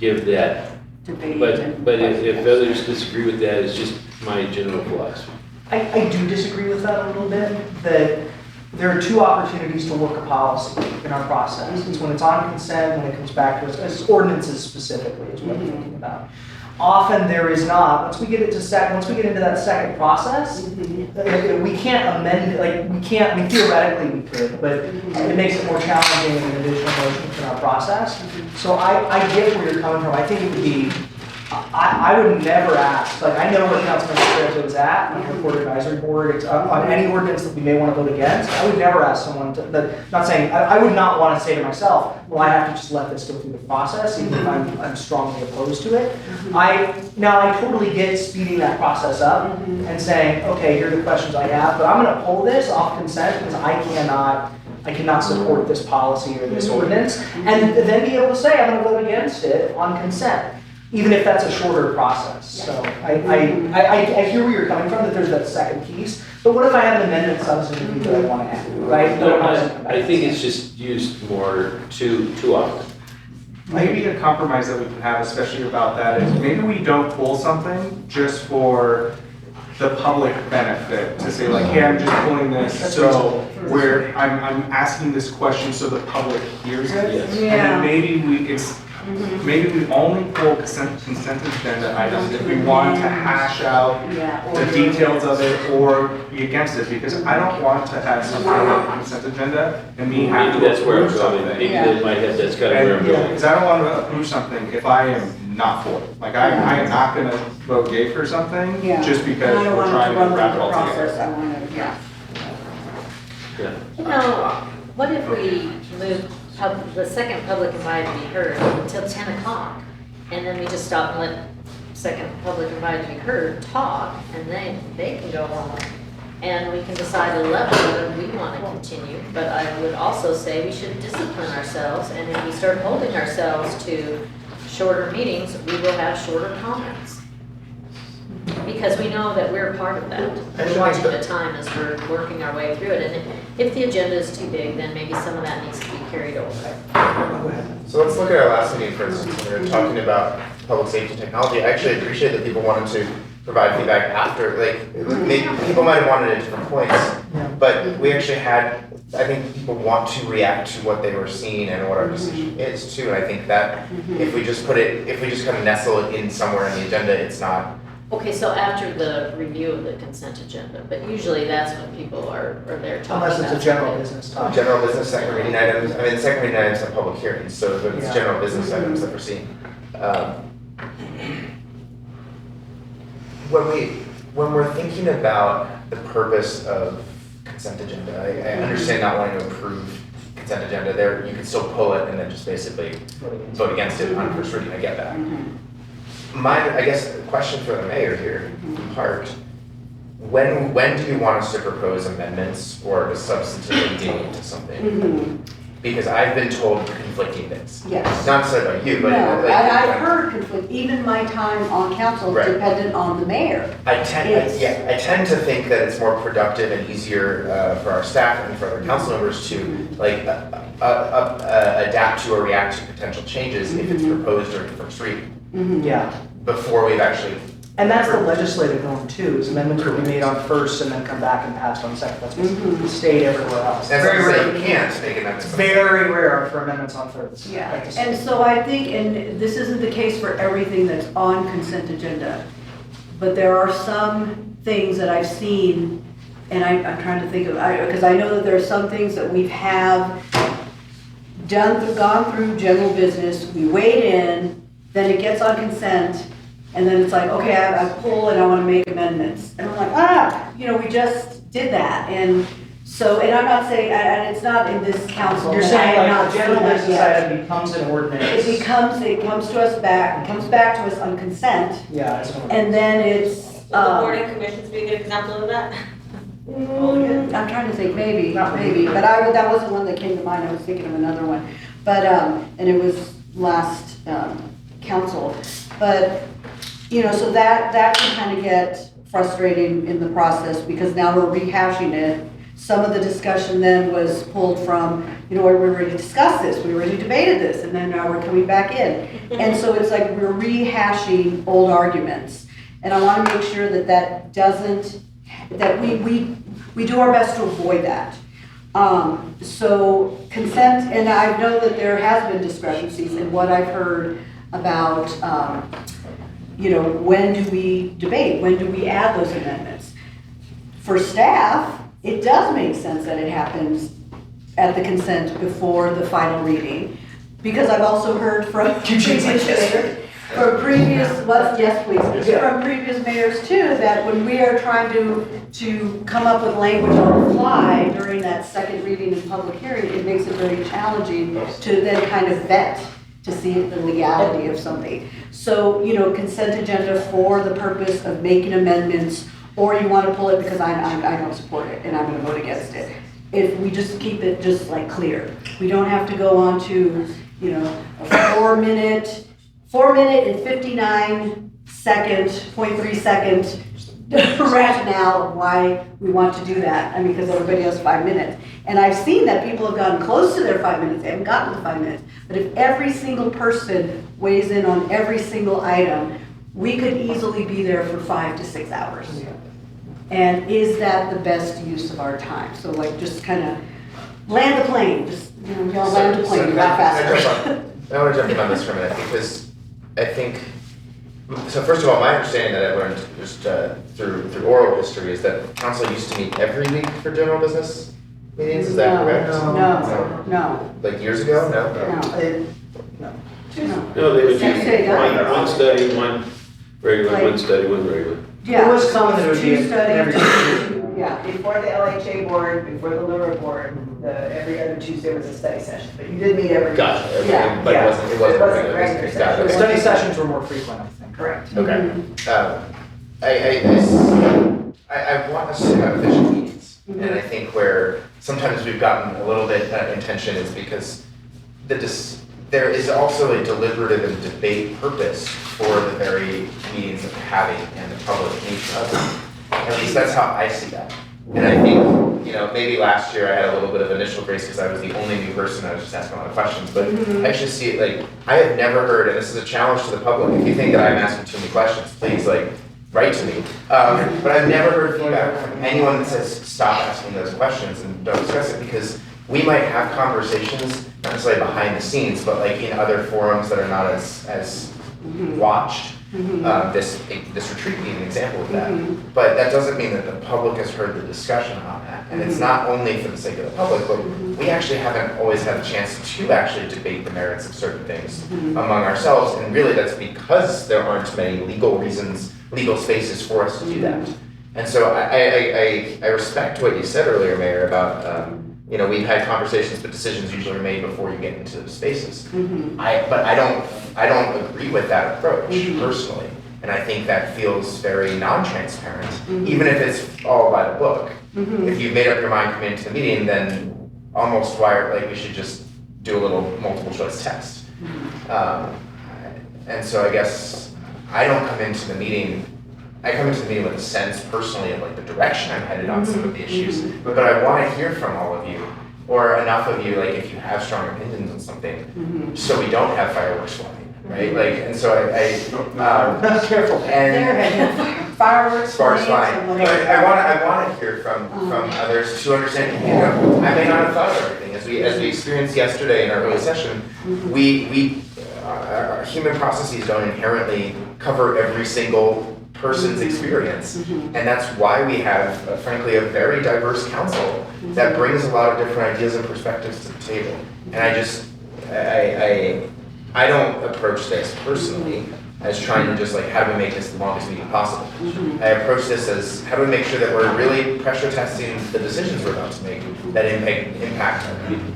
give that. But if others disagree with that, it's just my general philosophy. I do disagree with that a little bit, that there are two opportunities to work a policy in our process. It's when it's on consent, when it comes back to us, as ordinances specifically is what I'm thinking about. often there is not. Once we get into that second process, we can't amend, I mean, theoretically we could, but it makes it more challenging and an additional motion in our process. So I get where you're coming from. I think it would be, I would never ask, like, I know where Councilman Scarrett was at on the Report Advisory Board, it's on any ordinance that we may want to vote against. I would never ask someone to, not saying, I would not want to say to myself, well, I have to just let this go through the process, even if I'm strongly opposed to it. I totally get speeding that process up and saying, okay, here are the questions I have, but I'm going to pull this off consent because I cannot support this policy or this ordinance, and then be able to say I'm going to vote against it on consent, even if that's a shorter process. So I hear where you're coming from, that there's that second piece, but what if I have an amendment substantively that I want to add, right? No, I think it's just used more too often. Maybe a compromise that we can have, especially about that, is maybe we don't pull something just for the public benefit, to say like, hey, I'm just pulling this, so where I'm asking this question so the public hears it. Yes. And then maybe we only pull consent agenda items if we want to hash out the details of it or be against it, because I don't want to have something on the consent agenda and me have Maybe to that's where I'm approve going. something. Maybe that might have, that's kind of where I'm going. Because I don't want to approve something if I am not for it. Like, I am not going to vote yay for something just because we're trying to wrap it all together. You know, what if we move the second public invite to be heard until 10 o'clock, and then we just stop and let second public invite to be heard talk, and then they can go home, and we can decide at 11 whether we want to continue. But I would also say we should discipline ourselves, and if we start holding ourselves to shorter meetings, we will have shorter comments. Because we know that we're part of that. We're watching the time as we're working our way through it. And if the agenda is too big, then maybe some of that needs to be carried over. So let's look at our last meeting, for instance, when we were talking about public safety technology. I actually appreciate that people wanted to provide feedback after, like, people might have wanted it at different points, but we actually had, I think people want to react to what they were seeing and what our decision is too. And I think that if we just kind of nestle it in somewhere in the agenda, it's not. Okay, so after the review of the consent agenda, but usually that's when people are there talking about. Unless it's a general business topic. General business, second reading items. I mean, second reading items have public hearings, so but it's general business items that we're seeing. When we're thinking about the purpose of consent agenda, I understand not wanting to approve consent agenda. There, you can still pull it and then just basically vote against it on first reading. I get that. I guess the question for the mayor here, in part, when do you want us to propose amendments or to substantively dig into something? Because I've been told conflicting things. Yes. Not said by you, but No, I've heard conflict, even my time on council is dependent on the mayor. I tend to think that it's more productive and easier for our staff and for other council members to adapt to or react to potential changes if it's proposed during first reading. Before we've actually. And that's the legislative norm too, is amendments will be made on first and then come back and passed on second. That's the state everywhere else. That's very rare. You can't make amendments. Very rare for amendments on thirds. Yeah, and so I think, and this isn't the case for everything that's on consent agenda, but there are some things that I've seen, and I'm trying to think of, because I know that there are some things that we have gone through general business, we weighed in, then it gets on consent, and then it's like, okay, I pull and I want to make amendments. And I'm like, we just did that. And so, and I'm not saying, and it's not in this council. You're saying like the general business item becomes an ordinance. It comes to us back, it comes back to us on consent. Yeah, it's an ordinance. And then it's. The board and commissions be a good example of that? I'm trying to think, maybe, but that wasn't one that came to mind. I was thinking of another one. But, and it was last council. But, so that can kind of get frustrating in the process because now we're rehashing it. Some of the discussion then was pulled from, we already discussed this, we already debated this, and then now we're coming back in. And so it's like we're rehashing old arguments. And I want to make sure that we do our best to avoid that. So consent, and I know that there has been discrepancies in what I've heard about, when do we debate? When do we add those amendments? For staff, it does make sense that it happens at the consent before the final reading, because I've also heard from previous mayors too, that when we are trying to come up with language on the fly during that second reading and public hearing, it makes it very challenging to then kind of vet to see the legality of something. So, consent agenda for the purpose of making amendments, or you want to pull it because I don't support it and I'm going to vote against it. If we just keep it just like clear, we don't have to go on to, a 4 minute and 59 second, 0.3 second rationale of why we want to do that. I mean, because everybody has 5 minutes. And I've seen that people have gotten close to their 5 minutes, they haven't gotten to 5 minutes. But if every single person weighs in on every single item, we could easily be there for 5 to 6 hours. And is that the best use of our time? So just kind of land the plane, just, y'all land the plane, not faster. I want to jump in on this for a minute because I think, so first of all, my understanding that I learned just through oral history is that council used to meet every week for general business meetings, is that correct? No. Like years ago? No? No, they would do one study, one regular, one study, one regular. Yeah. It was common that it would be Two studies. every Tuesday. Yeah, before the LHA board, before the Lure board, every other Tuesday was a study session, but you did meet every. Gotcha, okay, Yeah. but it wasn't regular. regular Gotcha, session. okay. Study sessions were more frequent, I think. Correct. Okay. I want us to have efficient meetings, and I think where sometimes we've gotten a little bit in tension is because there is also a deliberative and debate purpose for the very meetings that we're having and the public nature of them. At least that's how I see that. And I think, maybe last year I had a little bit of initial grace because I was the only new person, I was just asking a lot of questions, but I actually see it I have never heard, and this is a challenge to the public, if you think that I'm asking too many questions, please write to me. But I've never heard feedback from anyone that says, stop asking those questions and don't discuss it, because we might have conversations, not necessarily behind the scenes, but in other forums that are not as watched. This retreat being an example of that. But that doesn't mean that the public has heard the discussion on that. And it's not only for the sake of the public, but we actually haven't always had a chance to actually debate the merits of certain things among ourselves. And really that's because there aren't many legal spaces for us to do that. And so I respect what you said earlier, Mayor, about we've had conversations, but decisions usually are made before you get into the spaces. But I don't agree with that approach personally, and I think that feels very non-transparent, even if it's all by the book. If you've made up your mind coming into the meeting, then almost we should just do a little multiple choice test. And so I guess I don't come into the meeting. I come into the meeting with a sense personally of the direction I'm headed on some of the issues, but I want to hear from all of you, or enough of you, if you have strong opinions on something, so we don't have fireworks flying, right? And so Careful. And fireworks flying. flying. I want to hear from others to understand. I may not have thought of everything as we experienced yesterday in our early session. Our human processes don't inherently cover every single person's experience, and that's why we have, frankly, a very diverse council that brings a lot of different ideas and perspectives to the table. And I don't approach this personally as trying to just how do we make this the longest meeting possible. I approach this as how do we make sure that we're really pressure testing the decisions we're about to make that impact our meeting.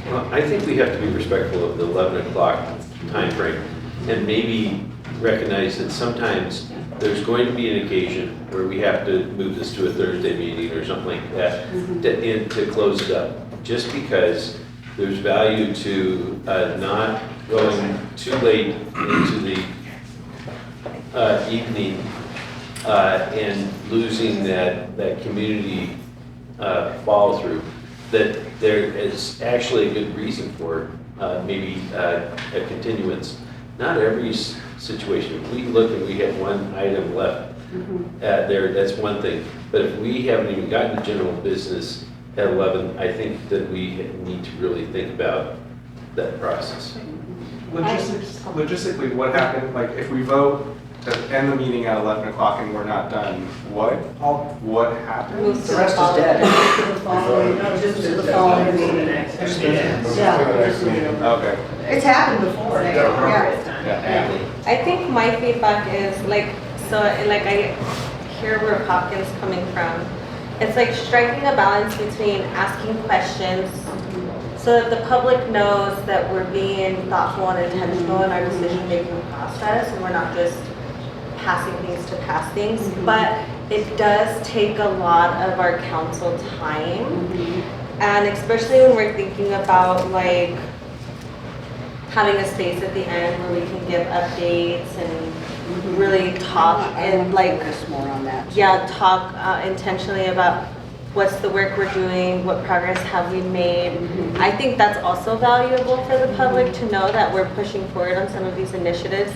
Well, I think we have to be respectful of the 11 o'clock time frame and maybe recognize that sometimes there's going to be an occasion where we have to move this to a Thursday meeting or something like that to close it up, just because there's value to not going too late into the evening and losing that community follow through. That there is actually a good reason for maybe a continuance. Not every situation. If we look and we have one item left there, that's one thing. But if we haven't even gotten to general business at 11, I think that we need to really think about that process. logistically, what happened, like, if we vote to end the meeting at 11 o'clock and we're not done, what happens? The rest is dead. Just to the following meeting. Yeah. Okay. It's happened before. Yeah. Yeah. I think my feedback is like, so like I hear where Hopkins coming from. It's like striking a balance between asking questions so that the public knows that we're being thoughtful and intentional in our decision-making process and we're not just passing things to pass things. But it does take a lot of our council time. And especially when we're thinking about like having a space at the end where we can give updates and really talk and like more on that. Yeah, talk intentionally about what's the work we're doing, what progress have we made. I think that's also valuable for the public to know that we're pushing forward on some of these initiatives,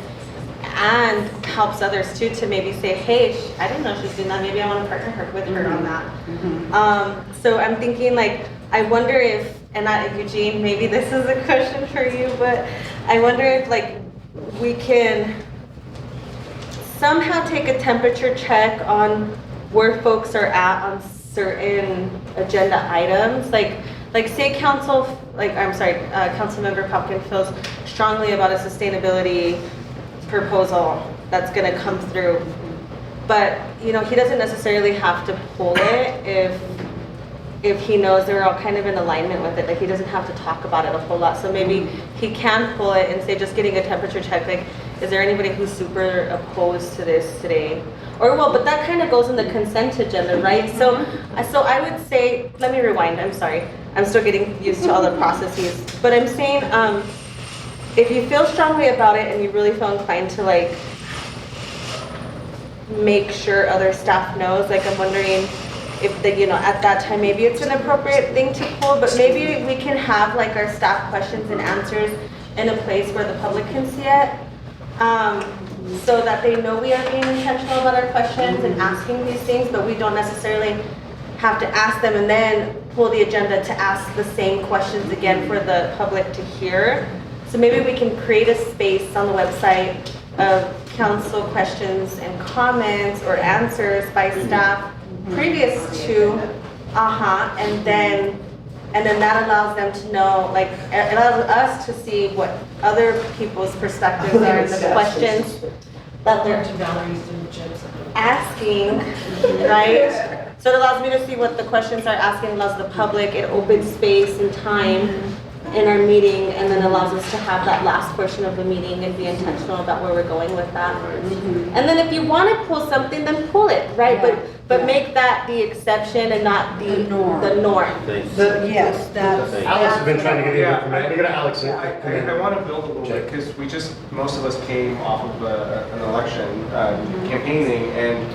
and helps others too to maybe say, hey, I didn't know she's doing that, maybe I want to partner with her on that. So I'm thinking like, I wonder if, and Eugene, maybe this is a question for you, but I wonder if like we can somehow take a temperature check on where folks are at on certain agenda items. Like say council, Councilmember Popkin feels strongly about a sustainability proposal that's gonna come through. But, you know, he doesn't necessarily have to pull it if he knows they're all kind of in alignment with it. Like he doesn't have to talk about it a whole lot. So maybe he can pull it and say, just getting a temperature check, like, is there anybody who's super opposed to this today? Or well, but that kind of goes in the consent agenda, right? So I would say, let me rewind, I'm sorry. I'm still getting used to all the processes. But I'm saying, if you feel strongly about it and you really feel inclined to like, make sure other staff knows, like I'm wondering if the, you know, at that time, maybe it's an appropriate thing to pull, but maybe we can have like our staff questions and answers in a place where the public can see it. So that they know we are being intentional about our questions and asking these things, but we don't necessarily have to ask them and then pull the agenda to ask the same questions again for the public to hear. So maybe we can create a space on the website of council questions and comments or answers by staff previous to, and then that allows them to know, like, it allows us to see what other people's perspectives are and the questions that they're asking, right? So it allows me to see what the questions are asking, allows the public, it opens space and time in our meeting, and then allows us to have that last portion of the meeting and be intentional about where we're going with that. And then if you want to pull something, then pull it, right? But make that the exception and not the norm. Yes, that's. Alex has been trying to get in here. Let me go to Alex. I want to build a little bit, because most of us came off of an election campaigning, and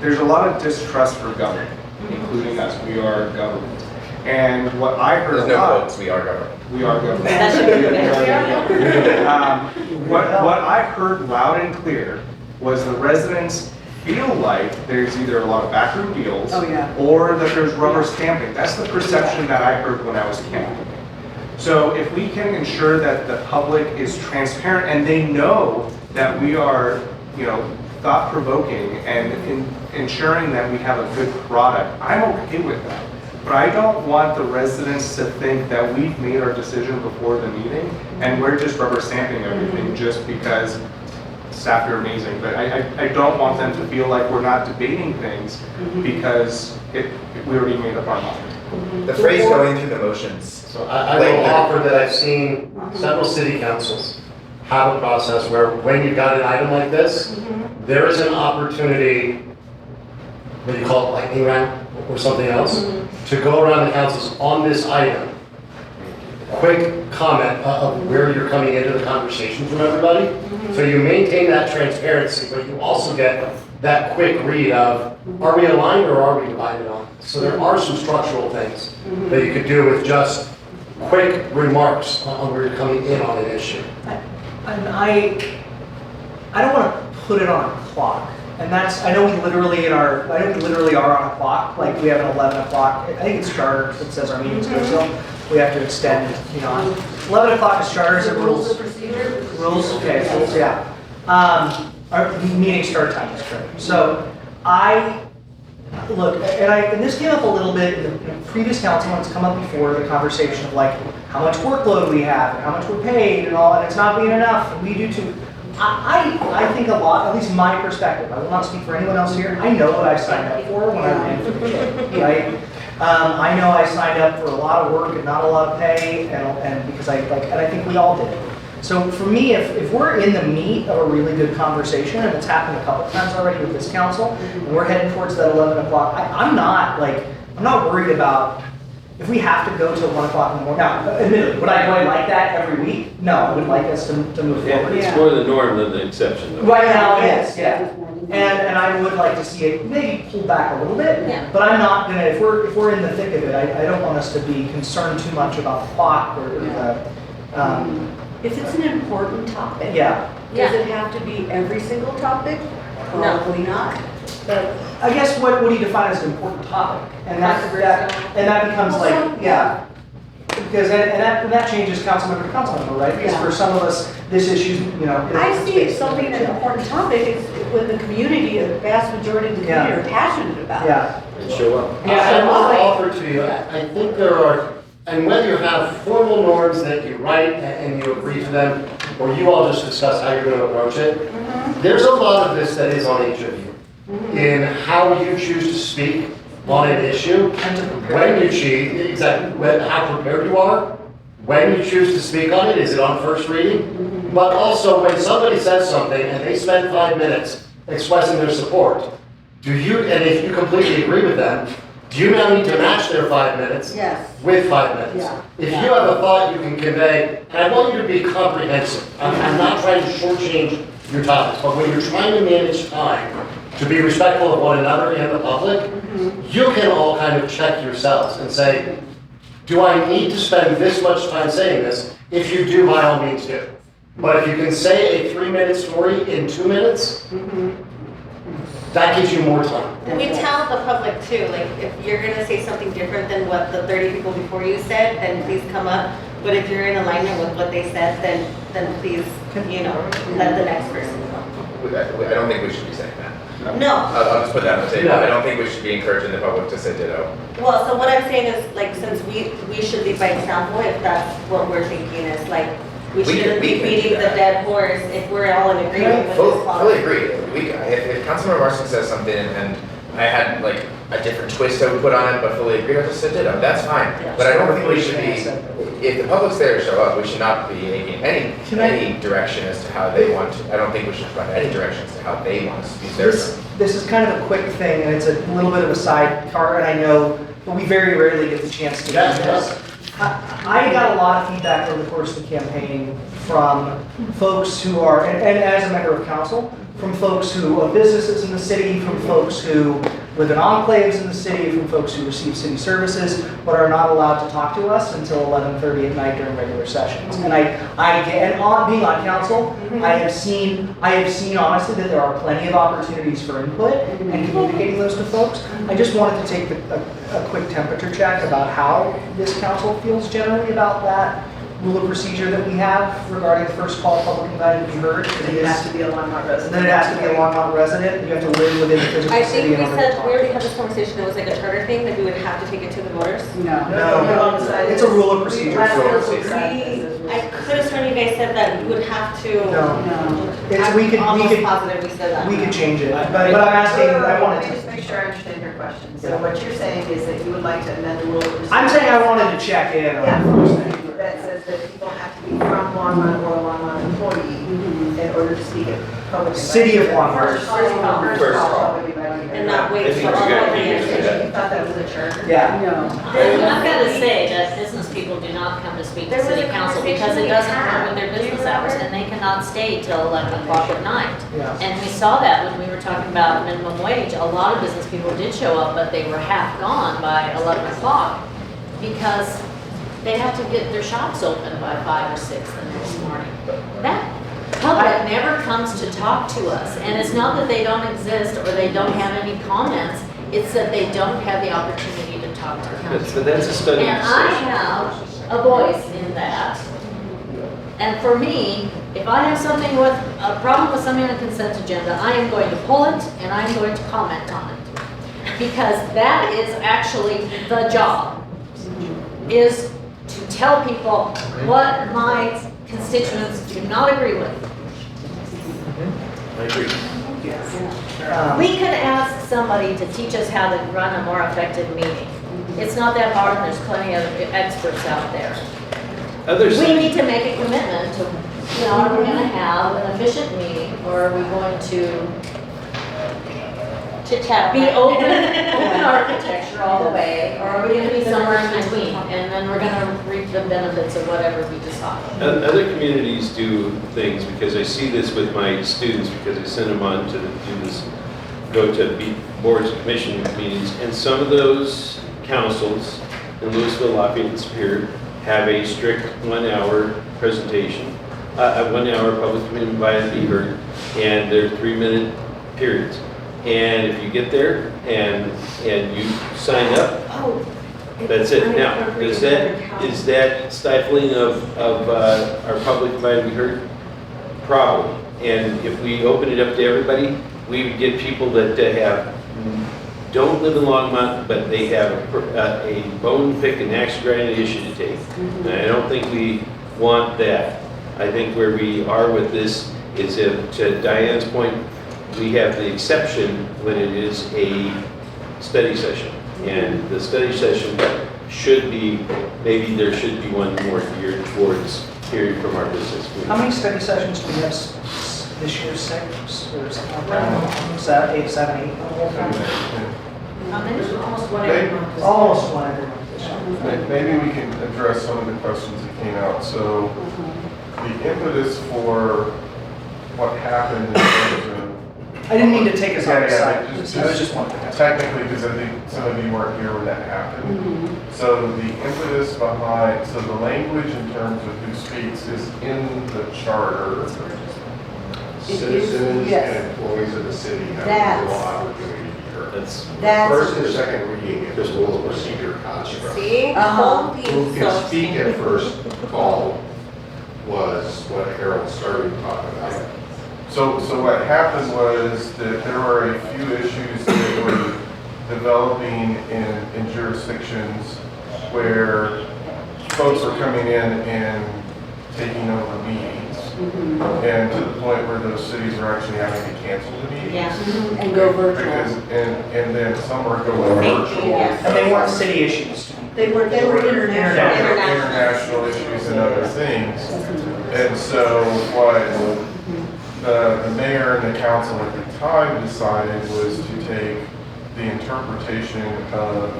there's a lot of distrust for government, including us. We are government. And what I heard There's no votes, we are government. We are government. What I heard loud and clear was the residents feel like there's either a lot of backroom deals or that there's rubber stamping. That's the perception that I heard when I was campaigning. So if we can ensure that the public is transparent and they know that we are, you know, thought-provoking and ensuring that we have a good product, I'm okay with that. But I don't want the residents to think that we've made our decision before the meeting and we're just rubber stamping everything just because staff are amazing. But I don't want them to feel like we're not debating things because we already made up our mind. The phrase going through the motions. So I will offer that I've seen several city councils have a process where when you've got an item like this, there is an opportunity, what do you call it, lightning round or something else, to go around the councils on this item. Quick comment of where you're coming into the conversation from everybody. So you maintain that transparency, but you also get that quick read of, are we aligned or are we divided on? So there are some structural things that you could do with just quick remarks on where you're coming in on an issue. And I don't want to put it on a clock. And that's, I know we literally are on a clock, like we have an 11 o'clock, I think it's charter that says our meetings go till. We have to extend, you know, 11 o'clock is charter, is it rules? Rules, okay, rules, yeah. Our meeting start time is correct. So look, and this came up a little bit in the previous council, when it's come up before, the conversation of like, how much workload we have, and how much we're paid, and all, and it's not being enough, and we do too. I think a lot, at least my perspective, I will not speak for anyone else here, I know what I signed up for when I ran for the chair, right? I know I signed up for a lot of work and not a lot of pay, and because I think we all did. So for me, if we're in the meat of a really good conversation, and it's happened a couple times already with this council, and we're heading towards that 11 o'clock, I'm not worried about if we have to go till 1 o'clock in the morning. Now, admittedly, would I like that every week? No, I would like us to move Yeah, forward. it's more the norm than the exception, though. Right now, it is, yeah. And I would like to see it maybe pull back a little bit, Yeah. but I'm not gonna, if we're in the thick of it, I don't want us to be concerned too much about the clock or the, If it's an important topic. yeah. Does it have to be every single topic? Probably not. But I guess what do you define as an important topic? And that becomes like, yeah. Because, and that changes council member to council member, right? Because for some of us, this issue's, I see it something an important topic is when the community, the vast majority of the community are passionate about it. Yeah. And show up. Yeah, and I'll offer to you, I think there are, and whether you have formal norms that you write and you agree to them, or you all just discuss how you're going to approach it, there's a lot of this that is on each of you. In how you choose to speak on an issue, when you choose, exactly, how prepared you are, when you choose to speak on it, is it on first reading? But also when somebody says something and they spend 5 minutes expressing their support, do you, and if you completely agree with them, do you now need to match their 5 minutes with 5 minutes? Yeah. If you have a thought you can convey, and I want you to be comprehensive, I'm not trying to shortchange your topics, but when you're trying to manage time, to be respectful of one another and the public, you can all kind of check yourselves and say, do I need to spend this much time saying this? If you do, by all means do. But if you can say a 3-minute story in 2 minutes, that gives you more time. We tell the public too, like, if you're gonna say something different than what the 30 people before you said, then please come up. But if you're in alignment with what they said, then please, let the next person know. I don't think we should be saying that. No. I'll just put that on the table. No. I don't think we should be encouraging the public to say ditto. Well, so what I'm saying is, like, since we should lead by example, if that's what we're thinking is, like, we shouldn't be can do beating the that. dead horse if we're all in agreement with this policy. Fully agree. If Councilmember Marston says something and I had like a different twist I would put on it, but fully agree, I just said ditto. That's fine. But I don't think we should be, if the public's there to show up, we should not be making any direction as to how they want to. I don't think we should provide any direction as to how they want to use their term. This is kind of a quick thing, and it's a little bit of a sidecar, and I know, but we very rarely get the chance to do this. I got a lot of feedback over the course of the campaign from folks who are, and as a member of council, from folks who own businesses in the city, from folks who live in enclaves in the city, from folks who receive city services, but are not allowed to talk to us until 11:30 at night during regular sessions. And being on council, I have seen honestly that there are plenty of opportunities for input and communicating those to folks. I just wanted to take a quick temperature check about how this council feels generally about that rule of procedure that we have regarding the first call public invited to be heard. It has to be a Longmont resident. Then it has to be a Longmont resident. You have to live within the physical I city. think we said, we already had this conversation, it was like a charter thing, that we would have to take it to the voters. No, it's a rule of procedure. I could have sworn you guys said that you would have to. No. I'm almost positive we said that. We could change it, but I'm asking, I wanted Let me just to. make sure I understand your question. So what you're saying is that you would like to amend the rule of procedure. I'm saying I wanted to check in on the first thing. That says that people have to be from Longmont or a Longmont employee in order to speak at public. City of Longmont. First call. And not wait I think for you all gotta of the keep it answers. You thought that was a charter? Yeah. No. I've got to say that business people do not come to speak to city council because it doesn't work with their business hours and they cannot stay till 11 o'clock at night. Yeah. And we saw that when we were talking about minimum wage. A lot of business people did show up, but they were half gone by 11 o'clock because they have to get their shops open by 5 or 6 the next morning. That public never comes to talk to us. And it's not that they don't exist or they don't have any comments. It's that they don't have the opportunity to talk to council. But that's a study. And I have a voice in that. And for me, If I have something with, a problem with something on the consent agenda, I am going to pull it and I'm going to comment on it. Because that is actually the job, is to tell people what my constituents do not agree with. I agree. We could ask somebody to teach us how to run a more effective meeting. It's not that hard, and there's plenty of experts out there. We need to make a commitment to, are we gonna have an efficient meeting, or are we going to chit-chat. be open architecture all the way, or are we gonna be somewhere in between? And then we're gonna reap the benefits of whatever we decide. Other communities do things, because I see this with my students, because I send them on to do this, go to boards and commission meetings, and some of those councils in Louisville, Lafayette, and Superior have a strict 1 hour presentation, a 1 hour public committee invited to be heard, and they're 3-minute periods. And if you get there and you sign up, that's it. Now, is that stifling of our public invited to be heard? Probably. And if we open it up to everybody, we would get people that don't live in Longmont, but they have a bone pick and axe grinding issue to take. And I don't think we want that. I think where we are with this is, to Diane's point, we have the exception when it is a study session. And the study session should be, maybe there should be one more geared towards hearing from our business community. How many study sessions do we have this year? 6 or something like that? 7, 8, 7, 8? Almost one every month. Almost one every month this year. Maybe we can address some of the questions that came out. So the impetus for what happened in terms of, I didn't mean to take us Yeah, outside. yeah, I was just wondering. technically, because I think some of you weren't here when that happened. So the impetus behind, so the language in terms of who speaks is in the charter. Citizens yes. and employees of the city have That's- equal opportunity to be heard. That's- First and second reading of the rules of procedure construct. See? Uh-huh. Who can speak at first call was what Harold started talking about. So what happened was that there were a few issues that were developing in jurisdictions where folks were coming in and taking over meetings. And to the point where those cities were actually having to cancel the meetings. Yeah. And go virtual. And then some were going virtual. And they weren't city issues. They were international. International issues and other things. And so what the mayor and the council at the time decided was to take the interpretation of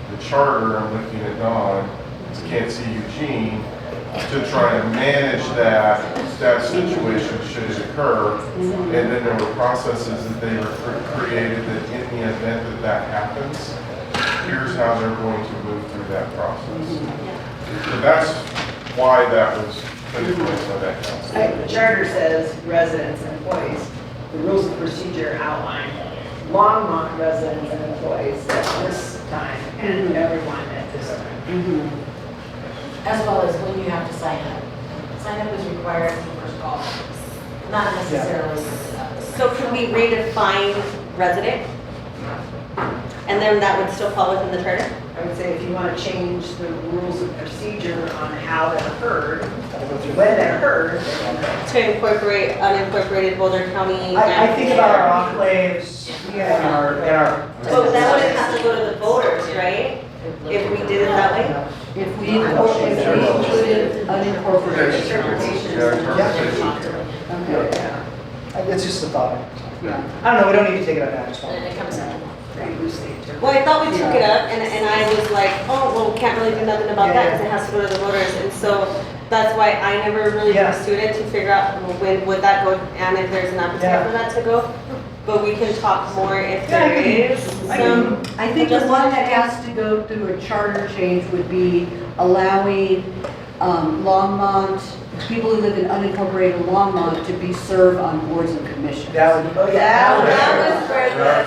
the charter, I'm looking at Don, can't see Eugene, to try to manage that situation should it occur. And then there were processes that they were created that in the event that that happens, here's how they're going to move through that process. So that's why that was put in place by that council. The charter says residents and employees. The rules of procedure outline Longmont residents and employees at this time and everyone at this time. As well as when you have to sign up. Sign up is required for first call, not necessarily. So can we redefine resident? And then that would still fall within the charter? I would say if you want to change the rules of procedure on how they're heard, when they're heard. To incorporate unincorporated Boulder County. I think about our enclaves and our. So that wouldn't have to go to the voters, right? If we did it that way? If we included unincorporated. It's just a thought. Yeah. I don't know, we don't need to take it up now, just one. And it comes out. Well, I thought we took it up and I was like, oh, well, we can't really do nothing about that because it has to go to the voters. And so that's why I never really pursued it to figure out when would that go and if there's an appetite for that to go. But we can talk more if there is some. I think the one that has to go through a charter change would be allowing Longmont, people who live in unincorporated Longmont to be served on boards and commissions. That would, That was where the.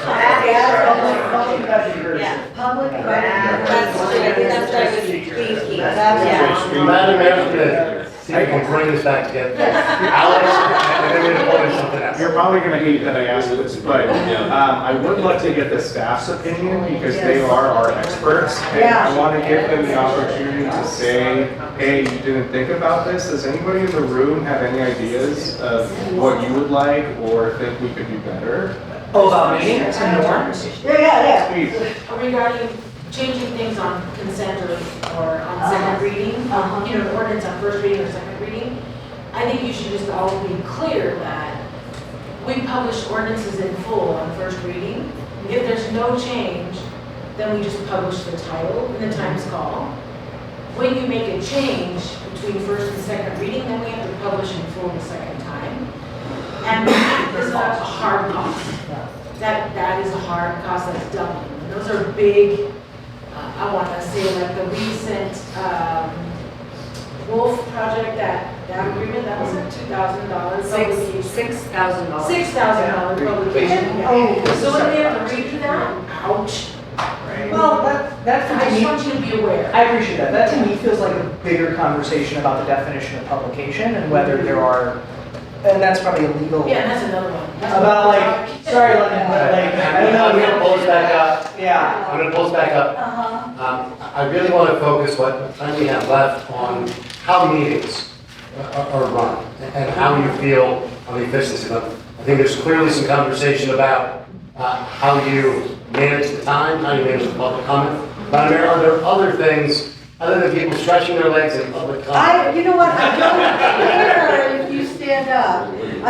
Public. That's true, I think that's what I was thinking. Yeah. Madam President, See if we can bring this back together. Alex, and then we're going to pull in something else. You're probably gonna hate that I asked this, but I would love to get the staff's opinion because they are our experts. And I wanna give them the opportunity to say, hey, you didn't think about this? Does anybody in the room have any ideas of what you would like or think we could do better? Oh, about meetings and norms? Yeah. Please. Regarding changing things on consent or on second reading, you know, ordinance on first reading or second reading, I think you should just all be clear that we publish ordinances in full on first reading. If there's no change, then we just publish the title and the times call. When you make a change between first and second reading, then we have to publish in full the second time. And that is a hard cost. That is a hard cost that's doubling. Those are big, I want to say like the recent Wolf project, that agreement, that was a $2,000 publication. $6,000. $6,000 publication. So when we have to redo that, ouch. Well, that I for just me, want you to be aware. I appreciate that. That to me feels like a bigger conversation about the definition of publication and whether there are, and that's probably a legal. Yeah, and that's another one. About like, sorry, London, but like, I don't know. I'm going to pull this back up. Yeah. I'm going to pull this back up. I really want to focus what time we have left on how meetings are run and how you feel on the efficiency of them. I think there's clearly some conversation about how you manage the time, how you manage the public comment. But are there other things other than people stretching their legs in public comment? You know what, I don't care if you stand up. I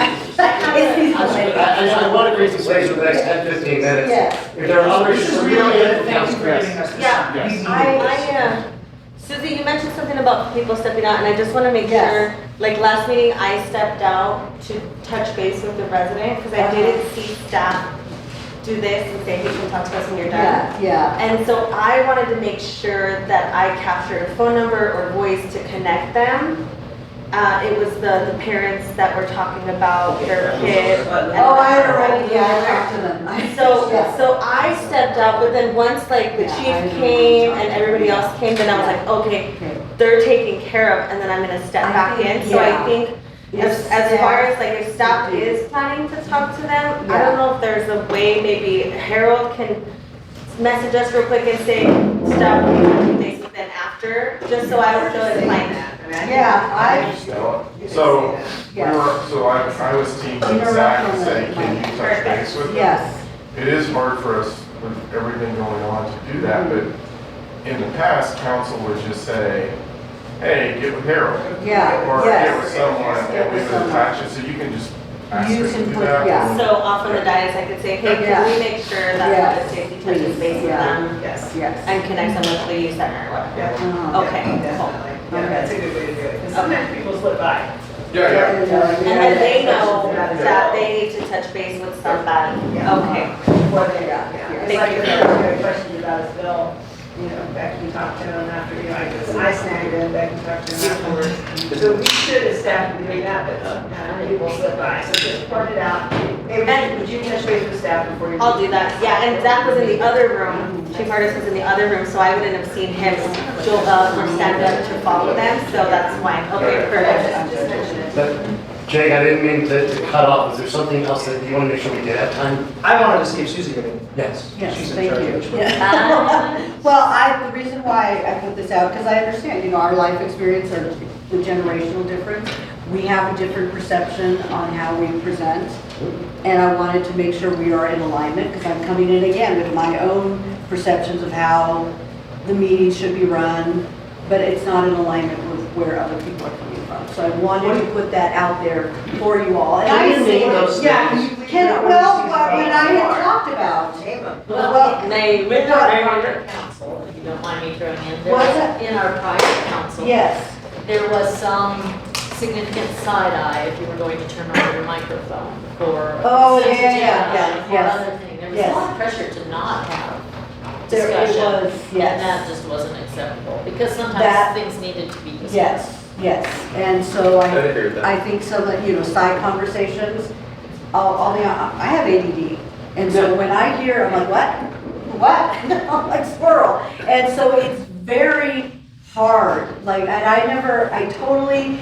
want to create some space for the next 10, 15 minutes. Yes. If there are other issues, This is really really good. good. Thank you for giving us this. Yeah, Susie, you mentioned something about people stepping out, and I just want to make sure, like last meeting, I stepped out to touch base with the resident, because I didn't see staff do this and say, hey, you can talk to us when you're done. Yeah. And so I wanted to make sure that I captured a phone number or voice to connect them. It was the parents that were talking about their kid. Oh, I had already, I talked to them. So I stepped out, but then once like the chief came and everybody else came, then I was like, okay, they're taken care of, and then I'm gonna step back in. So I think as far as like if staff is planning to talk to them, I don't know if there's a way, maybe Harold can message us real quick and say, staff, we can do things with them after, just so I don't feel like So, I was teaming Zach and saying, can you touch base with them? Yes. It is hard for us with everything going on to do that, but in the past, council would just say, hey, get with Harold. Yeah, Or yes. get with someone, and we would attach it, so you can just ask us to do that. So off on the dais, I could say, hey, can we make sure that the safety touches base with them? Yes. And connect them with the youth center or whatever. Okay, cool. Yeah, that's a good way to do it, because sometimes people slip by. Yeah. And then they know that they need to touch base with somebody. Okay. Before they, Thank it's like you. if there's a question about his bill, you know, Becky talked to him after, you know, I snagged him, Becky talked to him afterwards. So we should as staff be doing that, but people slip by, so just point it out. Hey, would you touch base with staff before you? I'll do that, yeah, and Zach was in the other room, Chief Hardis was in the other room, so I wouldn't have seen him stand up to follow them, so that's why, okay, perfect. Just mention it. But, Jake, I didn't mean to cut off. Is there something else that you want to make sure we did have time? I wanted to see if Susie could. Yes. She's in Thank charge you. of it. Well, the reason why I put this out, because I understand, our life experience or the generational difference. We have a different perception on how we present. And I wanted to make sure we are in alignment, because I'm coming in again with my own perceptions of how the meetings should be run, but it's not in alignment with where other people are coming from. So I wanted to put that out there for you all. And Can you name those things? when I had talked about. With our prior council, if you don't mind me throwing in, there What's was, that? in our prior council. Yes. There was some significant side eye if you were going to turn on your microphone for. Oh, yeah, sensitivity, yes. For other things. There was a Yes. lot of pressure to not have There it discussion. was, yes. And that just wasn't acceptable, because sometimes That- things needed to be discussed. Yes, and so I agree with that. I think some, side conversations, I have ADD. And so when I hear, I'm like, what? I'm like squirrel. And so it's very hard, and I totally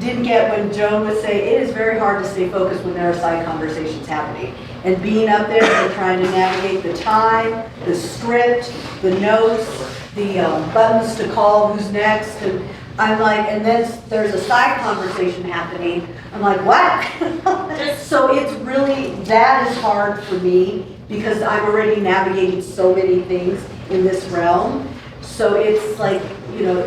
didn't get when Joan would say, it is very hard to stay focused when there are side conversations happening. And being up there and trying to navigate the time, the script, the notes, the buttons to call, who's next, and I'm like, and then there's a side conversation happening. I'm like, what? So it's really, that is hard for me because I'm already navigating so many things in this realm. So it's like, you know,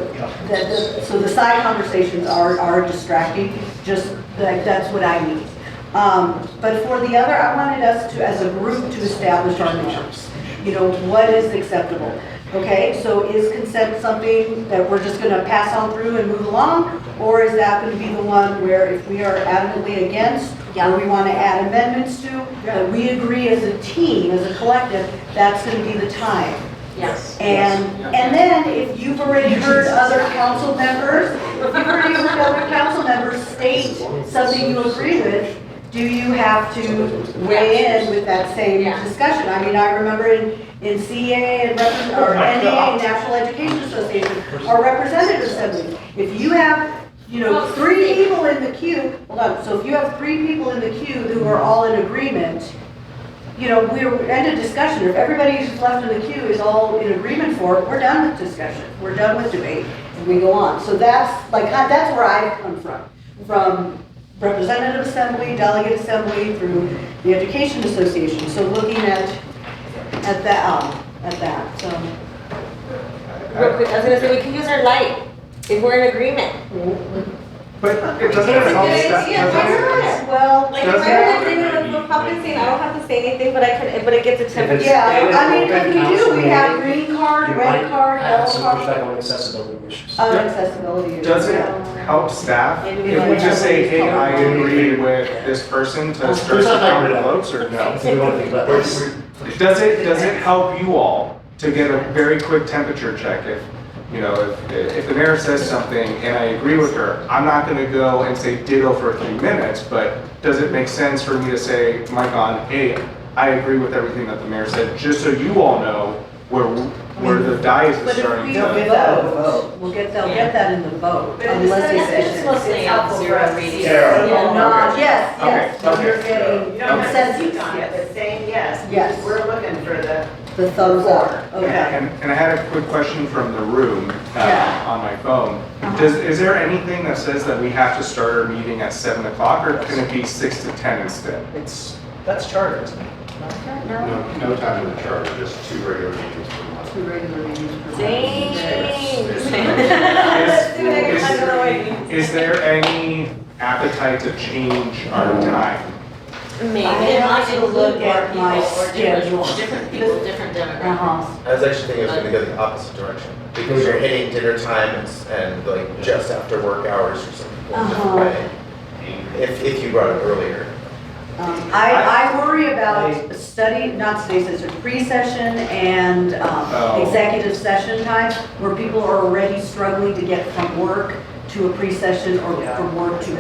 so the side conversations are distracting, just like that's what I need. But for the other, I wanted us to, as a group, to establish our norms. You know, what is acceptable? Okay, so is consent something that we're just gonna pass on through and move along? Or is that gonna be the one where if we are adamantly against, or we wanna add amendments to, that we agree as a team, as a collective, that's gonna be the time? Yes. And then if you've already heard other council members, state something you agree with, do you have to weigh in with that same discussion? I mean, I remember in CEA and or NEA, National Education Association, our representative assembly, if you have, you know, 3 people in the queue, hold on, so if you have 3 people in the queue who are all in agreement, you know, we're end of discussion. If everybody who's left in the queue is all in agreement for it, we're done with discussion. We're done with debate, and we go on. So that's like, that's where I've come from representative assembly, delegate assembly, through the education association. So looking at that, so. Real quick, I was gonna say, we can use our light if we're in agreement. But it doesn't help Yeah, well, like, if I'm in agreement with what Papa saying, I don't have to say anything, but it gets a temperature. Yeah, I mean, because we do, we have green card, red card, Have yellow some card. pushback on accessibility issues. Accessibility. Does it help staff if we just say, hey, I agree with this person to start the count of votes, or no? We want to think about this. Does it help you all to get a very quick temperature check if, you know, if the mayor says something and I agree with her, I'm not gonna go and say ditto for 3 minutes, but does it make sense for me to say, Mike on, hey, I agree with everything that the mayor said, just so you all know where the dice is But if starting we to. vote, they'll get that in the vote, unless they say. It's mostly out 0 reading. Yes, Okay. you're getting You don't have to consensus. speak on it, but saying yes. Yes. We're looking for The thumbs up, okay. And I had a quick question from the room Yeah. on my phone. Is there anything that says that we have to start our meeting at 7 o'clock, or can it be 6 to 10 instead? That's charter, isn't it? No time in the charter, just 2 regular meetings per month. 2 regular meetings per Is there any appetite to change our time? Maybe I it have might to include look more at people my or schedule. different people, different demographics. I was actually thinking I was gonna go the opposite direction, because you're hitting dinner time and like just after work hours or something, a different way. If you brought it earlier. I worry about not study session, pre-session and executive session time, where people are already struggling to get from work to a pre-session or from work to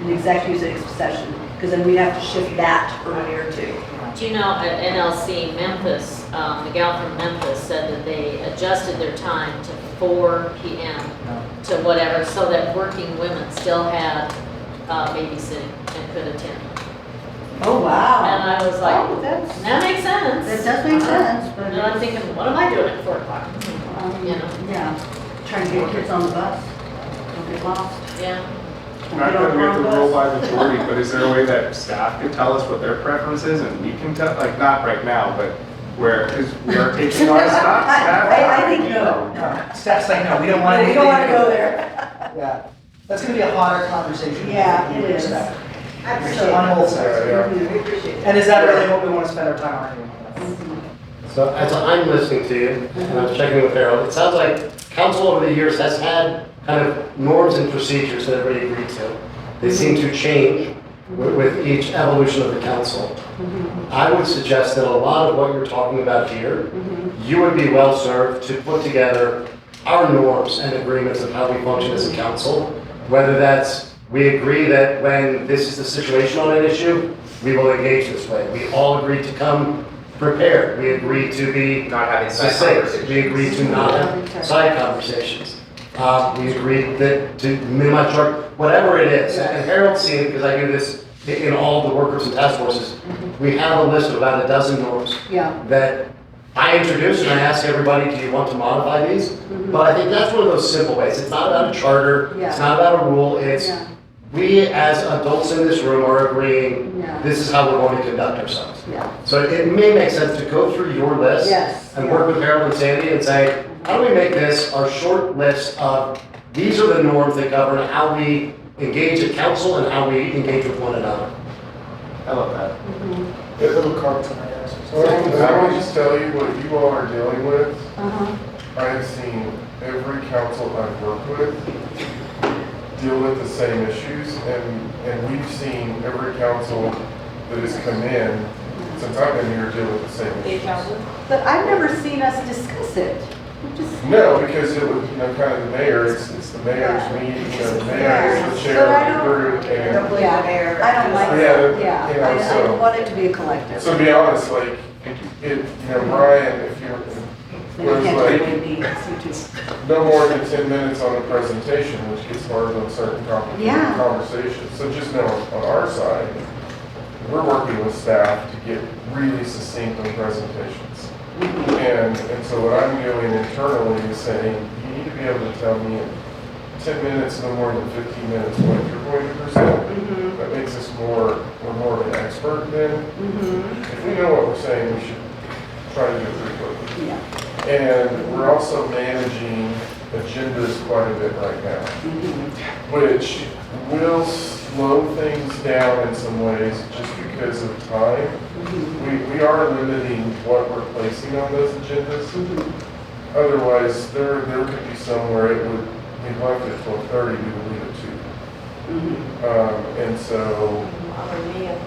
an executive session, because then we'd have to shift that earlier too. Do you know, at NLC Memphis, the gal from Memphis said that they adjusted their time to 4 p.m. to whatever, so that working women still had babysitting and could attend. Oh, wow. And I was like, Oh, that makes sense. That does make sense, but. And I'm thinking, what am I doing at 4 o'clock? You know? Yeah, trying to get kids on the bus, don't get lost. Yeah. Not that we have to rule by majority, but is there a way that staff can tell us what their preference is and we can tell, like, not right now, but because we are taking our staff? I think no. Staff's like, no, we don't want We anything. don't want to go there. Yeah, that's gonna be a hotter conversation. Yeah, it is. I appreciate So it. on both sides. We appreciate it. And is that really what we want to spend our time arguing about? So as I'm listening to you, and I'm checking with Harold, it sounds like council over the years has had kind of norms and procedures that everybody agreed to. They seem to change with each evolution of the council. I would suggest that a lot of what you're talking about here, you would be well served to put together our norms and agreements of how we function as a council, whether that's we agree that when this is the situation on an issue, we will engage this way. We all agree to come prepared. We agree to be Not having side succinct. conversations. We agree to not have side conversations. We agreed that to minimize truck, whatever it is. And Harold's seen it, because I do this in all the workers and task forces. We have a list of about a dozen norms Yeah. that I introduce, and I ask everybody, do you want to modify these? But I think that's one of those simple ways. It's not about a charter, Yeah. it's not about a rule, it's, Yeah. we as adults in this room are agreeing, Yeah. this is how we're going to conduct ourselves. Yeah. So it may make sense to go through your list Yes. and work with Harold and Sandy and say, how do we make this our short list of, these are the norms that govern how we engage at council and how we engage with one another. I love that. Little cards on my desk. I will just tell you what you all are dealing with. Uh-huh. I have seen every council I've worked with deal with the same issues, and we've seen every council that has come in since I've been here deal with the same issues. But I've never seen us discuss it. We just- No, because it was, kind of the mayor, it's the mayor's meeting, the mayor is the chair of the group, and. Yeah, I don't like Yeah, that, yeah. you know, I so- want it to be a collective. So to be honest, like, Brian, if you're, was Can't do like, any meetings, you just- no more than 10 minutes on a presentation, which gets hard on certain Yeah. conversations. So just know, on our side, we're working with staff to get really succinct on presentations. And so what I'm doing internally is saying, you need to be able to tell me in 10 minutes, no more than 15 minutes, what you're going to present. That makes us we're more of an expert then. If we know what we're saying, we should try to do it pretty quickly. Yeah. And we're also managing agendas quite a bit right now, which will slow things down in some ways just because of time. We are limiting what we're placing on those agendas. Otherwise, there could be somewhere it would be left at 12:30, we would leave at 2. And so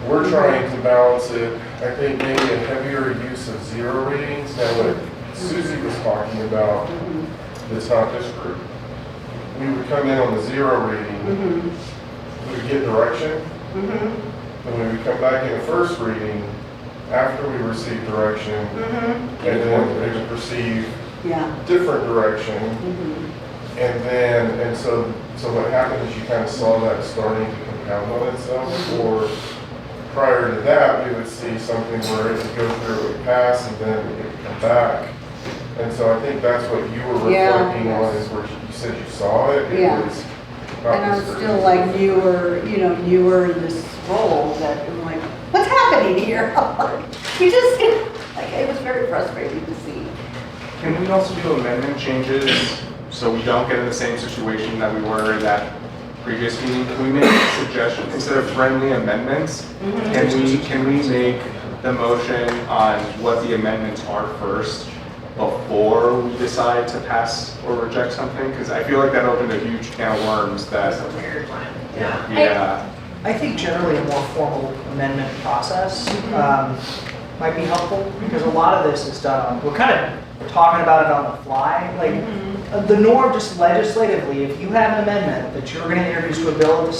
we're trying to balance it. I think maybe a heavier use of zero readings. Now, what Susie was talking about, that's not this group. We would come in on the zero reading, we would get direction, and we would come back in the first reading after we receive direction, and then we would receive different direction. And so what happened is you kind of saw that starting to compound on itself, or prior to that, we would see something where it would go through, it would pass, and then it would come back. And so I think that's what you were reflecting on, is where you said you saw it. It was not And I was this still group. like newer in this role, that I'm like, what's happening here? You just, it was very frustrating to see. Can we also do amendment changes so we don't get in the same situation that we were in that previous meeting? Can we make suggestions instead of friendly amendments? Can we make the motion on what the amendments are first before we decide to pass or reject something? Because I feel like that opened a huge can of worms that. That's a weird one. Yeah. I think generally a more formal amendment process might be helpful, because a lot of this is done, we're kind of talking about it on the fly. Like, the norm just legislatively, if you have an amendment that you're going to introduce to a bill,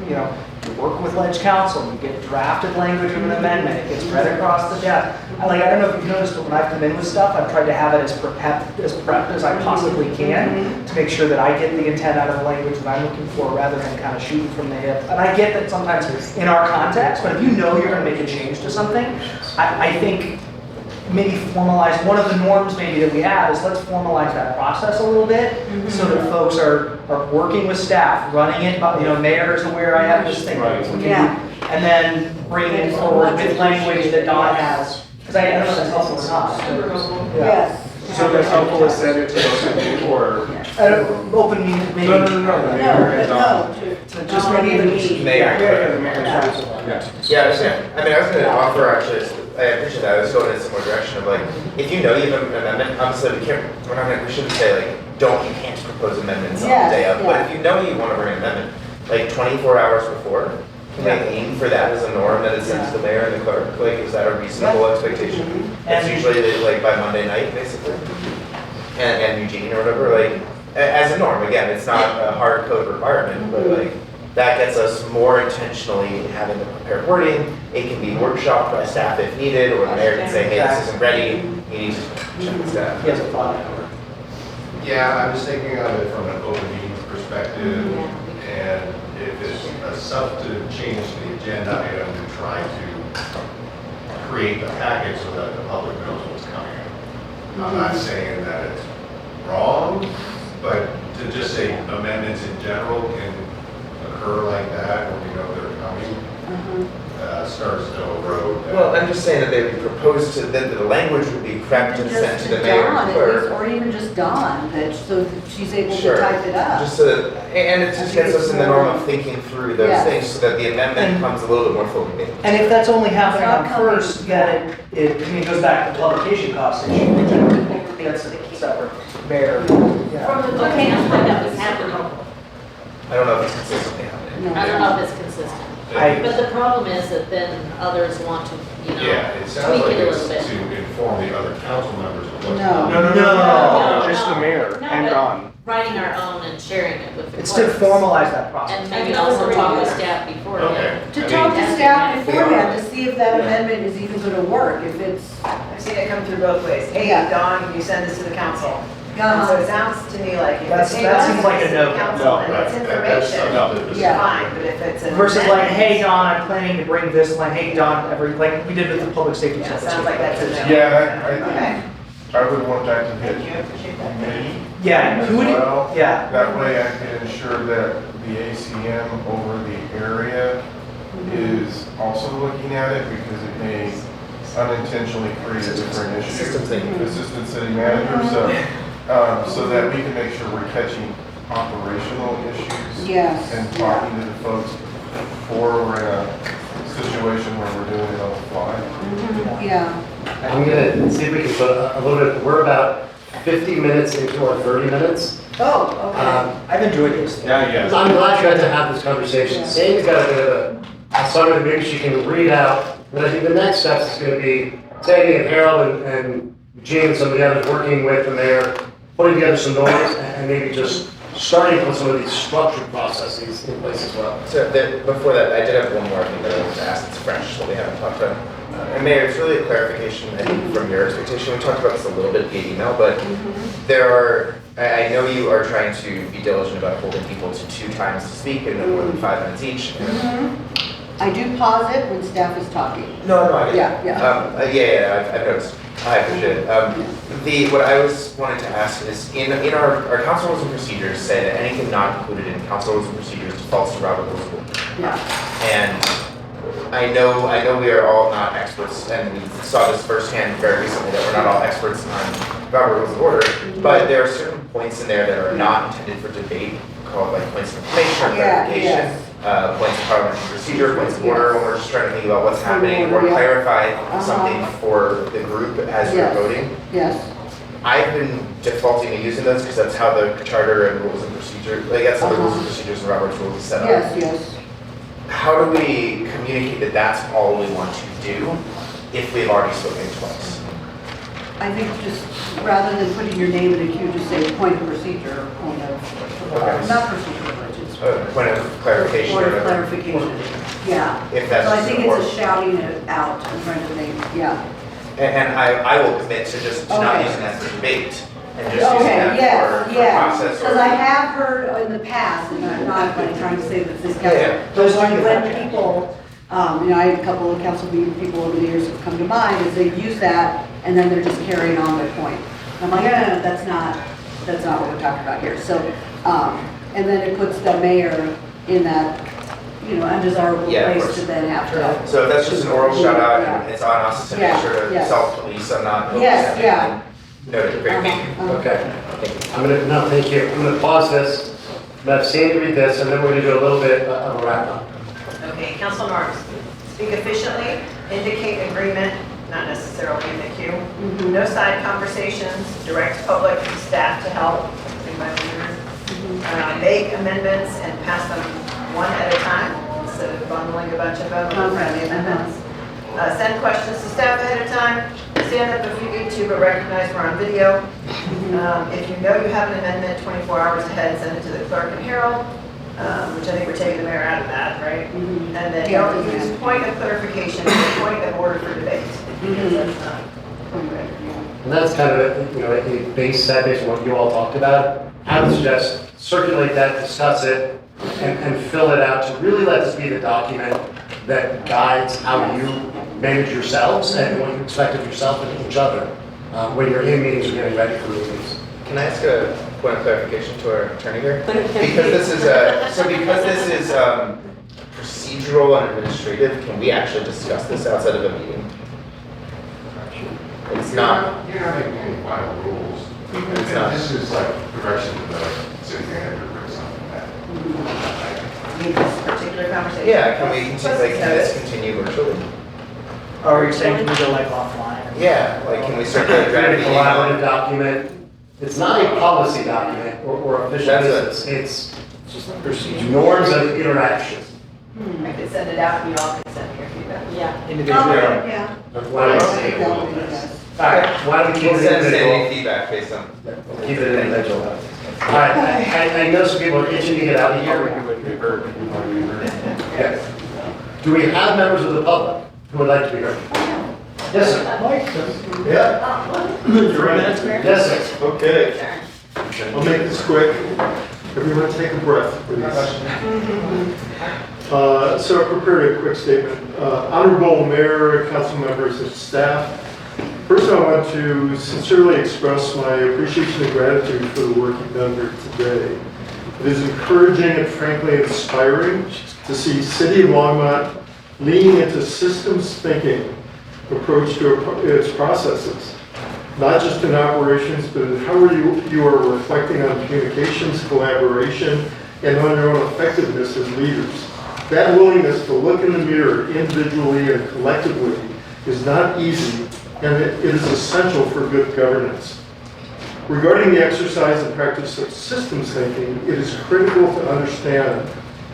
you work with Ledge Council, you get drafted language of an amendment, it gets read across the desk. I don't know if you've noticed, but when I've come in with stuff, I've tried to have it as prepped as I possibly can to make sure that I get the intent out of the language that I'm looking for, rather than kind of shooting from the hip. And I get that sometimes in our context, but if you know you're going to make a change to something, I think maybe formalize, one of the norms maybe that we have is, let's formalize that process a little bit, so that folks are working with staff, running it, mayor is aware I have this thing. Right. And then bringing it forward with language that Don has, because I don't know if that's helpful or not. Yes. So that's helpful to send it to both of you, or? Open meeting, maybe. No, the mayor and Don. To just maybe the Mayor. The mayor. Yeah, I understand. I mean, I was going to offer, actually, I appreciate that. I was going in a similar direction of like, if you know you have an amendment, obviously we shouldn't say like, you can't propose amendments on the day of. But if you know you want to bring an amendment, like 24 hours before, can we aim for that as a norm that it's sent to the mayor and the clerk? Like, is that a reasonable expectation? It's usually like by Monday night, basically. And Eugene or whatever, like, as a norm. Again, it's not a hard code requirement, but like, that gets us more intentionally having the prepared wording. It can be workshopped by staff if needed, or the mayor can say, hey, this isn't ready, you need to check the staff. He has a thought hour. Yeah, I was thinking of it from an open meeting perspective, and if it's a substantive change to the agenda item, to try to create the package so that the public knows what's coming. I'm not saying that it's wrong, but to just say amendments in general can occur like that when we know they're coming, starts to erode. Well, I'm just saying that they would be proposed to, that the language would be prepped and sent to the mayor and clerk. Or even just Dawn, that, so that she's able to Sure. type it up. Just so that, and it just gets us in the norm of thinking through those Yes. things so that the amendment comes a little bit more fully baked. And if that's only happening on It's not coming. first, then I mean, it goes back to the publication cost issue. That's a separate mayor, yeah. From the Okay, I'm fine that was happening. I don't know if it's consistently happening. I don't know if it's consistent. But the problem is that then others want to, you know, Yeah, it sounds tweak like it a it's little bit. to inform the other council members of what's No. coming. No, just the mayor No, and but Dawn. Writing our own and sharing it with the It's to clerks. formalize that process. And maybe also talk with staff beforehand. Okay. To I talk mean, to staff beforehand, to see if that amendment is even gonna work, if it's, I've seen it come through both ways. Hey, Yeah. Dawn, can you send this to the council? Yeah. And so it sounds to me like if That's- it's, hey, that Dawn, seems like a send this to no. the council No, and it's That's information, something to- Yeah. fine, but if it's an Versus like, amendment- hey, Don, I'm planning to bring this, like, hey, Don, like we did with the public safety. Yeah, stuff. sounds like that's a no. Yeah, Okay. I would want that to Thank hit you, I appreciate that. me. Yeah, who would, Well, yeah. That way I can ensure that the ACM over the area is also looking at it because it may unintentionally create a different issue. Assistant city manager, so that we can make sure we're catching operational issues. yes. And talking to the folks before we're in a situation where we're doing it on the fly. Yeah, I'm gonna see if we can put a little bit, we're about 50 minutes into our 30 minutes. oh, okay. I've enjoyed this. Yeah, yeah. I'm glad you got to have this conversation. Sam's got a bit of a summary, maybe she can read out. And I think the next step is gonna be taking Harold and Gene and some of the others working with the mayor, putting together some noise and maybe just starting to put some of these structured processes in place as well. So before that, I did have one more thing that I wanted to ask. It's French, so we haven't talked about. And Mayor, it's really a clarification, I think, from your expectation. We talked about this a little bit via email, but there are, I know you are trying to be diligent about holding people to 2 times to speak and no more than 5 minutes each. I do pause it when staff is talking. No, I get it. Yeah, Yeah, I've noticed. I appreciate it. What I was wanting to ask is, in our council rules and procedures say that anything not included in council rules and procedures defaults to Robert Rules of Order. yeah. And I know we are all not experts, and we saw this firsthand very recently, that we're not all experts on Robert Rules of Order, but there are certain points in there that are not intended for debate, called like points of information or Yeah, clarification, yes. points of parliamentary procedure, points of order, when we're just trying to think about what's happening, or Yeah. clarify something for the group as you're Yes. voting. Yes, I've been defaulting to using those because that's how the charter and rules and procedure, like that's how the rules and procedures and Robert's rules is set up. yes, yes. How do we communicate that that's all we want to do if we've already spoken twice? I think just, rather than putting your name in a queue, just say point of procedure, or point of, Okay. not procedure, but just. Point of clarification. Point or of whatever. clarification, yeah. If that's So I just think important. it's a shouting it out in front of me, yeah. And I will commit to just not Okay. using that for debate and just using Okay, that yes, for yes, process. because I have heard in the past, and I'm not like trying to say that this council, Yeah. but when people, you know, I had a couple of council meeting people over the years who've come to mind, is they use that, and then they're just carrying on their point. I'm like, no, that's not what we're talking about here, so, and then it puts the mayor in that, you know, undesirable Yeah, of place course. to then have to. So if that's just an oral shout out, Yeah. and it's on us to Yeah, make sure to yes. self-police, I'm not. Yes, overstepping. yeah. Noted, great, thank you. Okay. I'm gonna, no, thank you. I'm gonna pause this, let Sandy read this, and then we're gonna do a little bit of a wrap up. Okay, council norms. Speak efficiently, indicate agreement, not necessarily in the queue. No side conversations, direct public and staff to help. Think my leaders. Make amendments and pass them one at a time instead of bundling a bunch of them and friendly amendments. Send questions to staff ahead of time. Stand up if you need to, but recognize we're on video. If you know you have an amendment 24 hours ahead, send it to the clerk and Harold, which I think we're taking the mayor out of that, right? And then Yeah, don't use point of clarification as a point of order for debate. Because that's not. And that's kind of, a base set based on what you all talked about. I would suggest circulate that, discuss it, and fill it out to really let this be the document that guides how you manage yourselves and what you expect of yourself and each other when you're in meetings or getting ready for meetings. Can I ask a point of clarification to our attorney here? Because this is procedural and administrative, can we actually discuss this outside of a meeting? It's not. You're not making any final rules. It's not. This is like direction to the city manager or something like that. Need this particular conversation? Yeah, can we can this continue virtually? Or are you saying can we go like offline? Yeah, like can we circulate Create a draft collaborative document. It's not a policy document or official That's business. It's just procedure, norms of interaction. I could send it out and you all can send me your feedback. Yeah. Individual. Yeah. Why don't we keep We'll it send individual? any feedback based on. Keep it individual. All right, I know some people are itching to get out of here. Yes. Do we have members of the public who would like to be heard? Yes, sir. Yeah. You're right. Yes, sir. Okay. I'll make this quick. Everyone take a breath, please. So I prepared a quick statement. Honorable Mayor, council members, and staff. First, I want to sincerely express my appreciation and gratitude for the work you've done here today. It is encouraging and frankly inspiring to see City of Longmont leaning into systems thinking approach to its processes, not just in operations, but in how you are reflecting on communications, collaboration, and on your own effectiveness as leaders. That willingness to look in the mirror individually and collectively is not easy, and it is essential for good governance. Regarding the exercise and practice of systems thinking, it is critical to understand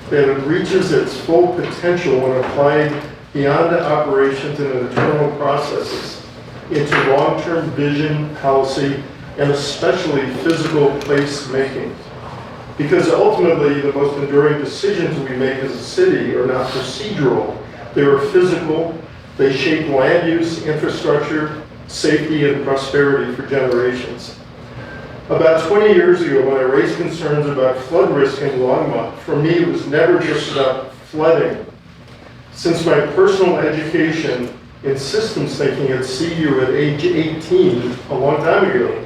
that it reaches its full potential when applied beyond operations and internal processes into long-term vision, policy, and especially physical place-making. Because ultimately, the most enduring decisions we make as a city are not procedural, they are physical, they shape land use, infrastructure, safety, and prosperity for generations. About 20 years ago, when I raised concerns about flood risk in Longmont, for me it was never just about flooding. Since my personal education in systems thinking at CU at age 18, a long time ago,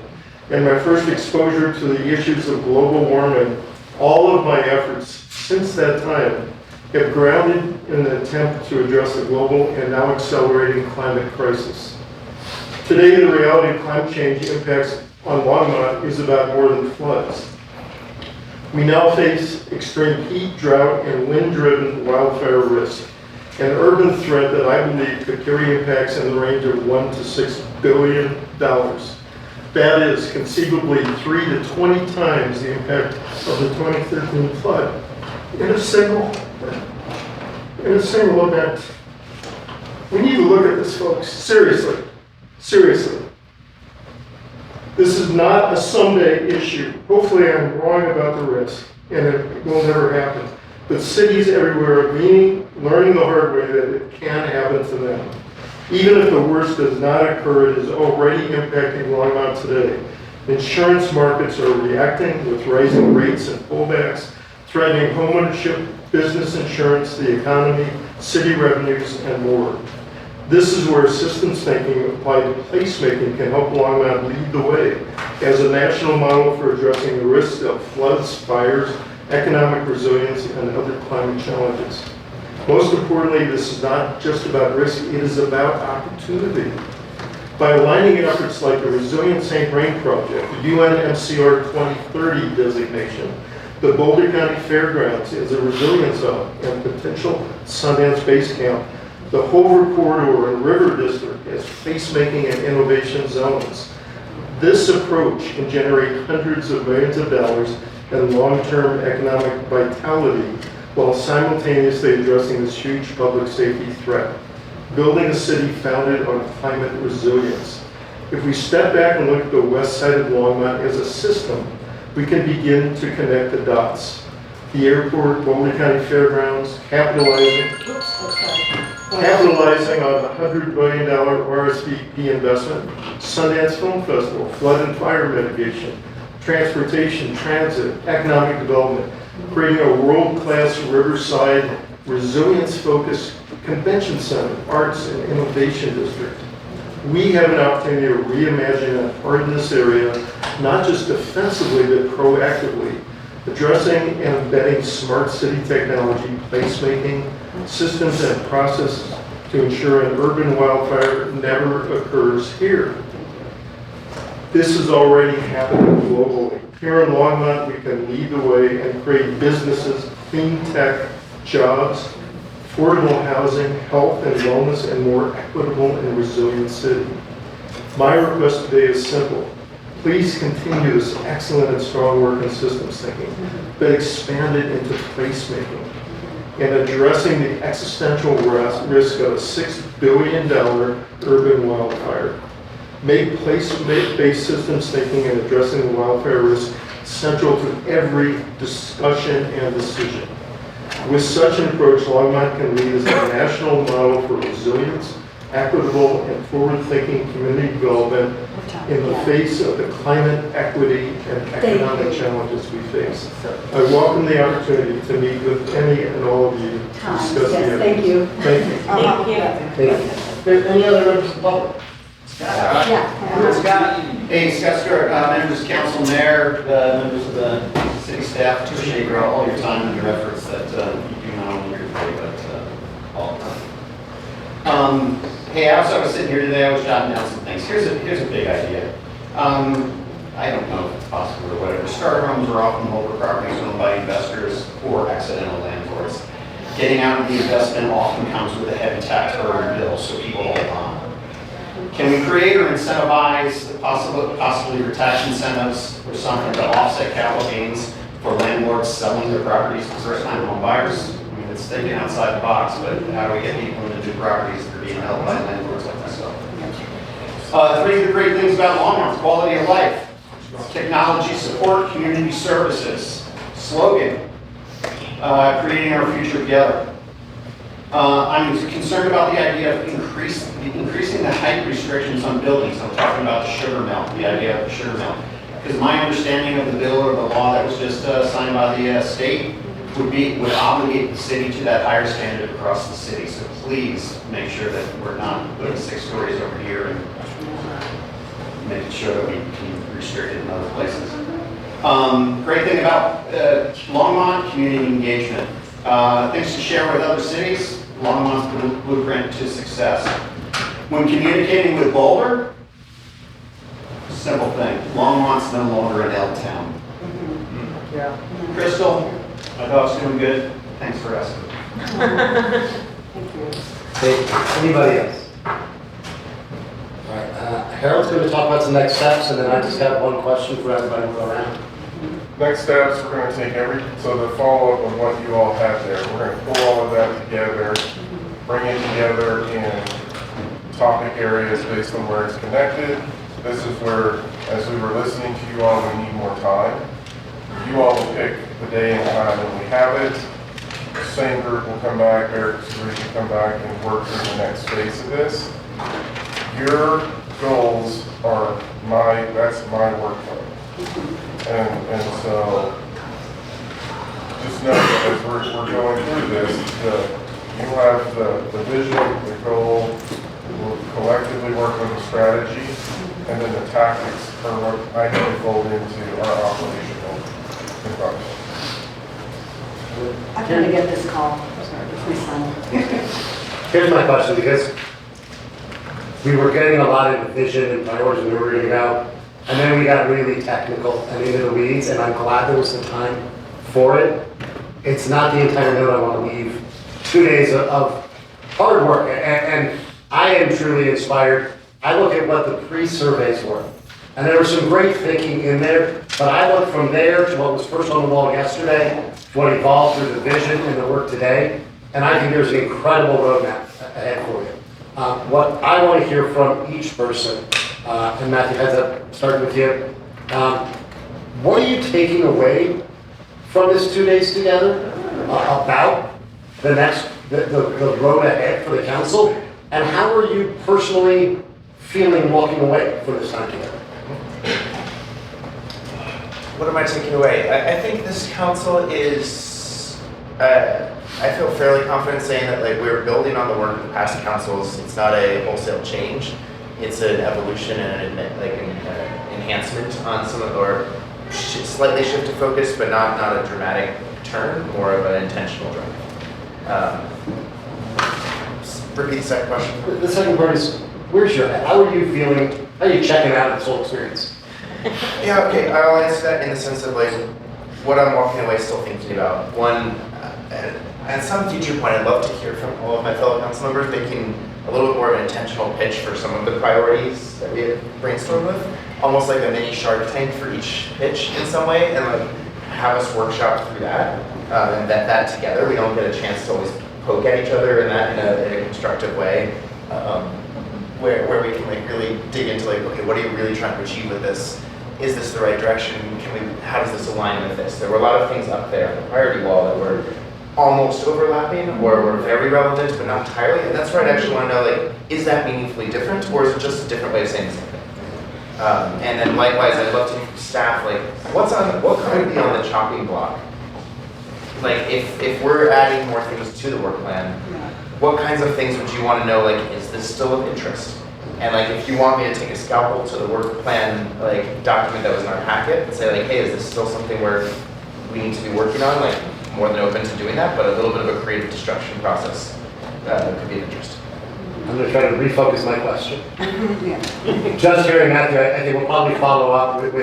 and my first exposure to the issues of global warming, all of my efforts since that time have grounded in an attempt to address the global and now accelerating climate crisis. Today, the reality of climate change impacts on Longmont is about more than floods. We now face extreme heat, drought, and wind-driven wildfire risk, an urban threat that I believe could carry impacts in the range of $1 to $6 billion. That is conceivably 3 to 20 times the impact of the 2013 flood in a single event. We need to look at this, folks, seriously. Seriously. This is not a someday issue. Hopefully I'm wrong about the risk, and it will never happen. But cities everywhere are learning the hard way that it can happen to them. Even if the worst does not occur, it is already impacting Longmont today. Insurance markets are reacting with rising rates and pullbacks, threatening homeownership, business insurance, the economy, city revenues, and more. This is where systems thinking applied to placemaking can help Longmont lead the way as a national model for addressing the risks of floods, fires, economic resilience, and other climate challenges. Most importantly, this is not just about risk, it is about opportunity. By aligning efforts like the Resilient St. Vrain Project, the UN MCR 2030 designation, the Boulder County Fairgrounds as a resilience hub and potential Sundance base camp, the Hoover Corridor and River District as placemaking and innovation zones. This approach can generate hundreds of millions of dollars and long-term economic vitality while simultaneously addressing this huge public safety threat, building a city founded on climate resilience. If we step back and look at the west side of Longmont as a system, we can begin to connect the dots. The airport, Boulder County Fairgrounds, capitalizing capitalizing on the $100 billion RSVP investment, Sundance Film Festival, flood and fire mitigation, transportation, transit, economic development, creating a world-class riverside resilience-focused convention center, arts and innovation district. We have an opportunity to reimagine and harden this area, not just defensively, but proactively, addressing and embedding smart city technology, placemaking, systems and processes to ensure an urban wildfire never occurs here. This is already happening globally. Here in Longmont, we can lead the way and create businesses, clean tech, jobs, affordable housing, health and wellness, and more equitable and resilient city. My request today is simple. Please continue this excellent and strong work in systems thinking, but expand it into placemaking and addressing the existential risk of a $6 billion urban wildfire. Make place-based systems thinking and addressing the wildfire risk central to every discussion and decision. With such an approach, Longmont can lead as a national model for resilience, equitable, and forward-thinking community development in the face of the climate, equity, and economic challenges we face. I welcome the opportunity to meet with any and all of you to discuss the Yes, thank you. Thank you. Thank you. Any other members of the public? Yeah. Scott. Hey, Scott Stewart, members of council, mayor, members of the city staff, appreciate all your time and your efforts that you do not only here today, but all the time. Hey, I was sitting here today, I was jotting down some things. Here's a big idea. I don't know if it's possible or whatever. Starter homes are often older properties owned by investors or accidental landlords. Getting out of the investment often comes with a heavy tax burden bill, so people hold on. Can we create or incentivize possibly for tax incentives or something to offset capital gains for landlords selling their properties to first-time home buyers? I mean, it's thinking outside the box, but how do we get people into new properties that are being held by landlords like myself? Three of the great things about Longmont: quality of life, technology support, community services. Slogan: creating our future together. I'm concerned about the idea of increasing the height restrictions on buildings. I'm talking about the sugar mill, the idea of the sugar mill. Because my understanding of the bill or the law that was just signed by the state would obligate the city to that higher standard across the city. So please make sure that we're not putting 6 stories over here and making sure that we can restrict it in other places. Great thing about Longmont: community engagement. Things to share with other cities, Longmont's blueprint to success. When communicating with Boulder, simple thing, Longmont's no longer an L town. Yeah. Crystal, my dog's doing good. Thanks for asking. Thank you. Hey, anybody else? All right, Harold's going to talk about some next steps, and then I just have one question for everybody to go around. Next steps, we're going to take so the follow-up on what you all had there, we're going to pull all of that together, bring it together in topic areas based on where it's connected. This is where, as we were listening to you all, we need more time. You all will pick the day and time when we have it. Same group will come back, Eric's group will come back and work through the next phase of this. Your goals are that's my workload. And so, just know that as we're going through this, you have the vision, the goal, we'll collectively work on the strategy, and then the tactics are what I know fold into our operational environment. I'm gonna get this call. Sorry, it's my son. Here's my question, because we were getting a lot of vision and priorities when we were going to go, and then we got really technical and into the weeds, and I'm glad there was some time for it. It's not the entire note I want to leave. 2 days of hard work, and I am truly inspired. I look at what the pre-surveys were, and there was some great thinking in there, but I look from there to what was first on the wall yesterday, to what evolved through the vision and the work today, and I think there's an incredible roadmap ahead for you. What I want to hear from each person, and Matthew, heads up, starting with you. What are you taking away from this 2 days together about the next the road ahead for the council? And how are you personally feeling walking away from this time together? What am I taking away? I think this council is, I feel fairly confident saying that like we're building on the work of the past councils. It's not a wholesale change. It's an evolution and an enhancement on some of our slightly shifted focus, but not a dramatic turn, more of an intentional drive. Repeat the second question. The second part is, where's your head? How are you feeling? How are you checking out of this whole experience? Yeah, okay, I'll answer that in the sense of like what I'm walking away still thinking about. One, at some future point, I'd love to hear from all of my fellow council members making a little bit more of an intentional pitch for some of the priorities that we had brainstormed with, almost like a mini Shark Tank for each pitch in some way, and like have us workshop through that, and vet that together. We don't get a chance to always poke at each other in a constructive way, where we can like really dig into like, okay, what are you really trying to achieve with this? Is this the right direction? How does this align with this? There were a lot of things up there on the priority wall that were almost overlapping or were very relevant, but not entirely. And that's where I'd actually want to know, like, is that meaningfully different, or is it just a different way of saying the same thing? And then likewise, I'd love to hear from staff, like, what could be on the chopping block? Like, if we're adding more things to the work plan, what kinds of things would you want to know, like, is this still of interest? And like, if you want me to take a scalpel to the work plan, like, document that was in our packet and say like, hey, is this still something where we need to be working on? Like, more than open to doing that, but a little bit of a creative destruction process could be of interest. I'm gonna try to refocus my question. Just hearing that, I think we'll probably follow up with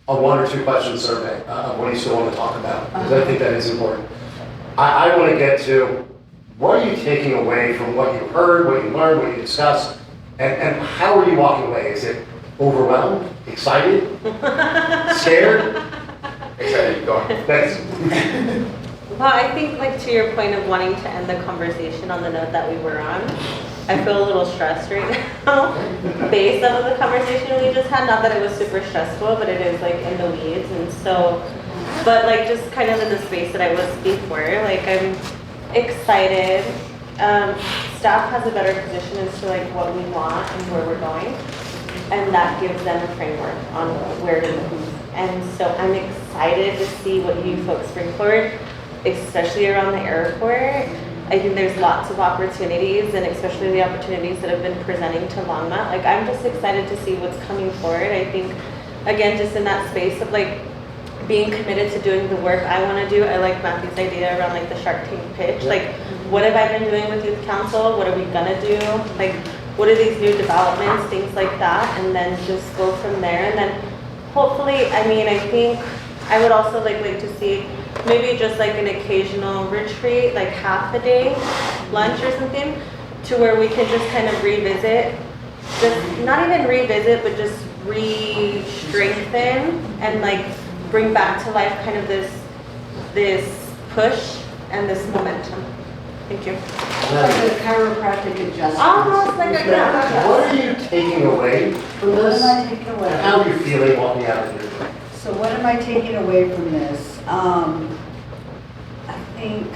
a 1 or 2 question survey of what you still want to talk about, because I think that is important. I want to get to, what are you taking away from what you heard, what you learned, what you discussed, and how are you walking away? Is it overwhelmed, excited, scared? Excited, go on. Thanks. Well, I think like to your point of wanting to end the conversation on the note that we were on, I feel a little stressed right now based off of the conversation we just had. Not that it was super stressful, but it is like in the weeds. And so, but like just kind of in the space that I was before, like I'm excited. Staff has a better position as to like what we want and where we're going. And that gives them a framework on where to move. And so I'm excited to see what you folks bring forward, especially around the airport. I think there's lots of opportunities, and especially the opportunities that have been presenting to Longmont. Like, I'm just excited to see what's coming forward. I think, again, just in that space of like being committed to doing the work I want to do. I like Matthew's idea around like the Shark Tank pitch. Like, what have I been doing with youth council? What are we gonna do? Like, what are these new developments? Things like that, and then just go from there. And then hopefully, I mean, I think I would also like to see maybe just like an occasional retreat, like half a day lunch or something, to where we can just kind of revisit, just not even revisit, but just re-strengthen and like bring back to life kind of this push and this momentum. Thank you. Like a chiropractic adjustment. Almost like a chiropractic. What are you taking away from this? What am I taking away? And how are you feeling walking out of here? So what am I taking away from this? I think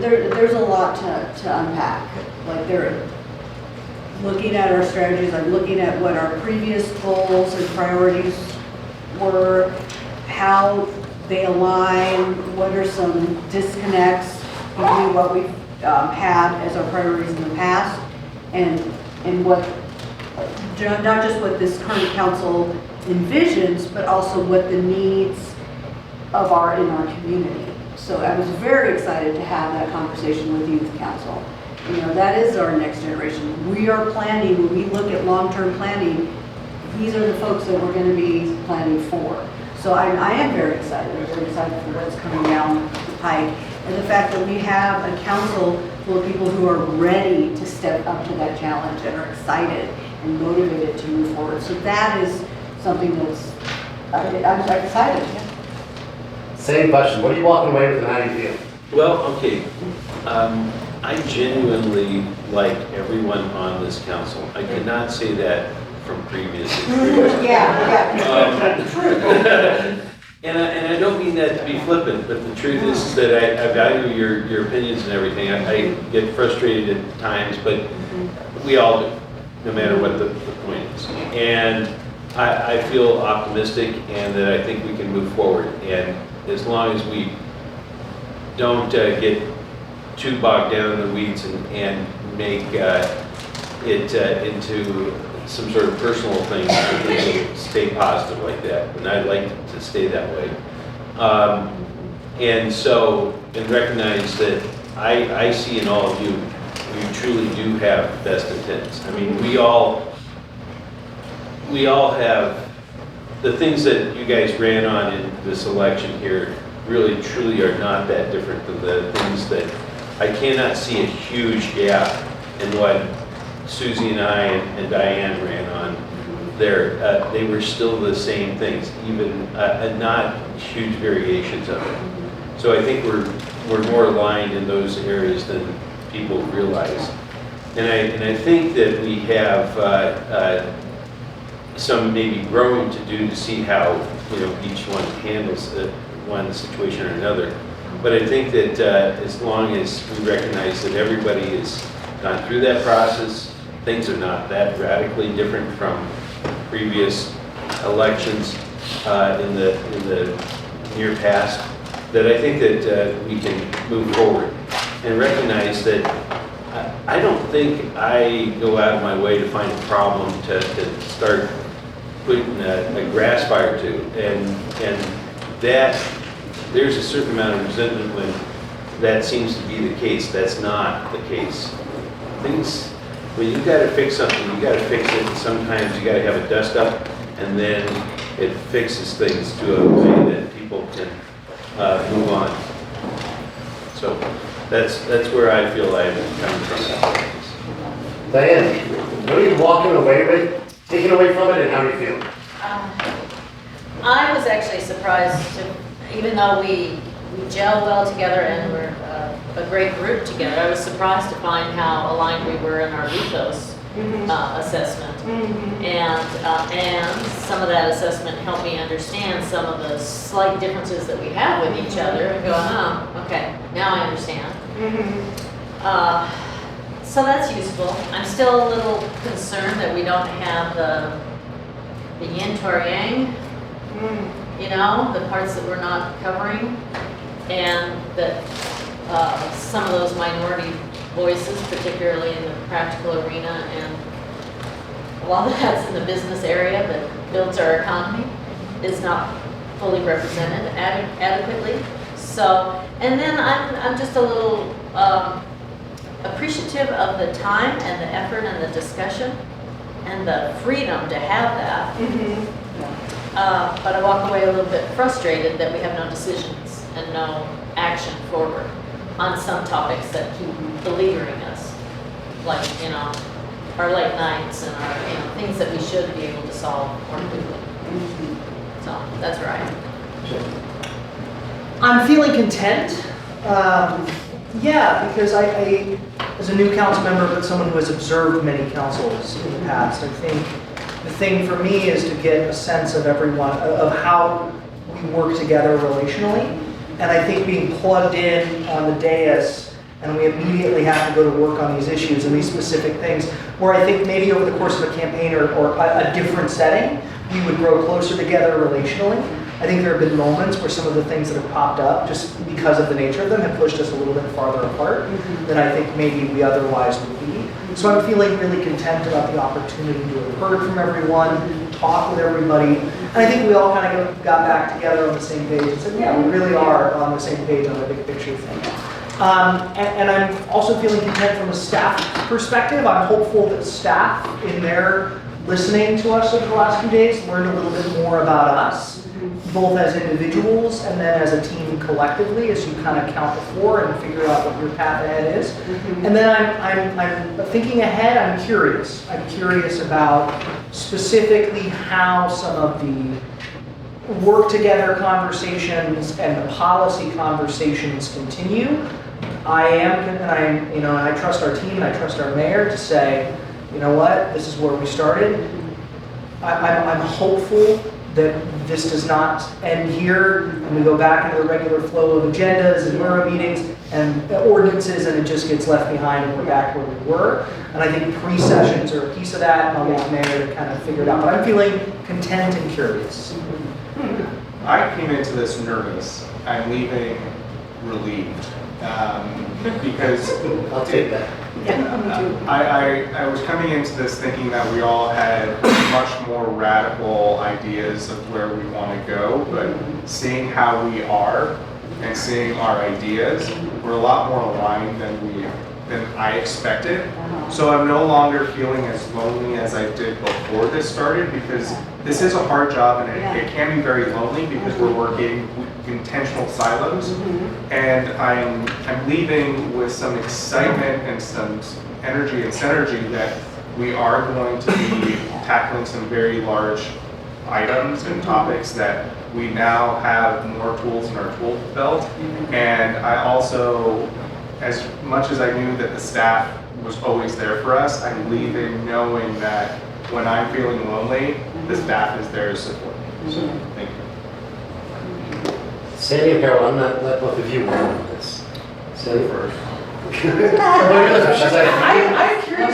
there's a lot to unpack. Like looking at our strategies, I'm looking at what our previous goals and priorities were, how they align, what are some disconnects between what we've had as our priorities in the past, and what, not just what this current council envisions, but also what the needs of in our community. So I was very excited to have that conversation with Youth Council. You know, that is our next generation. We are planning, when we look at long-term planning, these are the folks that we're going to be planning for. So I am very excited. I'm very excited for what's coming down the pike. And the fact that we have a council full of people who are ready to step up to that challenge and are excited and motivated to move forward. So that is something that's, I'm excited. Yeah. Same question. What are you walking away with and how do you feel? Well, okay. I genuinely like everyone on this council. I cannot say that from previous experience. Yeah. And I don't mean that to be flippant, but the truth is that I value your opinions and everything. I get frustrated at times, but we all do, no matter what the point is. And I feel optimistic and that I think we can move forward. And as long as we don't get too bogged down in the weeds and make it into some sort of personal thing, I think we'll stay positive like that. And I'd like to stay that way. And recognize that I see in all of you, you truly do have best intents. I mean, we all have the things that you guys ran on in this election here really truly are not that different than the things that I cannot see a huge gap in what Susie and I and Diane ran on there. They were still the same things, even not huge variations of it. So I think we're more aligned in those areas than people realize. And I think that we have some maybe growing to do to see how each one handles one situation or another. But I think that as long as we recognize that everybody has gone through that process, things are not that radically different from previous elections in the near past, that I think that we can move forward and recognize that I don't think I go out of my way to find a problem to start putting a grass fire to, and that there's a certain amount of resentment when that seems to be the case. That's not the case. Things, when you got to fix something, you got to fix it. And sometimes you got to have a dust up, and then it fixes things to a way that people can move on. So that's where I feel I'm coming from. Diane, what are you walking away with, taking away from it, and how do you feel? I was actually surprised, even though we gel well together and we're a great group together, I was surprised to find how aligned we were in our ethos assessment. And some of that assessment helped me understand some of the slight differences that we have with each other and go, oh, okay, now I understand. So that's useful. I'm still a little concerned that we don't have the yin to our yang, the parts that we're not covering, and that some of those minority voices, particularly in the practical arena, and a lot of that's in the business area that builds our economy, is not fully represented adequately. So, and then I'm just a little appreciative of the time and the effort and the discussion and the freedom to have that. But I walk away a little bit frustrated that we have no decisions and no action forward on some topics that keep beleaguering us, like our late nights and our things that we should be able to solve more quickly. So that's where I am. I'm feeling content. Yeah, because I, as a new council member, but someone who has observed many councils in the past, I think the thing for me is to get a sense of everyone, of how we work together relationally. And I think being plugged in on the dais, and we immediately have to go to work on these issues and these specific things, where I think maybe over the course of a campaign or a different setting, we would grow closer together relationally. I think there have been moments where some of the things that have popped up, just because of the nature of them, have pushed us a little bit farther apart than I think maybe we otherwise would be. So I'm feeling really content about the opportunity to have heard from everyone, talk with everybody. And I think we all kind of got back together on the same page and said, yeah, we really are on the same page on the big picture thing. And I'm also feeling content from a staff perspective. I'm hopeful that staff, in their listening to us over the last few days, learned a little bit more about us, both as individuals and then as a team collectively, as you kind of count to 4 and figure out what your path ahead is. And then I'm thinking ahead, I'm curious. I'm curious about specifically how some of the work together conversations and the policy conversations continue. I trust our team, and I trust our mayor to say, you know what, this is where we started. I'm hopeful that this does not end here, and we go back into the regular flow of agendas and borough meetings and ordinances, and it just gets left behind and we're back where we were. And I think pre-sessions are a piece of that, and I'll want Mayor to kind of figure it out. But I'm feeling content and curious. I came into this nervous. I'm leaving relieved. Because I'll take that. I was coming into this thinking that we all had much more radical ideas of where we want to go, but seeing how we are and seeing our ideas, we're a lot more aligned than I expected. So I'm no longer feeling as lonely as I did before this started, because this is a hard job and it can be very lonely because we're working intentional silos. And I'm leaving with some excitement and some energy and synergy that we are going to be tackling some very large items and topics that we now have more tools in our tool belt. And I also, as much as I knew that the staff was always there for us, I'm leaving knowing that when I'm feeling lonely, the staff is there to support me. So, thank you. Sandy and Carol, I'm not let both of you work on this. Sandy first. I'm curious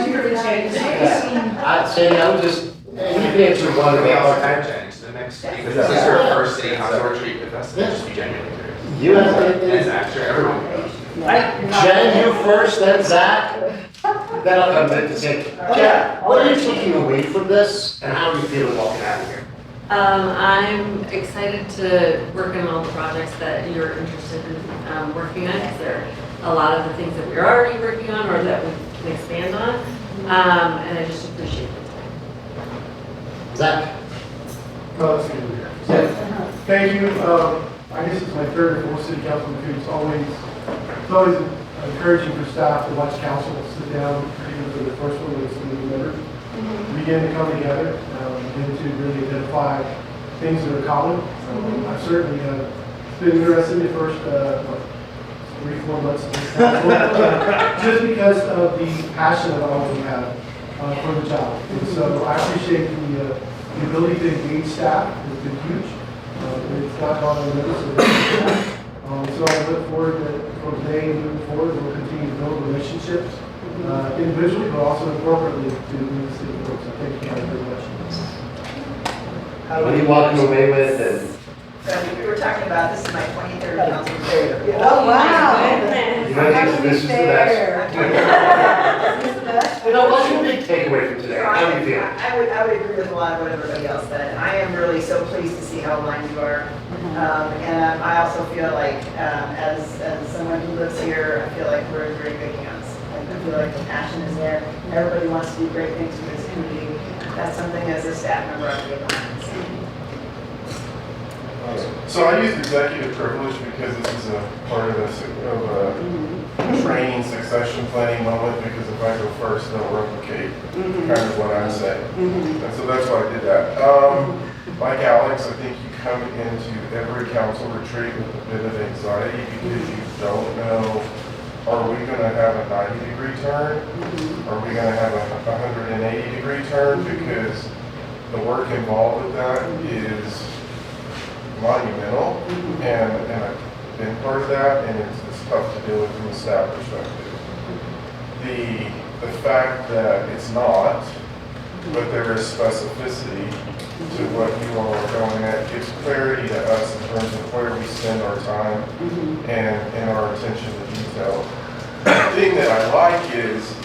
to hear what Sandy says. Sandy, I would just, you can answer one of the The next, because this is our first city council retreat with us, just be genuinely curious. You have And Zach, sure, everyone goes. Jen, you first, then Zach. Then I'll come back to say, Jen, what are you taking away from this, and how are you feeling walking out of here? I'm excited to work on all the projects that you're interested in working on, because there are a lot of the things that we're already working on or that we can expand on, and I just appreciate the time. Zach? Thank you. I guess it's my third or fourth city council meeting. It's always encouraging for staff to watch council sit down, particularly for the first one with some new members, begin to come together and to really identify things that are common. I've certainly been interested in the first 3-4 months of this council, just because of the passion that all of them have for the job. And so I appreciate the ability to engage staff has been huge. It's not gone unnoticed. So I look forward to, from today and moving forward, we'll continue to build relationships individually, but also corporately to move the city forward. So thank you guys very much. What are you walking away with? And So we were talking about, this is my 23rd council meeting. Oh, wow. you know, this is the best. You know, what's your big takeaway from today? How do you feel? I would agree with a lot of what everybody else said. I am really so pleased to see how aligned you are. And I also feel like, as someone who lives here, I feel like we're in very good hands. I feel like the passion is there. Everybody wants to do great things for this community. That's something as a staff member I feel behind. So I use executive privilege because this is a part of a training succession planning moment, because if I go first, they'll replicate kind of what I'm saying. And so that's why I did that. Like Alex, I think you come into every council retreat with a bit of anxiety because you don't know, are we going to have a 90-degree turn? Are we going to have a 180-degree turn? Because the work involved with that is monumental, and I've been part of that, and it's tough to deal with from a staff perspective. The fact that it's not, but there is specificity to what you all are going at gives clarity to us in terms of where we spend our time and our attention to detail. The thing that I like is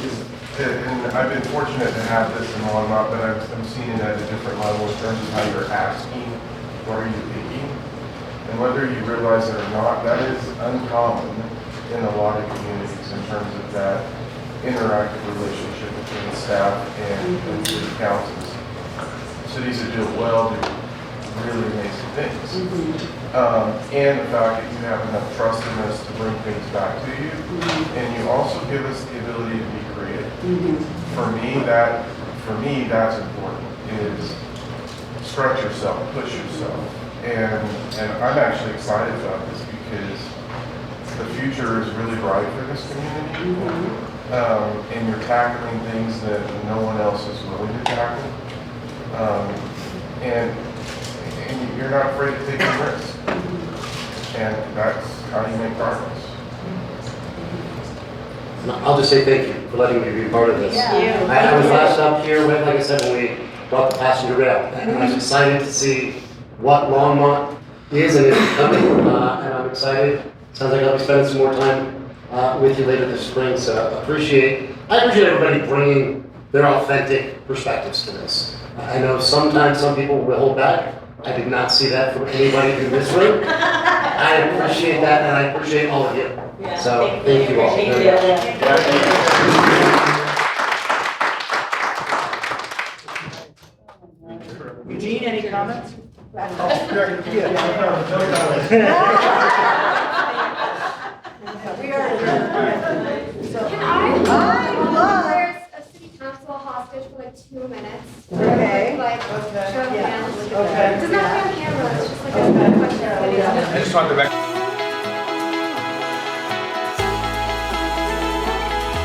that, and I've been fortunate to have this in Longmont, but I'm seeing it at a different level in terms of how you're asking, what are you picking? And whether you realize it or not, that is uncommon in a lot of communities in terms of that interactive relationship between staff and city councils. Cities that do it well do really amazing things. And the fact that you have enough trust in us to bring things back to you, and you also give us the ability to be creative. For me, that's important, is stretch yourself, push yourself. And I'm actually excited about this because the future is really bright for this community. And you're tackling things that no one else is willing to tackle. And you're not afraid to take a risk. And that's how you make progress. I'll just say thank you for letting me be part of this. Yeah. I was last up here with, like I said, when we brought the passenger rail, and I was excited to see what Longmont is and is becoming, and I'm excited. Sounds like I'll be spending some more time with you later this spring, so I appreciate everybody bringing their authentic perspectives to this. I know sometimes some people will hold back. I did not see that from anybody in this room. I appreciate that, and I appreciate all of you. So, thank you all. Eugene, any comments? We are adjourned. Can I? There's a city council hostage for like 2 minutes. Okay. Like, show of Yeah. hands. Okay. It doesn't have to be on camera, it's just like a question. I just want the record.